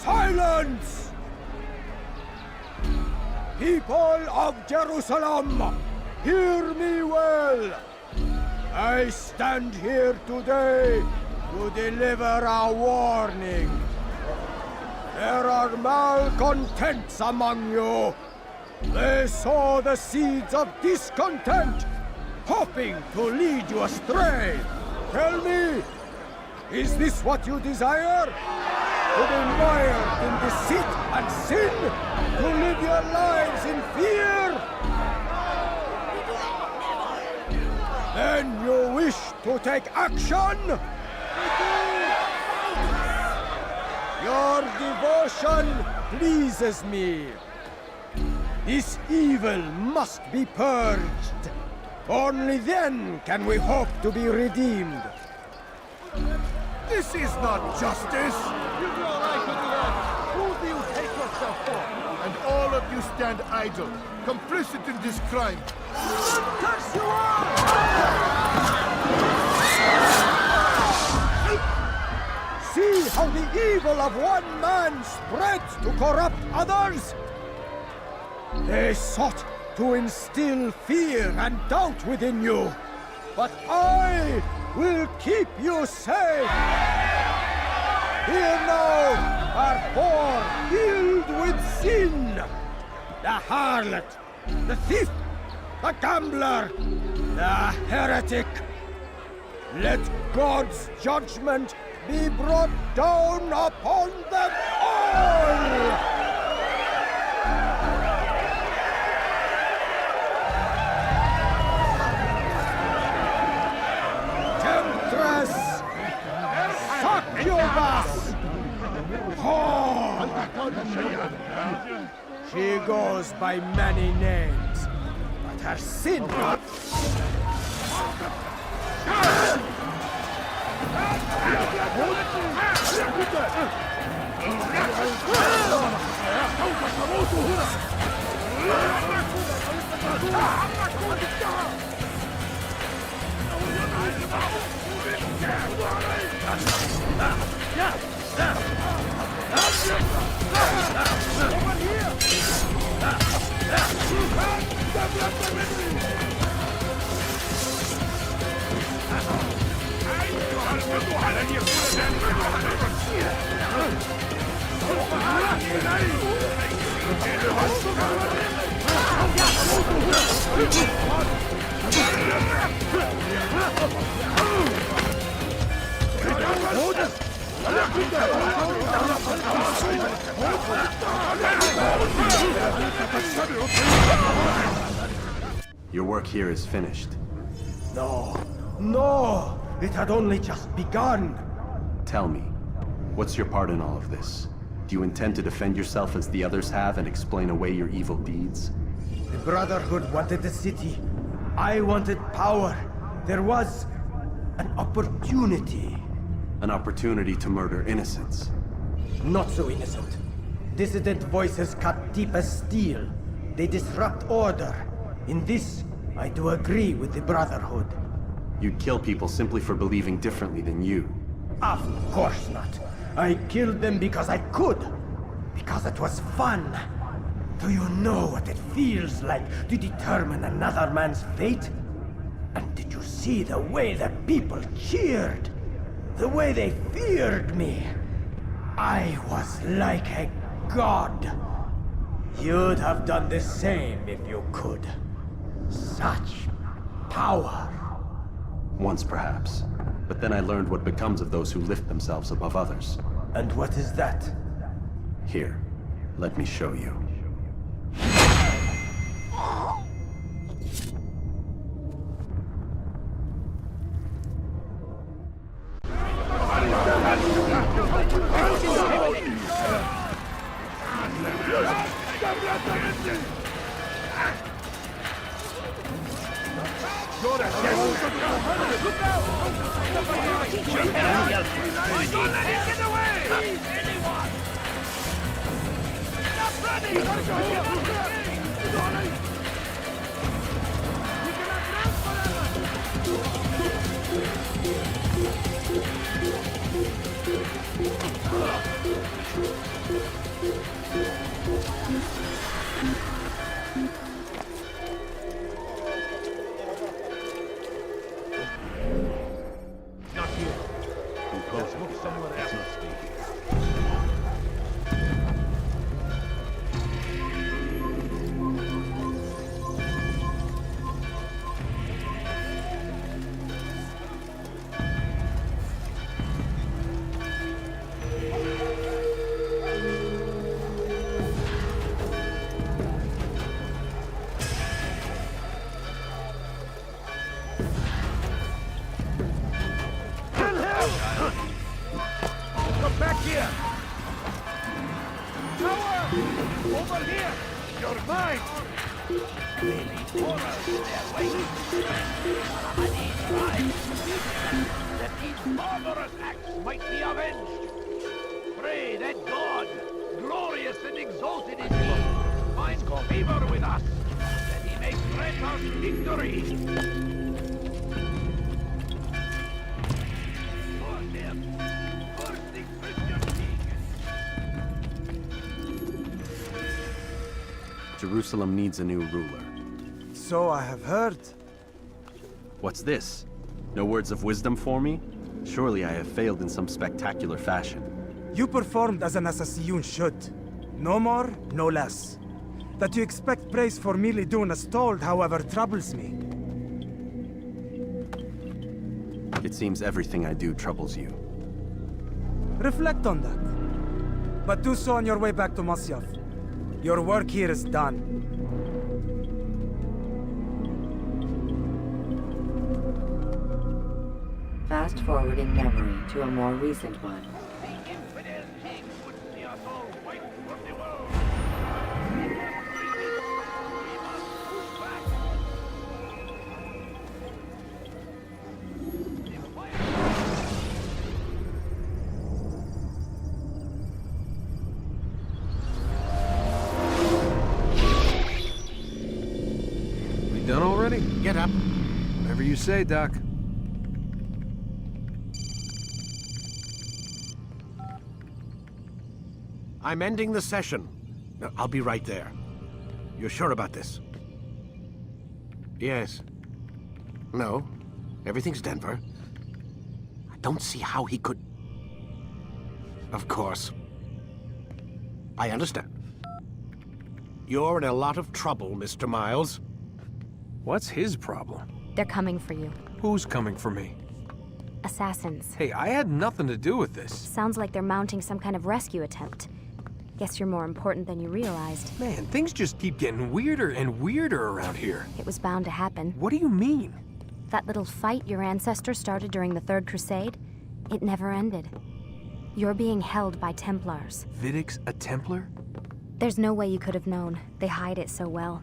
Silence! People of Jerusalem, hear me well. I stand here today to deliver a warning. There are malcontents among you. They sow the seeds of discontent, hoping to lead you astray. Tell me, is this what you desire? To be mired in deceit and sin? To live your lives in fear? Then you wish to take action? Your devotion pleases me. This evil must be purged. Only then can we hope to be redeemed. This is not justice! You draw right to the end. Who do you take yourself for? And all of you stand idle, complicit in this crime. Curse you all! See how the evil of one man spreads to corrupt others? They sought to instill fear and doubt within you. But I will keep you safe. Here now are four filled with sin. The harlot, the thief, the gambler, the heretic. Let God's judgment be brought down upon them all! Temptress! Succubus! Whore! She goes by many names, but her sin... Your work here is finished. No, no! It had only just begun! Tell me, what's your part in all of this? Do you intend to defend yourself as the others have and explain away your evil deeds? The Brotherhood wanted the city. I wanted power. There was an opportunity. An opportunity to murder innocents. Not so innocent. Dissident voices cut deep as steel. They disrupt order. In this, I do agree with the Brotherhood. You'd kill people simply for believing differently than you. Of course not. I killed them because I could. Because it was fun. Do you know what it feels like to determine another man's fate? And did you see the way the people cheered? The way they feared me? I was like a god. You'd have done the same if you could. Such power. Once perhaps. But then I learned what becomes of those who lift themselves above others. And what is that? Here, let me show you. Let's look somewhere else. Come back here! Tower! Over here! You're mine! Maybe horrors their way. Honey tries that these barbarous acts might be avenged. Pray that God, glorious and exalted is He, finds favor with us, that He may grant us victory. Jerusalem needs a new ruler. So I have heard. What's this? No words of wisdom for me? Surely I have failed in some spectacular fashion. You performed as an assassin should. No more, no less. That you expect praise for merely doing as told, however, troubles me. It seems everything I do troubles you. Reflect on that. But do so on your way back to Masyaf. Your work here is done. Fast-forwarding memory to a more recent one. The infidel king would see us all wiped from the world. We must push back. We done already? Get up. Whatever you say, Doc. I'm ending the session. I'll be right there. You're sure about this? Yes. No. Everything's Denver. I don't see how he could... Of course. I understand. You're in a lot of trouble, Mr. Miles. What's his problem? They're coming for you. Who's coming for me? Assassins. Hey, I had nothing to do with this. Sounds like they're mounting some kind of rescue attempt. Guess you're more important than you realized. Man, things just keep getting weirder and weirder around here. It was bound to happen. What do you mean? That little fight your ancestors started during the Third Crusade, it never ended. You're being held by Templars. Vidic's a Templar? There's no way you could have known. They hide it so well.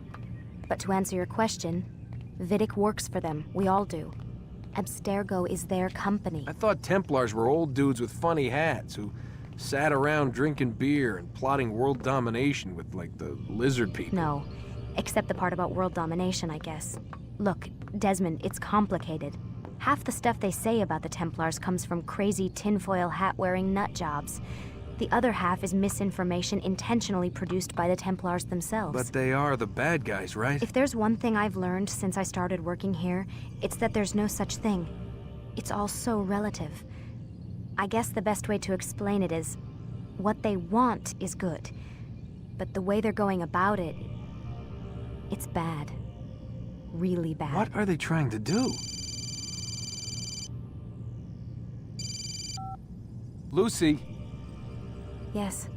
But to answer your question, Vidic works for them. We all do. Abstergo is their company. I thought Templars were old dudes with funny hats who sat around drinking beer and plotting world domination with, like, the lizard people. No, except the part about world domination, I guess. Look, Desmond, it's complicated. Half the stuff they say about the Templars comes from crazy tinfoil hat-wearing nut jobs. The other half is misinformation intentionally produced by the Templars themselves. But they are the bad guys, right? If there's one thing I've learned since I started working here, it's that there's no such thing. It's all so relative. I guess the best way to explain it is, what they want is good. But the way they're going about it, it's bad. Really bad. What are they trying to do? Lucy? Yes.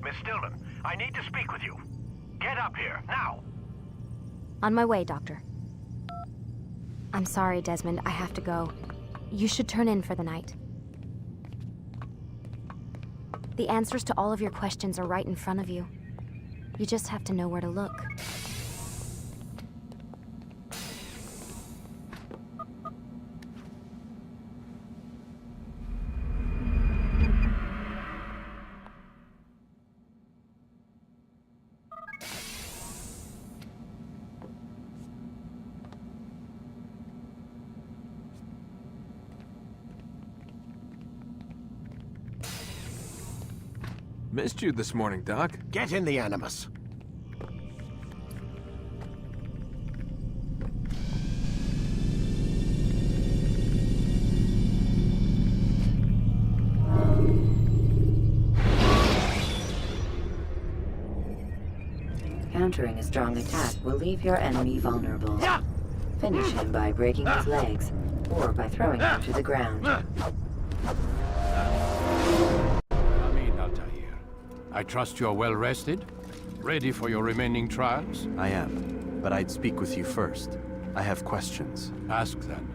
Miss Stillman, I need to speak with you. Get up here, now! On my way, Doctor. I'm sorry, Desmond. I have to go. You should turn in for the night. The answers to all of your questions are right in front of you. You just have to know where to look. Missed you this morning, Doc. Get in the Animus. countering a strong attack will leave your enemy vulnerable. Finish him by breaking his legs, or by throwing him to the ground. Amin, Altair. I trust you're well rested? Ready for your remaining trials? I am, but I'd speak with you first. I have questions. Ask then.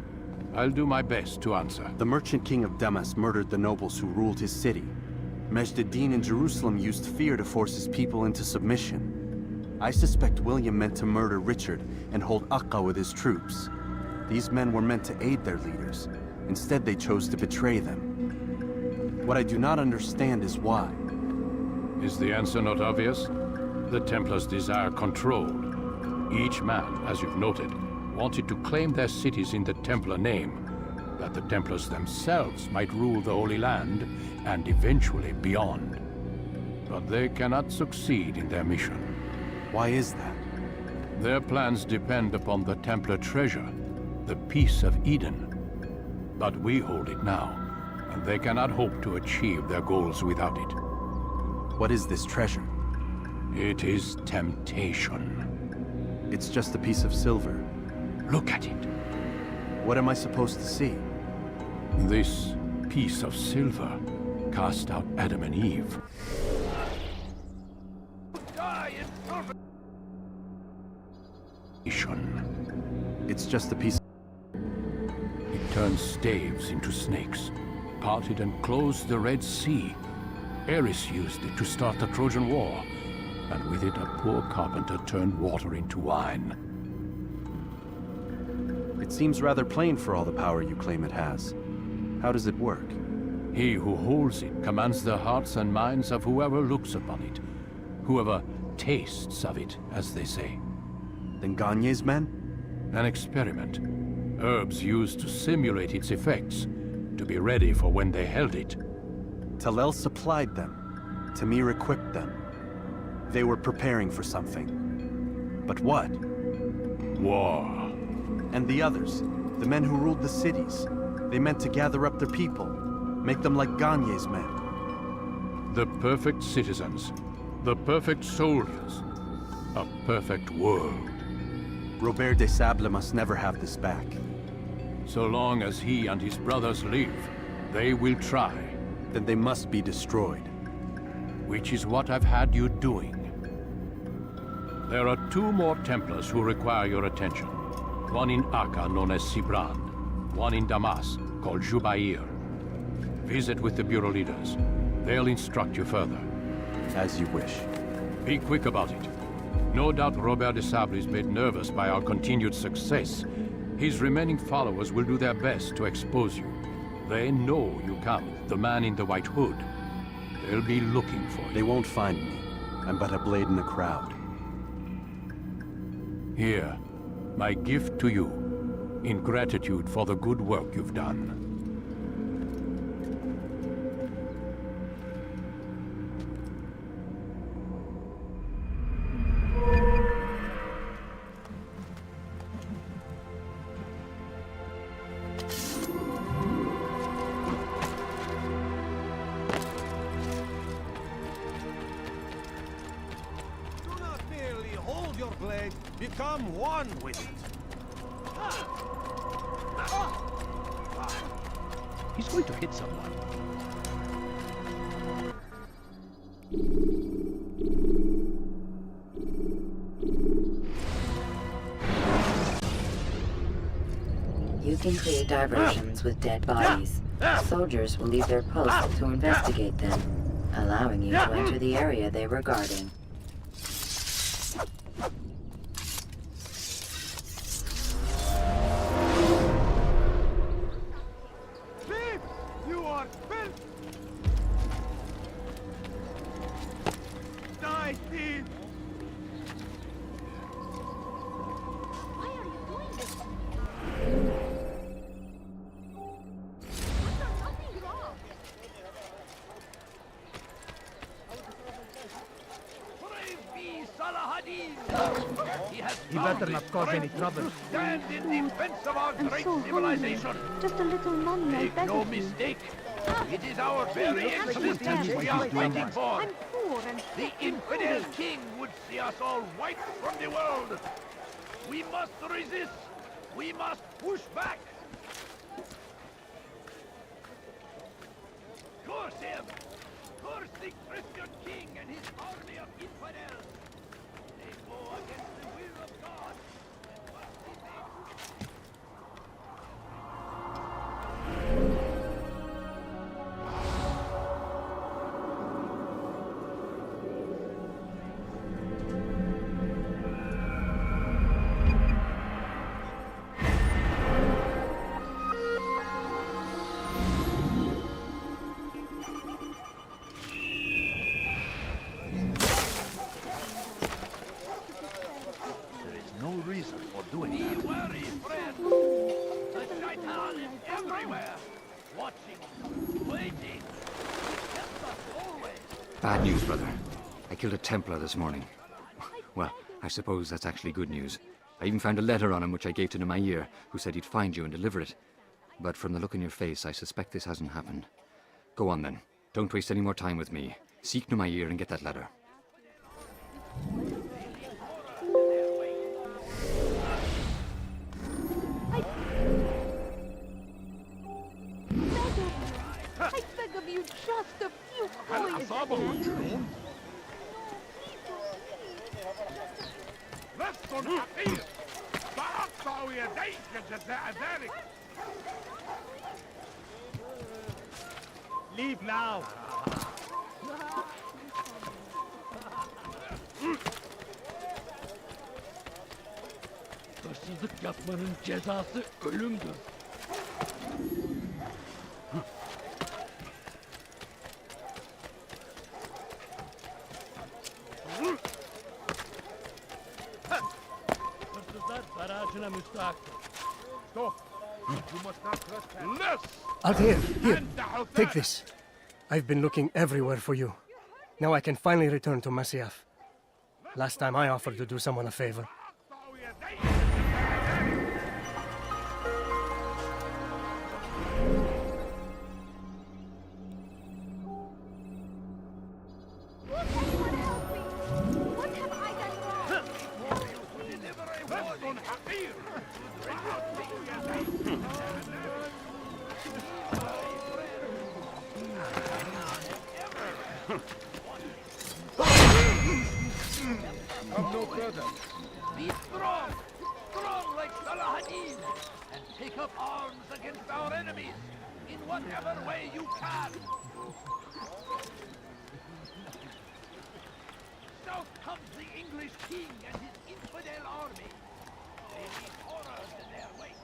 I'll do my best to answer. The merchant king of Damas murdered the nobles who ruled his city. Majd-Addin in Jerusalem used fear to force his people into submission. I suspect William meant to murder Richard and hold Akka with his troops. These men were meant to aid their leaders. Instead, they chose to betray them. What I do not understand is why. Is the answer not obvious? The Templars desire control. Each man, as you've noted, wanted to claim their cities in the Templar name, that the Templars themselves might rule the Holy Land and eventually beyond. But they cannot succeed in their mission. Why is that? Their plans depend upon the Templar treasure, the Peace of Eden. But we hold it now, and they cannot hope to achieve their goals without it. What is this treasure? It is temptation. It's just a piece of silver. Look at it. What am I supposed to see? This piece of silver cast out Adam and Eve. It's just a piece. It turns staves into snakes, parted and closed the Red Sea. Ares used it to start the Trojan War, and with it a poor carpenter turned water into wine. It seems rather plain for all the power you claim it has. How does it work? He who holds it commands the hearts and minds of whoever looks upon it, whoever tastes of it, as they say. Then Gagne's men? An experiment. Herbs used to simulate its effects, to be ready for when they held it. Talel supplied them. Tamir equipped them. They were preparing for something. But what? War. And the others, the men who ruled the cities, they meant to gather up their people, make them like Gagne's men. The perfect citizens, the perfect soldiers, a perfect world. Robert de Sable must never have this back. So long as he and his brothers live, they will try. Then they must be destroyed. Which is what I've had you doing. There are 2 more Templars who require your attention. One in Akka, known as Sibrand. One in Damas, called Jubair. Visit with the Bureau leaders. They'll instruct you further. As you wish. Be quick about it. No doubt Robert de Sable is made nervous by our continued success. His remaining followers will do their best to expose you. They know you come, the man in the white hood. They'll be looking for you. They won't find me. I'm but a blade in the crowd. Here, my gift to you, in gratitude for the good work you've done. Become one with it. He's going to hit someone. You can create diversions with dead bodies. Soldiers will leave their posts to investigate them, allowing you to enter the area they were guarding. He better not cause any trouble. Stand in defense of our great civilization. Just a little money, I Make beg no of you. mistake. It is our very existence we are fighting for. I'm poor. poor and The sick and infidel hungry. king would see us all wiped from the world. We must resist. We must push back. Curse him! Curse the Christian king and his army of infidels! They go against the will of God. And must be made. There is no reason for doing Be that. wary, friend. The Shaitan is everywhere. Watching, waiting. He tempts us always. Bad news, brother. I killed a Templar this morning. Well, I suppose that's actually good news. I even found a letter on him which I gave to Nemair, who said he'd find you and deliver it. But from the look in your face, I suspect this hasn't happened. Go on then. Don't waste any more time with me. Seek Nemair and get that letter. I beg of you, just a few coins. لست حقير سأقطع يديك جزاء ذلك. Leave now. Hırsızlık yapmanın cezası ölümdür. Hırsızlar barajına müstahaktır. Stop. You must not trespass. Altair, here, take this. I've been looking everywhere for you. Now I can finally return to Masyaf. Last time I offered to do someone a favor. Come no further. Be strong, strong like Salahadin, and take up arms against our enemies in whatever way you can. South comes the English king and his infidel army. They leave horrors in their wake.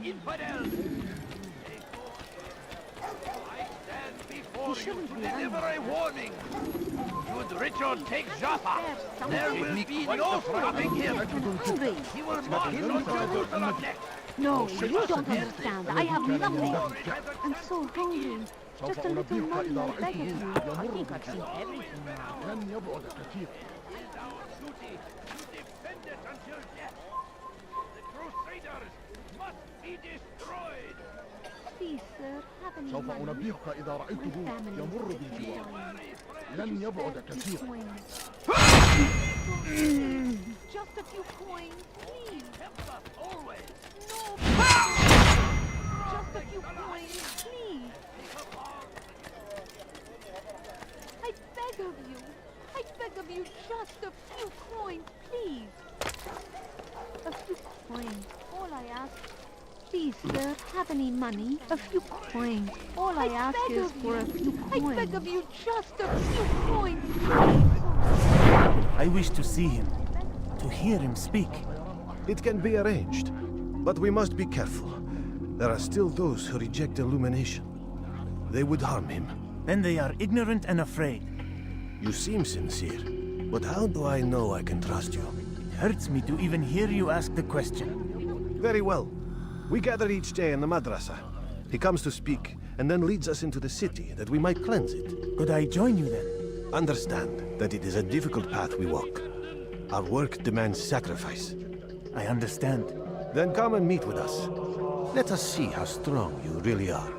Infidels! I stand before you to deliver a warning. Should Richard take Jaffa, there will be no stopping him. Hungry. He will march on Jerusalem next. No, you don't understand. I have nothing. I'm so hungry. Just a little money, I beg of you. I think I've seen everything now. It is our duty to defend it until death. The Crusaders must be destroyed. Please, sir, have any سوف money? أنبهك إذا رأيته يمر بالجوار لن يبعد كثيرا Just a few coins, please. Always. No, just a few coins, please. I beg of you. I beg of you, just a few coins, please. A few coins, all I ask. Please, sir, have any money? A few coins. All I ask is for a few coins. I beg of you, just a few coins, please. I wish to see him, to hear him speak. It can be arranged, but we must be careful. There are still those who reject illumination. They would harm him. Then they are ignorant and afraid. You seem sincere, but how do I know I can trust you? It hurts me to even hear you ask the question. Very well. We gather each day in the madrasa. He comes to speak, and then leads us into the city, that we might cleanse it. Could I join you then? Understand that it is a difficult path we walk. Our work demands sacrifice. I understand. Then come and meet with us. Let us see how strong you really are.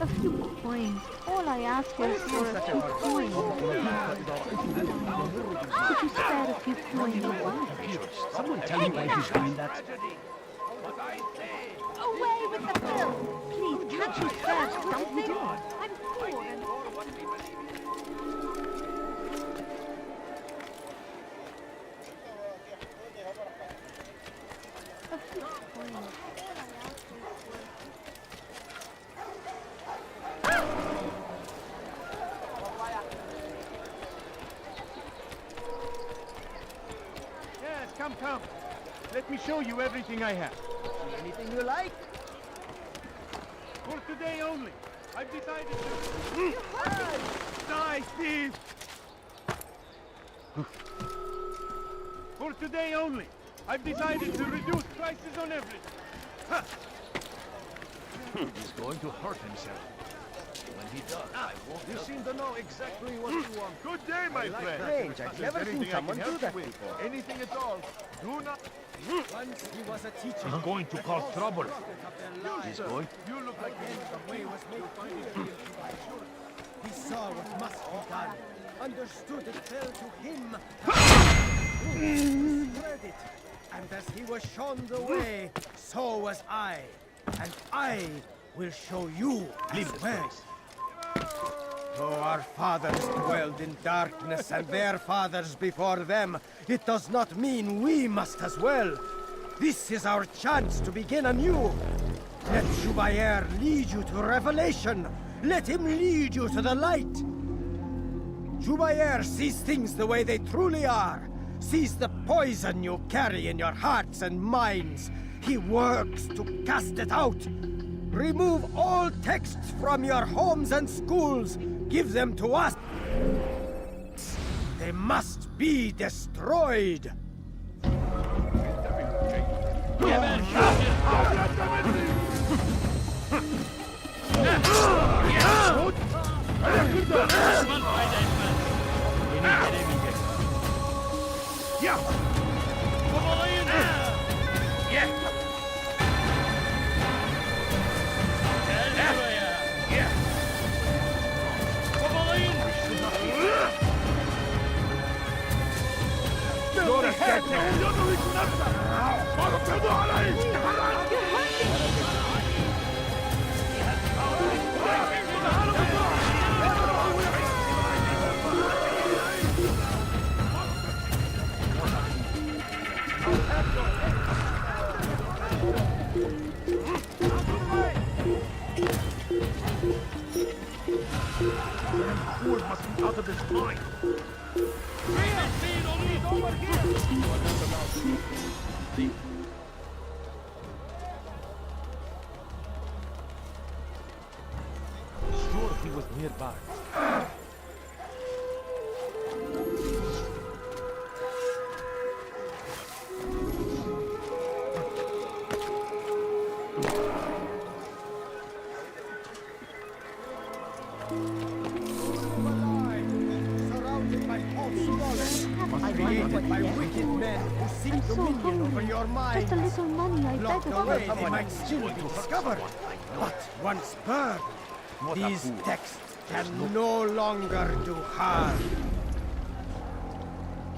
A few coins. All I ask is for a few coins. Could you spare a few coins? Someone tell me why he's doing that. Away with the bill! Please, can't you spare something? I'm poor and... A few coins. Yes, come. Let me show you everything I have. See anything you like? For today only, I've decided to... Die, thief! For today only, I've decided to reduce prices on everything. He's going to hurt himself. When he does, I won't. You seem to know exactly what you want. Good day, my friend. Strange, I've never seen someone do that before. Anything at all. Do not... Once he was a teacher. He's going to cause trouble. He's going. You look like The way was made. He saw what must be done. Understood it fell to him. Spread it. And as he was shown the way, so was I. And I will show you as well. Though our fathers dwelled in darkness and their fathers before them, it does not mean we must as well. This is our chance to begin anew. Let Jubair lead you to revelation. Let him lead you to the light. Jubair sees things the way they truly are. Sees the poison you carry in your hearts and minds. He works to cast it out. Remove all texts from your homes and schools. Give them to us. They must be destroyed. Fool must be out of his mind. Sure he was nearby. Surrounded by false knowledge, created by wicked men who seek dominion over your mind. Just a little money, I beg Locked of away, you. they might still be discovered. But once burned, these texts can no longer do harm.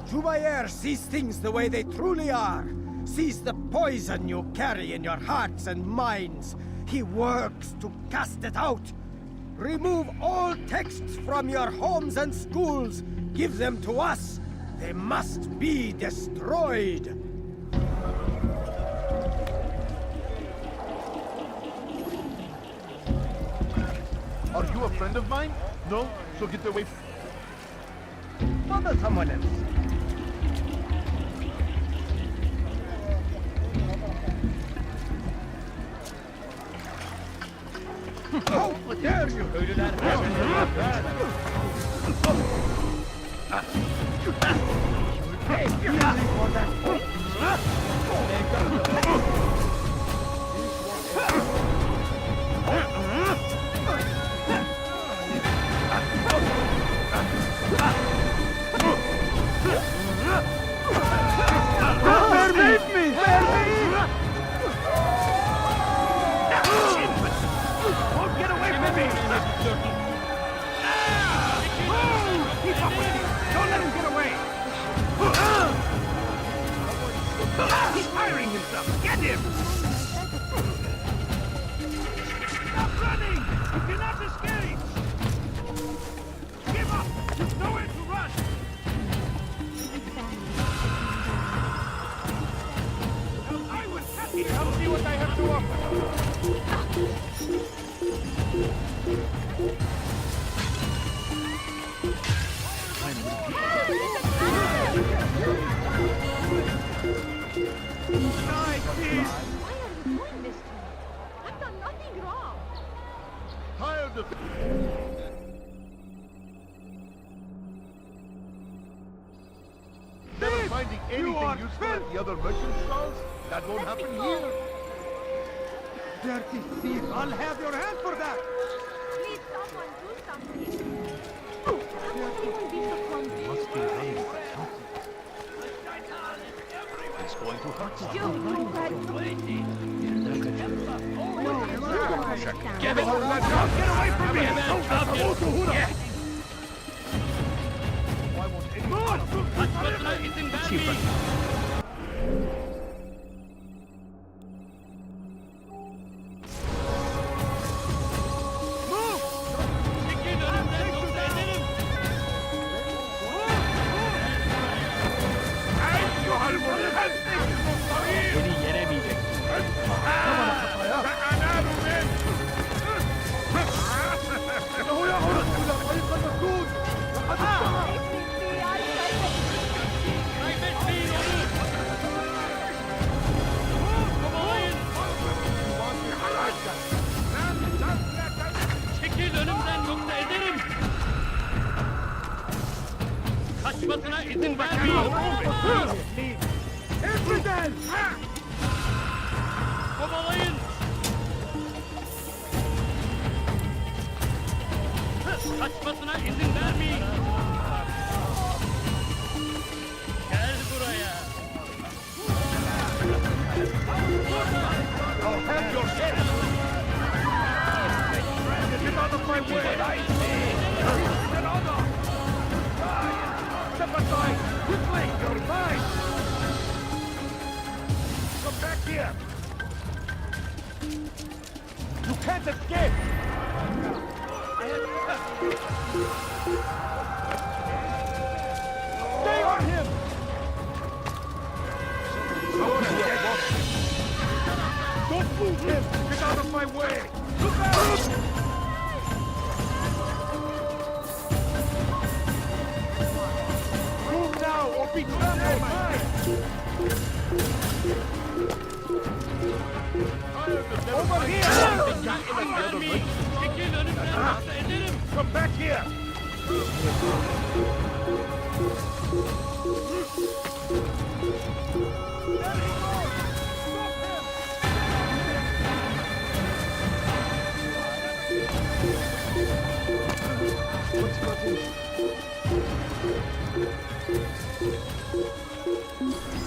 Jubair sees things the way they truly are. Sees the poison you carry in your hearts and minds. He works to cast it out. Remove all texts from your homes and schools. Give them to us. They must be destroyed. Are you a friend of mine? No? So get away. Bother someone else. How dare you! Hey, you're nothing for that. Get away from me! Keep up with him! Don't let him get away! He's firing himself! Get him! Stop running! You cannot escape! Give up! There's nowhere to run! I will cut you! I'll see what I have to offer! Why are you doing this to me? I've done nothing wrong. Tired of never finding anything useful at the other merchant stalls? That won't happen here. Dirty thief! I'll have your hand for that! Please, someone do something. How can you be so clumsy? Must be running for something. It's going to hurt you. You Get away from me! Çekil önümden yoksa ederim. Kaçmasına izin vermiyorum. Emreden! Kovalayın. Kaçmasına izin vermeyin. Gel buraya. I'll have your head! Get out of my way! Get out of! Step aside! Quickly! You're mine! Come back here! You can't escape! Stay on him! Don't move him! Get out of my way! Look out! Move now or be mine! Over here! Çekil önümden yoksa ederim. Come back here!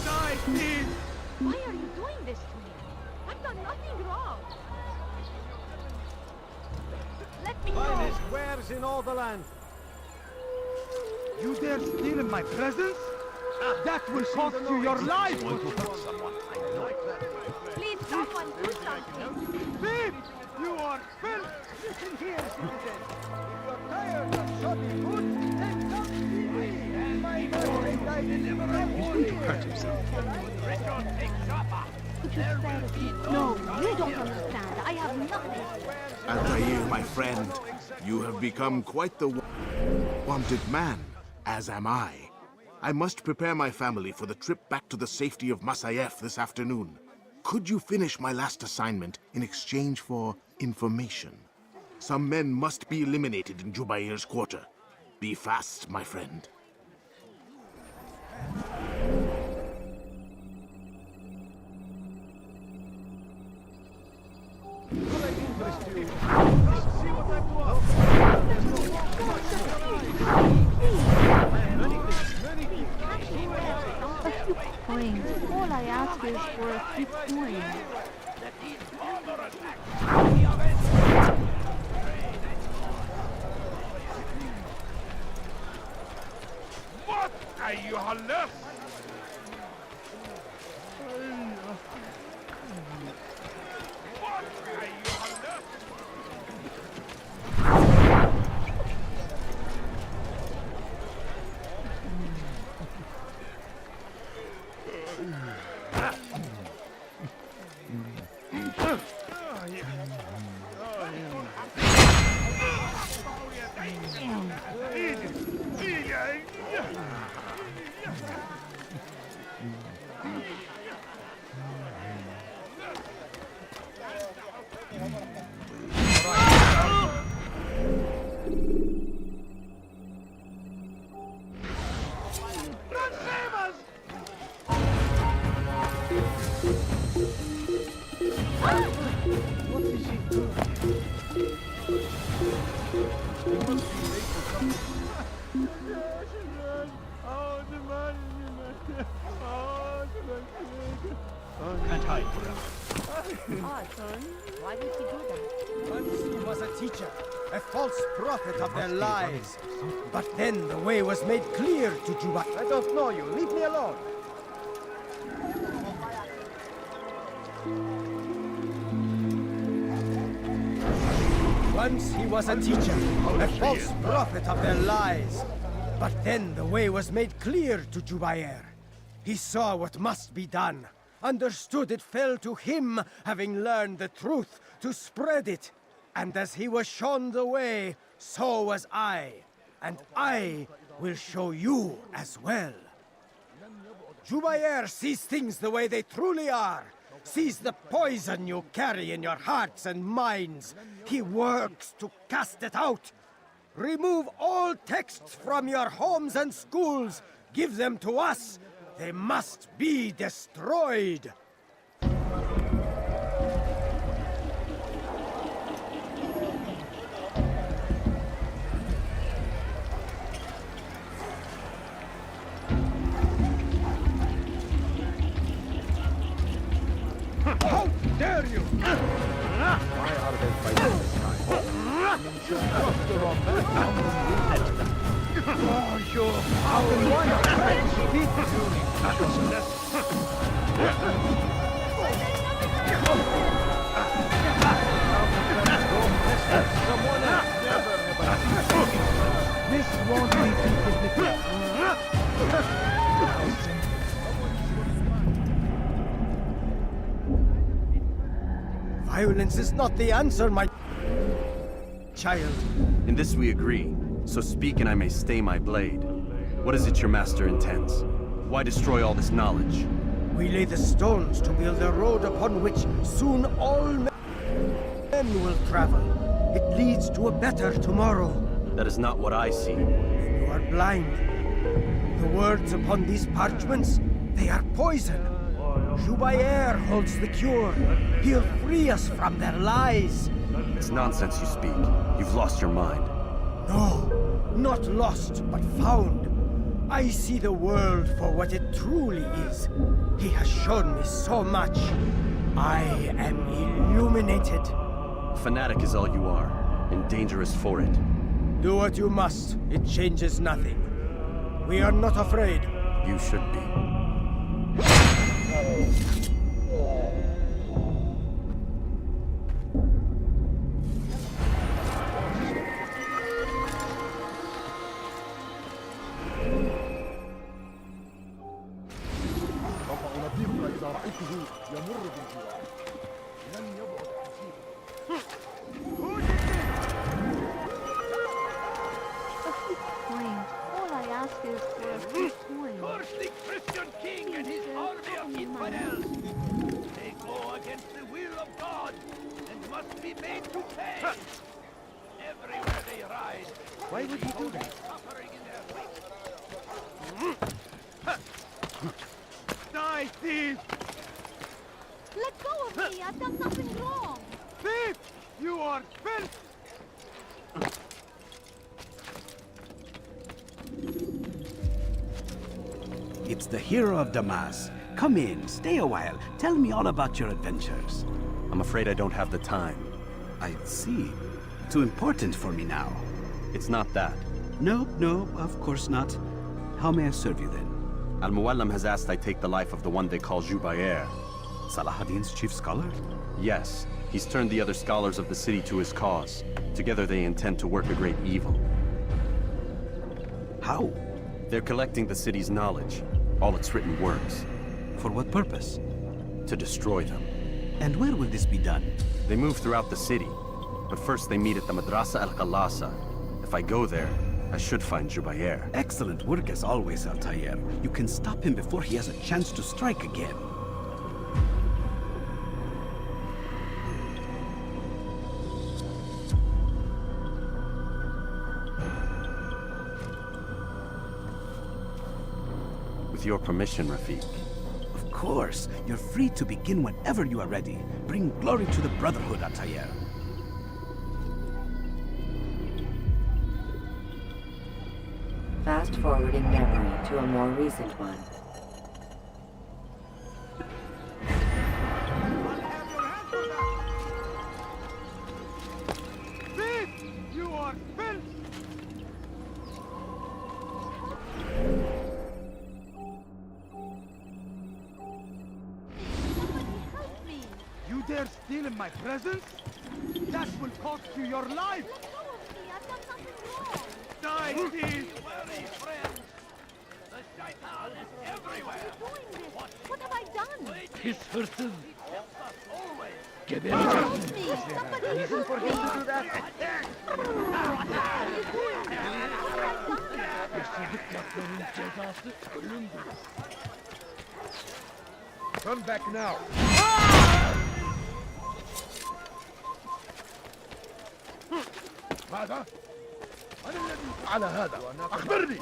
Die, please! Why are you doing this to me? I've done nothing wrong. Let me go. Finest wares in all the land. You dare steal in my presence? That will cost you your life! Please, someone do something. Thief! You are filth! Listen here, citizen. If you're tired of shoddy food, then come see me. My boy died in the He's going to hurt himself. Could you spare a few? No, you don't understand. I have nothing. Altair, my friend, you have become quite the wanted man, as am I. I must prepare my family for the trip back to the safety of Masyaf this afternoon. Could you finish my last assignment in exchange for information? Some men must be eliminated in Jubair's quarter. Be fast, my friend. A few coins. All I ask is for a few coins. What أيها اللص؟ Can't hide forever. Son, why would he do that? Once he was a teacher, a false prophet of their lies. But then the way was made clear to Juba. I don't know you. Leave me alone. Once he was a teacher, a false prophet of their lies. But then the way was made clear to Jubair. He saw what must be done, understood it fell to him, having learned the truth, to spread it. And as he was shown the way, so was I. And I will show you as well. Jubair sees things the way they truly are. Sees the poison you carry in your hearts and minds. He works to cast it out. Remove all texts from your homes and schools. Give them to us. They must be destroyed. How dare you! Why are they fighting this time? Oh, you how one This won't be Violence is not the answer, my child. In this we agree, so speak and I may stay my blade. What is it your master intends? Why destroy all this knowledge? We lay the stones to build a road upon which soon all men will travel. It leads to a better tomorrow. That is not what I see. Then you are blind. The words upon these parchments, they are poison. Jubair holds the cure. He'll free us from their lies. It's nonsense you speak. You've lost your mind. No, not lost, but found. I see the world for what it truly is. He has shown me so much. I am illuminated. A fanatic is all you are, and dangerous for it. Do what you must. It changes nothing. We are not afraid. You should be. إذا رأيته يمر بالجوار لن يبعد كثيرا. A few coins. All I ask is for a few coins. Curse the Christian king and his army of infidels! They go against the will of God and must be made to pay! Everywhere they ride, Why would he do that? suffering in their wake. Die, thief! Let go of me! I've done nothing wrong! Thief! You are filth! It's the hero of Damas. Come in, stay a while. Tell me all about your adventures. I'm afraid I don't have the time. I see. Too important for me now. It's not that. No, of course not. How may I serve you then? Al-Muallim has asked I take the life of the one they call Jubair. Salahadin's chief scholar? Yes. He's turned the other scholars of the city to his cause. Together they intend to work a great evil. How? They're collecting the city's knowledge, all its written words. For what purpose? To destroy them. And where will this be done? They move throughout the city, but first they meet at the Madrasa al-Khalasa. If I go there, I should find Jubair. Excellent work as always, Altair. You can stop him before he has a chance to strike again. With your permission, Rafiq. Of course. You're free to begin whenever you are ready. Bring glory to the Brotherhood, Altair. Fast-forwarding memory to a more recent one. Thief! You are filth! You dare steal in my presence? That will cost you your life! Die, thief! Worry, friends! The shaitan is everywhere! What have I done? His hurting! Helps us always! Help me! Somebody help for him to do that? Come back now! ماذا؟ من الذي فعل هذا؟ أخبرني!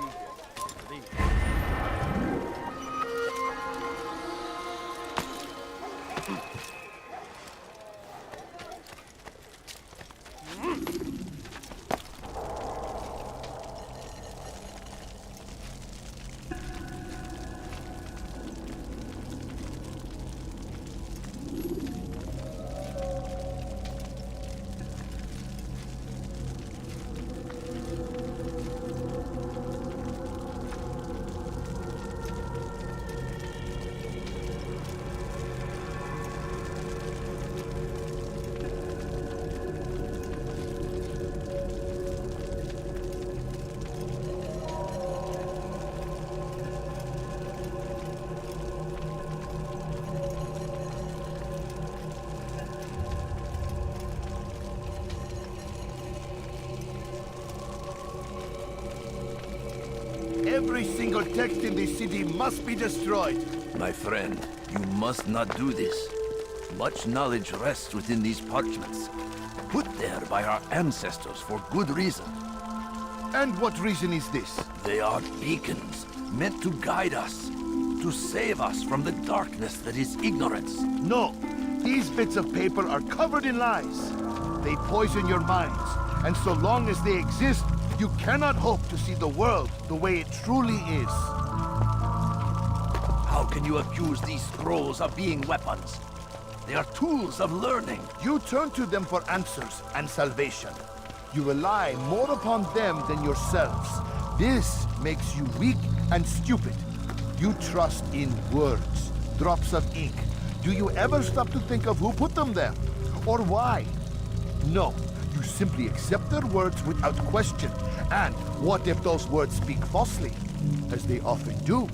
Every single text in this city must be destroyed. My friend, you must not do this. Much knowledge rests within these parchments, put there by our ancestors for good reason. And what reason is this? They are beacons, meant to guide us, to save us from the darkness that is ignorance. No, these bits of paper are covered in lies. They poison your minds, and so long as they exist, you cannot hope to see the world the way it truly is. How can you accuse these scrolls of being weapons? They are tools of learning. You turn to them for answers and salvation. You rely more upon them than yourselves. This makes you weak and stupid. You trust in words, drops of ink. Do you ever stop to think of who put them there? Or why? No. You simply accept their words without question. And what if those words speak falsely? As they often do.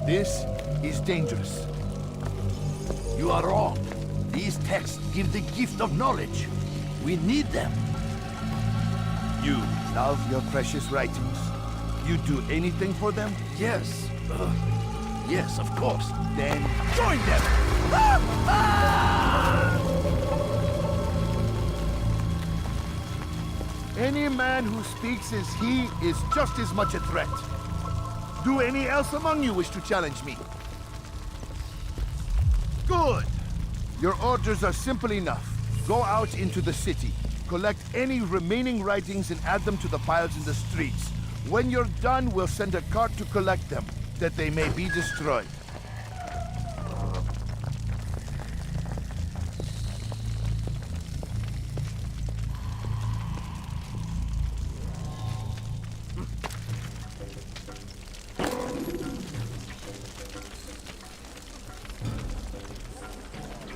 This is dangerous. You are wrong. These texts give the gift of knowledge. We need them. You love your precious writings? You'd do anything for them? Yes. Yes, of course. Then join them! Any man who speaks as he is just as much a threat. Do any else among you wish to challenge me? Good! Your orders are simple enough. Go out into the city, collect any remaining writings and add them to the piles in the streets. When you're done, we'll send a cart to collect them, that they may be destroyed.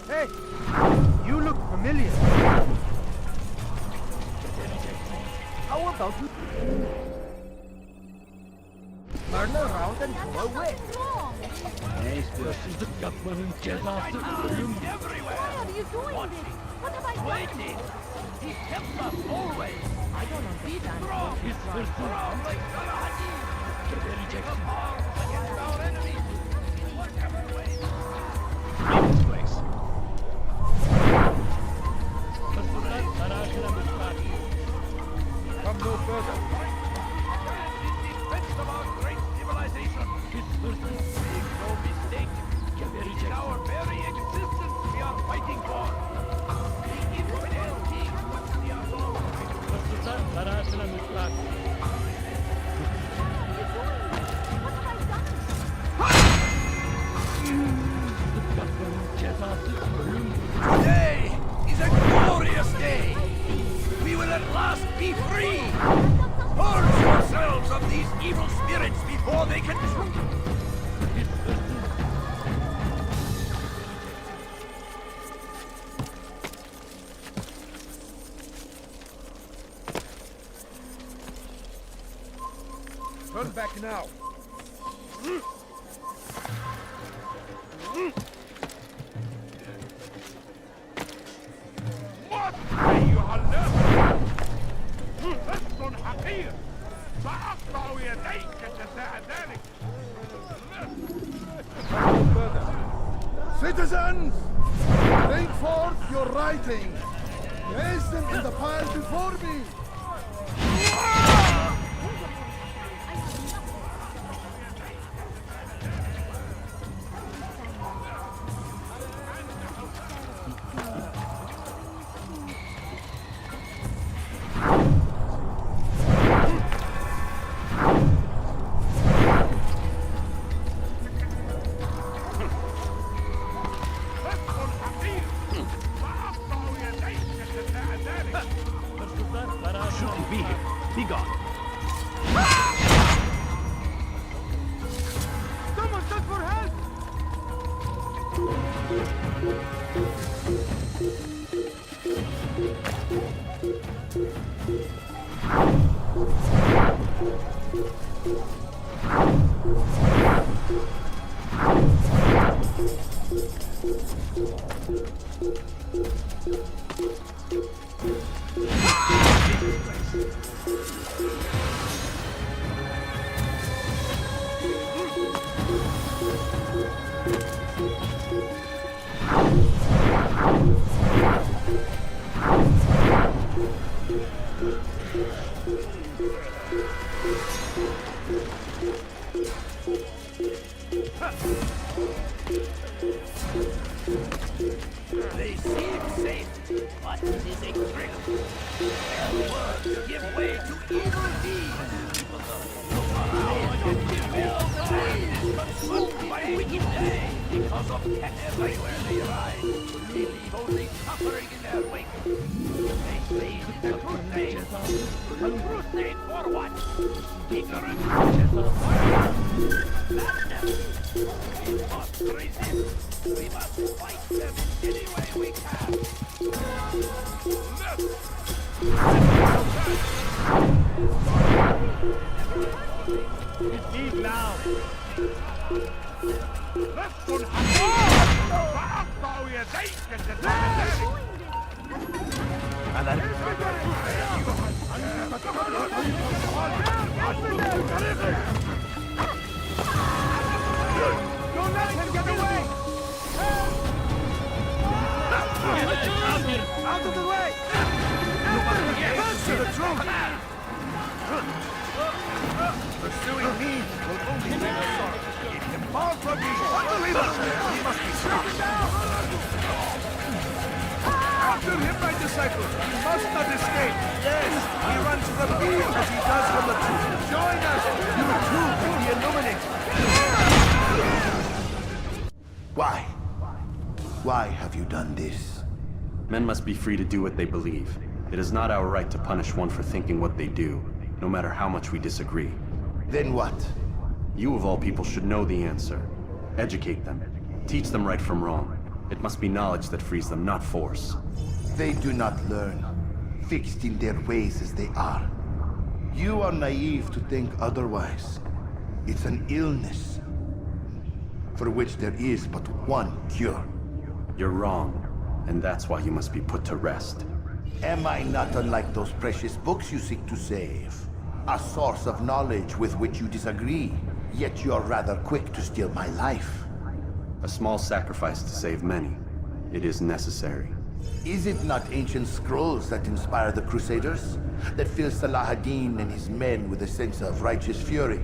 Hey! You look familiar. How about you turn around and go away? Everywhere! Why are you doing this? What have I done? Waiting! He kept us always! I don't understand what He's is right. strong like Galahadi! Take up arms against our enemies! In whatever way! Leave this place. Come no further. In defense of our great civilization. Make no mistake. In our very existence we are fighting for. The infidel king with the Today is a glorious day. We will at last be free. Purge yourselves of these evil spirits before they can... Turn back now. What أيها الناس؟ لست حقير سأقطع يديك جزاء ذلك. Citizens! Bring forth your writing. Place them in the pile before me. Shouldn't be here. Be gone. Someone send for help! They seem safe, but it is a trick. Their words give way to evil deeds. They give ill deeds, but soon by a wicked day, because of everywhere they ride, they leave only suffering in their wake. They say it is a crusade. A crusade for what? Ignorance? Madness? We must resist. We must fight them in any way we can. It's Eve now. Let's go. you think is the Dominic? Don't let him get away! Out of the way! To the throne! Pursuing me will only bring us sorrow. Keep him far from me! Unbelievable! He must be stopped! After him, my disciple! He must not escape! Yes! He runs from me as he does from the truth! Join us! You too will be illuminated! Why? Why have you done this? Men must be free to do what they believe. It is not our right to punish one for thinking what they do, no matter how much we disagree. Then what? You of all people should know the answer. Educate them. Teach them right from wrong. It must be knowledge that frees them, not force. They do not learn, fixed in their ways as they are. You are naive to think otherwise. It's an illness, for which there is but one cure. You're wrong, and that's why you must be put to rest. Am I not unlike those precious books you seek to save? A source of knowledge with which you disagree, yet you're rather quick to steal my life. A small sacrifice to save many. It is necessary. Is it not ancient scrolls that inspire the Crusaders? That fill Salah ad-Din and his men with a sense of righteous fury?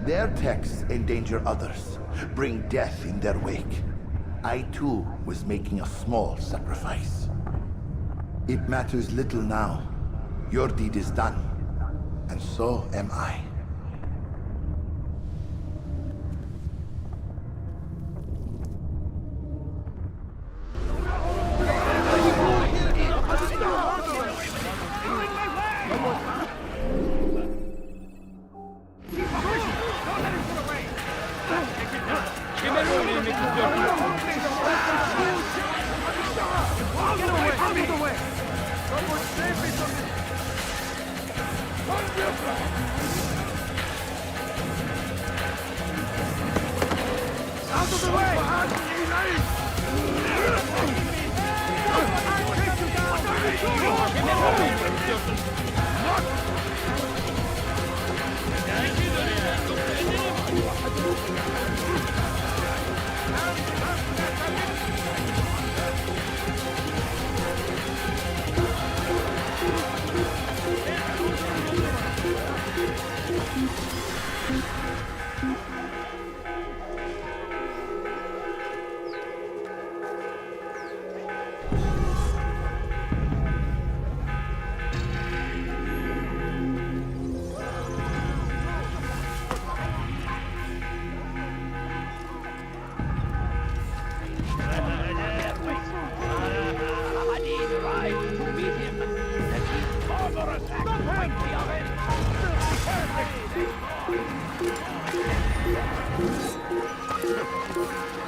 Their texts endanger others, bring death in their wake. I too was making a small sacrifice. It matters little now. Your deed is done, and so am I.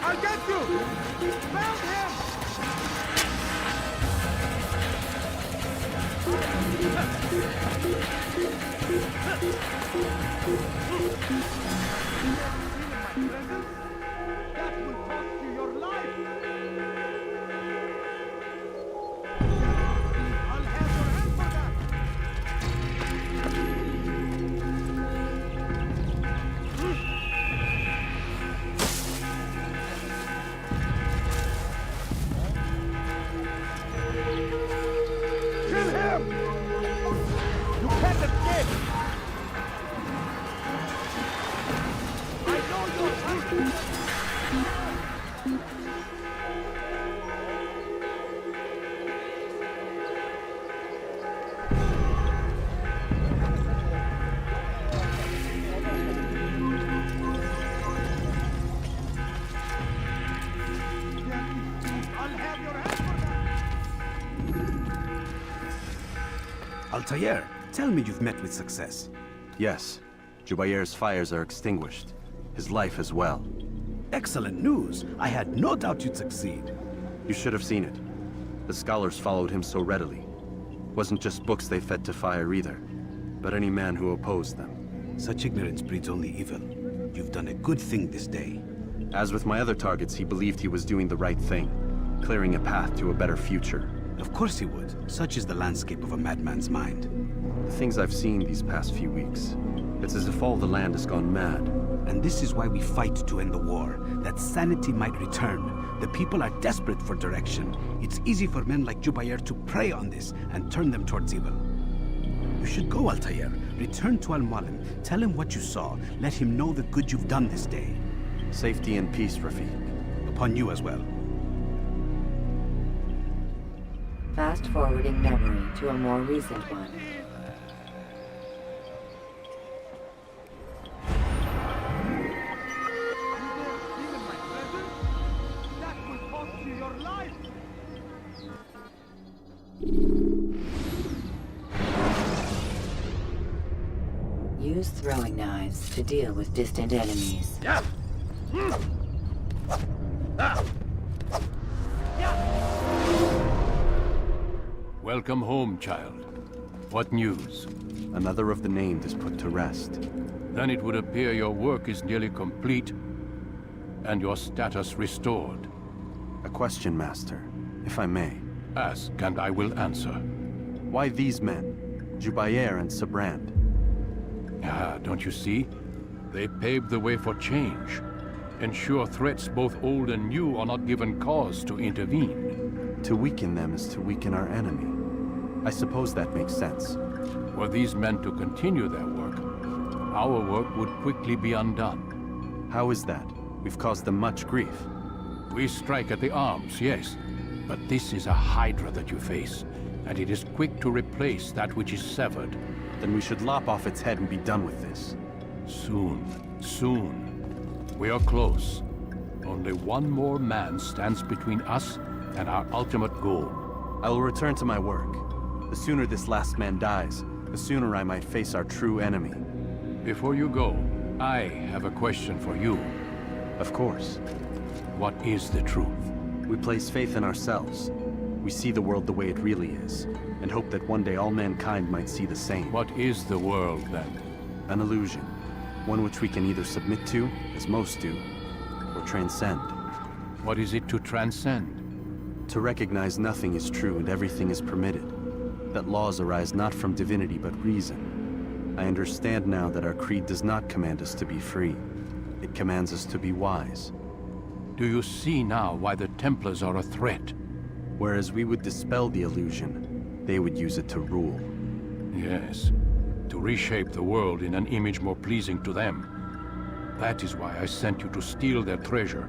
I'll get you! Found him! That will cost you your life! I'll have your hand for that! Kill him! You can't escape! I know you're hungry! I'll have your hand for that! Altair, tell me you've met with success. Yes. Jubair's fires are extinguished. His life as well. Excellent news. I had no doubt you'd succeed. You should have seen it. The scholars followed him so readily. Wasn't just books they fed to fire either, but any man who opposed them. Such ignorance breeds only evil. You've done a good thing this day. As with my other targets, he believed he was doing the right thing. clearing a path to a better future. Of course he would. Such is the landscape of a madman's mind. The things I've seen these past few weeks, it's as if all the land has gone mad. And this is why we fight to end the war, that sanity might return. The people are desperate for direction. It's easy for men like Jubair to prey on this and turn them towards evil. You should go, Altair. Return to Al-Mualim. Tell him what you saw. Let him know the good you've done this day. Safety and peace, Rafiq. Upon you as well. Fast-forwarding memory to a more recent one. Use throwing knives to deal with distant enemies. Welcome home, child. What news? Another of the named is put to rest. Then it would appear your work is nearly complete, and your status restored. A question, Master, if I may. Ask, and I will answer. Why these men? Jubair and Sabrand? Ah, don't you see? They paved the way for change. Ensure threats both old and new are not given cause to intervene. To weaken them is to weaken our enemy. I suppose that makes sense. Were these men to continue their work, our work would quickly be undone. How is that? We've caused them much grief. We strike at the arms, yes. But this is a hydra that you face, and it is quick to replace that which is severed. Then we should lop off its head and be done with this. Soon, soon. We are close. Only one more man stands between us and our ultimate goal. I will return to my work. The sooner this last man dies, the sooner I might face our true enemy. Before you go, I have a question for you. Of course. What is the truth? We place faith in ourselves. We see the world the way it really is, and hope that one day all mankind might see the same. What is the world, then? An illusion. One which we can either submit to, as most do, or transcend. What is it to transcend? To recognize nothing is true and everything is permitted. That laws arise not from divinity but reason. I understand now that our creed does not command us to be free. It commands us to be wise. Do you see now why the Templars are a threat? Whereas we would dispel the illusion, they would use it to rule. Yes, to reshape the world in an image more pleasing to them. That is why I sent you to steal their treasure.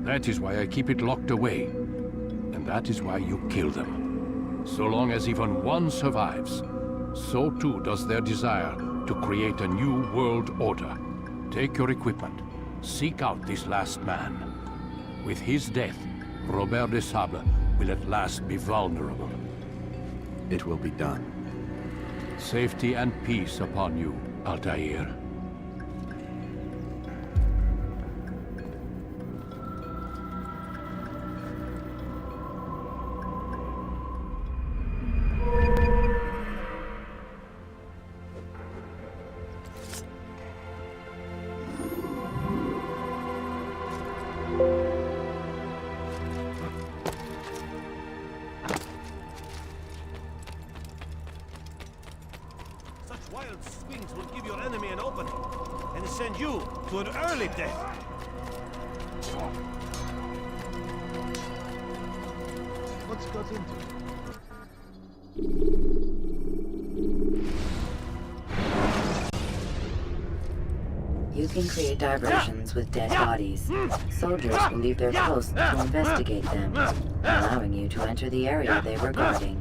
That is why I keep it locked away. And that is why you kill them. So long as even one survives, so too does their desire to create a new world order. Take your equipment. Seek out this last man. With his death, Robert de Sable will at last be vulnerable. It will be done. Safety and peace upon you, Altair. Wild swings will give your enemy an opening, and send you to an early death. What's got into it? You can create diversions with dead bodies. Soldiers will leave their posts to investigate them, allowing you to enter the area they were guarding.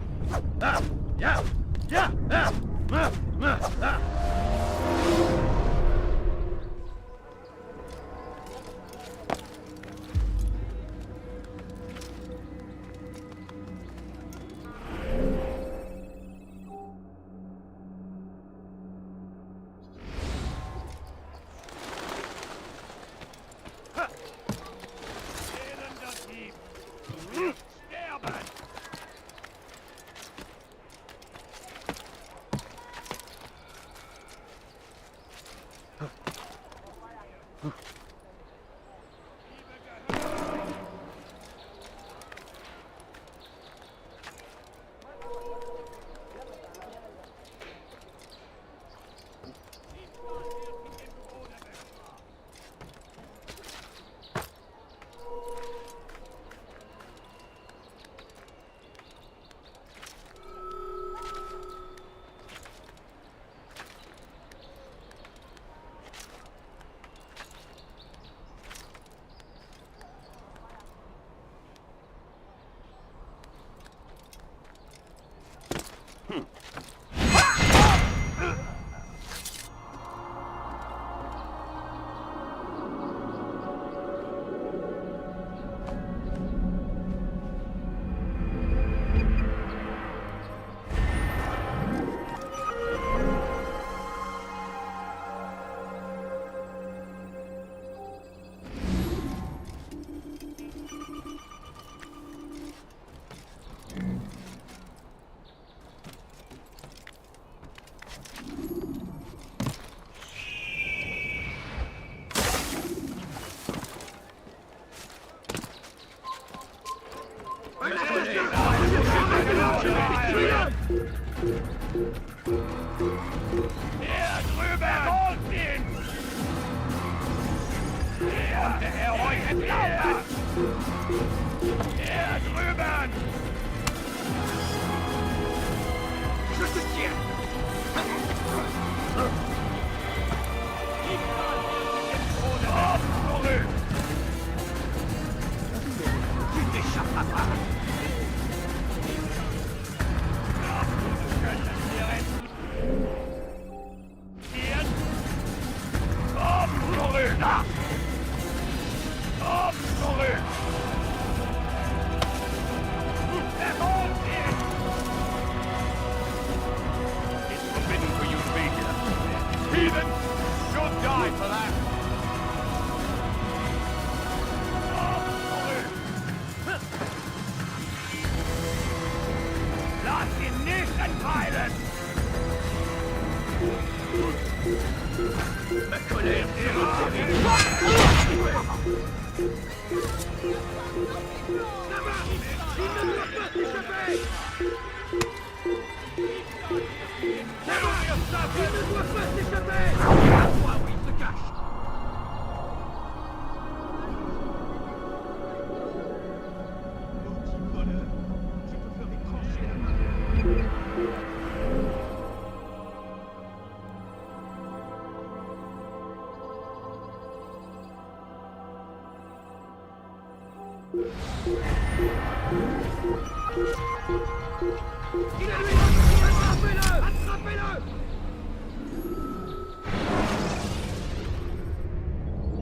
What the hell? I can laufen! Ja, drüben! Schüttelchen! It's forbidden for you to be here. Heathen should die for that. Lass ihn nicht entfallen!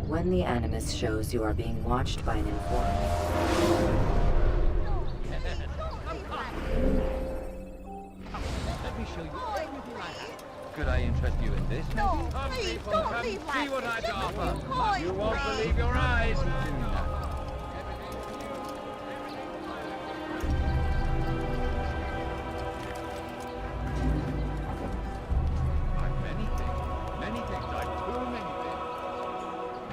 When the Animus shows you are being watched by an informant, Let me show you everything I have. Could I interest you in this? No, Come, please, people, don't come leave see what I have to offer. Coins, You won't please. believe your eyes. I've many things. I've too many things.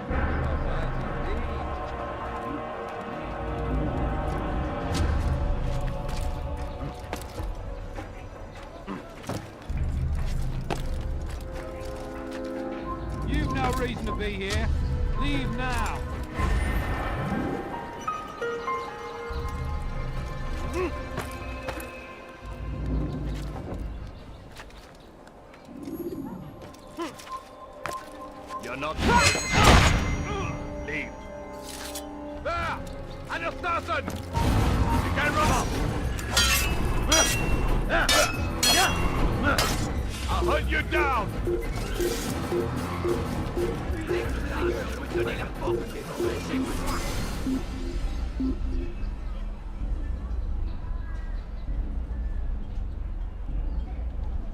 You've no reason to be here. Leave now. You're not... Leave. There! An assassin! You can run up! I'll hunt you down!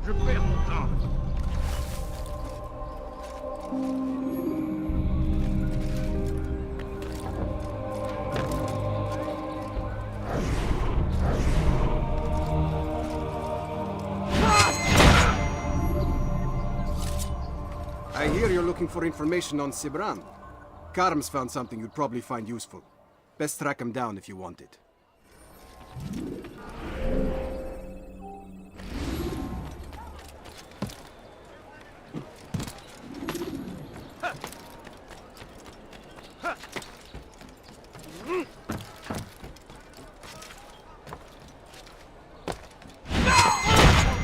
Je perds mon temps! I hear you're looking for information on Sibran. Karm's found something you'd probably find useful. Best track him down if you want it.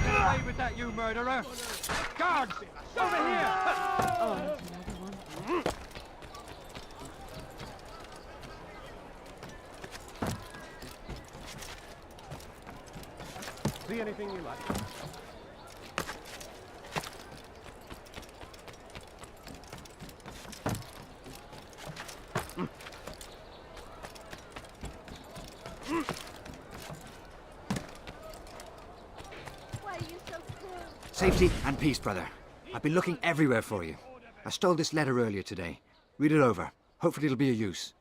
Away with that, you murderer! Guards! Over here! See anything you like. Why are you so cruel? Safety and peace, brother. I've been looking everywhere for you. I stole this letter earlier today. Read it over. Hopefully it'll be of use.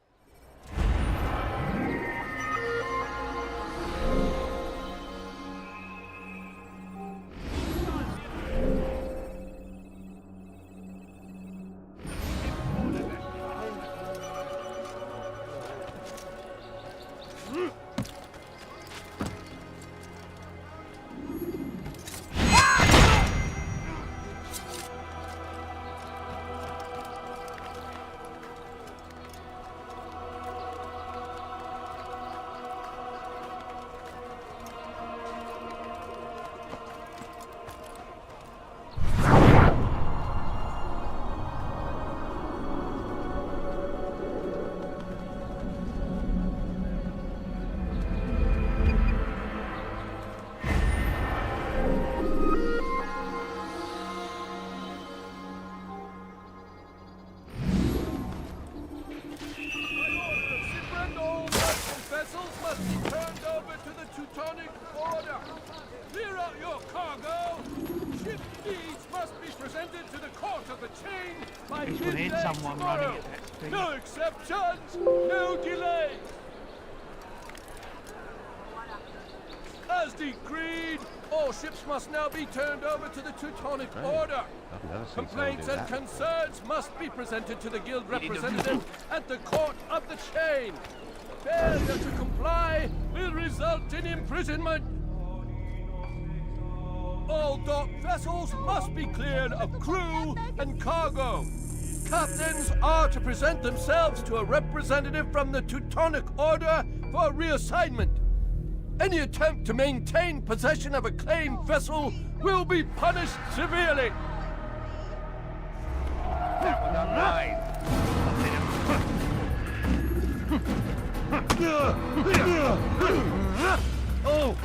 have a chain by This will hit midday someone tomorrow. running at that speed. No exceptions, no delays. As decreed, all ships must now be turned over to the Teutonic Order. Complaints and concerns must be presented to the guild representative at the court of the chain. Failure to comply will result in imprisonment. All docked vessels must be cleared of crew and cargo. Captains are to present themselves to a representative from the Teutonic Order for reassignment. Any attempt to maintain possession of a claimed vessel will be punished severely. That was a line. Oh!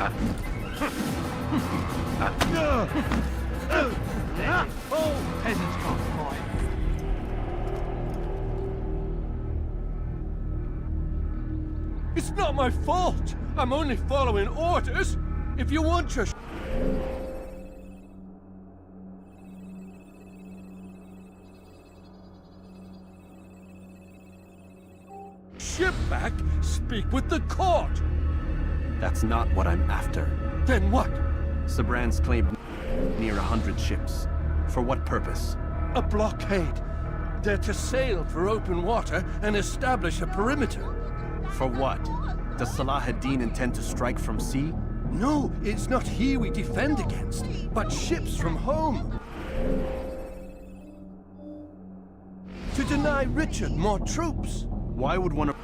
Peasants can't fight. It's not my fault. I'm only following orders. If you want your ship back, speak with the court. That's not what I'm after. Then what? Sabran's claimed near 100 ships. For what purpose? A blockade. They're to sail for open water and establish a perimeter. For what? Does Salah ad-Din intend to strike from sea? No, it's not he we defend against, but ships from home. To deny Richard more troops. Why would one of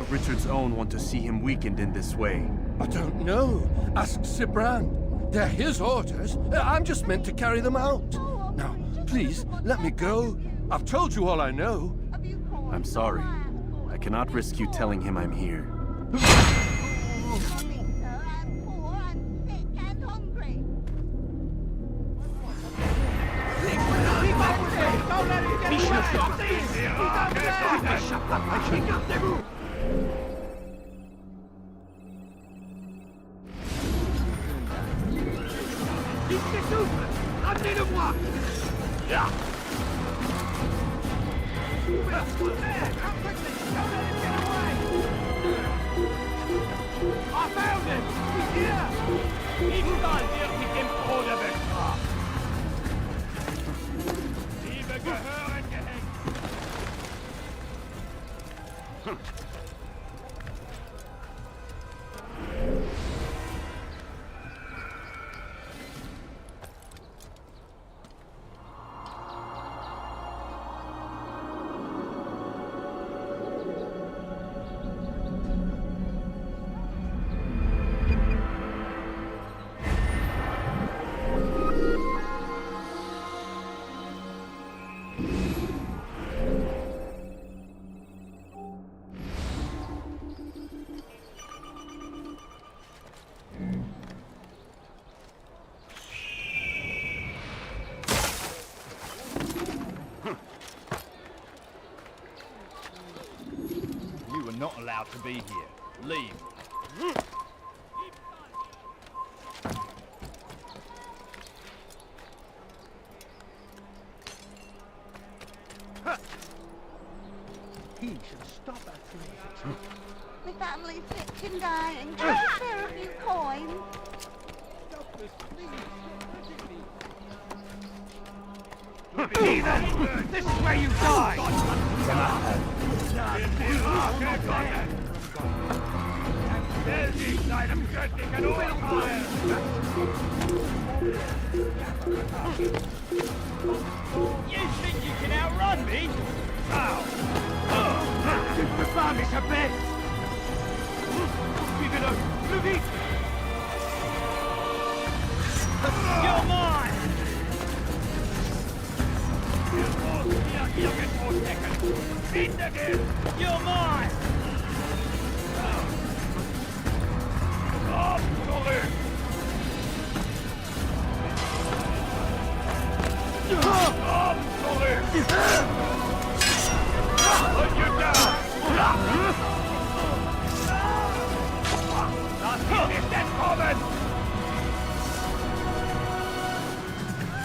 Richard's own want to see him weakened in this way? I don't know. Ask Sibran. They're his orders. I'm just meant to carry them out. Now, please, let me go. I've told you all I know. I'm sorry. I cannot risk you telling him I'm here. Amenez-moi! I found him! He's here! Ich soll wirklich im Tode bestraft! Liebe gehören gehängt! You are not allowed to be here. Leave. He should stop that thing. My family's sick and dying. Can I spare a few coins? Stop this, please. Heathen! This is where you die! Seinem göttlichen Urteil! You think you can outrun me? How? The family's a bit! Suivez-le! Plus vite! You're mine! You're mine! Put you down! Das hier ist entkommen!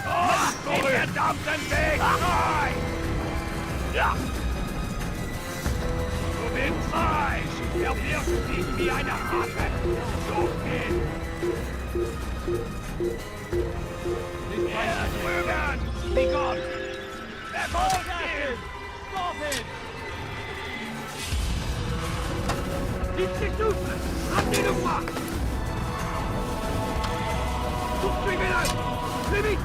Auf den verdammten Weg! Leave me eine Harpe! So geht! Yes, Merman! Be gone! They're both here! Stop him! Institution! Abniedung! Criminal! Criminal!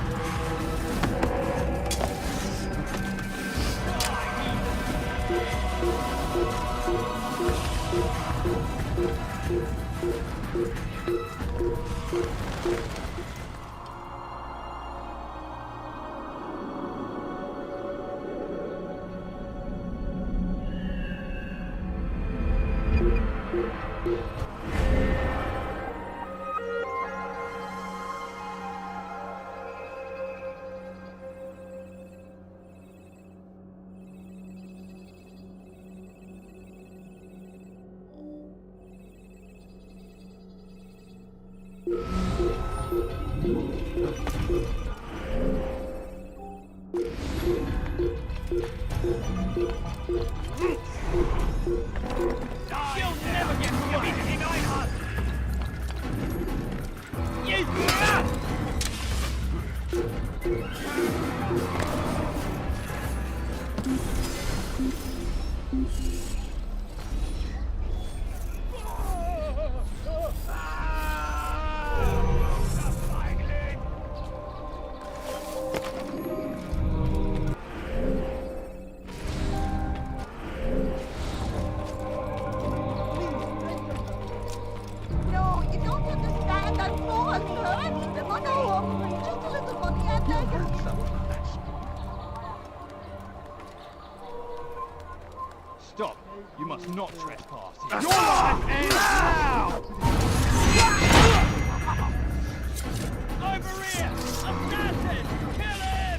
Stop! You must not trespass. Your life ends now! Over here! Assassin! Kill him!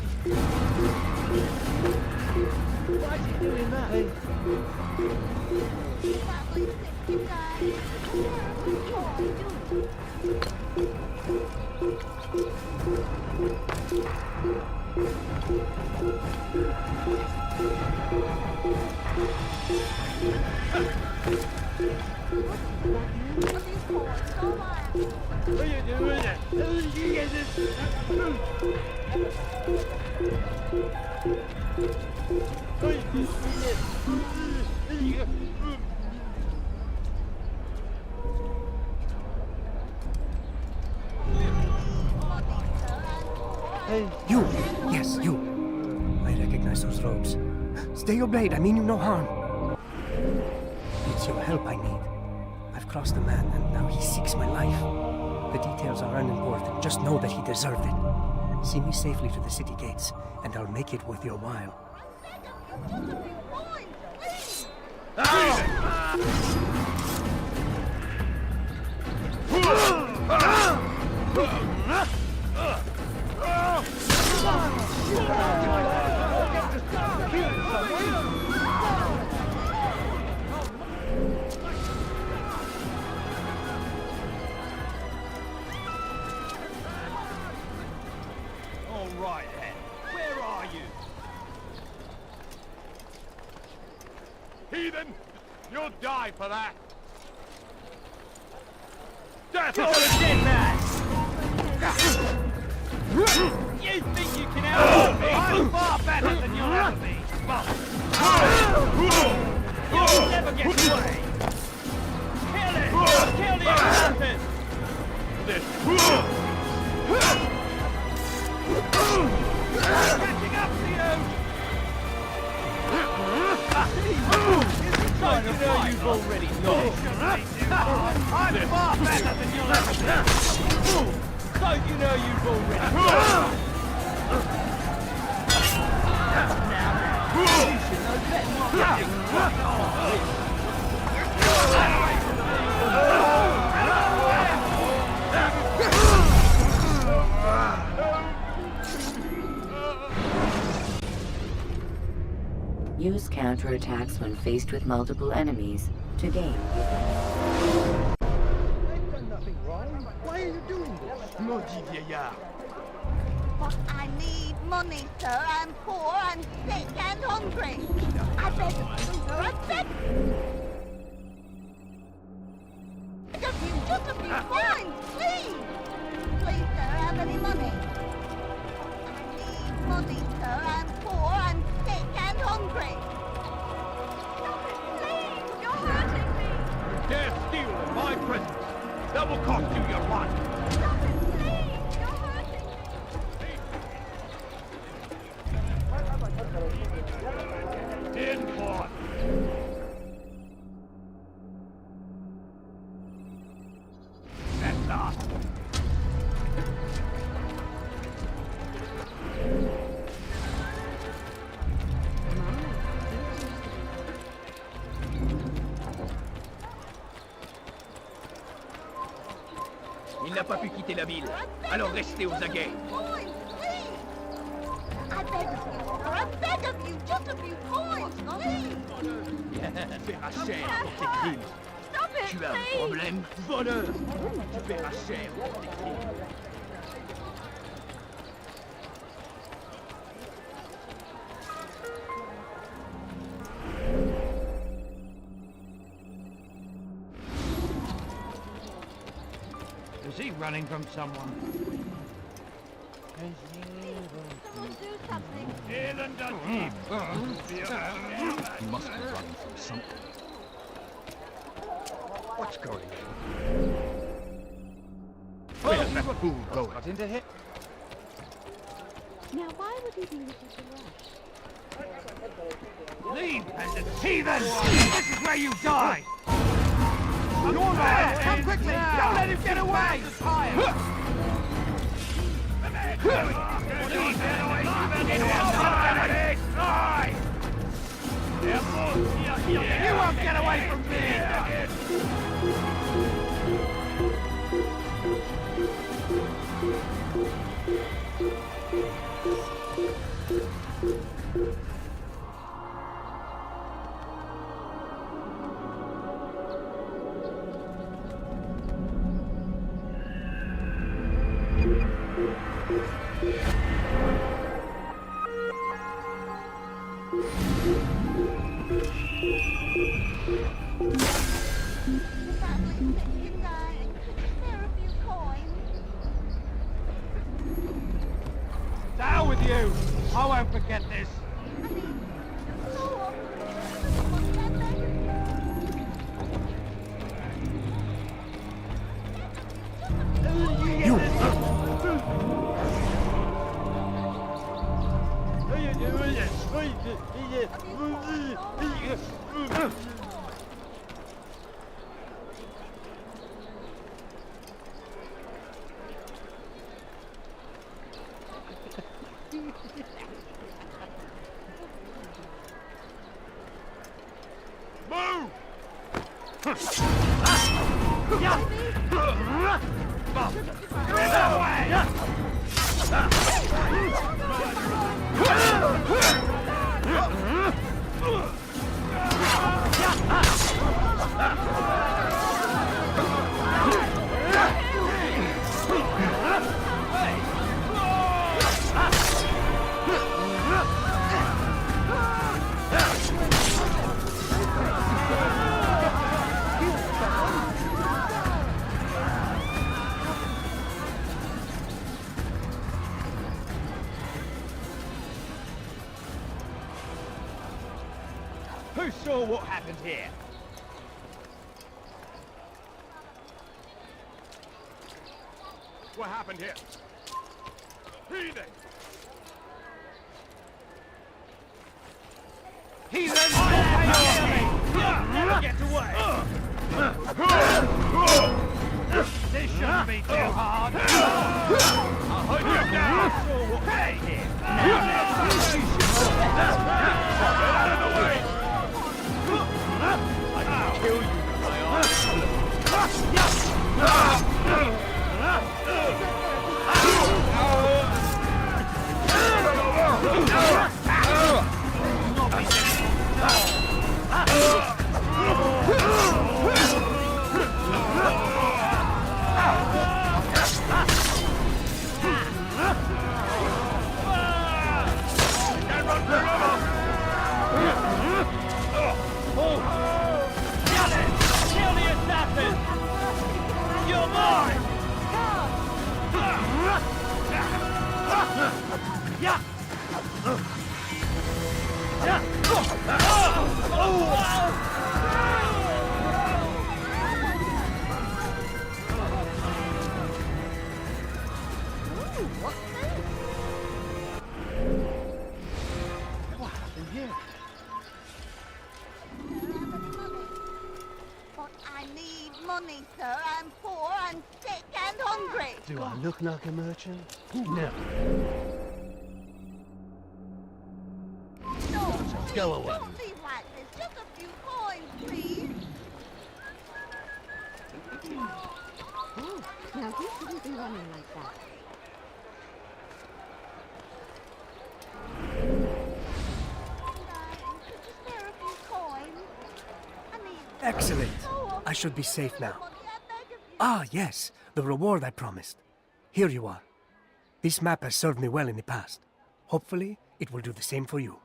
Why is he doing that? What are you doing? Hey, you! Yes, you! I recognize those robes. Stay your blade, I mean you no harm. It's your help I need. I've crossed a man, and now he seeks my life. The details are unimportant, just know that he deserved it. See me safely to the city gates, and I'll make it worth your while. All right, then. Where are you? Heathen! You'll die for that! Death You're a dead man! You think you can help me? I'm far better than you'll ever be! You'll never get away! Kill it! Kill the assassin! Catching up to you! Don't you know you've already lost? I'm far better than you'll ever be! Don't you know you've already lost? Now, you should know better not getting rocked off. Use counterattacks when faced with multiple enemies to gain. I've done nothing wrong. Why are you doing this? Maudit vieillard! But I need money, sir. I'm poor, I'm sick and hungry. I beg of you, sir. I beg. n'a pas pu quitter la ville. Alors restez aux aguets. I beg of you, sir. I beg of you, just a few coins, please. Paieras cher pour tes crimes. Stop it, Tu as un please. problème, voleur. Tu paieras cher pour tes crimes. Is he running from someone? Someone do something. He must be running from something. What's going on? Where's that fool going? Got into hit. Now, why would he be in such a rush? Leave, bandits! Heathen! This is where you die! You're mad! Come quickly! Don't let him get away! You won't get away from me! Down with you! I won't forget this! Move! Who saw what happened here? What happened here? Heathen! Heathen! Never get away! This shouldn't be too hard! I'll hunt you down! Hey! Get out of the way! I can kill you with my Kill the assassin! You're mine! What happened here? But I need money, sir. I'm poor, I'm sick and hungry. Do I look like a merchant? No. No, Go away. don't leave like this. Just a few coins, please. Now, this isn't running like that. Excellent. I should be safe now. Ah, yes, the reward I promised. Here you are. This map has served me well in the past. Hopefully, it will do the same for you.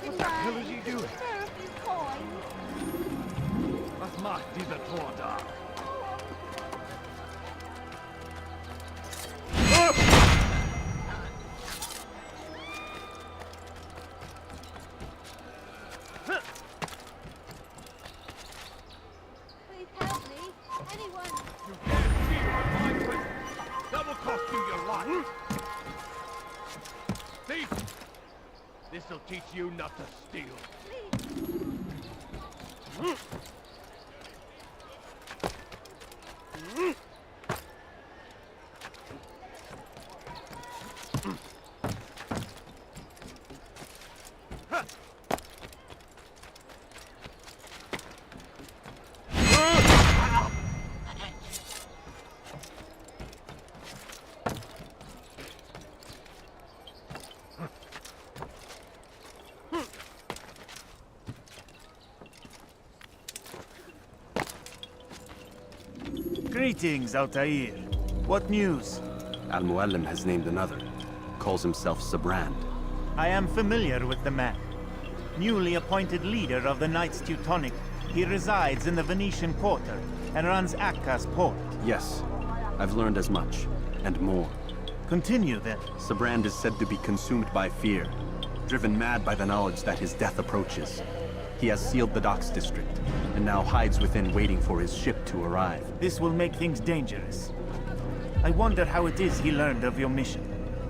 What the hell is he doing? Was macht dieser Tor da? Please help me. Anyone. You can't steal my prison. That will cost you your life. Thief! This'll teach you not to steal. Greetings, Altair. What news? Al-Mualim has named another. Calls himself Sibrand. I am familiar with the man. Newly appointed leader of the Knights Teutonic, he resides in the Venetian Quarter and runs Akka's port. Yes, I've learned as much, and more. Continue then. Sibrand is said to be consumed by fear, driven mad by the knowledge that his death approaches. He has sealed the docks district, and now hides within waiting for his ship to arrive. This will make things dangerous. I wonder how it is he learned of your mission.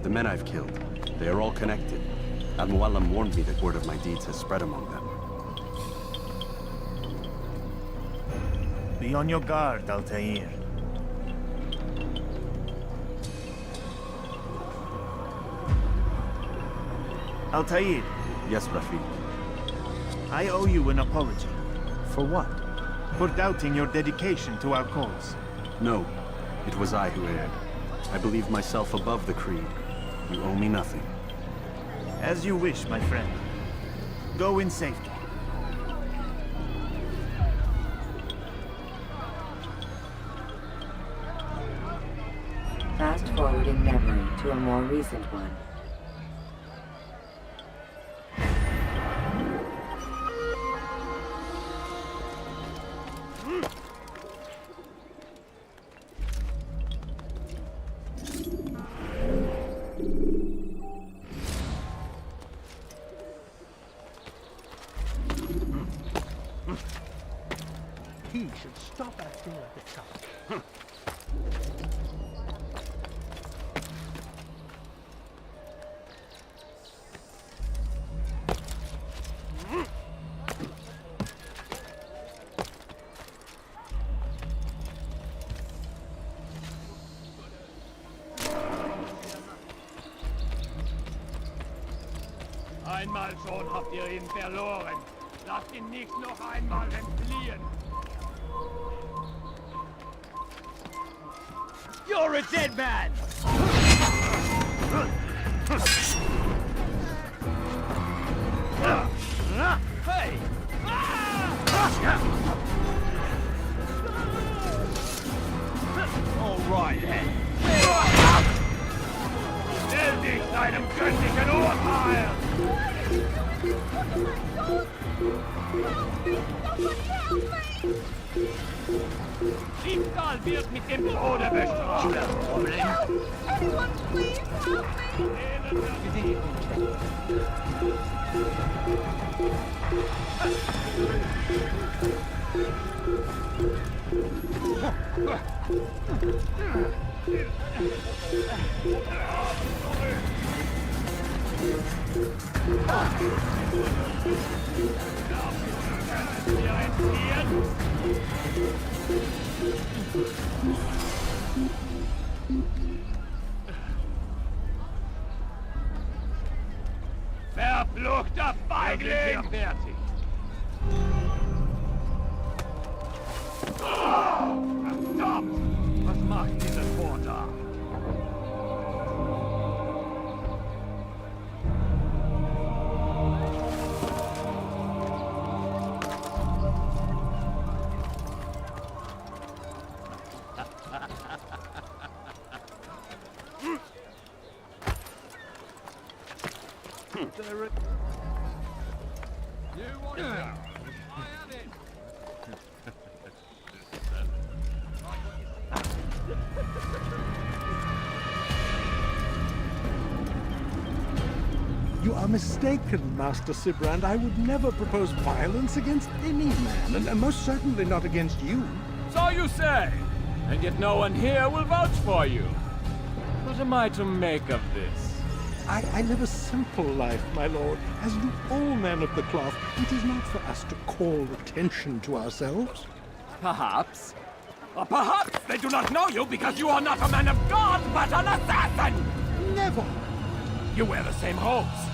The men I've killed, they are all connected. Al-Mualim warned me that word of my deeds has spread among them. Be on your guard, Altair. Altair. Yes, Rafiq. I owe you an apology. For what? For doubting your dedication to our cause. No, it was I who erred. I believed myself above the creed. You owe me nothing. As you wish, my friend. Go in safety. Fast-forwarding memory to a more recent one. He should stop acting like a child. Einmal schon habt ihr ihn verloren. Lasst ihn nicht noch einmal entfliehen. You're a dead man! Hey! All right, then. Stell dich deinem göttlichen Urteil! Diebstahl wird mit dem Tode bestraft. Anyone, please help me! Verfluchter Feigling! Fertig. Verdammt! Was macht dieses Boot da? You want it? I have it. You are mistaken, Master Sibrand. I would never propose violence against any man, and most certainly not against you. So you say, and yet no one here will vouch for you. What am I to make of this? I live a simple life, my lord. As do all men of the cloth, it is not for us to call attention to ourselves. Perhaps. Or perhaps they do not know you because you are not a man of God, but an assassin! Never! You wear the same robes.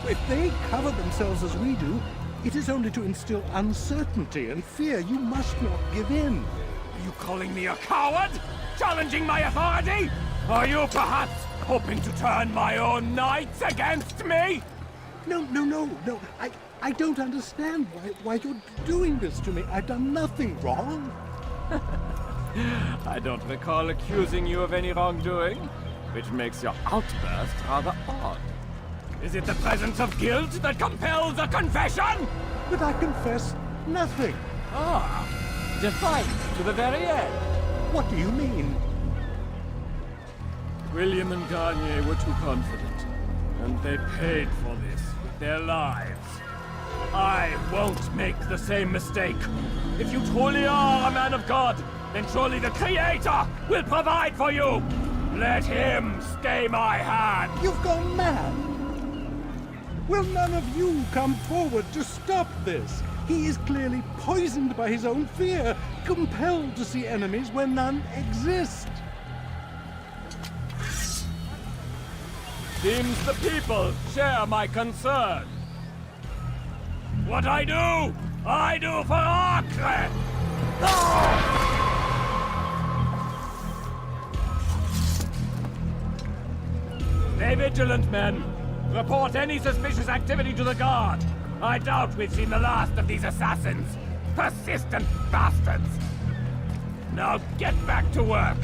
If they cover themselves as we do, it is only to instill uncertainty and fear. You must not give in. Are you calling me a coward? Challenging my authority? Are you perhaps hoping to turn my own knights against me? No. I don't understand why you're doing this to me. I've done nothing wrong. I don't recall accusing you of any wrongdoing, which makes your outburst rather odd. Is it the presence of guilt that compels a confession? But I confess nothing. Ah, defiant to the very end. What do you mean? William and Garnier were too confident, and they paid for this with their lives. I won't make the same mistake. If you truly are a man of God, then surely the Creator will provide for you. Let him stay my hand. You've gone mad. Will none of you come forward to stop this? He is clearly poisoned by his own fear, compelled to see enemies where none exist. Seems the people share my concern. What I do for Acre! Stay vigilant, men. Report any suspicious activity to the guard. I doubt we've seen the last of these assassins. Persistent bastards. Now get back to work.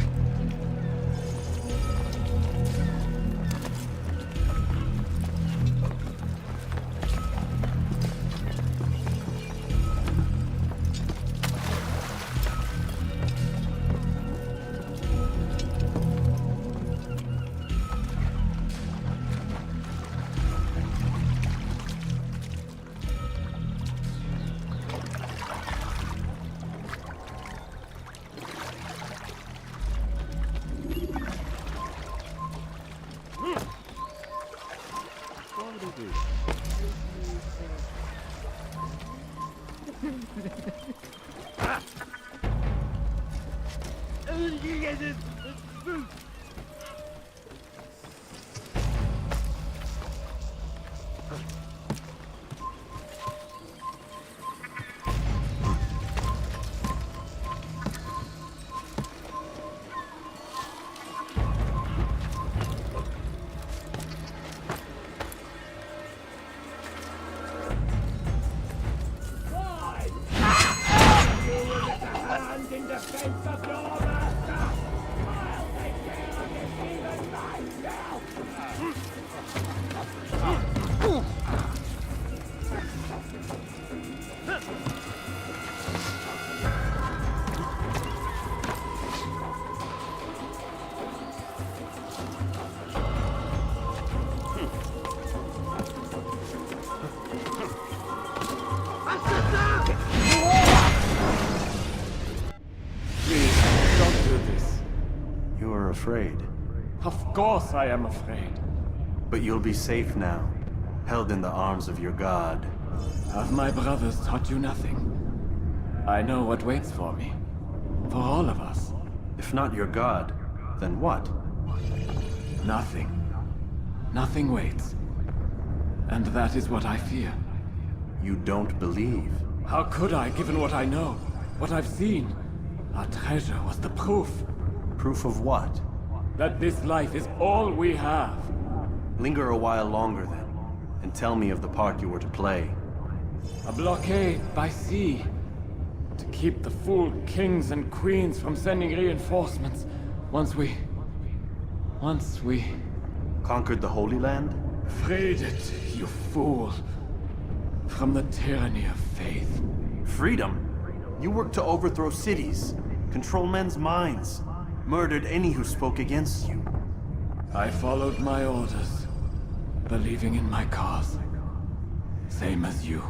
Afraid. Of course I am afraid. But you'll be safe now, held in the arms of your god. Have my brothers taught you nothing? I know what waits for me. For all of us. If not your god, then what? Nothing. Nothing waits. And that is what I fear. You don't believe? How could I, given what I know? What I've seen? Our treasure was the proof. Proof of what? That this life is all we have. Linger a while longer then, and tell me of the part you were to play. A blockade by sea. To keep the fool kings and queens from sending reinforcements. Once we... Conquered the Holy Land? Freed it, you fool. From the tyranny of faith. Freedom? You worked to overthrow cities, control men's minds, murdered any who spoke against you. I followed my orders, believing in my cause. Same as you.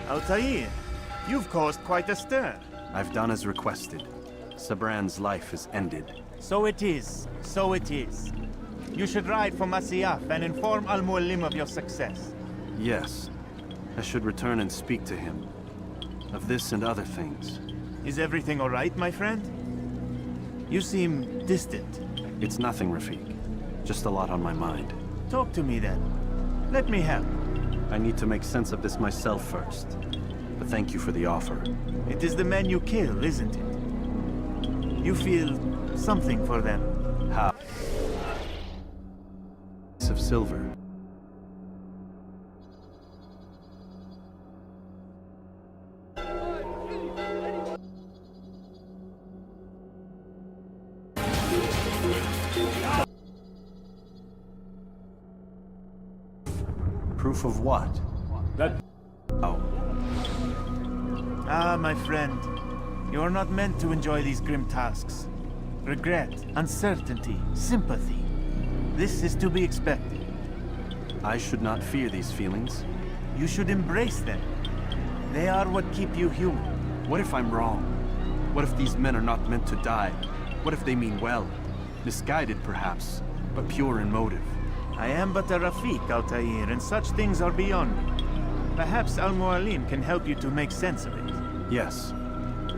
Altair, you've caused quite a stir. I've done as requested. Sabran's life is ended. So it is. So it is. You should ride for Masyaf and inform Al-Mualim of your success. Yes. I should return and speak to him. Of this and other things. Is everything all right, my friend? You seem distant. It's nothing, Rafik. Just a lot on my mind. Talk to me then. Let me help. I need to make sense of this myself first. but thank you for the offer. It is the men you kill, isn't it? You feel something for them. How? Of silver. Proof of what? That... Oh. Ah, my friend. You are not meant to enjoy these grim tasks. Regret, uncertainty, sympathy. This is to be expected. I should not fear these feelings. You should embrace them. They are what keep you human. What if I'm wrong? What if these men are not meant to die? What if they mean well? Misguided, perhaps, but pure in motive. I am but a Rafik, Altair, and such things are beyond me. Perhaps Al-Mualim can help you to make sense of it. Yes,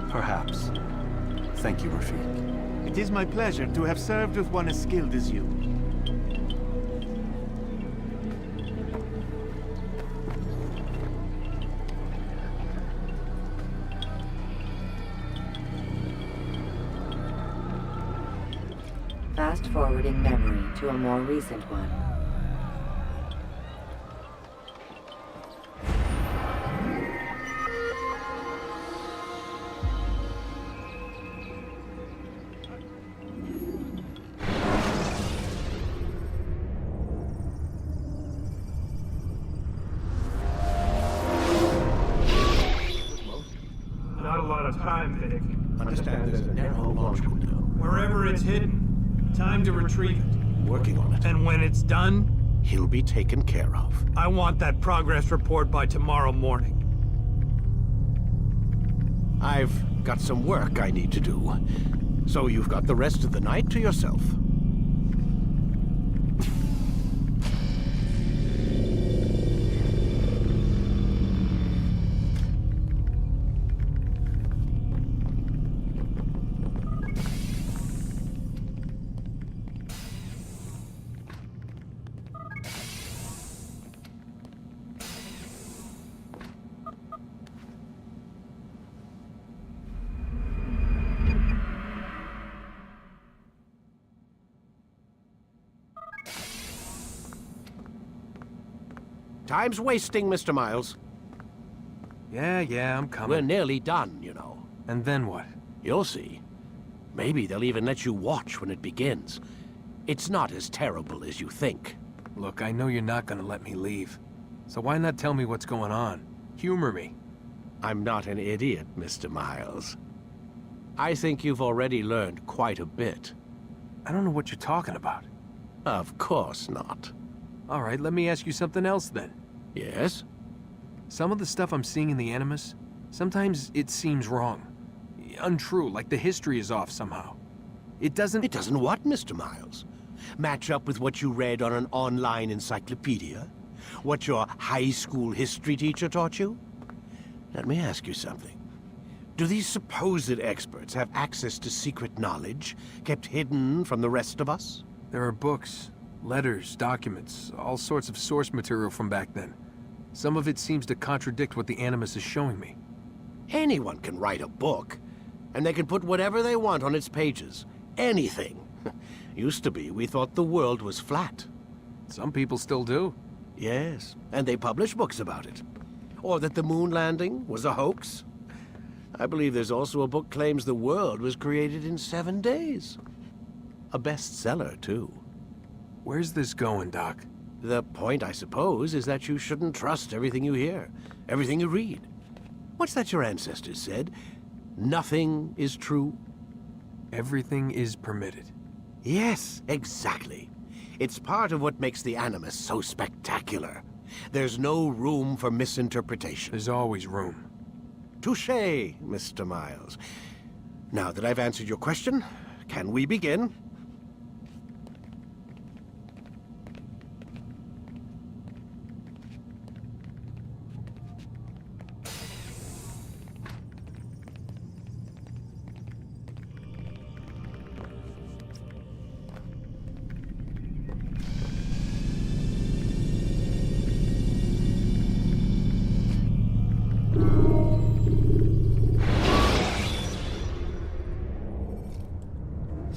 perhaps. Thank you, Rafik. It is my pleasure to have served with one as skilled as you. Fast-forwarding memory to a more recent one. Not a lot of time, Vidic. Understand there's a narrow launch window. Wherever it's hidden, time to retrieve it. Working on it. And when it's done, He'll be taken care of. I want that progress report by tomorrow morning. I've got some work I need to do. So you've got the rest of the night to yourself. Time's wasting, Mr. Miles. Yeah, I'm coming. We're nearly done, you know. And then what? You'll see. Maybe they'll even let you watch when it begins. It's not as terrible as you think. Look, I know you're not gonna let me leave. So why not tell me what's going on? Humor me. I'm not an idiot, Mr. Miles. I think you've already learned quite a bit. I don't know what you're talking about. Of course not. All right, let me ask you something else then. Yes? Some of the stuff I'm seeing in the Animus, sometimes it seems wrong. Untrue, like the history is off somehow. It doesn't... It doesn't what, Mr. Miles? Match up with what you read on an online encyclopedia? What your high school history teacher taught you? Let me ask you something. Do these supposed experts have access to secret knowledge kept hidden from the rest of us? There are books, letters, documents, all sorts of source material from back then. Some of it seems to contradict what the Animus is showing me. Anyone can write a book, and they can put whatever they want on its pages. Anything. Used to be, we thought the world was flat. Some people still do. Yes, and they publish books about it. Or that the moon landing was a hoax. I believe there's also a book claims the world was created in 7 days. A bestseller, too. Where's this going, Doc? The point, I suppose, is that you shouldn't trust everything you hear, everything you read. What's that your ancestors said? Nothing is true? Everything is permitted. Yes, exactly. It's part of what makes the Animus so spectacular. There's no room for misinterpretation. There's always room. Touché, Mr. Miles. Now that I've answered your question, can we begin?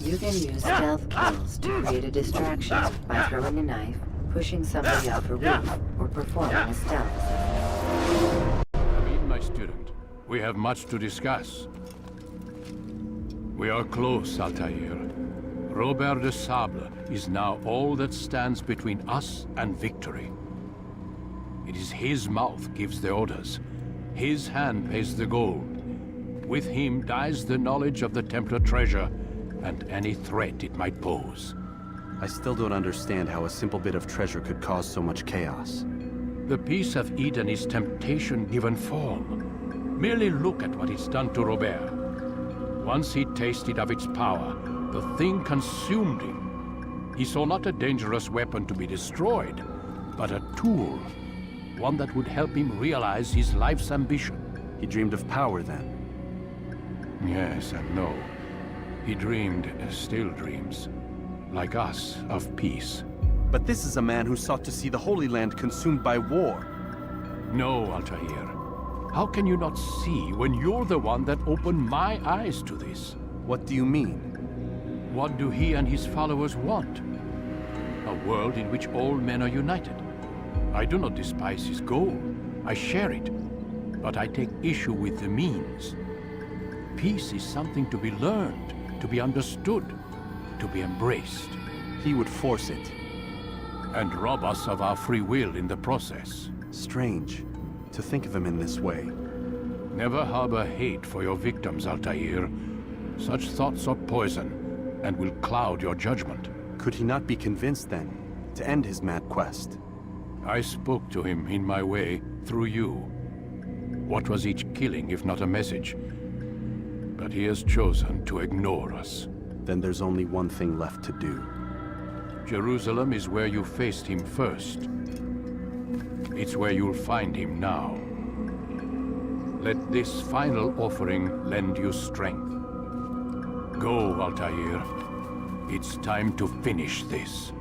You can use stealth kills to create a distraction by throwing a knife, pushing somebody off a roof, or performing a stealth. Come in, my student. We have much to discuss. We are close, Altair. Robert de Sable is now all that stands between us and victory. It is his mouth gives the orders. His hand pays the gold. With him dies the knowledge of the Templar treasure and any threat it might pose. I still don't understand how a simple bit of treasure could cause so much chaos. The Peace of Eden is temptation given form. Merely look at what it's done to Robert. Once he tasted of its power, the thing consumed him. He saw not a dangerous weapon to be destroyed, but a tool. One that would help him realize his life's ambition. He dreamed of power then? Yes and no. He dreamed, still dreams, like us, of peace. But this is a man who sought to see the Holy Land consumed by war. No, Altair. How can you not see when you're the one that opened my eyes to this? What do you mean? What do he and his followers want? A world in which all men are united. I do not despise his goal. I share it. But I take issue with the means. Peace is something to be learned, to be understood, to be embraced. He would force it. And rob us of our free will in the process. Strange to think of him in this way. Never harbor hate for your victims, Altair. Such thoughts are poison and will cloud your judgment. Could he not be convinced then to end his mad quest? I spoke to him in my way through you. What was each killing if not a message? But he has chosen to ignore us. Then there's only one thing left to do. Jerusalem is where you faced him first. It's where you'll find him now. Let this final offering lend you strength. Go, Altair. It's time to finish this.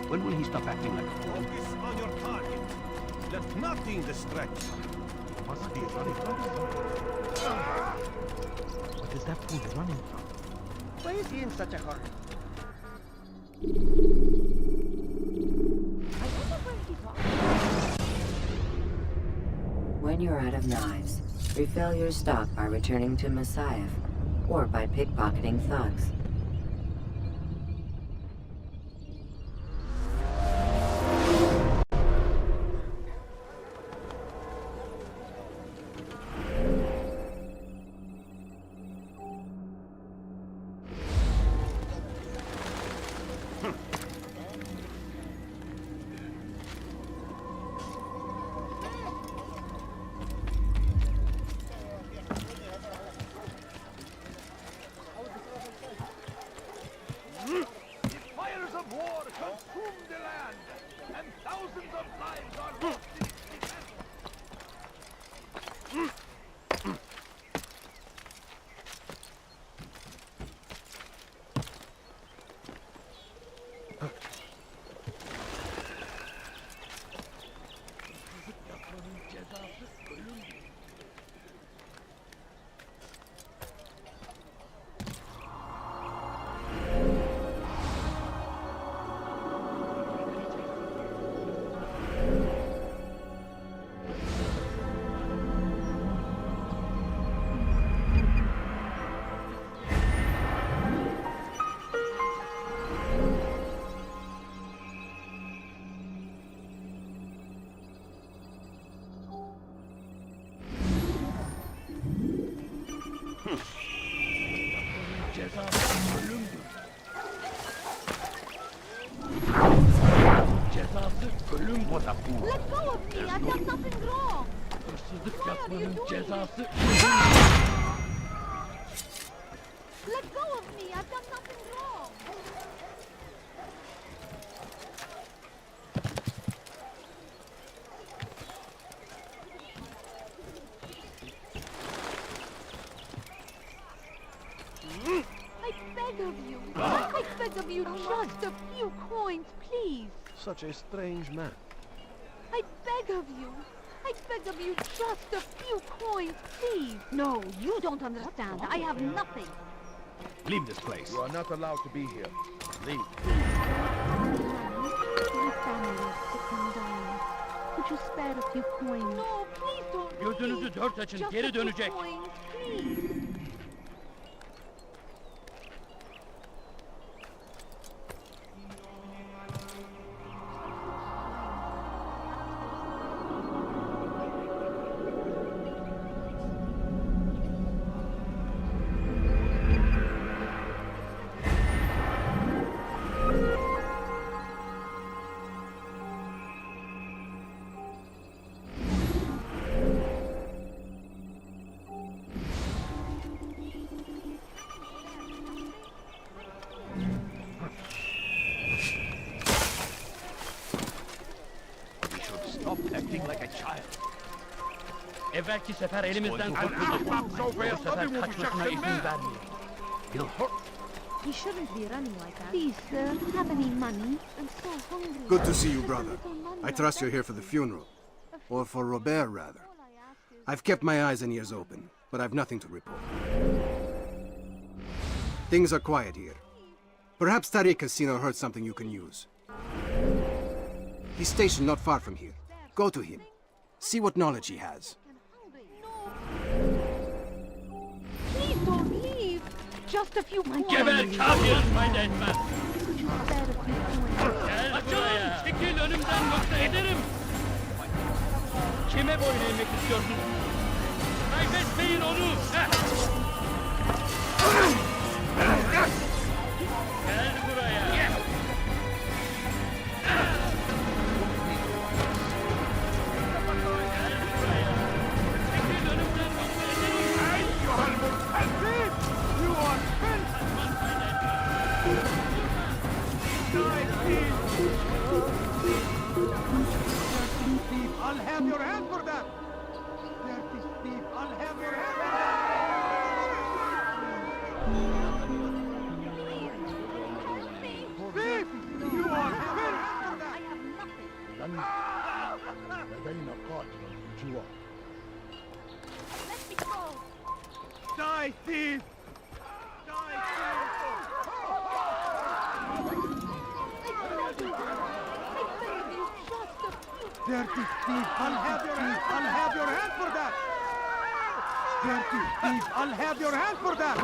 When will he stop acting like a fool? Focus on your target. Let nothing distract you. Must be running from something. What is that fool running from? Why is he in such a hurry? When you're out of knives, refill your stock by returning to Messiah, or by pickpocketing thugs. Let go of me! I've done nothing wrong! Why are you doing this? I beg of you. I beg of you just a few coins, please. Such a strange man. I beg of you. I beg of you just a few coins, please. No, you don't understand. I have nothing. Leave this place. You are not allowed to be here. Leave. My family is sick and dying. Could you spare a few coins? No, please don't. Gözünüzü dört açın, Just geri a few dönecek. coins, please. Stop acting like a child. Evvelki sefer elimizden kurtulduk. Bu sefer kaçmasına izin vermeyin. He'll hurt. He shouldn't be running like that. Please, sir, have any money? I'm so hungry. Good to see you, brother. I trust you're here for the funeral. Or for Robert, rather. I've kept my eyes and ears open, but I've nothing to report. Things are quiet here. Perhaps Tariq has seen or heard something you can use. He's stationed not far from here. Go to him. See what knowledge he has. Please don't leave. Just a few coins. Geber kafir faydaetmez. Could you spare a few coins? Gel buraya. Çekil önümden yoksa ederim. Kime boyun eğmek istiyorsun? Kaybetmeyin onu. Gel buraya. I'll have your hand for that! Dirty thief, I'll have your hand for that! Thief! You are finished for that! Let me go. Die, thief! Die, dirty thief, I'll have your hand! I'll have your hand for that! Dirty thief, I'll have your hand for that!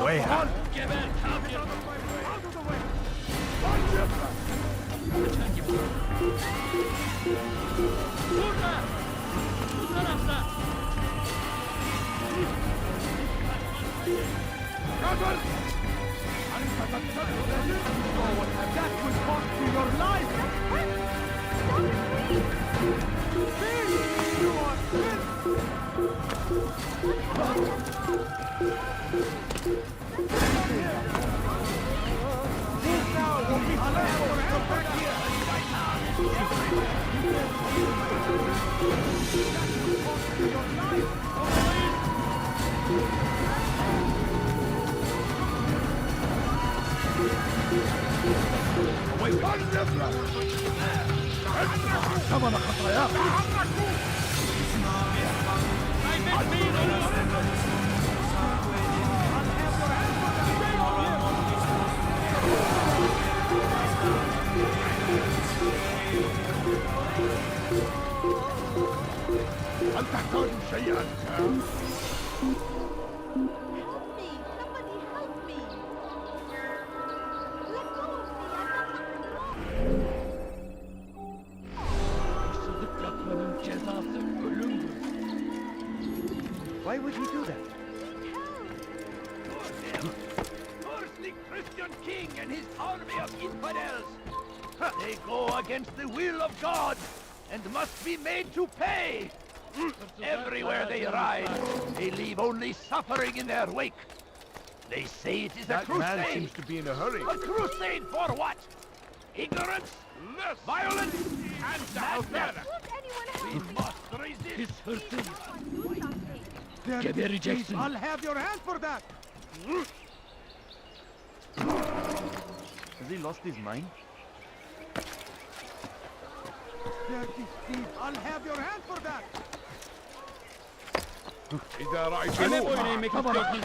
Way out. Geber kafir. Out of the way! Burada. Bu tarafta. That will cost you your life! You are هل تحتاج شيئا؟ Hırsızlık yapmanın cezası ölümdür. Why would he do that? Firstly, Christian king and his army of infidels. They go against the will of God and must be made to pay. Everywhere they ride, they leave only suffering in their wake. They say it is a That crusade. man seems to be in a hurry. A crusade for what? Ignorance, violence, and madness. Won't anyone help We me? must resist. Biz hırsız. Do something. Gebereceksin. I'll have your hand for that. Has he lost his mind? Dirty Steve, I'll have your hand for that. إذا رأيت Ne boyun eğmek istiyorsun?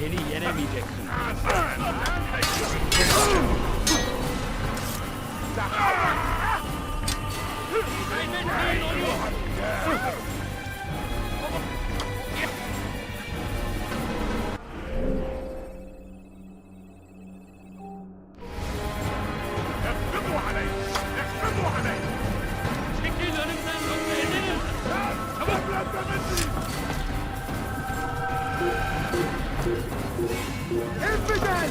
Beni yenemeyeceksin. اقبضوا عليه اقبضوا عليه Çekil önümden yoksa ederim. çabuk lan demesi Enfidel!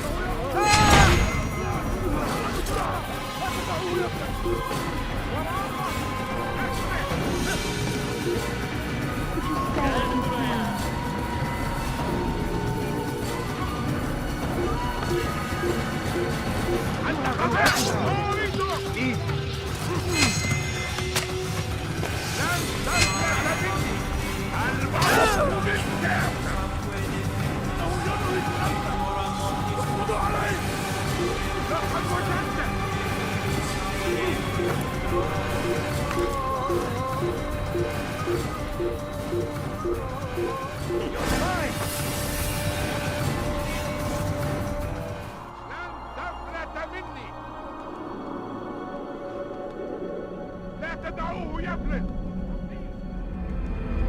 لا تدعوه يفلت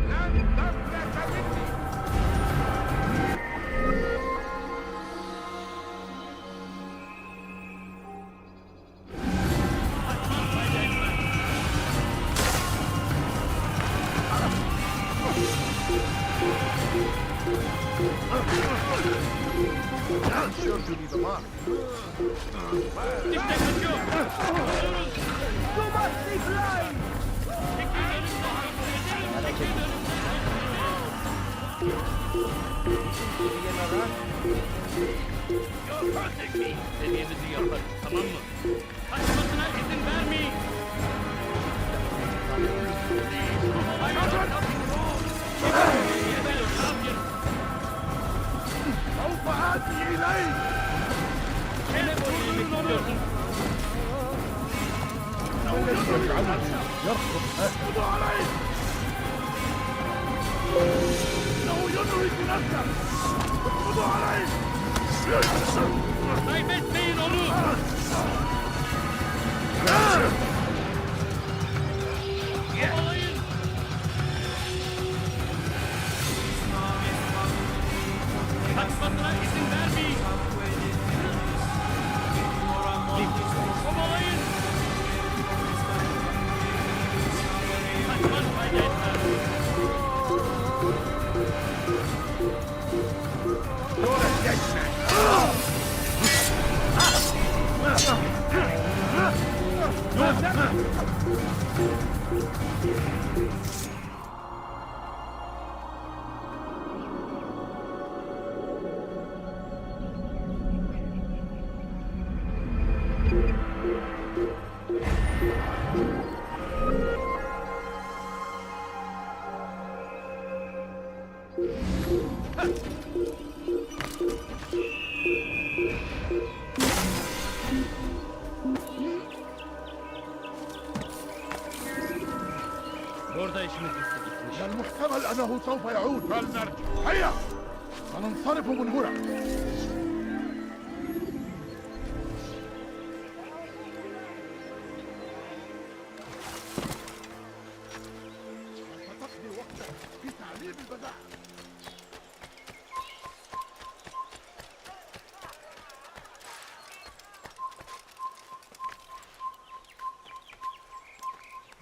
لن تفلت مني I'm sure to need a mark. You must be blind! You're hurting me. Dediğimizi yaparız, tamam mı? Kaçmasına izin vermeyin. سوف آتي إليك. Ne boyun eğmek istiyorsun? اقبضوا عليه. إنه يدرك نفسه. اقبضوا عليه. Kaybetmeyin onu. Kovalayın. Kaçmasına izin vermeyin. Kovalayın. Kaçmaz fayda etmez. Burada işimiz bitti. من المحتمل أنه سوف يعود. فلنرجع. هيا. سننصرف من هنا. ستقضي وقتك في تعليم البداء.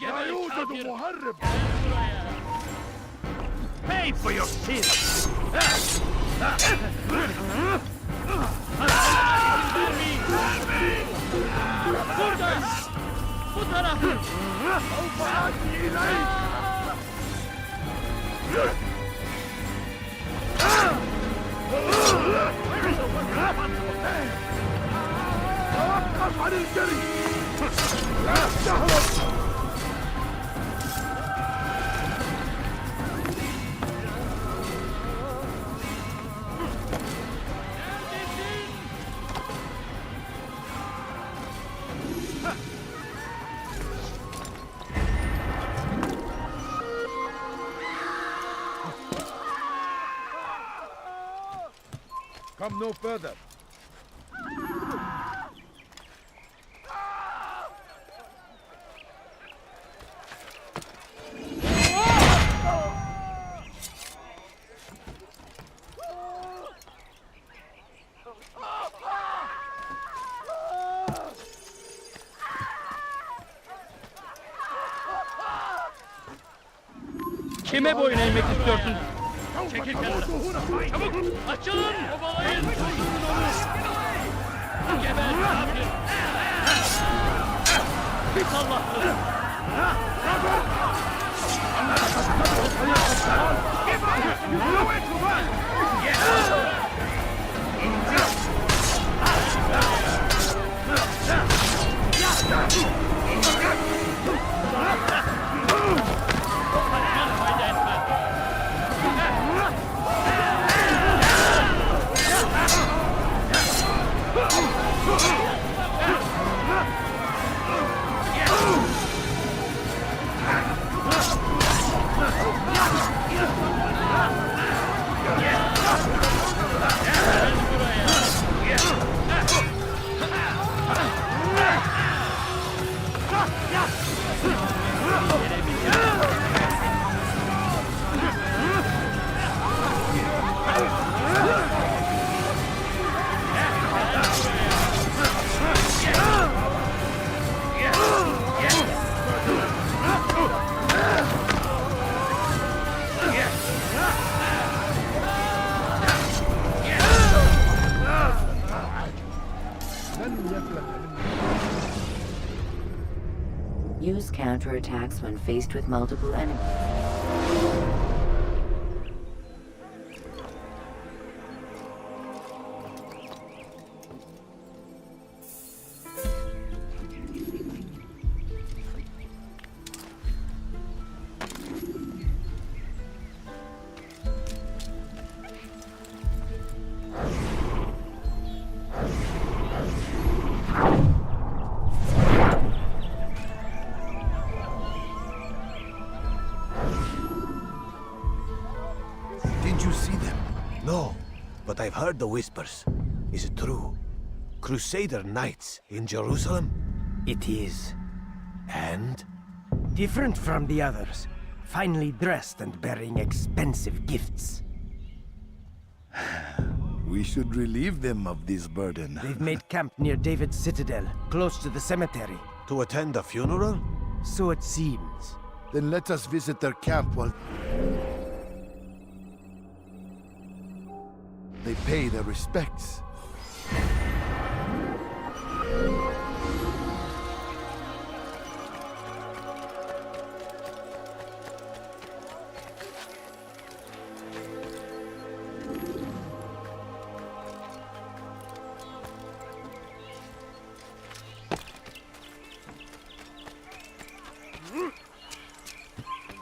لا يوجد مهرب. Pay for your sins! Buradan! Bu tarafı! سوف آتي إليك. توقف عن الجري. لا تهرب. come no further. Kime boyun eğmek istiyorsun? Çekil kenara. Çabuk! Açılın! Ovalayın! Geber kafir! Pis Allah'tır! Use counterattacks when faced with multiple enemies. Did you see them? No, but I've heard the whispers. Is it true? Crusader knights in Jerusalem? It is. And? Different from the others. Finely dressed and bearing expensive gifts. We should relieve them of this burden. They've made camp near David's citadel, close to the cemetery. To attend a funeral? So it seems. Then let us visit their camp while they pay their respects.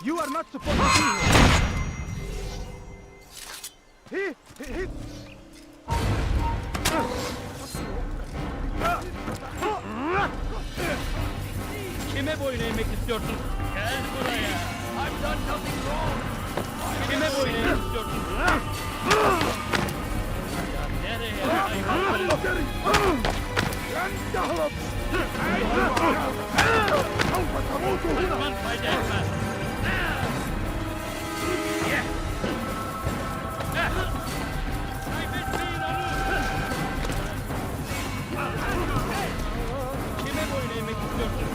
You are not supposed to be here. Kime boyun eğmek istiyorsun? Gel buraya. I've done nothing wrong. Kime boyun eğmek istiyorsun? Ya nereye? Düşman fayda etmez. Kaybetmeyin onu. Kime boyun eğmek istiyorsun?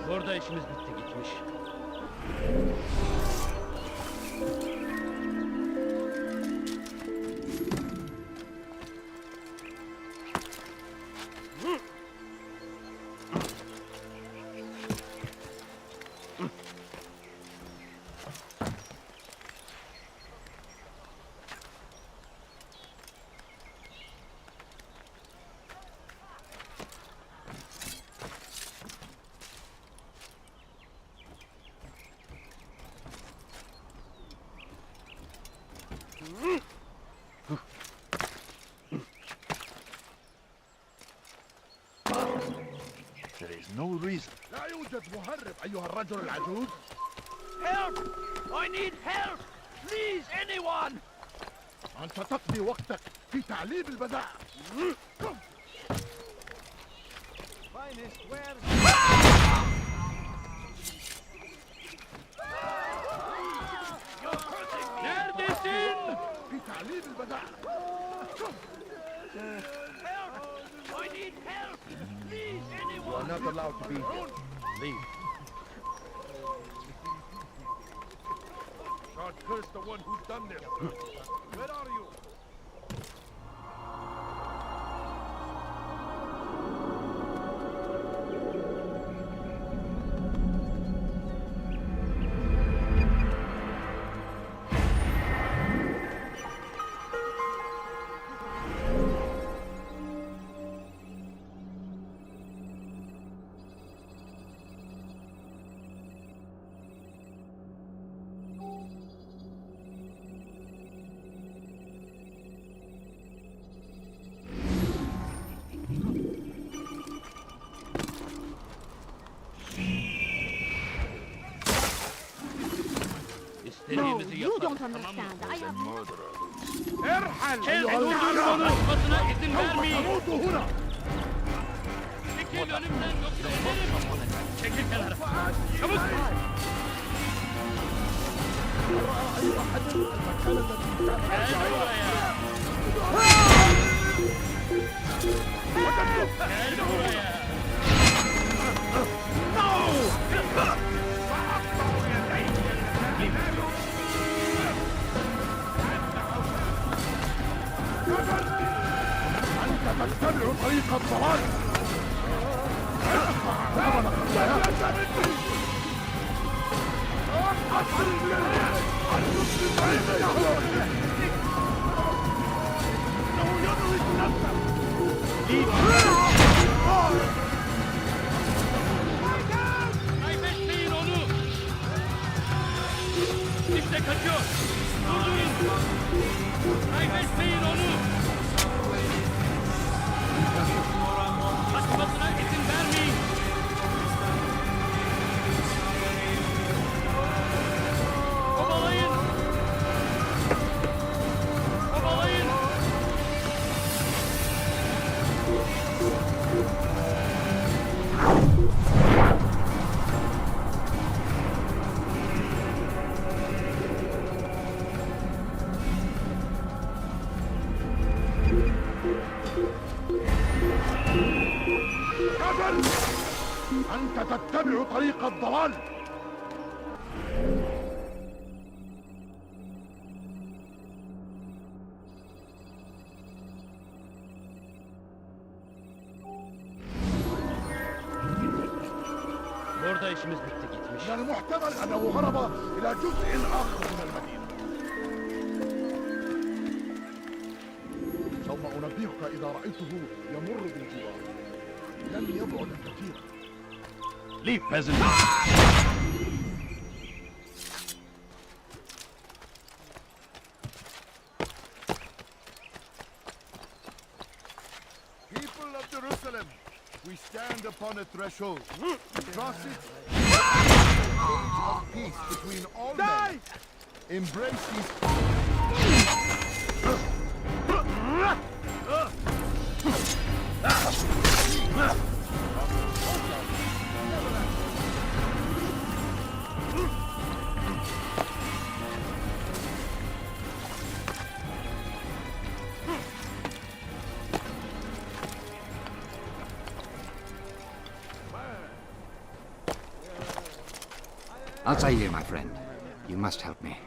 Burada işimiz bitti gitmiş. no reason. لا يوجد مهرب أيها الرجل العجوز. Help! I need help! Please, anyone! أنت تقضي وقتك في تعليم البذاء. Neredesin? في تعليم البذاء. Help! I need help! Please, You anyone! are not allowed to be here. Leave. God curse the one who's done this. Where are you? No, you don't understand. I have ارحل! أيها Basına izin vermeyin! تموت هنا. Çekil önümden yoksa ederim! Çekil kenara! Çabuk! Gel buraya! Gel buraya! أنت تتبع طريق الضلال. Kaybetmeyin onu! İşte kaçıyor! Durdurun! Kaybetmeyin onu! Kaçmasına izin vermeyin! Kovalayın! Kovalayın! أنت تتبع طريق الضلال. Burada işimiz bitti gitmiş. من المحتمل أنه هرب إلى جزء آخر من المدينة. سوف أنبهك إذا رأيته يمر بالجوار. لن يبعد كثيرا. Leave, peasant! People of Jerusalem, we stand upon a threshold. Cross it. Age of peace between all men. Embrace these. Altair, my friend, you must help me.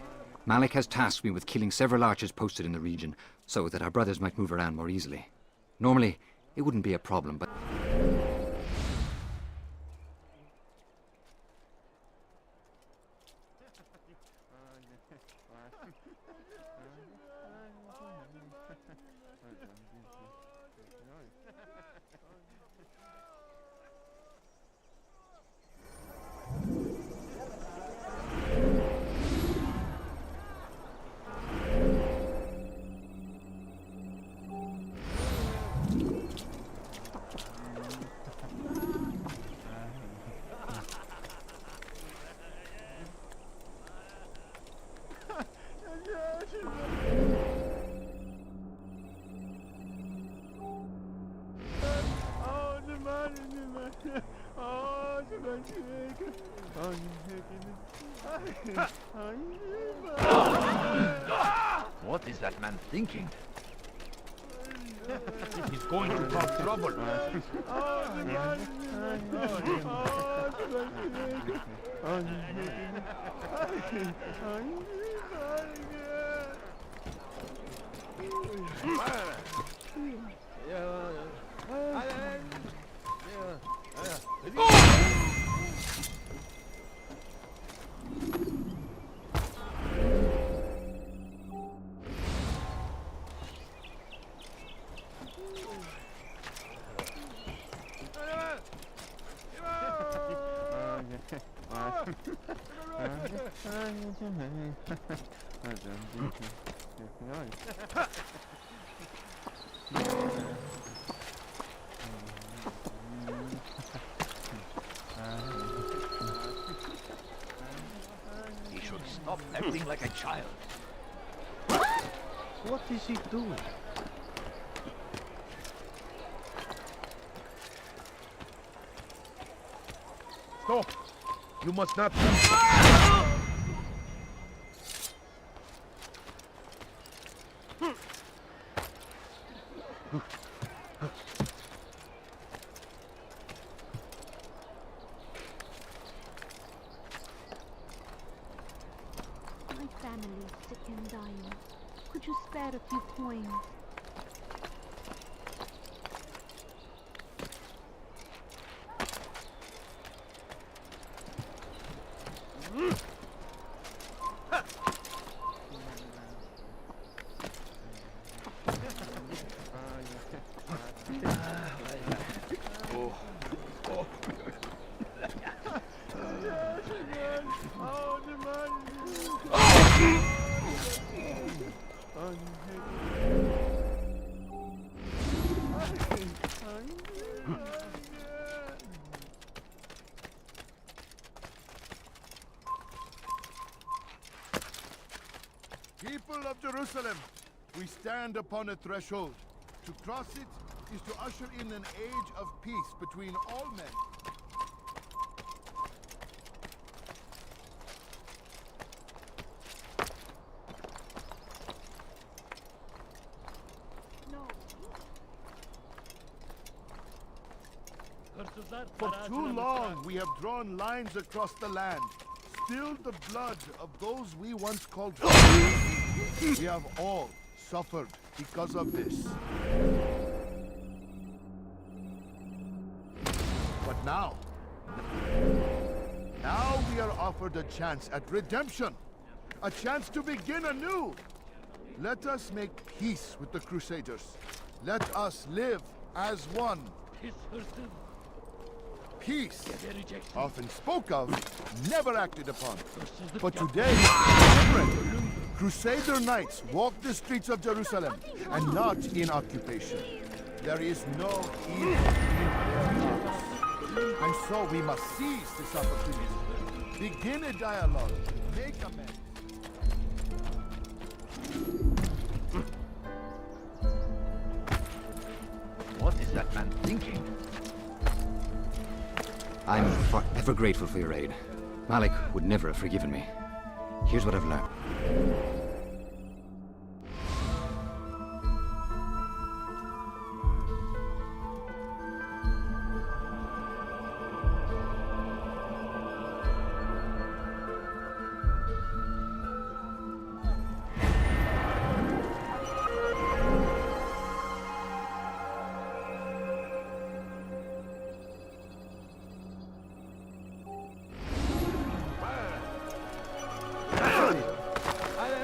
Malik has tasked me with killing several archers posted in the region, so that our brothers might move around more easily. Normally, it wouldn't be a problem, but... What is that man thinking? He's going to cause trouble. He should stop acting like a child. What is he doing? Stop! You must not... My family is sick and dying. Could you spare a few coins? People of Jerusalem, we stand upon a threshold. To cross it is to usher in an age of peace between all men. For too long we have drawn lines across the land, spilled the blood of those we once called friends. We have all suffered because of this. But now we are offered a chance at redemption, a chance to begin anew. Let us make peace with the Crusaders. Let us live as one. Peace, often spoke of, never acted upon. But today, it's different. Crusader knights walk the streets of Jerusalem, and not in occupation. There is no evil in their hearts. And so we must seize this opportunity. Begin a dialogue, make amends. What is that man thinking? I'm forever grateful for your aid. Malik would never have forgiven me. Here's what I've learned.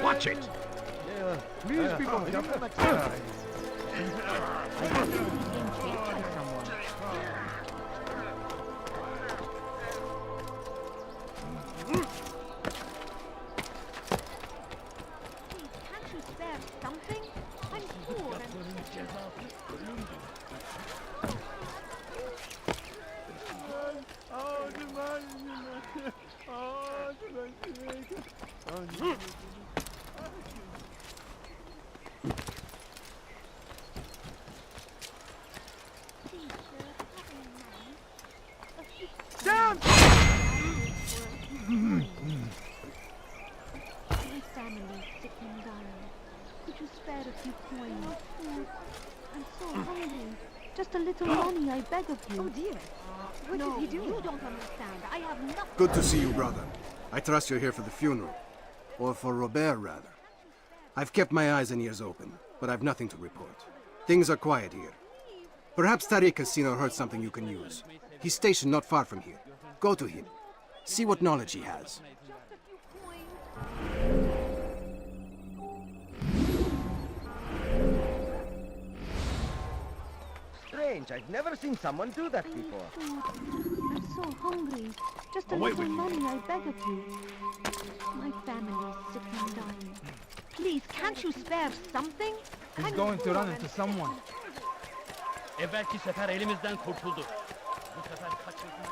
Watch it! Please be going. Can't you spare something? I'm poor and... spare a few coins? Food. I'm so hungry. Just a little money, I beg of you. Oh dear. What no, did he do? You don't understand. I have nothing. Good to see you, brother. I trust you're here for the funeral. Or for Robert, rather. I've kept my eyes and ears open, but I've nothing to report. Things are quiet here. Perhaps Tariq has seen or heard something you can use. He's stationed not far from here. Go to him. See what knowledge he has. Strange, I've never seen someone do that before. I'm so hungry. Just a little money, I beg of you. My family's sick and dying. Please, can't you spare something? He's going to run into someone. Evvelki sefer elimizden kurtuldu. Bu sefer kaçırma.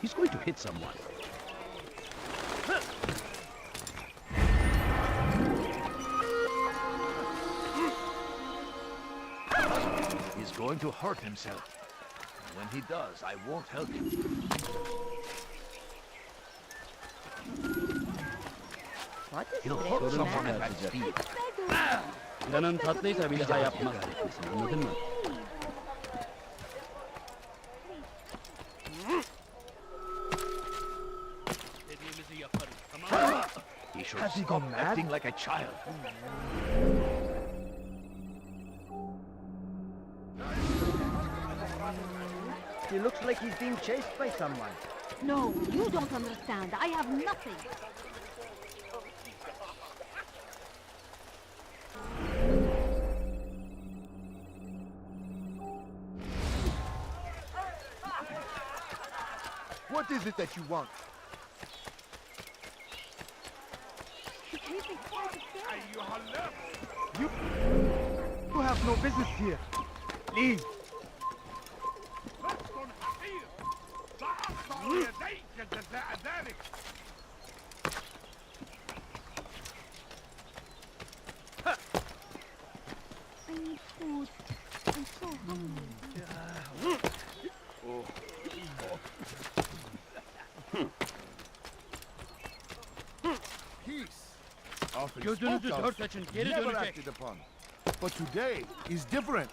He's going to hit someone. He's going to hurt himself. And when he does, I won't help him. He'll hurt someone at that speed. Planın tatlıysa bir daha yapmaz. Anladın mı? Dediğimizi yaparız, tamam mı? He should stop acting like a child. He looks like he's being chased by someone. No, you don't understand. I have nothing. What is it that you want? He gave me quite a bit. You have no business here. Leave. I need food. I'm so hungry. Peace. Often Gözünüzü spoke dört of, açın, geri never dönecek. acted upon. But today is different.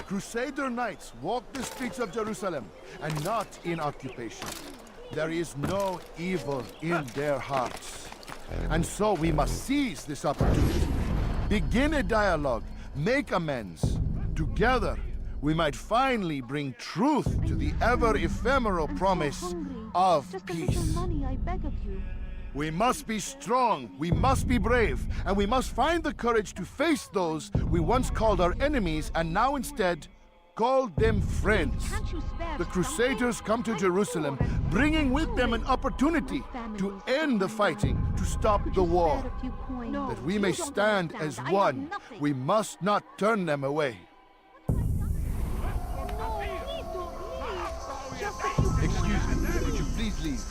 Crusader knights walk the streets of Jerusalem, and not in occupation. There is no evil in their hearts. And so we must seize this opportunity. Begin a dialogue, make amends. Together, we might finally bring truth to the ever-ephemeral promise of Just peace. a little money, I beg of you. We must be strong, we must be brave, and we must find the courage to face those we once called our enemies and now instead call them friends. Can't you spare The Crusaders come to Jerusalem, bringing with them an opportunity to end the fighting, to stop the war. That we may stand as one, we must not turn them away. Excuse me, would you please leave?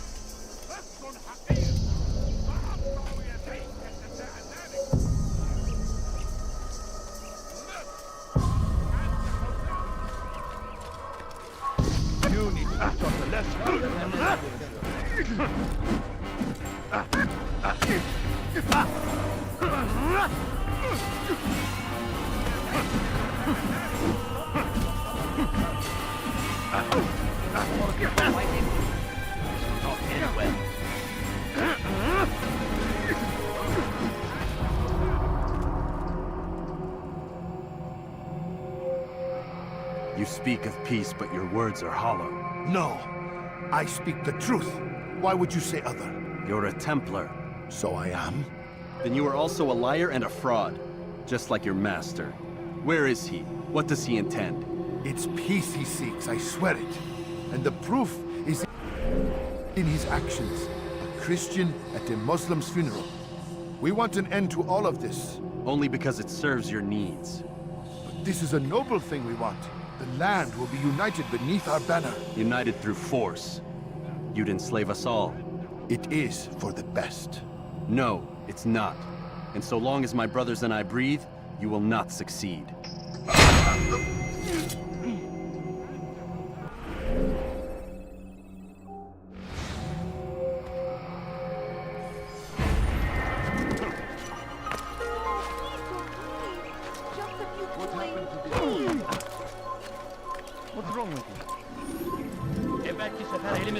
You need to be taught a lesson. Not end well. You speak of peace, but your words are hollow. No, I speak the truth. Why would you say other? You're a Templar. So I am. Then you are also a liar and a fraud, just like your master. Where is he? What does he intend? It's peace he seeks, I swear it. And the proof is in his actions. A Christian at a Muslim's funeral. We want an end to all of this. Only because it serves your needs. But this is a noble thing we want. The land will be united beneath our banner. United through force. You'd enslave us all. It is for the best. No, it's not. And so long as my brothers and I breathe, you will not succeed.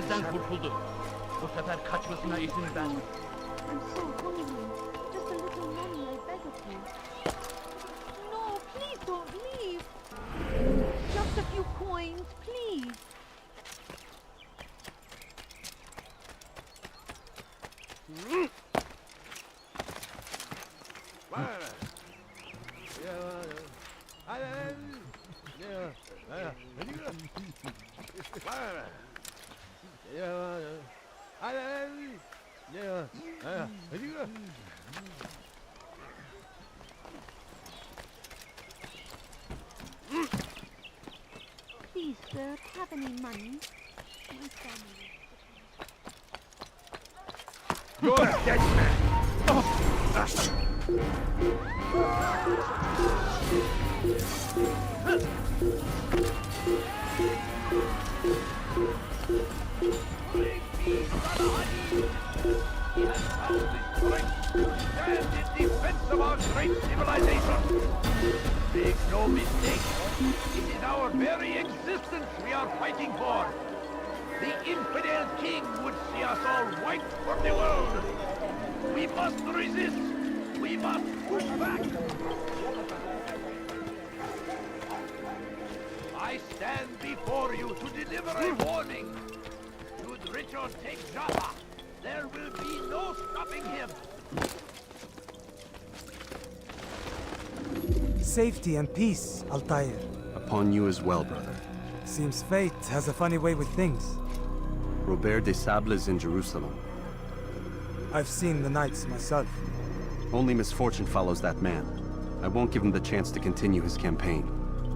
elimizden kurtuldu. Bu sefer kaçmasına izin verme. I'm so hungry. Just a little money, I beg of you. No, please don't leave. Just a few coins, please. Please, sir, have any money? My family. You're a dead man! He has found the strength to stand in defense of our great civilization. Make no mistake, it is our very existence we are fighting for. The infidel king would see us all wiped from the world. We must resist. We must push back. I stand before you to deliver a warning. Should Richard take Jaffa, there will be no stopping him. Safety and peace, Altair. Upon you as well, brother. Seems fate has a funny way with things. Robert de Sable is in Jerusalem. I've seen the Knights myself. Only misfortune follows that man. I won't give him the chance to continue his campaign.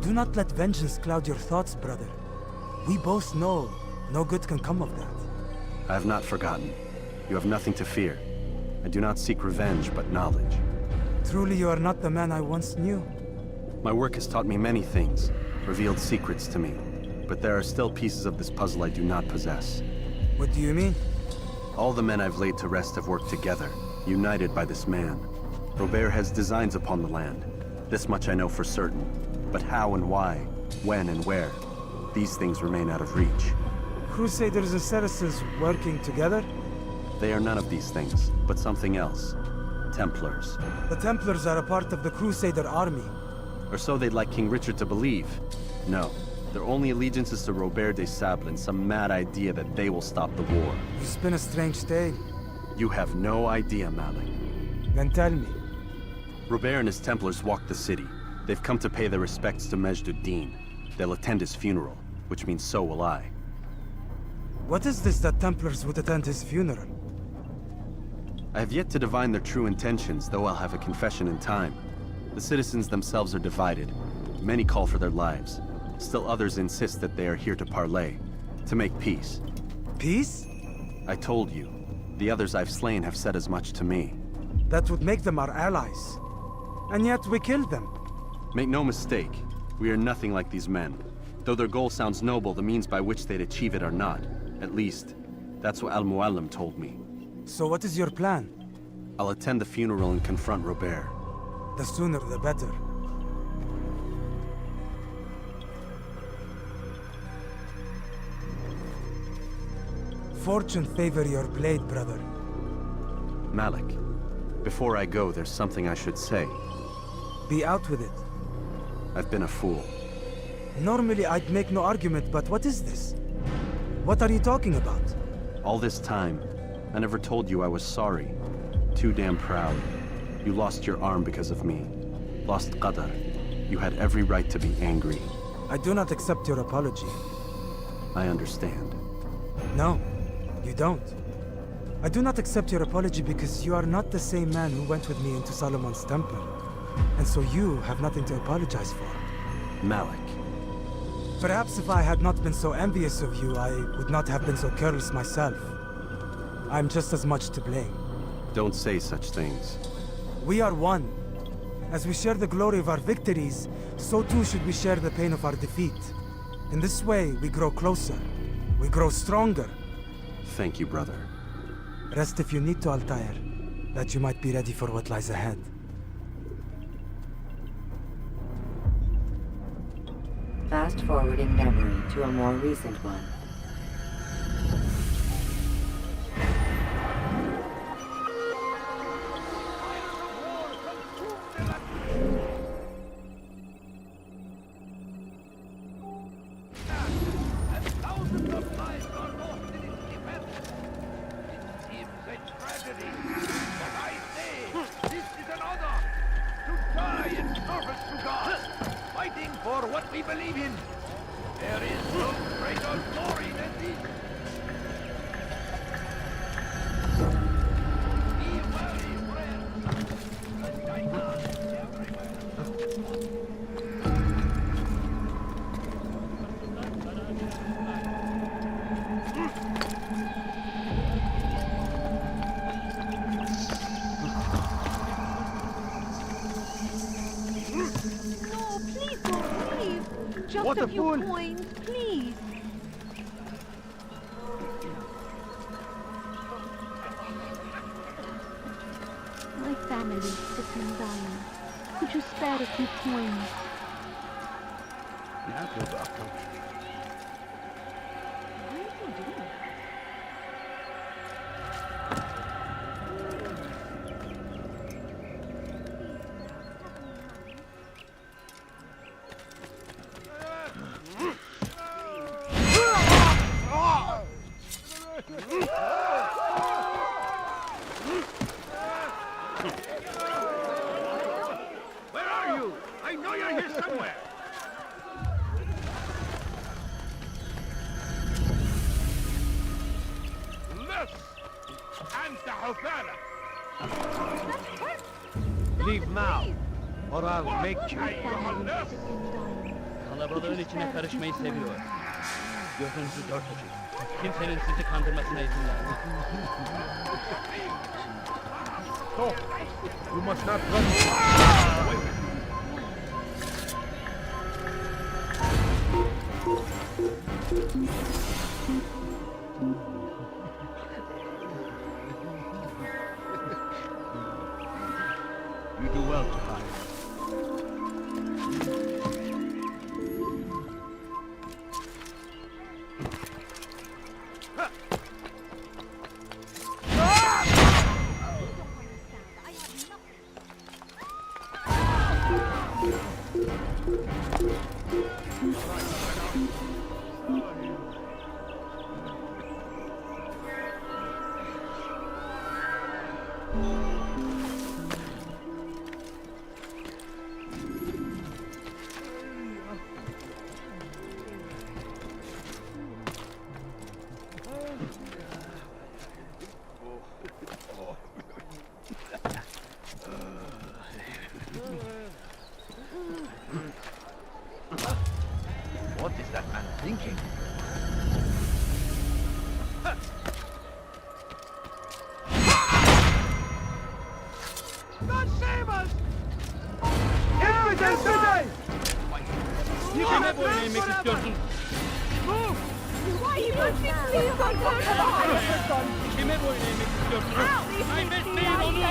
Do not let vengeance cloud your thoughts, brother. We both know no good can come of that. I have not forgotten. You have nothing to fear. I do not seek revenge, but knowledge. Truly you are not the man I once knew. My work has taught me many things, revealed secrets to me. But there are still pieces of this puzzle I do not possess. What do you mean? All the men I've laid to rest have worked together, united by this man. Robert has designs upon the land. This much I know for certain. But how and why, when and where, these things remain out of reach. Crusaders and Saracens working together? They are none of these things, but something else. Templars. The Templars are a part of the Crusader army. Or so they'd like King Richard to believe. No, their only allegiance is to Robert de Sable and some mad idea that they will stop the war. You spin a strange tale. You have no idea, Malik. Then tell me. Robert and his Templars walk the city. They've come to pay their respects to Majd ad-Din. They'll attend his funeral, which means so will I. What is this that Templars would attend his funeral? I have yet to divine their true intentions, though I'll have a confession in time. The citizens themselves are divided. Many call for their lives. Still others insist that they are here to parley, to make peace. Peace? I told you. The others I've slain have said as much to me. That would make them our allies. And yet we killed them. Make no mistake, we are nothing like these men. Though their goal sounds noble, the means by which they'd achieve it are not. At least, that's what Al-Mualim told me. So what is your plan? I'll attend the funeral and confront Robert. The sooner the better. Fortune favor your blade, brother. Malik, before I go, there's something I should say. Be out with it. I've been a fool. Normally I'd make no argument, but what is this? What are you talking about? All this time, I never told you I was sorry. Too damn proud. You lost your arm because of me. Lost Qadar. You had every right to be angry. I do not accept your apology. I understand. No, you don't. I do not accept your apology because you are not the same man who went with me into Solomon's temple. And so you have nothing to apologize for. Malik. Perhaps if I had not been so envious of you, I would not have been so careless myself. I'm just as much to blame. Don't say such things. We are one. As we share the glory of our victories, so too should we share the pain of our defeat. In this way, we grow closer. We grow stronger. Thank you, brother. Rest if you need to, Altair, that you might be ready for what lies ahead. Fast-forwarding memory to a more recent one. we believe in. There is no greater glory than this. Be wary, friends. The Shaitan is everywhere. No, please don't leave. Just What a a few fool. coins, please. My family is sick and dying. Could you spare a few coins? Ne yapıyor bu aptal? Where are you? I know you're here somewhere. This and the Havana. Leave now, or I'll make you. Kalabalığın içine karışmayı seviyor. Gözünüzü dört açın. Kimsenin sizi kandırmasına izin vermeyin. Stop! You must not run. You do well to hide. What is that man thinking? God save us! Kime boyun eğmek istiyorsun? Kime boyun eğmek istiyorsun? Kaybetmeyin onu!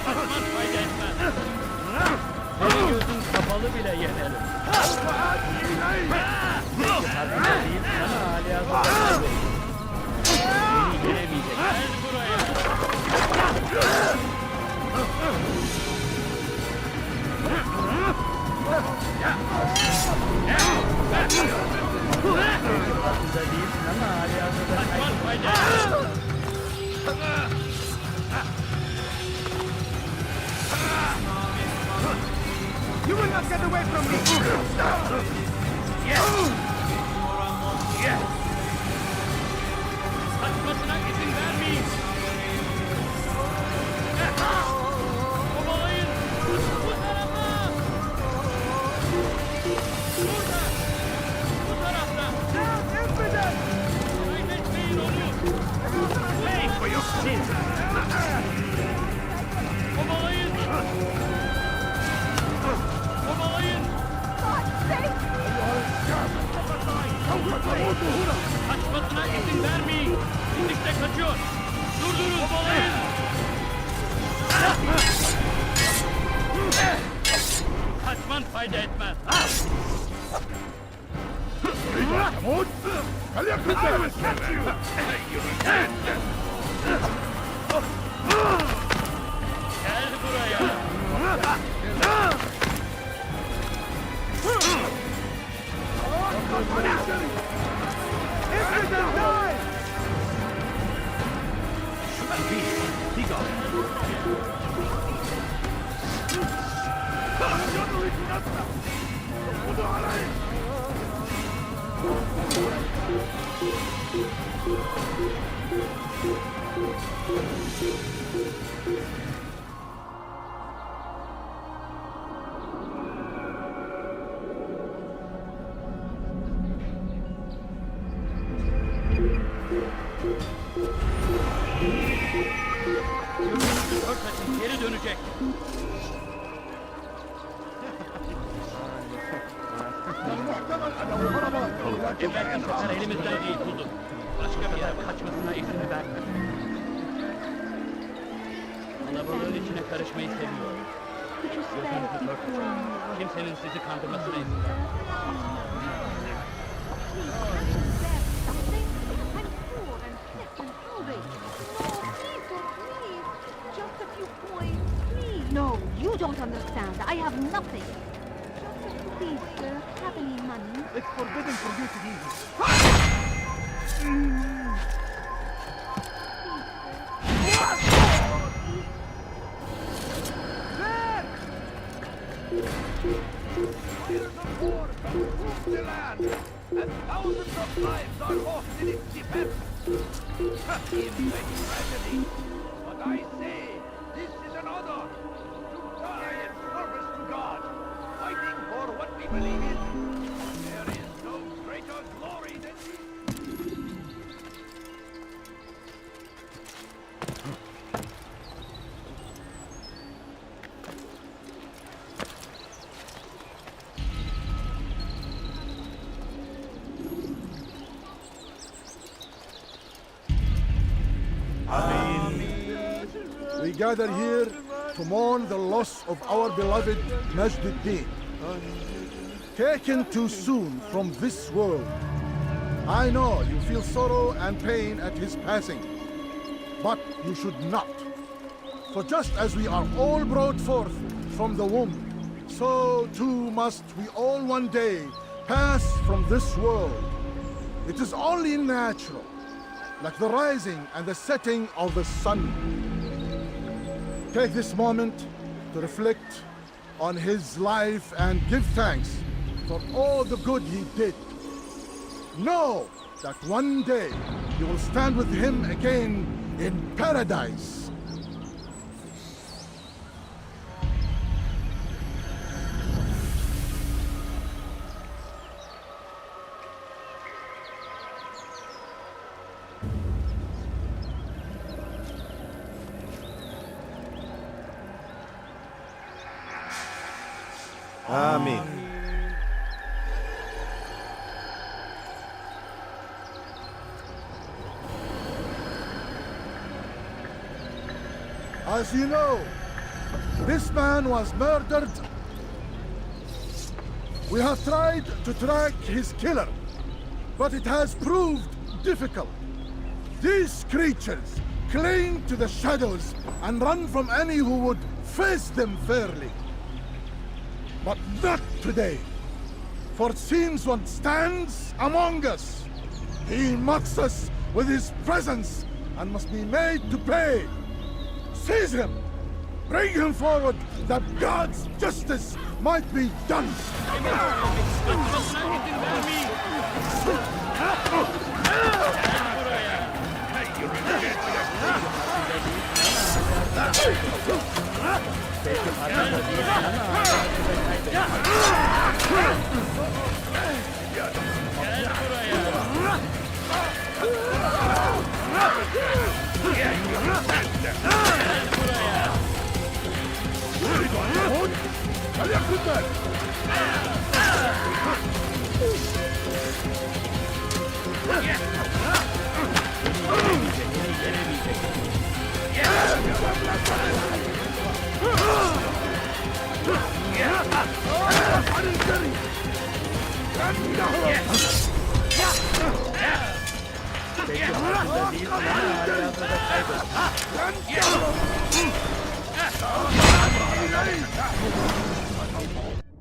Kaçmak fayda etmez. Senin gözün kapalı bile yenerim. Belki farkında değil ama hali hazırda beni yenemeyecek. Gel buraya. Farkında değilsin ama hali hazırda kaçmak fayda etmez. You will not get away from me! Kaçmasına izin vermeyin. Kovalayın. Bu tarafa. Burada. Bu tarafta. Kaybetmeyin onu. Pay for your sins. Kovalayın. Kovalayın. Kaçmasına izin vermeyin. Birlikte kaçıyor. Durdurun. Kovalayın. Kaçman fayda etmez. Gel buraya. Körfez'in geri dönecek. Evvelki sefer elimizden kurtuldu. Başka bir yere kaçmasına izin verme. Alabalığın içine karışmayı seviyor. Gözünüzü örtün. Kimsenin sizi kandırmasına izin verme. No, you don't understand. I have nothing. Please, sir, have any money? It's forbidden for you to do this. Fires of war consume the land, and thousands of lives are lost in its defense. Immense tragedy. But I say, this is an honor. To die in service to God, fighting for what we believe in. There is no greater glory than this. We gather here to mourn the loss of our beloved Majduddin, taken too soon from this world. I know you feel sorrow and pain at his passing, but you should not. For just as we are all brought forth from the womb, so too must we all one day pass from this world. It is only natural, like the rising and the setting of the sun. Take this moment to reflect on his life and give thanks for all the good he did. Know that one day you will stand with him again in paradise. Amen. As you know, this man was murdered. We have tried to track his killer, but it has proved difficult. These creatures cling to the shadows and run from any who would face them fairly. But not today, for it seems one stands among us. He mocks us with his presence and must be made to pay. Seize him! Bring him forward that God's justice might be done!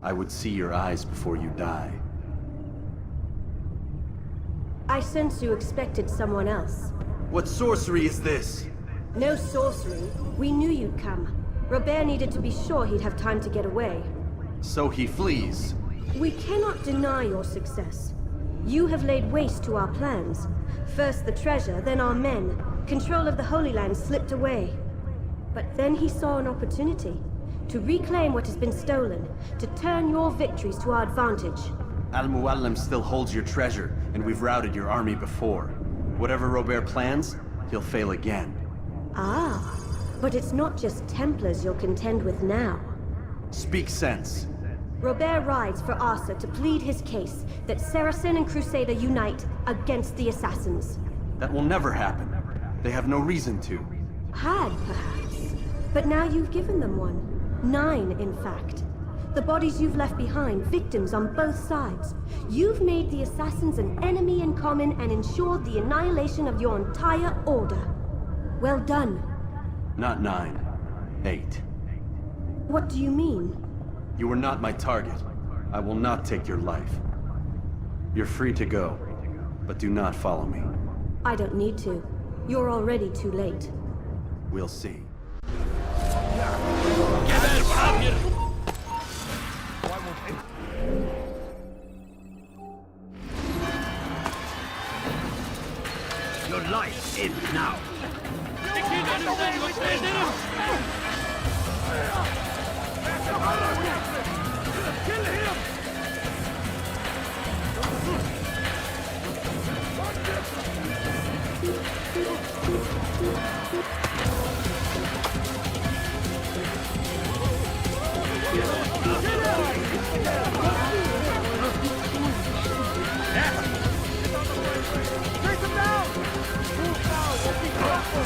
I would see your eyes before you die. I sense you expected someone else. What sorcery is this? No sorcery. We knew you'd come. Robert needed to be sure he'd have time to get away. So he flees. We cannot deny your success. You have laid waste to our plans. First the treasure, then our men. Control of the Holy Land slipped away. But then he saw an opportunity to reclaim what has been stolen, to turn your victories to our advantage. Al-Mualim still holds your treasure, and we've routed your army before. Whatever Robert plans, he'll fail again. Ah, but it's not just Templars you'll contend with now. Speak sense. Robert rides for Asa to plead his case that Saracen and Crusader unite against the Assassins. That will never happen. They have no reason to. Had, perhaps. But now you've given them one. 9, in fact. The bodies you've left behind, victims on both sides. You've made the Assassins an enemy in common and ensured the annihilation of your entire order. Well done. Not 9. 8. What do you mean? You were not my target. I will not take your life. You're free to go, but do not follow me. I don't need to. You're already too late. We'll see. Your life ends now. Kill him! Take him down! Move now, we'll be careful!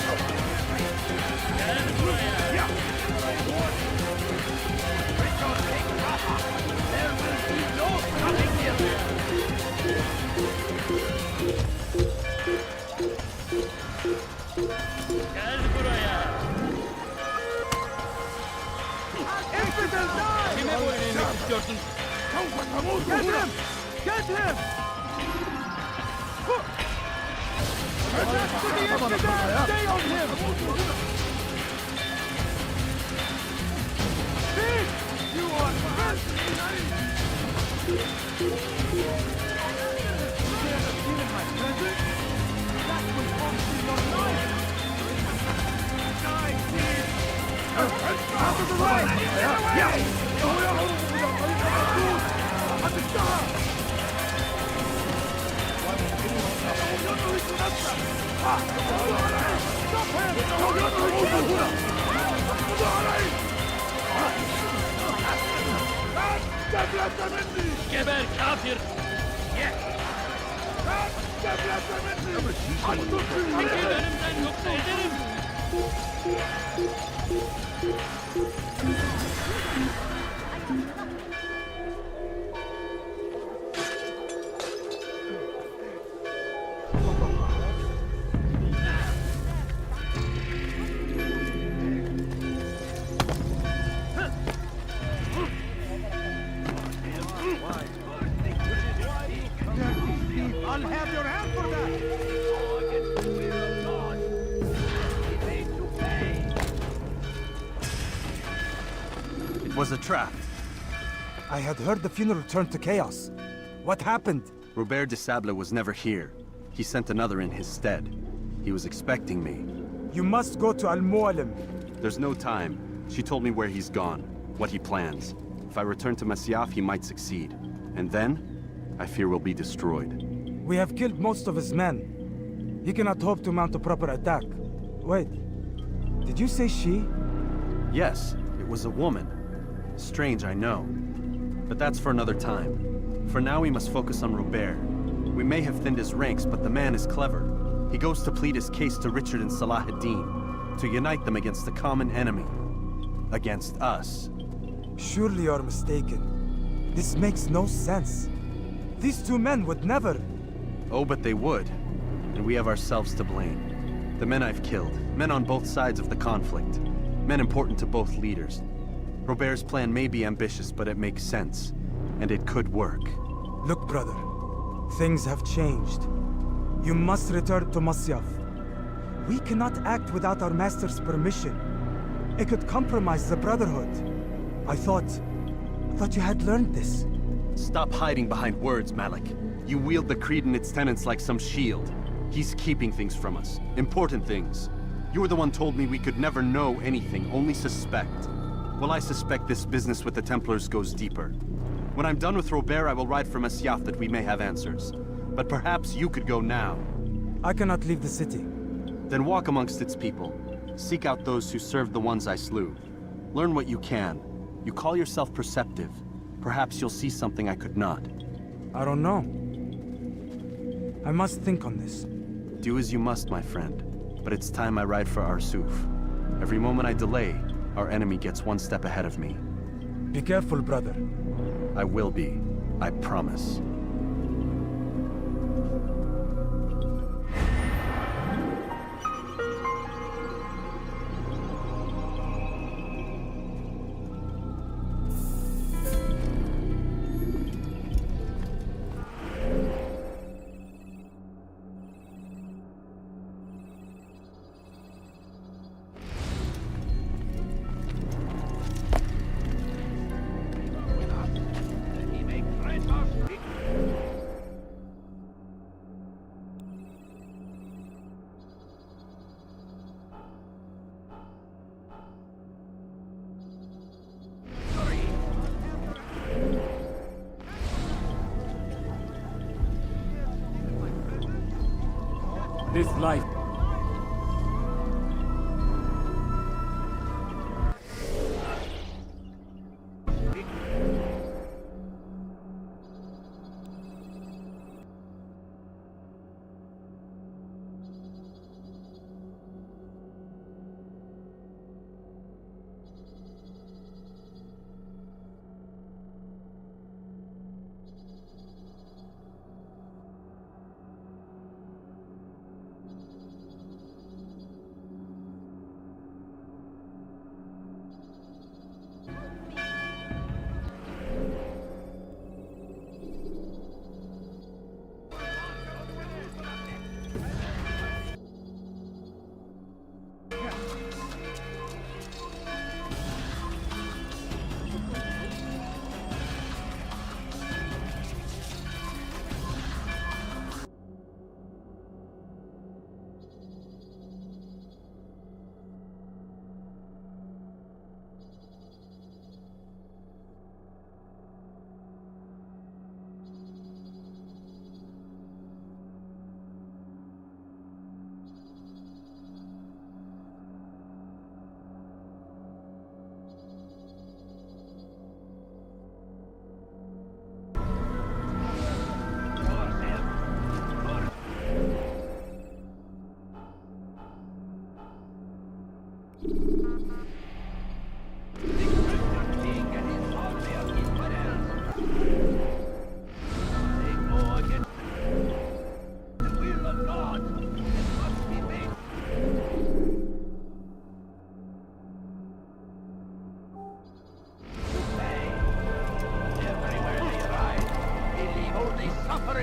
There will be no stopping him! Gel buraya. Infidel, die! Kime boyun eğmek istiyorsun? Get him! Get him! Attack to the infidel! Stay on him! Speed! You are first! Stealing my treasure? That will cost you your life! Die, please! Out of the way! Geber kafir! Çekil önümden yoksa ederim! I'll have your hand for that! It was a trap. I had heard the funeral turned to chaos. What happened? Robert de Sable was never here. He sent another in his stead. He was expecting me. You must go to Al-Mualim. There's no time. She told me where he's gone, what he plans. If I return to Masyaf, he might succeed. And then, I fear we'll be destroyed. We have killed most of his men. He cannot hope to mount a proper attack. Wait, did you say she? Yes, it was a woman. Strange, I know. But that's for another time. For now, we must focus on Robert. We may have thinned his ranks, but the man is clever. He goes to plead his case to Richard and Salah ad-Din, to unite them against the common enemy. Against us. Surely you're mistaken. This makes no sense. These two men would never... Oh, but they would. And we have ourselves to blame. The men I've killed, men on both sides of the conflict. Men important to both leaders. Robert's plan may be ambitious, but it makes sense. And it could work. Look, brother. Things have changed. You must return to Masyaf. We cannot act without our master's permission. It could compromise the Brotherhood. I thought thought you had learned this. Stop hiding behind words, Malik. You wield the Creed and its tenets like some shield. He's keeping things from us. Important things. You were the one told me we could never know anything, only suspect. Well, I suspect this business with the Templars goes deeper. When I'm done with Robert, I will ride for Masyaf that we may have answers. But perhaps you could go now. I cannot leave the city. Then walk amongst its people. Seek out those who served the ones I slew. Learn what you can. You call yourself perceptive. Perhaps you'll see something I could not. I don't know. I must think on this. Do as you must, my friend. But it's time I ride for Arsuf. Every moment I delay, our enemy gets one step ahead of me. Be careful, brother. I will be. I promise. This life.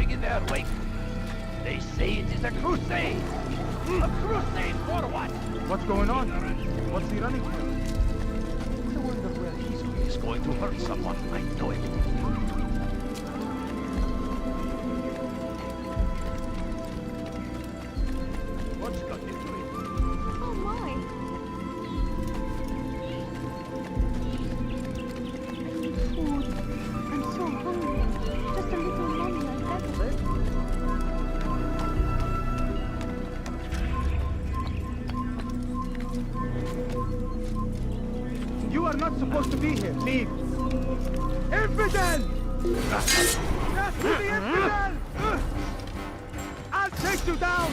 In their wake. They say it is a crusade! A crusade for what? What's going on? What's he running from? I wonder where he's going to hurt someone. I know it. What's got into it? Oh my! I need food. I'm so hungry. Just a little money like Egbert. You are not supposed to be here. Leave. Infidel! Yes, to the infidel! I'll take you down!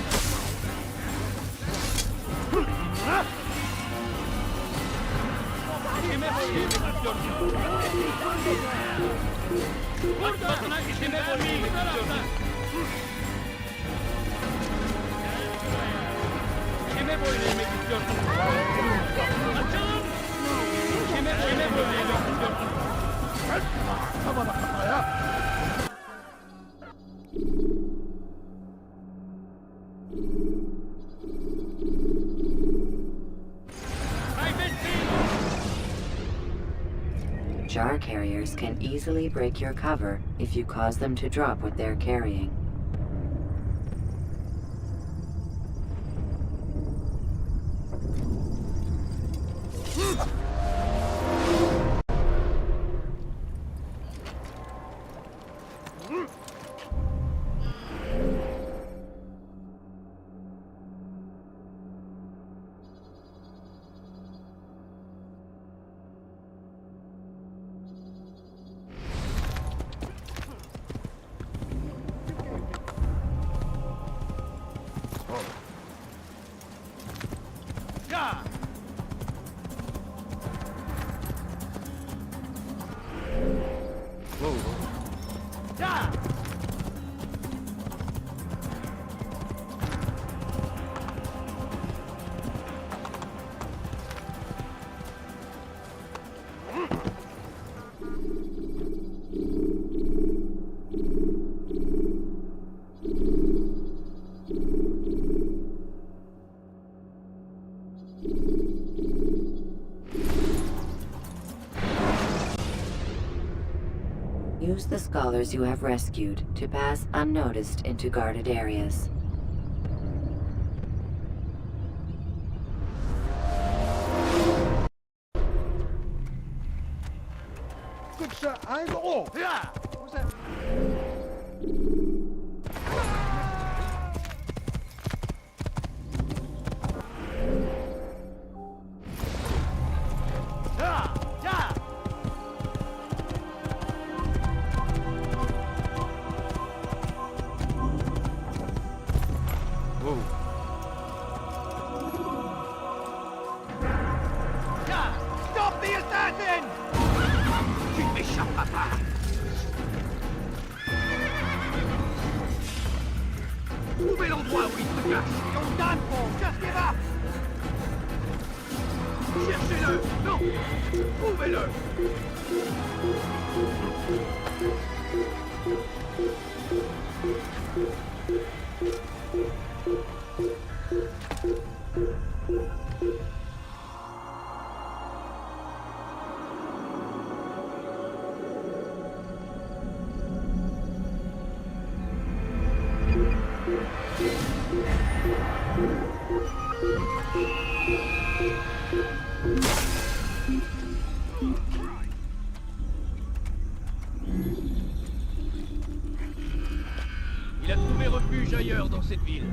Kime boyun eğmek istiyorsun? Açılın! Kime boyun eğmek istiyorsun? Tamam kafaya! Jar carriers can easily break your cover if you cause them to drop what they're carrying. Use the scholars you have rescued to pass unnoticed into guarded areas. Good sir, I'm all. Yeah. What's that? Stop the assassin! Tu ne m'échapperas pas! Trouvez l'endroit où il se cache! You're done for! Just give up! Cherchez-le! Non! Trouvez-le! Il a trouvé refuge ailleurs dans cette ville.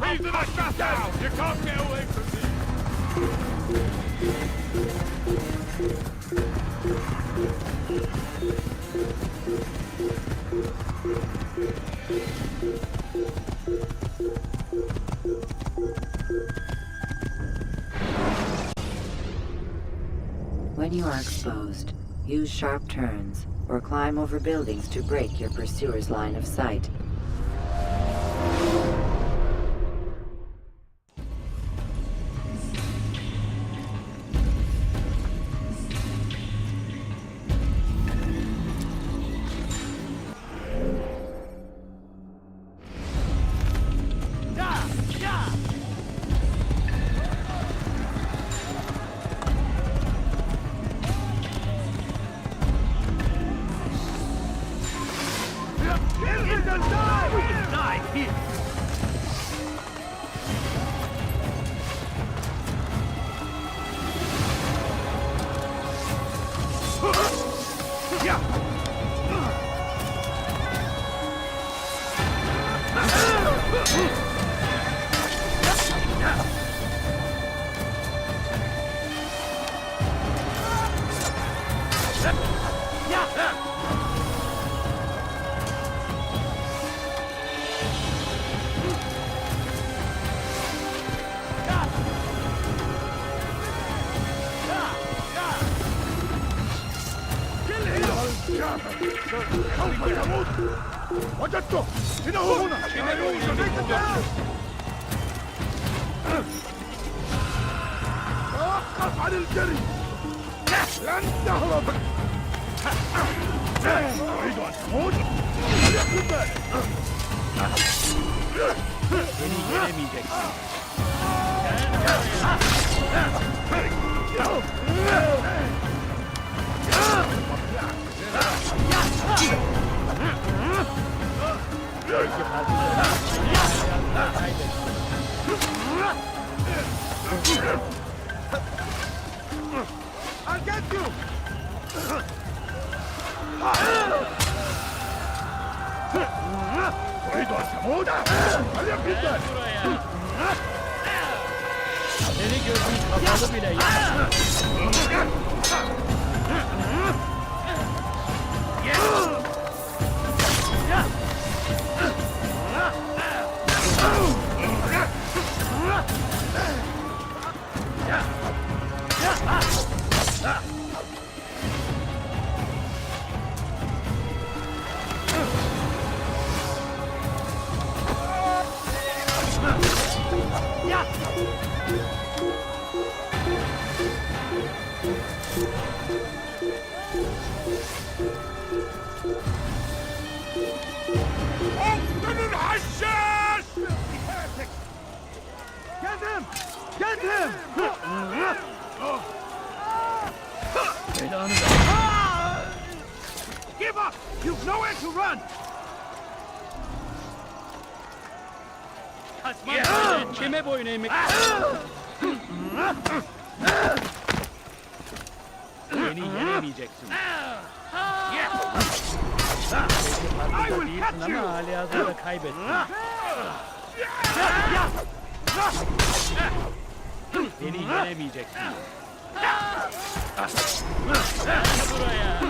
Leave the shut down! You can't get away from When you are exposed, use sharp turns or climb over buildings to break your pursuer's line of sight. Kill him! وجدته إنه هنا توقف عن الجري لن تهرب تريد أن تموت فليكن ذلك Beni yenemeyeceksin. I'll get you! تريد أن تموت فليكن ذلك Seni gözün kapalı bile ya. اقتلوا الحشاش Get him! Get him! Belanı ver. Give up! You've nowhere to run! Kaçma böyle. Kime boyun eğmek? Beni yenemeyeceksin. Farkında değilsin ama hali hazırda kaybettin. Beni yenemeyeceksin. Gel buraya.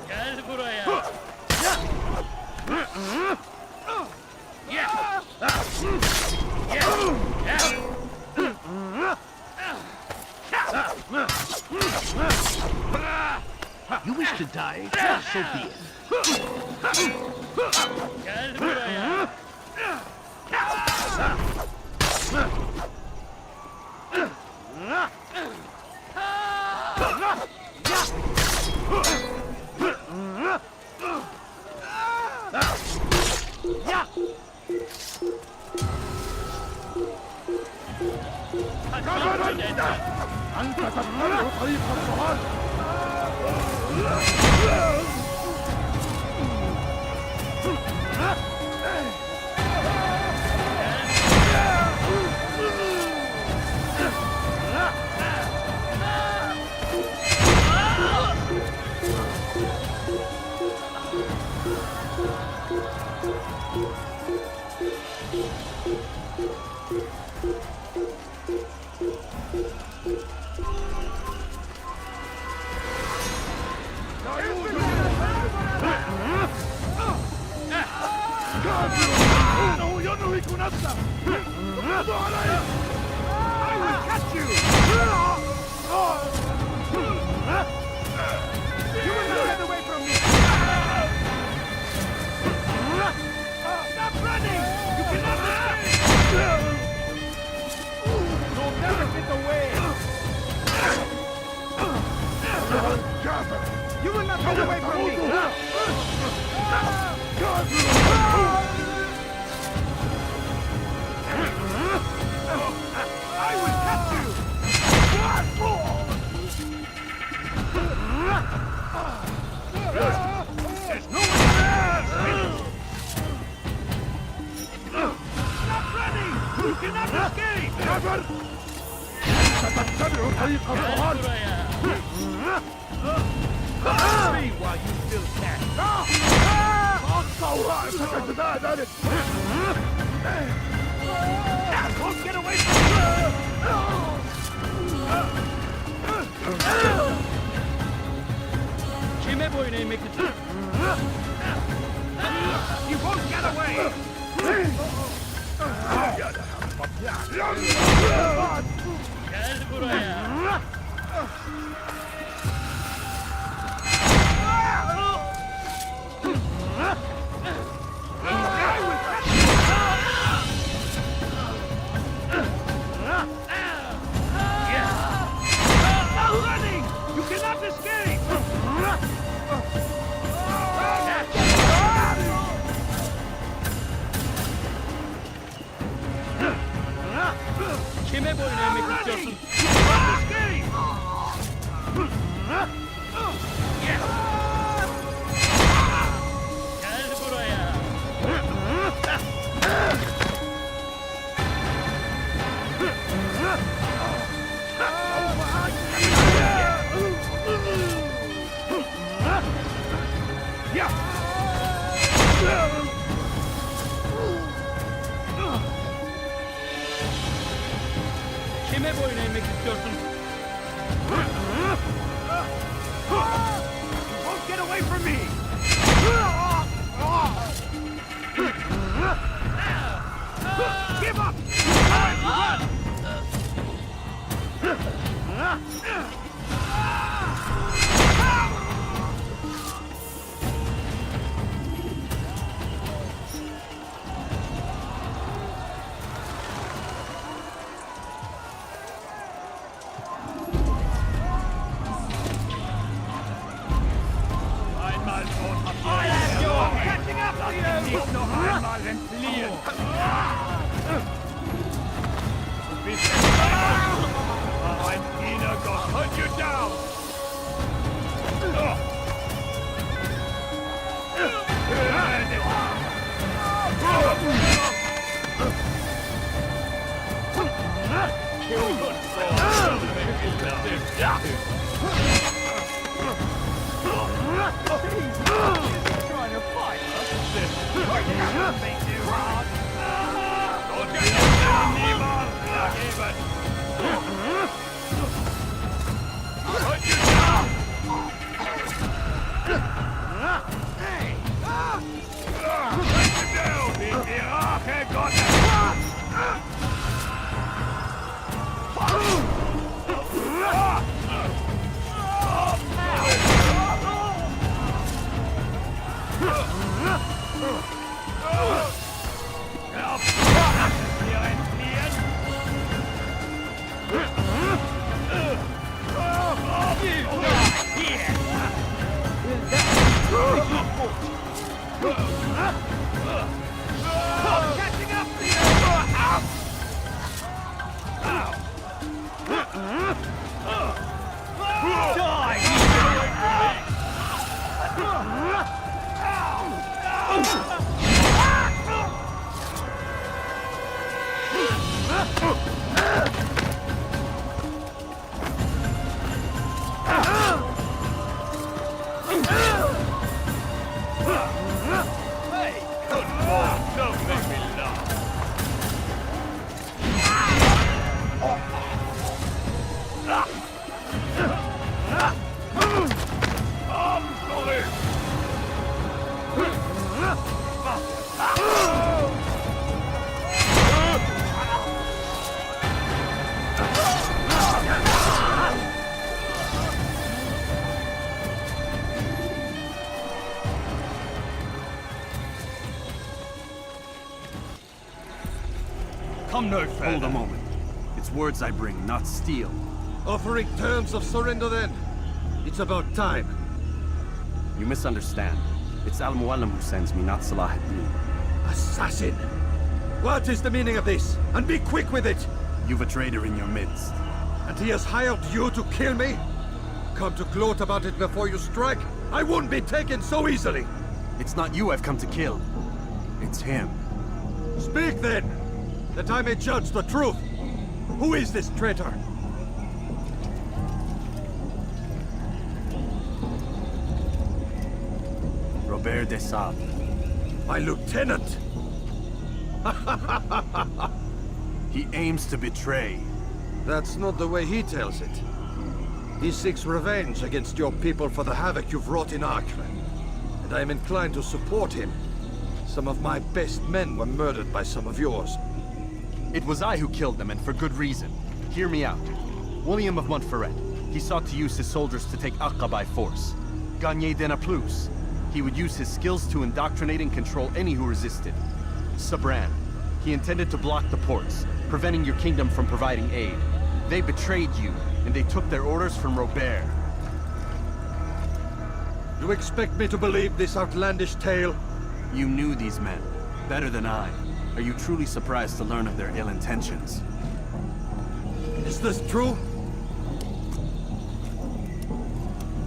Gel buraya. You wish to die? So be it. Gel buraya. أنت تتبع طريق الصهاد إنه ينهك نفسه اقبضوا عليه I will catch you You will not get away from me! Stop running! You cannot escape! You'll never get away! You will not get away from me! I will catch you! There's no one there! Stop running! You cannot escape! ستتبع طريق الصهاد Hurry while you still can! أقطع رأسك جزاء ذلك Won't get away from you! Kime boyun eğmek için? You won't get away! Gel buraya. Running! You cannot escape! Kime boyun eğmek istiyorsun? Gel buraya. Kime boyun eğmek istiyorsun? Won't get away from me! Give up! Catching up to you! Nicht noch einmal entfliehen! Du bist ein Dienergott! Hunt you down! Trying to fight us? Think too hard. Don't get yourself niemand dagegen. Put you down. Hey! Take you down, the Iraqi goddess! Catching up to you! Don't make me laugh. Come no further. Hold a moment. It's words I bring, not steel. Offering terms of surrender then. It's about time. You misunderstand. It's Al-Mualim who sends me, not Salah ad-Din. Assassin! What is the meaning of this? And be quick with it! You've a traitor in your midst. And he has hired you to kill me? Come to gloat about it before you strike? I won't be taken so easily! It's not you I've come to kill. It's him. Speak then! That I may judge the truth! Who is this traitor? Robert de Sade. My lieutenant! He aims to betray. That's not the way he tells it. He seeks revenge against your people for the havoc you've wrought in Acre. And I am inclined to support him. Some of my best men were murdered by some of yours. It was I who killed them, and for good reason. Hear me out. William of Montferrat. He sought to use his soldiers to take Acre by force. Gagné de Naplouse. He would use his skills to indoctrinate and control any who resisted. Sabran. He intended to block the ports, preventing your kingdom from providing aid. They betrayed you, and they took their orders from Robert. You expect me to believe this outlandish tale? You knew these men, better than I. Are you truly surprised to learn of their ill intentions? Is this true?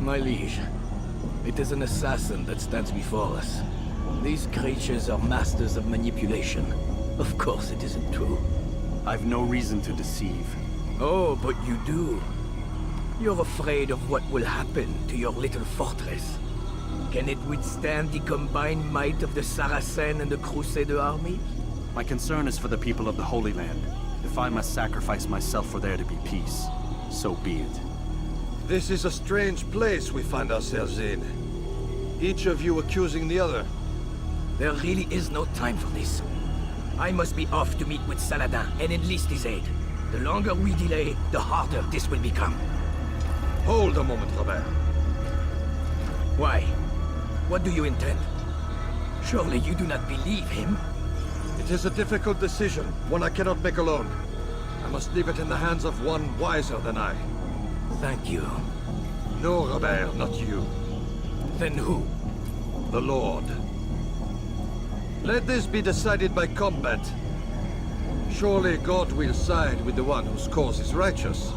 My liege, it is an assassin that stands before us. These creatures are masters of manipulation. Of course it isn't true. I've no reason to deceive. Oh, but you do. You're afraid of what will happen to your little fortress. Can it withstand the combined might of the Saracen and the Crusader army? My concern is for the people of the Holy Land. If I must sacrifice myself for there to be peace, so be it. This is a strange place we find ourselves in. Each of you accusing the other. There really is no time for this. I must be off to meet with Saladin and enlist his aid. The longer we delay, the harder this will become. Hold a moment, Robert. Why? What do you intend? Surely you do not believe him? It is a difficult decision, one I cannot make alone. I must leave it in the hands of one wiser than I. Thank you. No, Robert, not you. Then who? The Lord. Let this be decided by combat. Surely God will side with the one whose cause is righteous.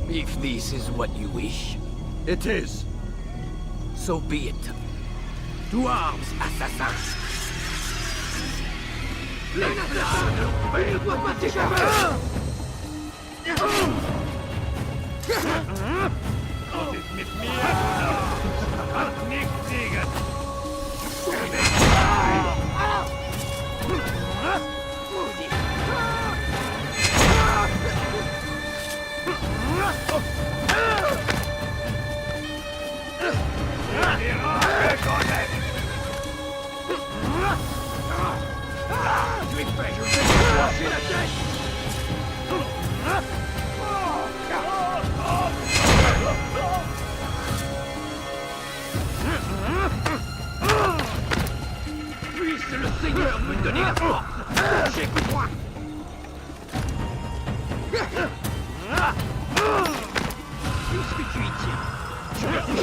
If this is what you wish. It is. So be it. To arms, assassins! Puisse le Seigneur me donner la force! Écoute-moi! Puisque tu y tiens, je le tiens!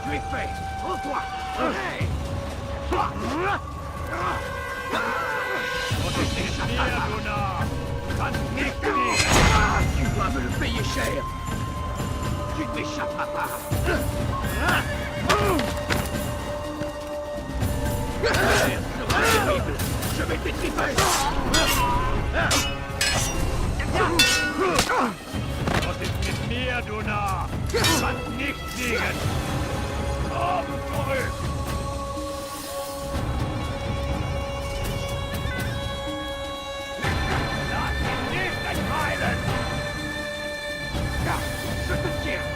Tu es fait! Rends-toi! Tu dois me le payer cher! Tu ne m'échapperas pas! Terrible! Je vais t'étriper! Das ist mit mir, du Narr! Du kannst nicht siegen! Komm zurück! Lass ihn nicht entweilen! Ja, je te tiens!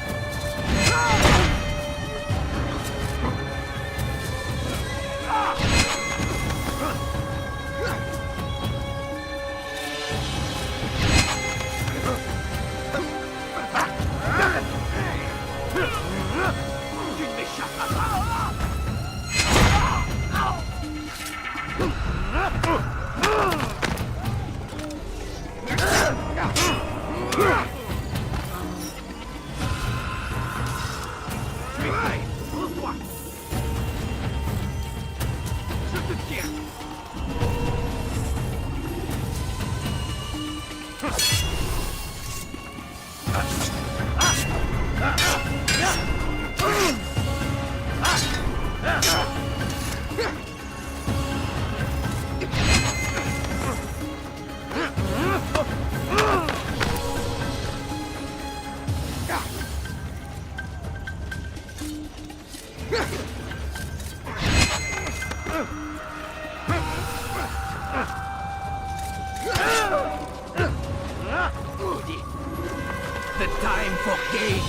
the time for games.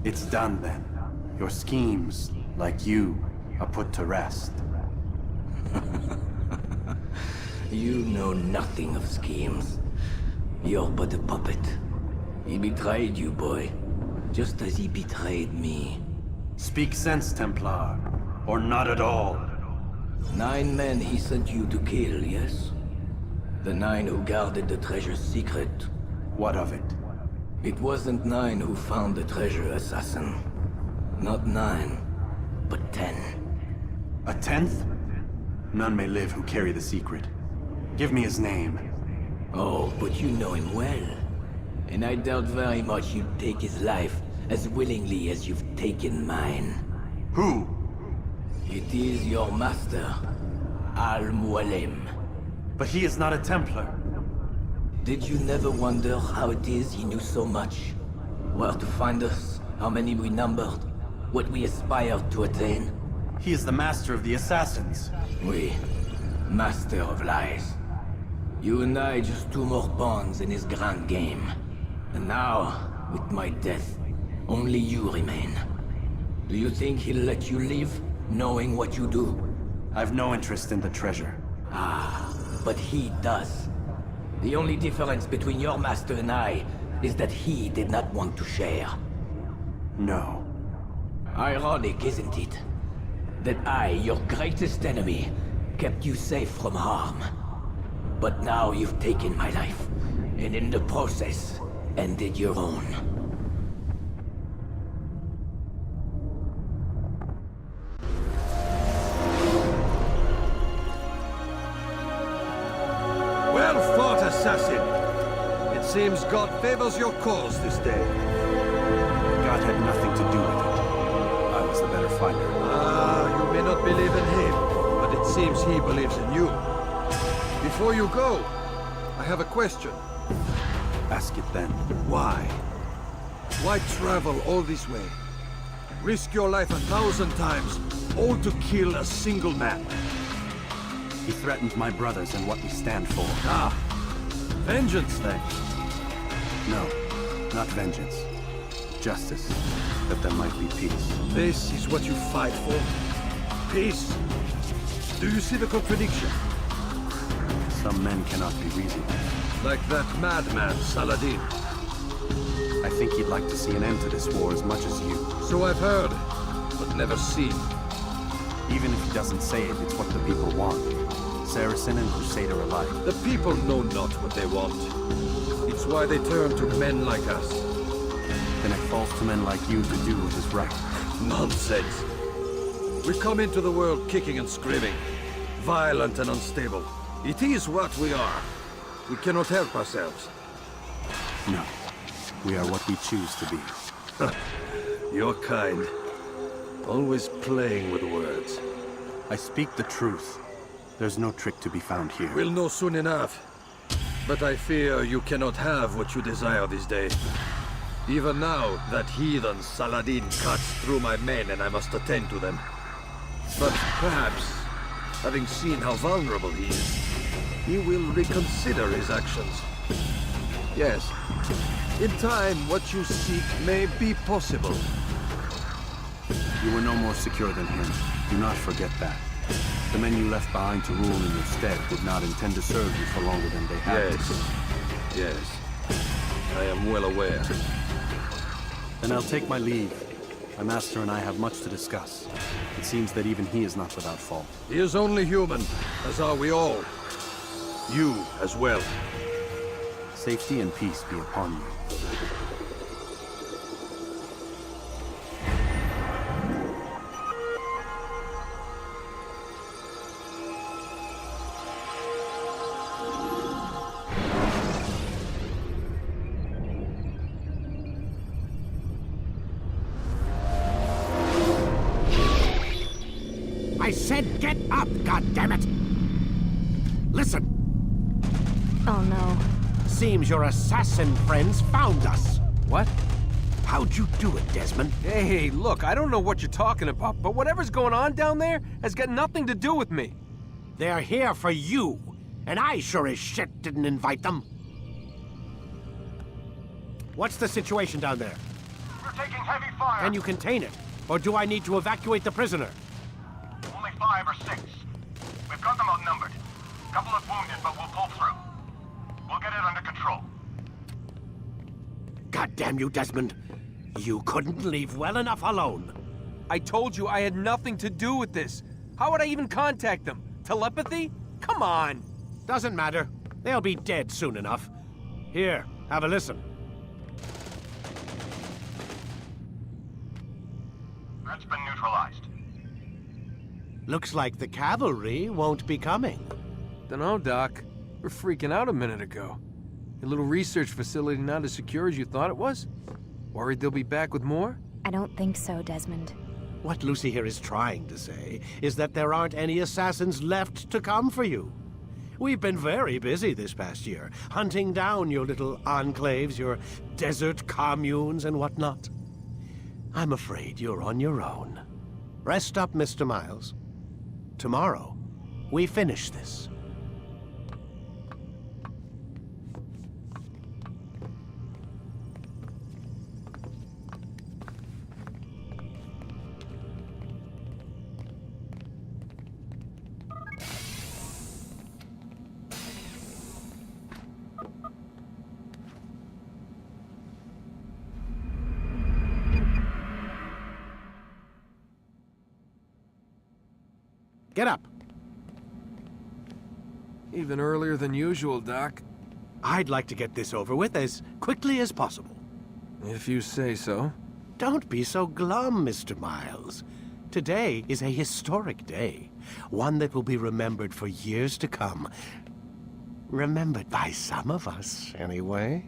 It's done then. Your schemes, like you, are put to rest. You know nothing of schemes. You're but a puppet. He betrayed you, boy. Just as he betrayed me. Speak sense, Templar. Or not at all. 9 men he sent you to kill, yes? The 9 who guarded the treasure's secret. What of it? It wasn't 9 who found the treasure, assassin. Not 9, but 10. A 10th? None may live who carry the secret. Give me his name. Oh, but you know him well. And I doubt very much you'd take his life as willingly as you've taken mine. Who? It is your master, Al-Mualim. But he is not a Templar. Did you never wonder how it is he knew so much? Where to find us, how many we numbered, what we aspired to attain? He is the master of the assassins. Oui, master of lies. You and I just 2 more pawns in his grand game. And now, with my death, only you remain. Do you think he'll let you live, knowing what you do? I've no interest in the treasure. Ah, but he does. The only difference between your master and I is that he did not want to share. No. Ironic, isn't it? That I, your greatest enemy, kept you safe from harm. But now you've taken my life, and in the process, ended your own. Well fought, assassin. It seems God favors your cause this day. God had nothing to do with it. I was the better fighter. Ah, you may not believe in him, but it seems he believes in you. Before you go, I have a question. Ask it then. Why? Why travel all this way? Risk your life 1,000 times, all to kill a single man. He threatened my brothers and what we stand for. Ah, vengeance then? No, not vengeance. Justice, that there might be peace. This is what you fight for? Peace? Do you see the contradiction? Some men cannot be reasoned. Like that madman, Saladin. I think he'd like to see an end to this war as much as you. So I've heard, but never seen. Even if he doesn't say it, it's what the people want. Saracen and Crusader alike. The people know not what they want. It's why they turn to men like us. Then it falls to men like you to do what is right. Nonsense. We come into the world kicking and screaming, violent and unstable. It is what we are. We cannot help ourselves. No. We are what we choose to be. Your kind. Always playing with words. I speak the truth. There's no trick to be found here. We'll know soon enough. But I fear you cannot have what you desire this day. Even now, that heathen Saladin cuts through my men and I must attend to them. But perhaps, having seen how vulnerable he is, he will reconsider his actions. Yes, in time, what you seek may be possible. You were no more secure than him. Do not forget that. The men you left behind to rule in your stead would not intend to serve you for longer than they have to. Yes. I am well aware. Then I'll take my leave. My master and I have much to discuss. It seems that even he is not without fault. He is only human, as are we all. You as well. Safety and peace be upon you. I said get up, goddammit! Listen! Oh no. Seems your assassin friends found us. What? How'd you do it, Desmond? Hey, look, I don't know what you're talking about, but whatever's going on down there has got nothing to do with me. They're here for you, and I sure as shit didn't invite them. What's the situation down there? We're taking heavy fire. Can you contain it? Or do I need to evacuate the prisoner? Only 5 or 6. We've got them outnumbered. Couple of wounded, but we'll pull through. We'll get it under control. God damn you, Desmond. You couldn't leave well enough alone. I told you I had nothing to do with this. How would I even contact them? Telepathy? Come on. Doesn't matter. They'll be dead soon enough. Here, have a listen. That's been neutralized. Looks like the cavalry won't be coming. Dunno, Doc. We're freaking out a minute ago. Your little research facility not as secure as you thought it was? Worried they'll be back with more? I don't think so, Desmond. What Lucy here is trying to say is that there aren't any assassins left to come for you. We've been very busy this past year, hunting down your little enclaves, your desert communes and whatnot. I'm afraid you're on your own. Rest up, Mr. Miles. Tomorrow, we finish this. Get up. Even earlier than usual, Doc. I'd like to get this over with as quickly as possible. If you say so. Don't be so glum, Mr. Miles. Today is a historic day. One that will be remembered for years to come. Remembered by some of us, anyway.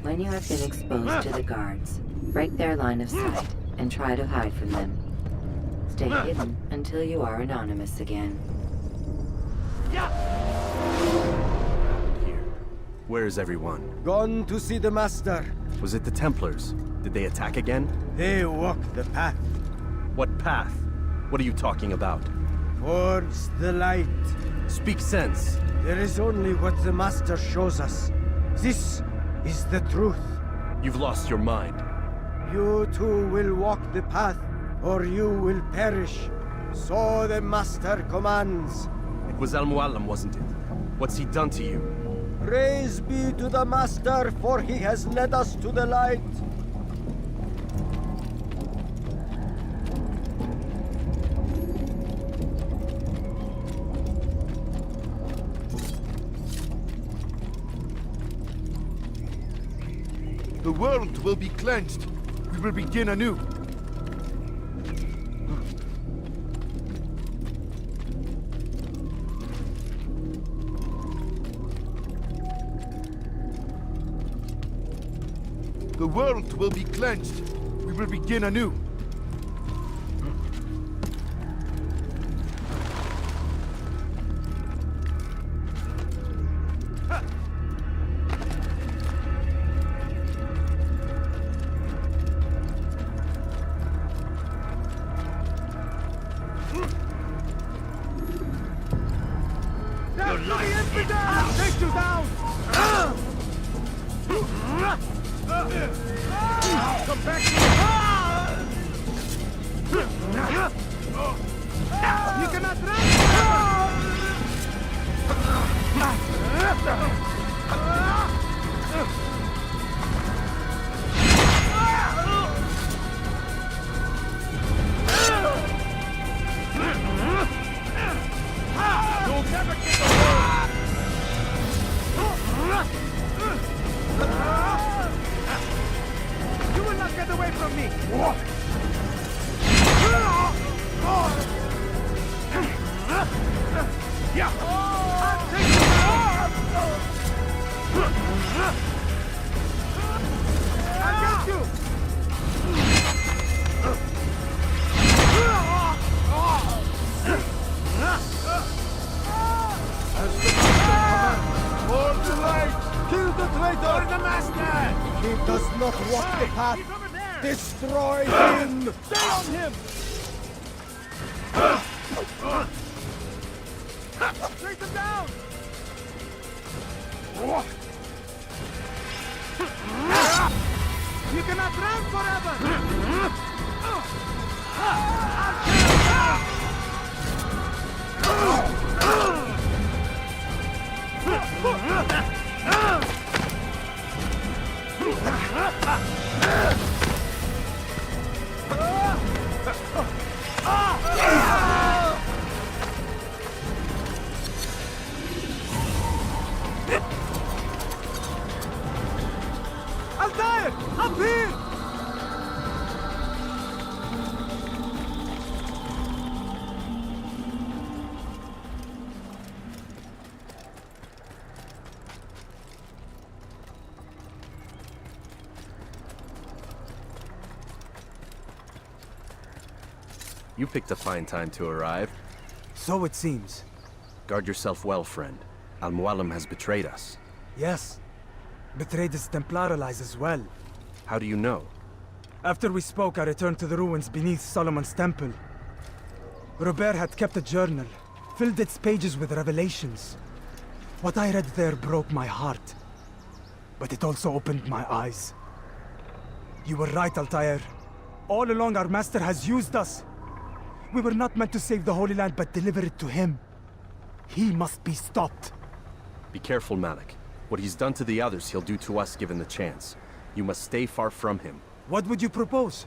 When you have been exposed to the guards, break their line of sight and try to hide from them. Stay hidden until you are anonymous again. Where is everyone? Gone to see the Master. Was it the Templars? Did they attack again? They walk the path. What path? What are you talking about? Towards the light. Speak sense. There is only what the Master shows us. This is the truth. You've lost your mind. You too will walk the path, or you will perish. So the Master commands. It was Al-Mualim, wasn't it? What's he done to you? Praise be to the Master, for he has led us to the light. The world will be cleansed. We will begin anew. The world will be cleansed. We will begin anew. Take you down! Come back here! You cannot You'll never get away! You will not get away from me! Yeah! I'll take you down! I got you! the path! Destroy him! Stay on him! Take him down! You cannot run forever! Altair! Up here! You picked a fine time to arrive. So it seems. Guard yourself well, friend. Al-Mualim has betrayed us. Yes. Betrayed his Templar allies as well. How do you know? After we spoke, I returned to the ruins beneath Solomon's temple. Robert had kept a journal, filled its pages with revelations. What I read there broke my heart. But it also opened my eyes. You were right, Altair. All along our master has used us. We were not meant to save the Holy Land, but deliver it to him. He must be stopped. Be careful, Malik. What he's done to the others, he'll do to us given the chance. You must stay far from him. What would you propose?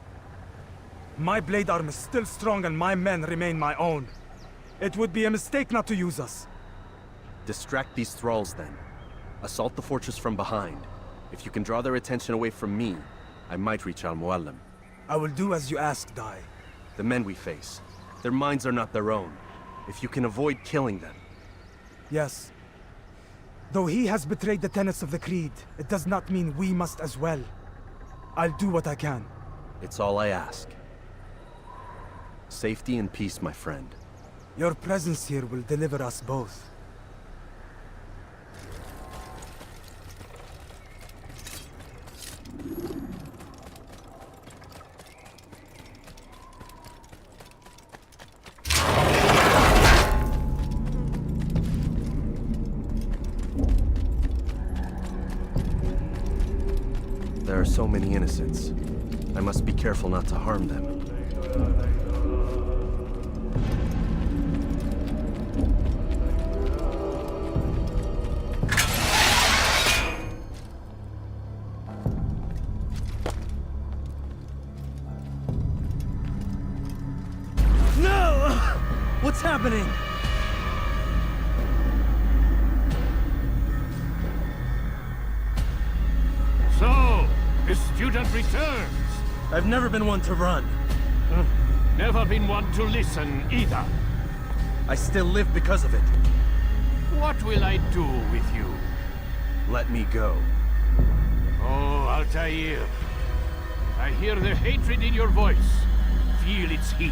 My blade arm is still strong and my men remain my own. It would be a mistake not to use us. Distract these thralls, then. Assault the fortress from behind. If you can draw their attention away from me, I might reach Al-Mualim. I will do as you ask, Dai. The men we face, their minds are not their own. If you can avoid killing them. Yes. Though he has betrayed the tenets of the Creed, it does not mean we must as well. I'll do what I can. It's all I ask. Safety and peace, my friend. Your presence here will deliver us both. There are so many innocents. I must be careful not to harm them. No! What's happening? So, the student returns. I've never been one to run. Never been one to listen either. I still live because of it. What will I do with you? Let me go. Oh, Altair. I hear the hatred in your voice. Feel its heat.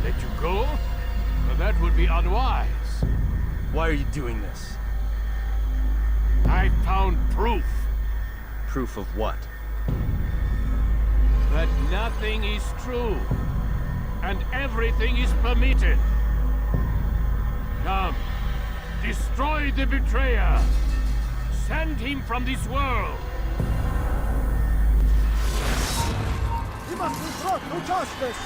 Let you go? Well, that would be unwise. Why are you doing this? I found proof. Proof of what? That nothing is true. And everything is permitted. Come. Destroy the betrayer. Send him from this world. He must be brought to justice!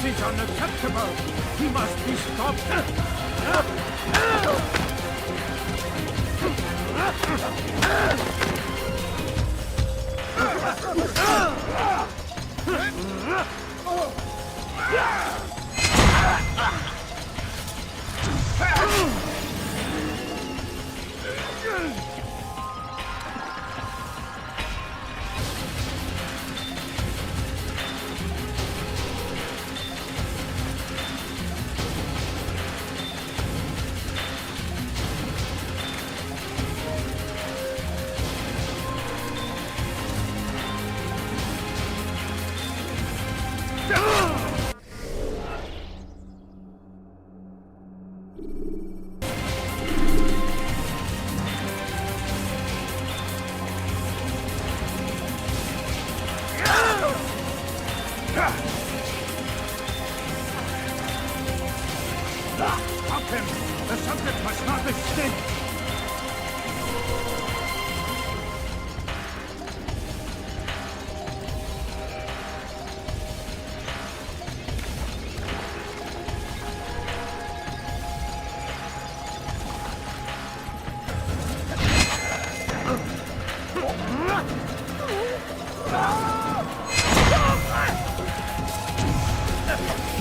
This is unacceptable. He must be stopped. Stop him! The subject must not escape!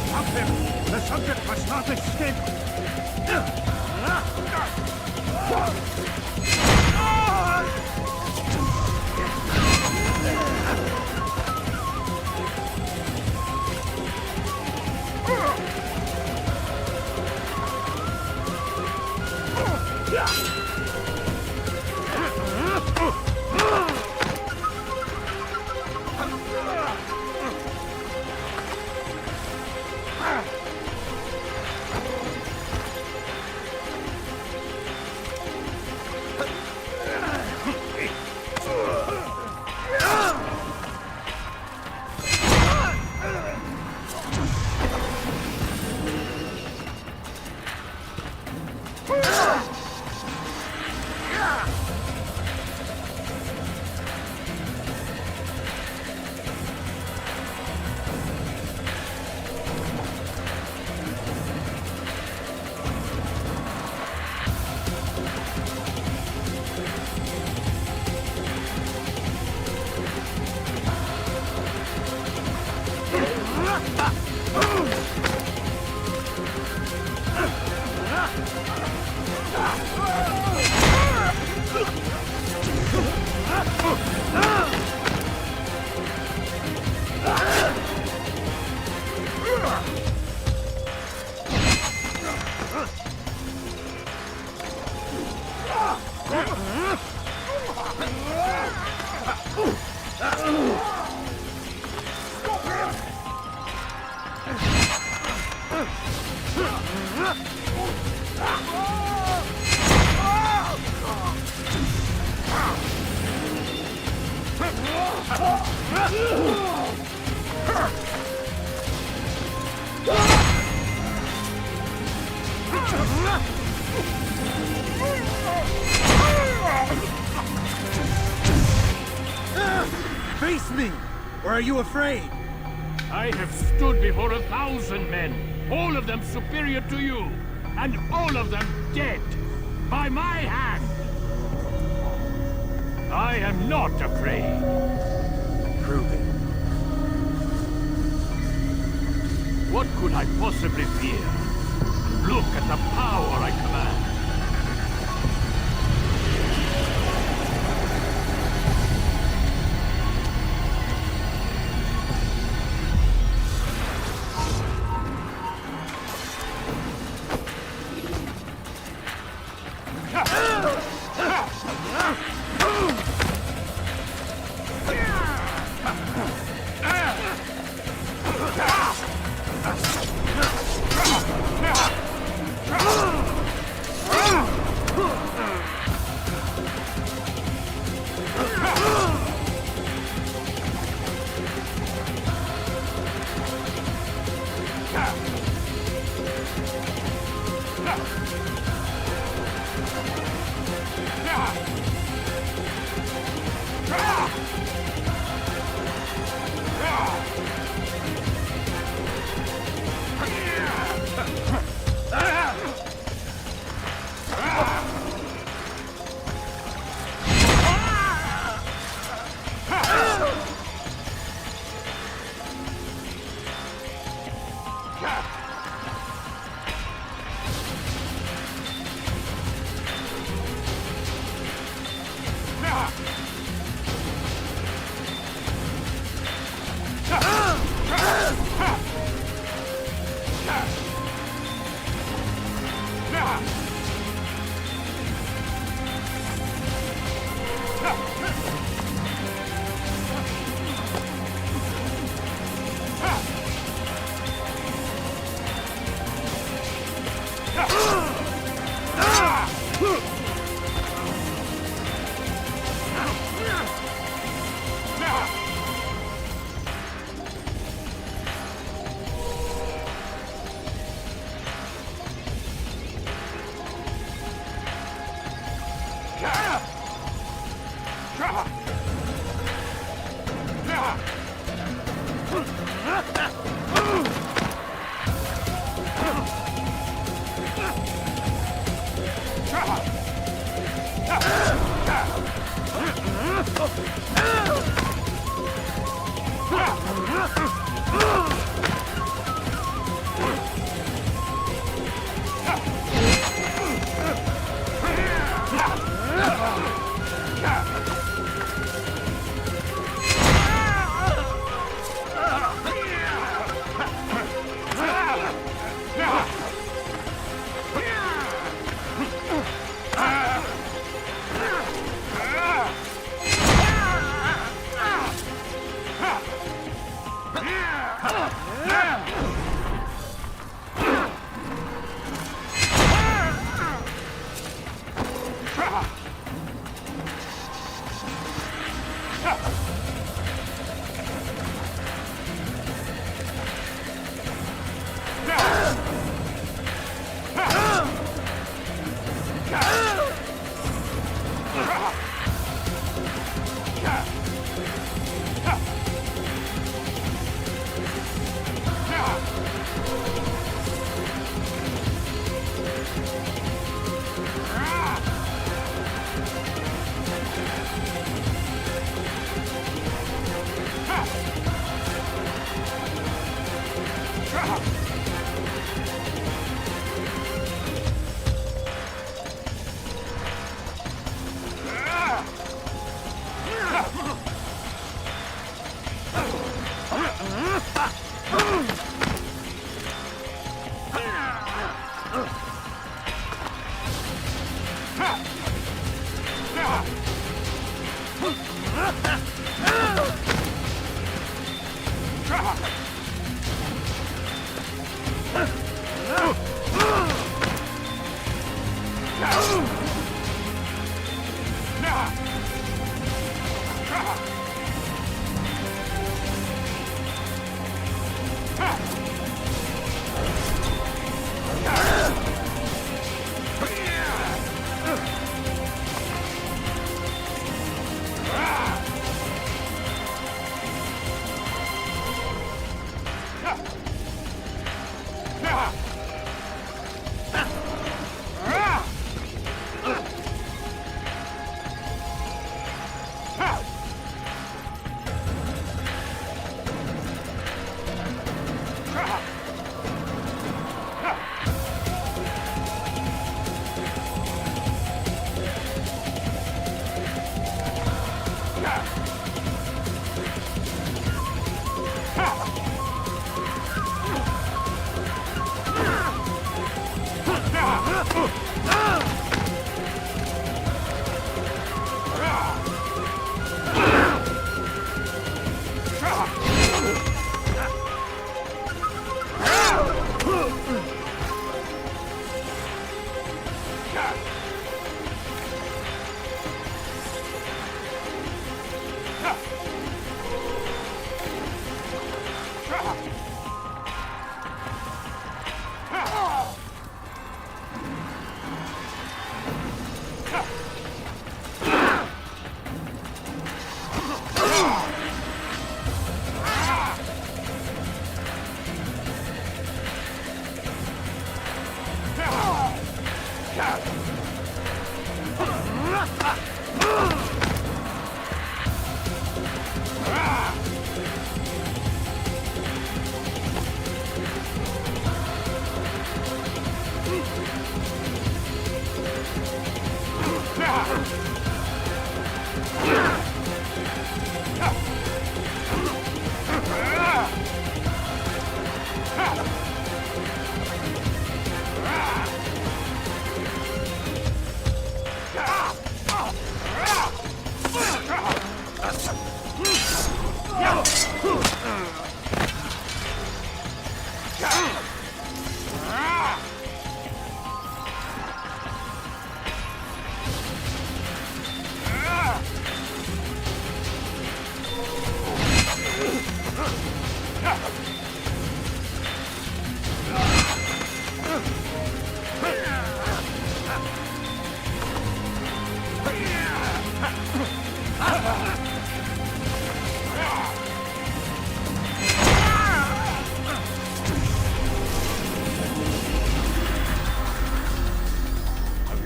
Stop him! The subject must not escape! Face me! Or are you afraid? I have stood before 1,000 men, all of them superior to you, and all of them dead, by my hand. I am not afraid. Prove it. What could I possibly fear? Look at the power I command.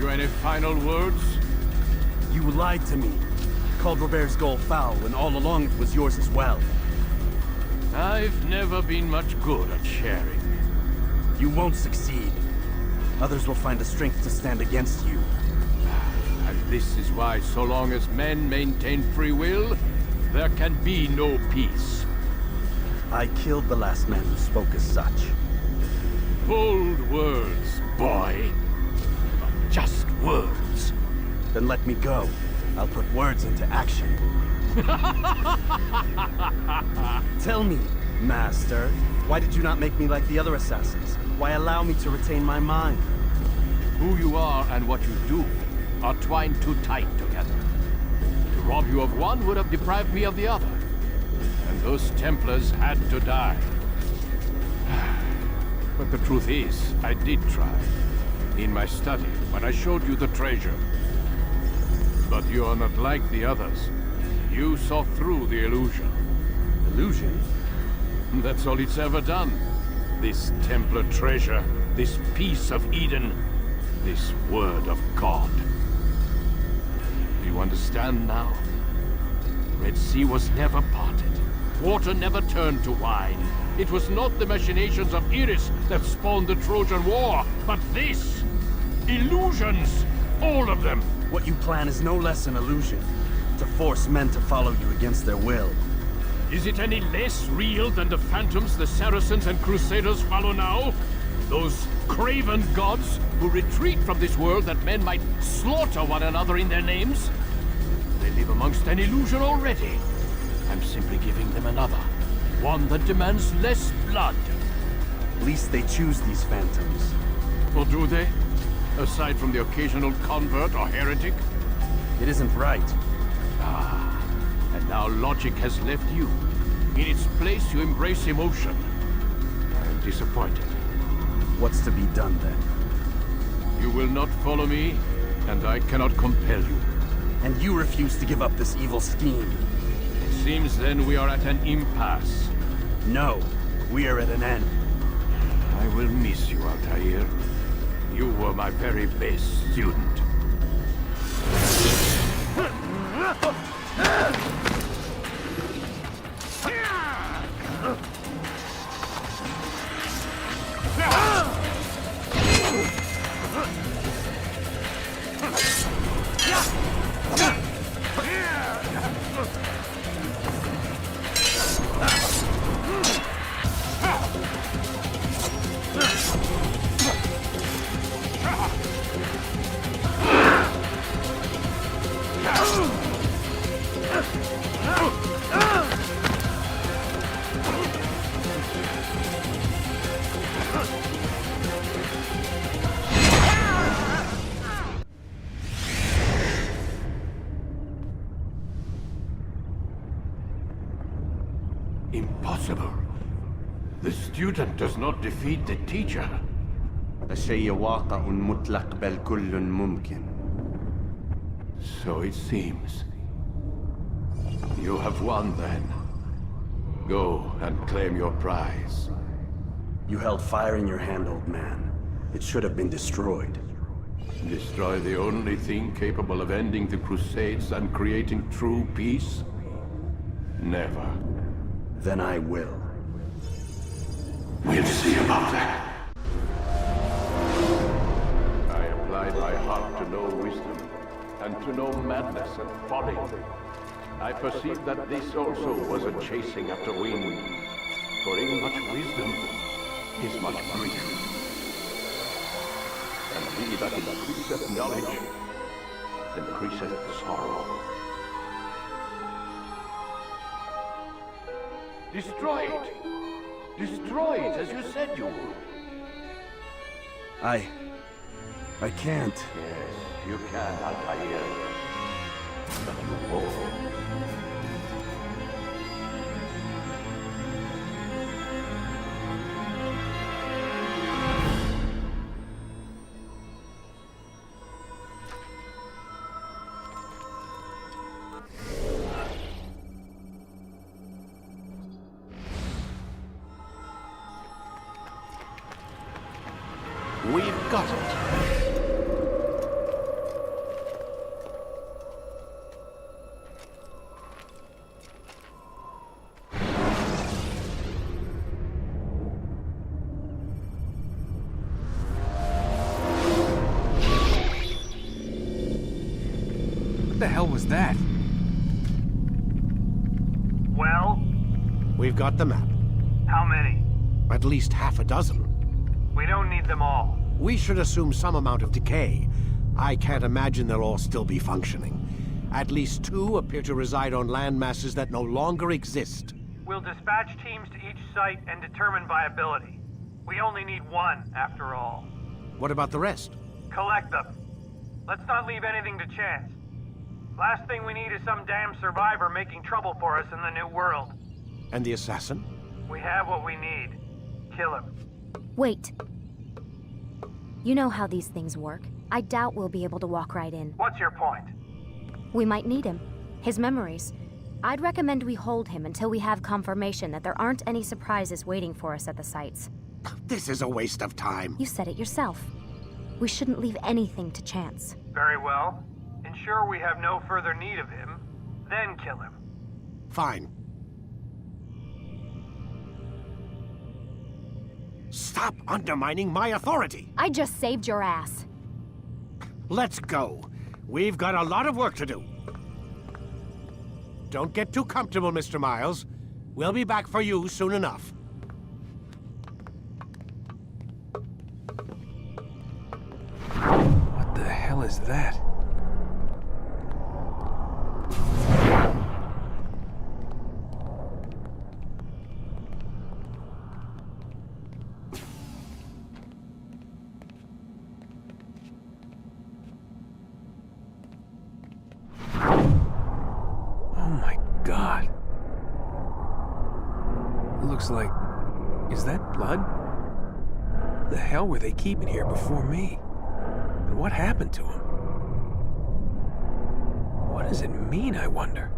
Any final words? You lied to me. Called Robert's goal foul when all along it was yours as well. I've never been much good at sharing. You won't succeed. Others will find the strength to stand against you. And this is why, so long as men maintain free will, there can be no peace. I killed the last man who spoke as such. Bold words, boy. Just words. Then let me go. I'll put words into action. Tell me, Master, why did you not make me like the other assassins? Why allow me to retain my mind? Who you are and what you do are twined too tight together. To rob you of one would have deprived me of the other. And those Templars had to die. But the truth is, I did try. In my study, when I showed you the treasure. But you are not like the others. You saw through the illusion. Illusion? That's all it's ever done. This Templar treasure, this piece of Eden, this word of God. Do you understand now? Red Sea was never parted. Water never turned to wine. It was not the machinations of Iris that spawned the Trojan War, but this! Illusions! All of them! What you plan is no less an illusion. To force men to follow you against their will. Is it any less real than the phantoms the Saracens and Crusaders follow now? Those craven gods who retreat from this world that men might slaughter one another in their names? They live amongst an illusion already. I'm simply giving them another. One that demands less blood. At least they choose these phantoms. Or do they? Aside from the occasional convert or heretic? It isn't right. Ah, and now logic has left you. In its place, you embrace emotion. I am disappointed. What's to be done then? You will not follow me, and I cannot compel you. And you refuse to give up this evil scheme. It seems then we are at an impasse. No, we are at an end. I will miss you, Altair. You were my very best student. Impossible. The student does not defeat the teacher. الشيء واقع مطلق بل كل ممكن. So it seems. You have won then. Go and claim your prize. You held fire in your hand, old man. It should have been destroyed. Destroy the only thing capable of ending the Crusades and creating true peace? Never. Then I will. We'll see about that. I applied my heart to know wisdom, and to know madness and folly. I perceive that this also was a chasing after wind. For in much wisdom is much grief. And he that increaseth knowledge increaseth sorrow. Destroy it! Destroy it as you said you would. I can't. Yes, you can, Altair. But you won't. We've got it. What the hell was that? Well? We've got the map. How many? At least half a dozen. We don't need them all. We should assume some amount of decay. I can't imagine they'll all still be functioning. At least 2 appear to reside on land masses that no longer exist. We'll dispatch teams to each site and determine viability. We only need 1, after all. What about the rest? Collect them. Let's not leave anything to chance. Last thing we need is some damn survivor making trouble for us in the new world. And the assassin? We have what we need. Kill him. Wait. You know how these things work. I doubt we'll be able to walk right in. What's your point? We might need him. His memories. I'd recommend we hold him until we have confirmation that there aren't any surprises waiting for us at the sites. This is a waste of time. You said it yourself. We shouldn't leave anything to chance. Very well. Ensure we have no further need of him, then kill him. Fine. Stop undermining my authority! I just saved your ass. Let's go. We've got a lot of work to do. Don't get too comfortable, Mr. Miles. We'll be back for you soon enough. What the hell is that? Like, is that blood? What the hell were they keeping here before me? And what happened to him? What does it mean, I wonder?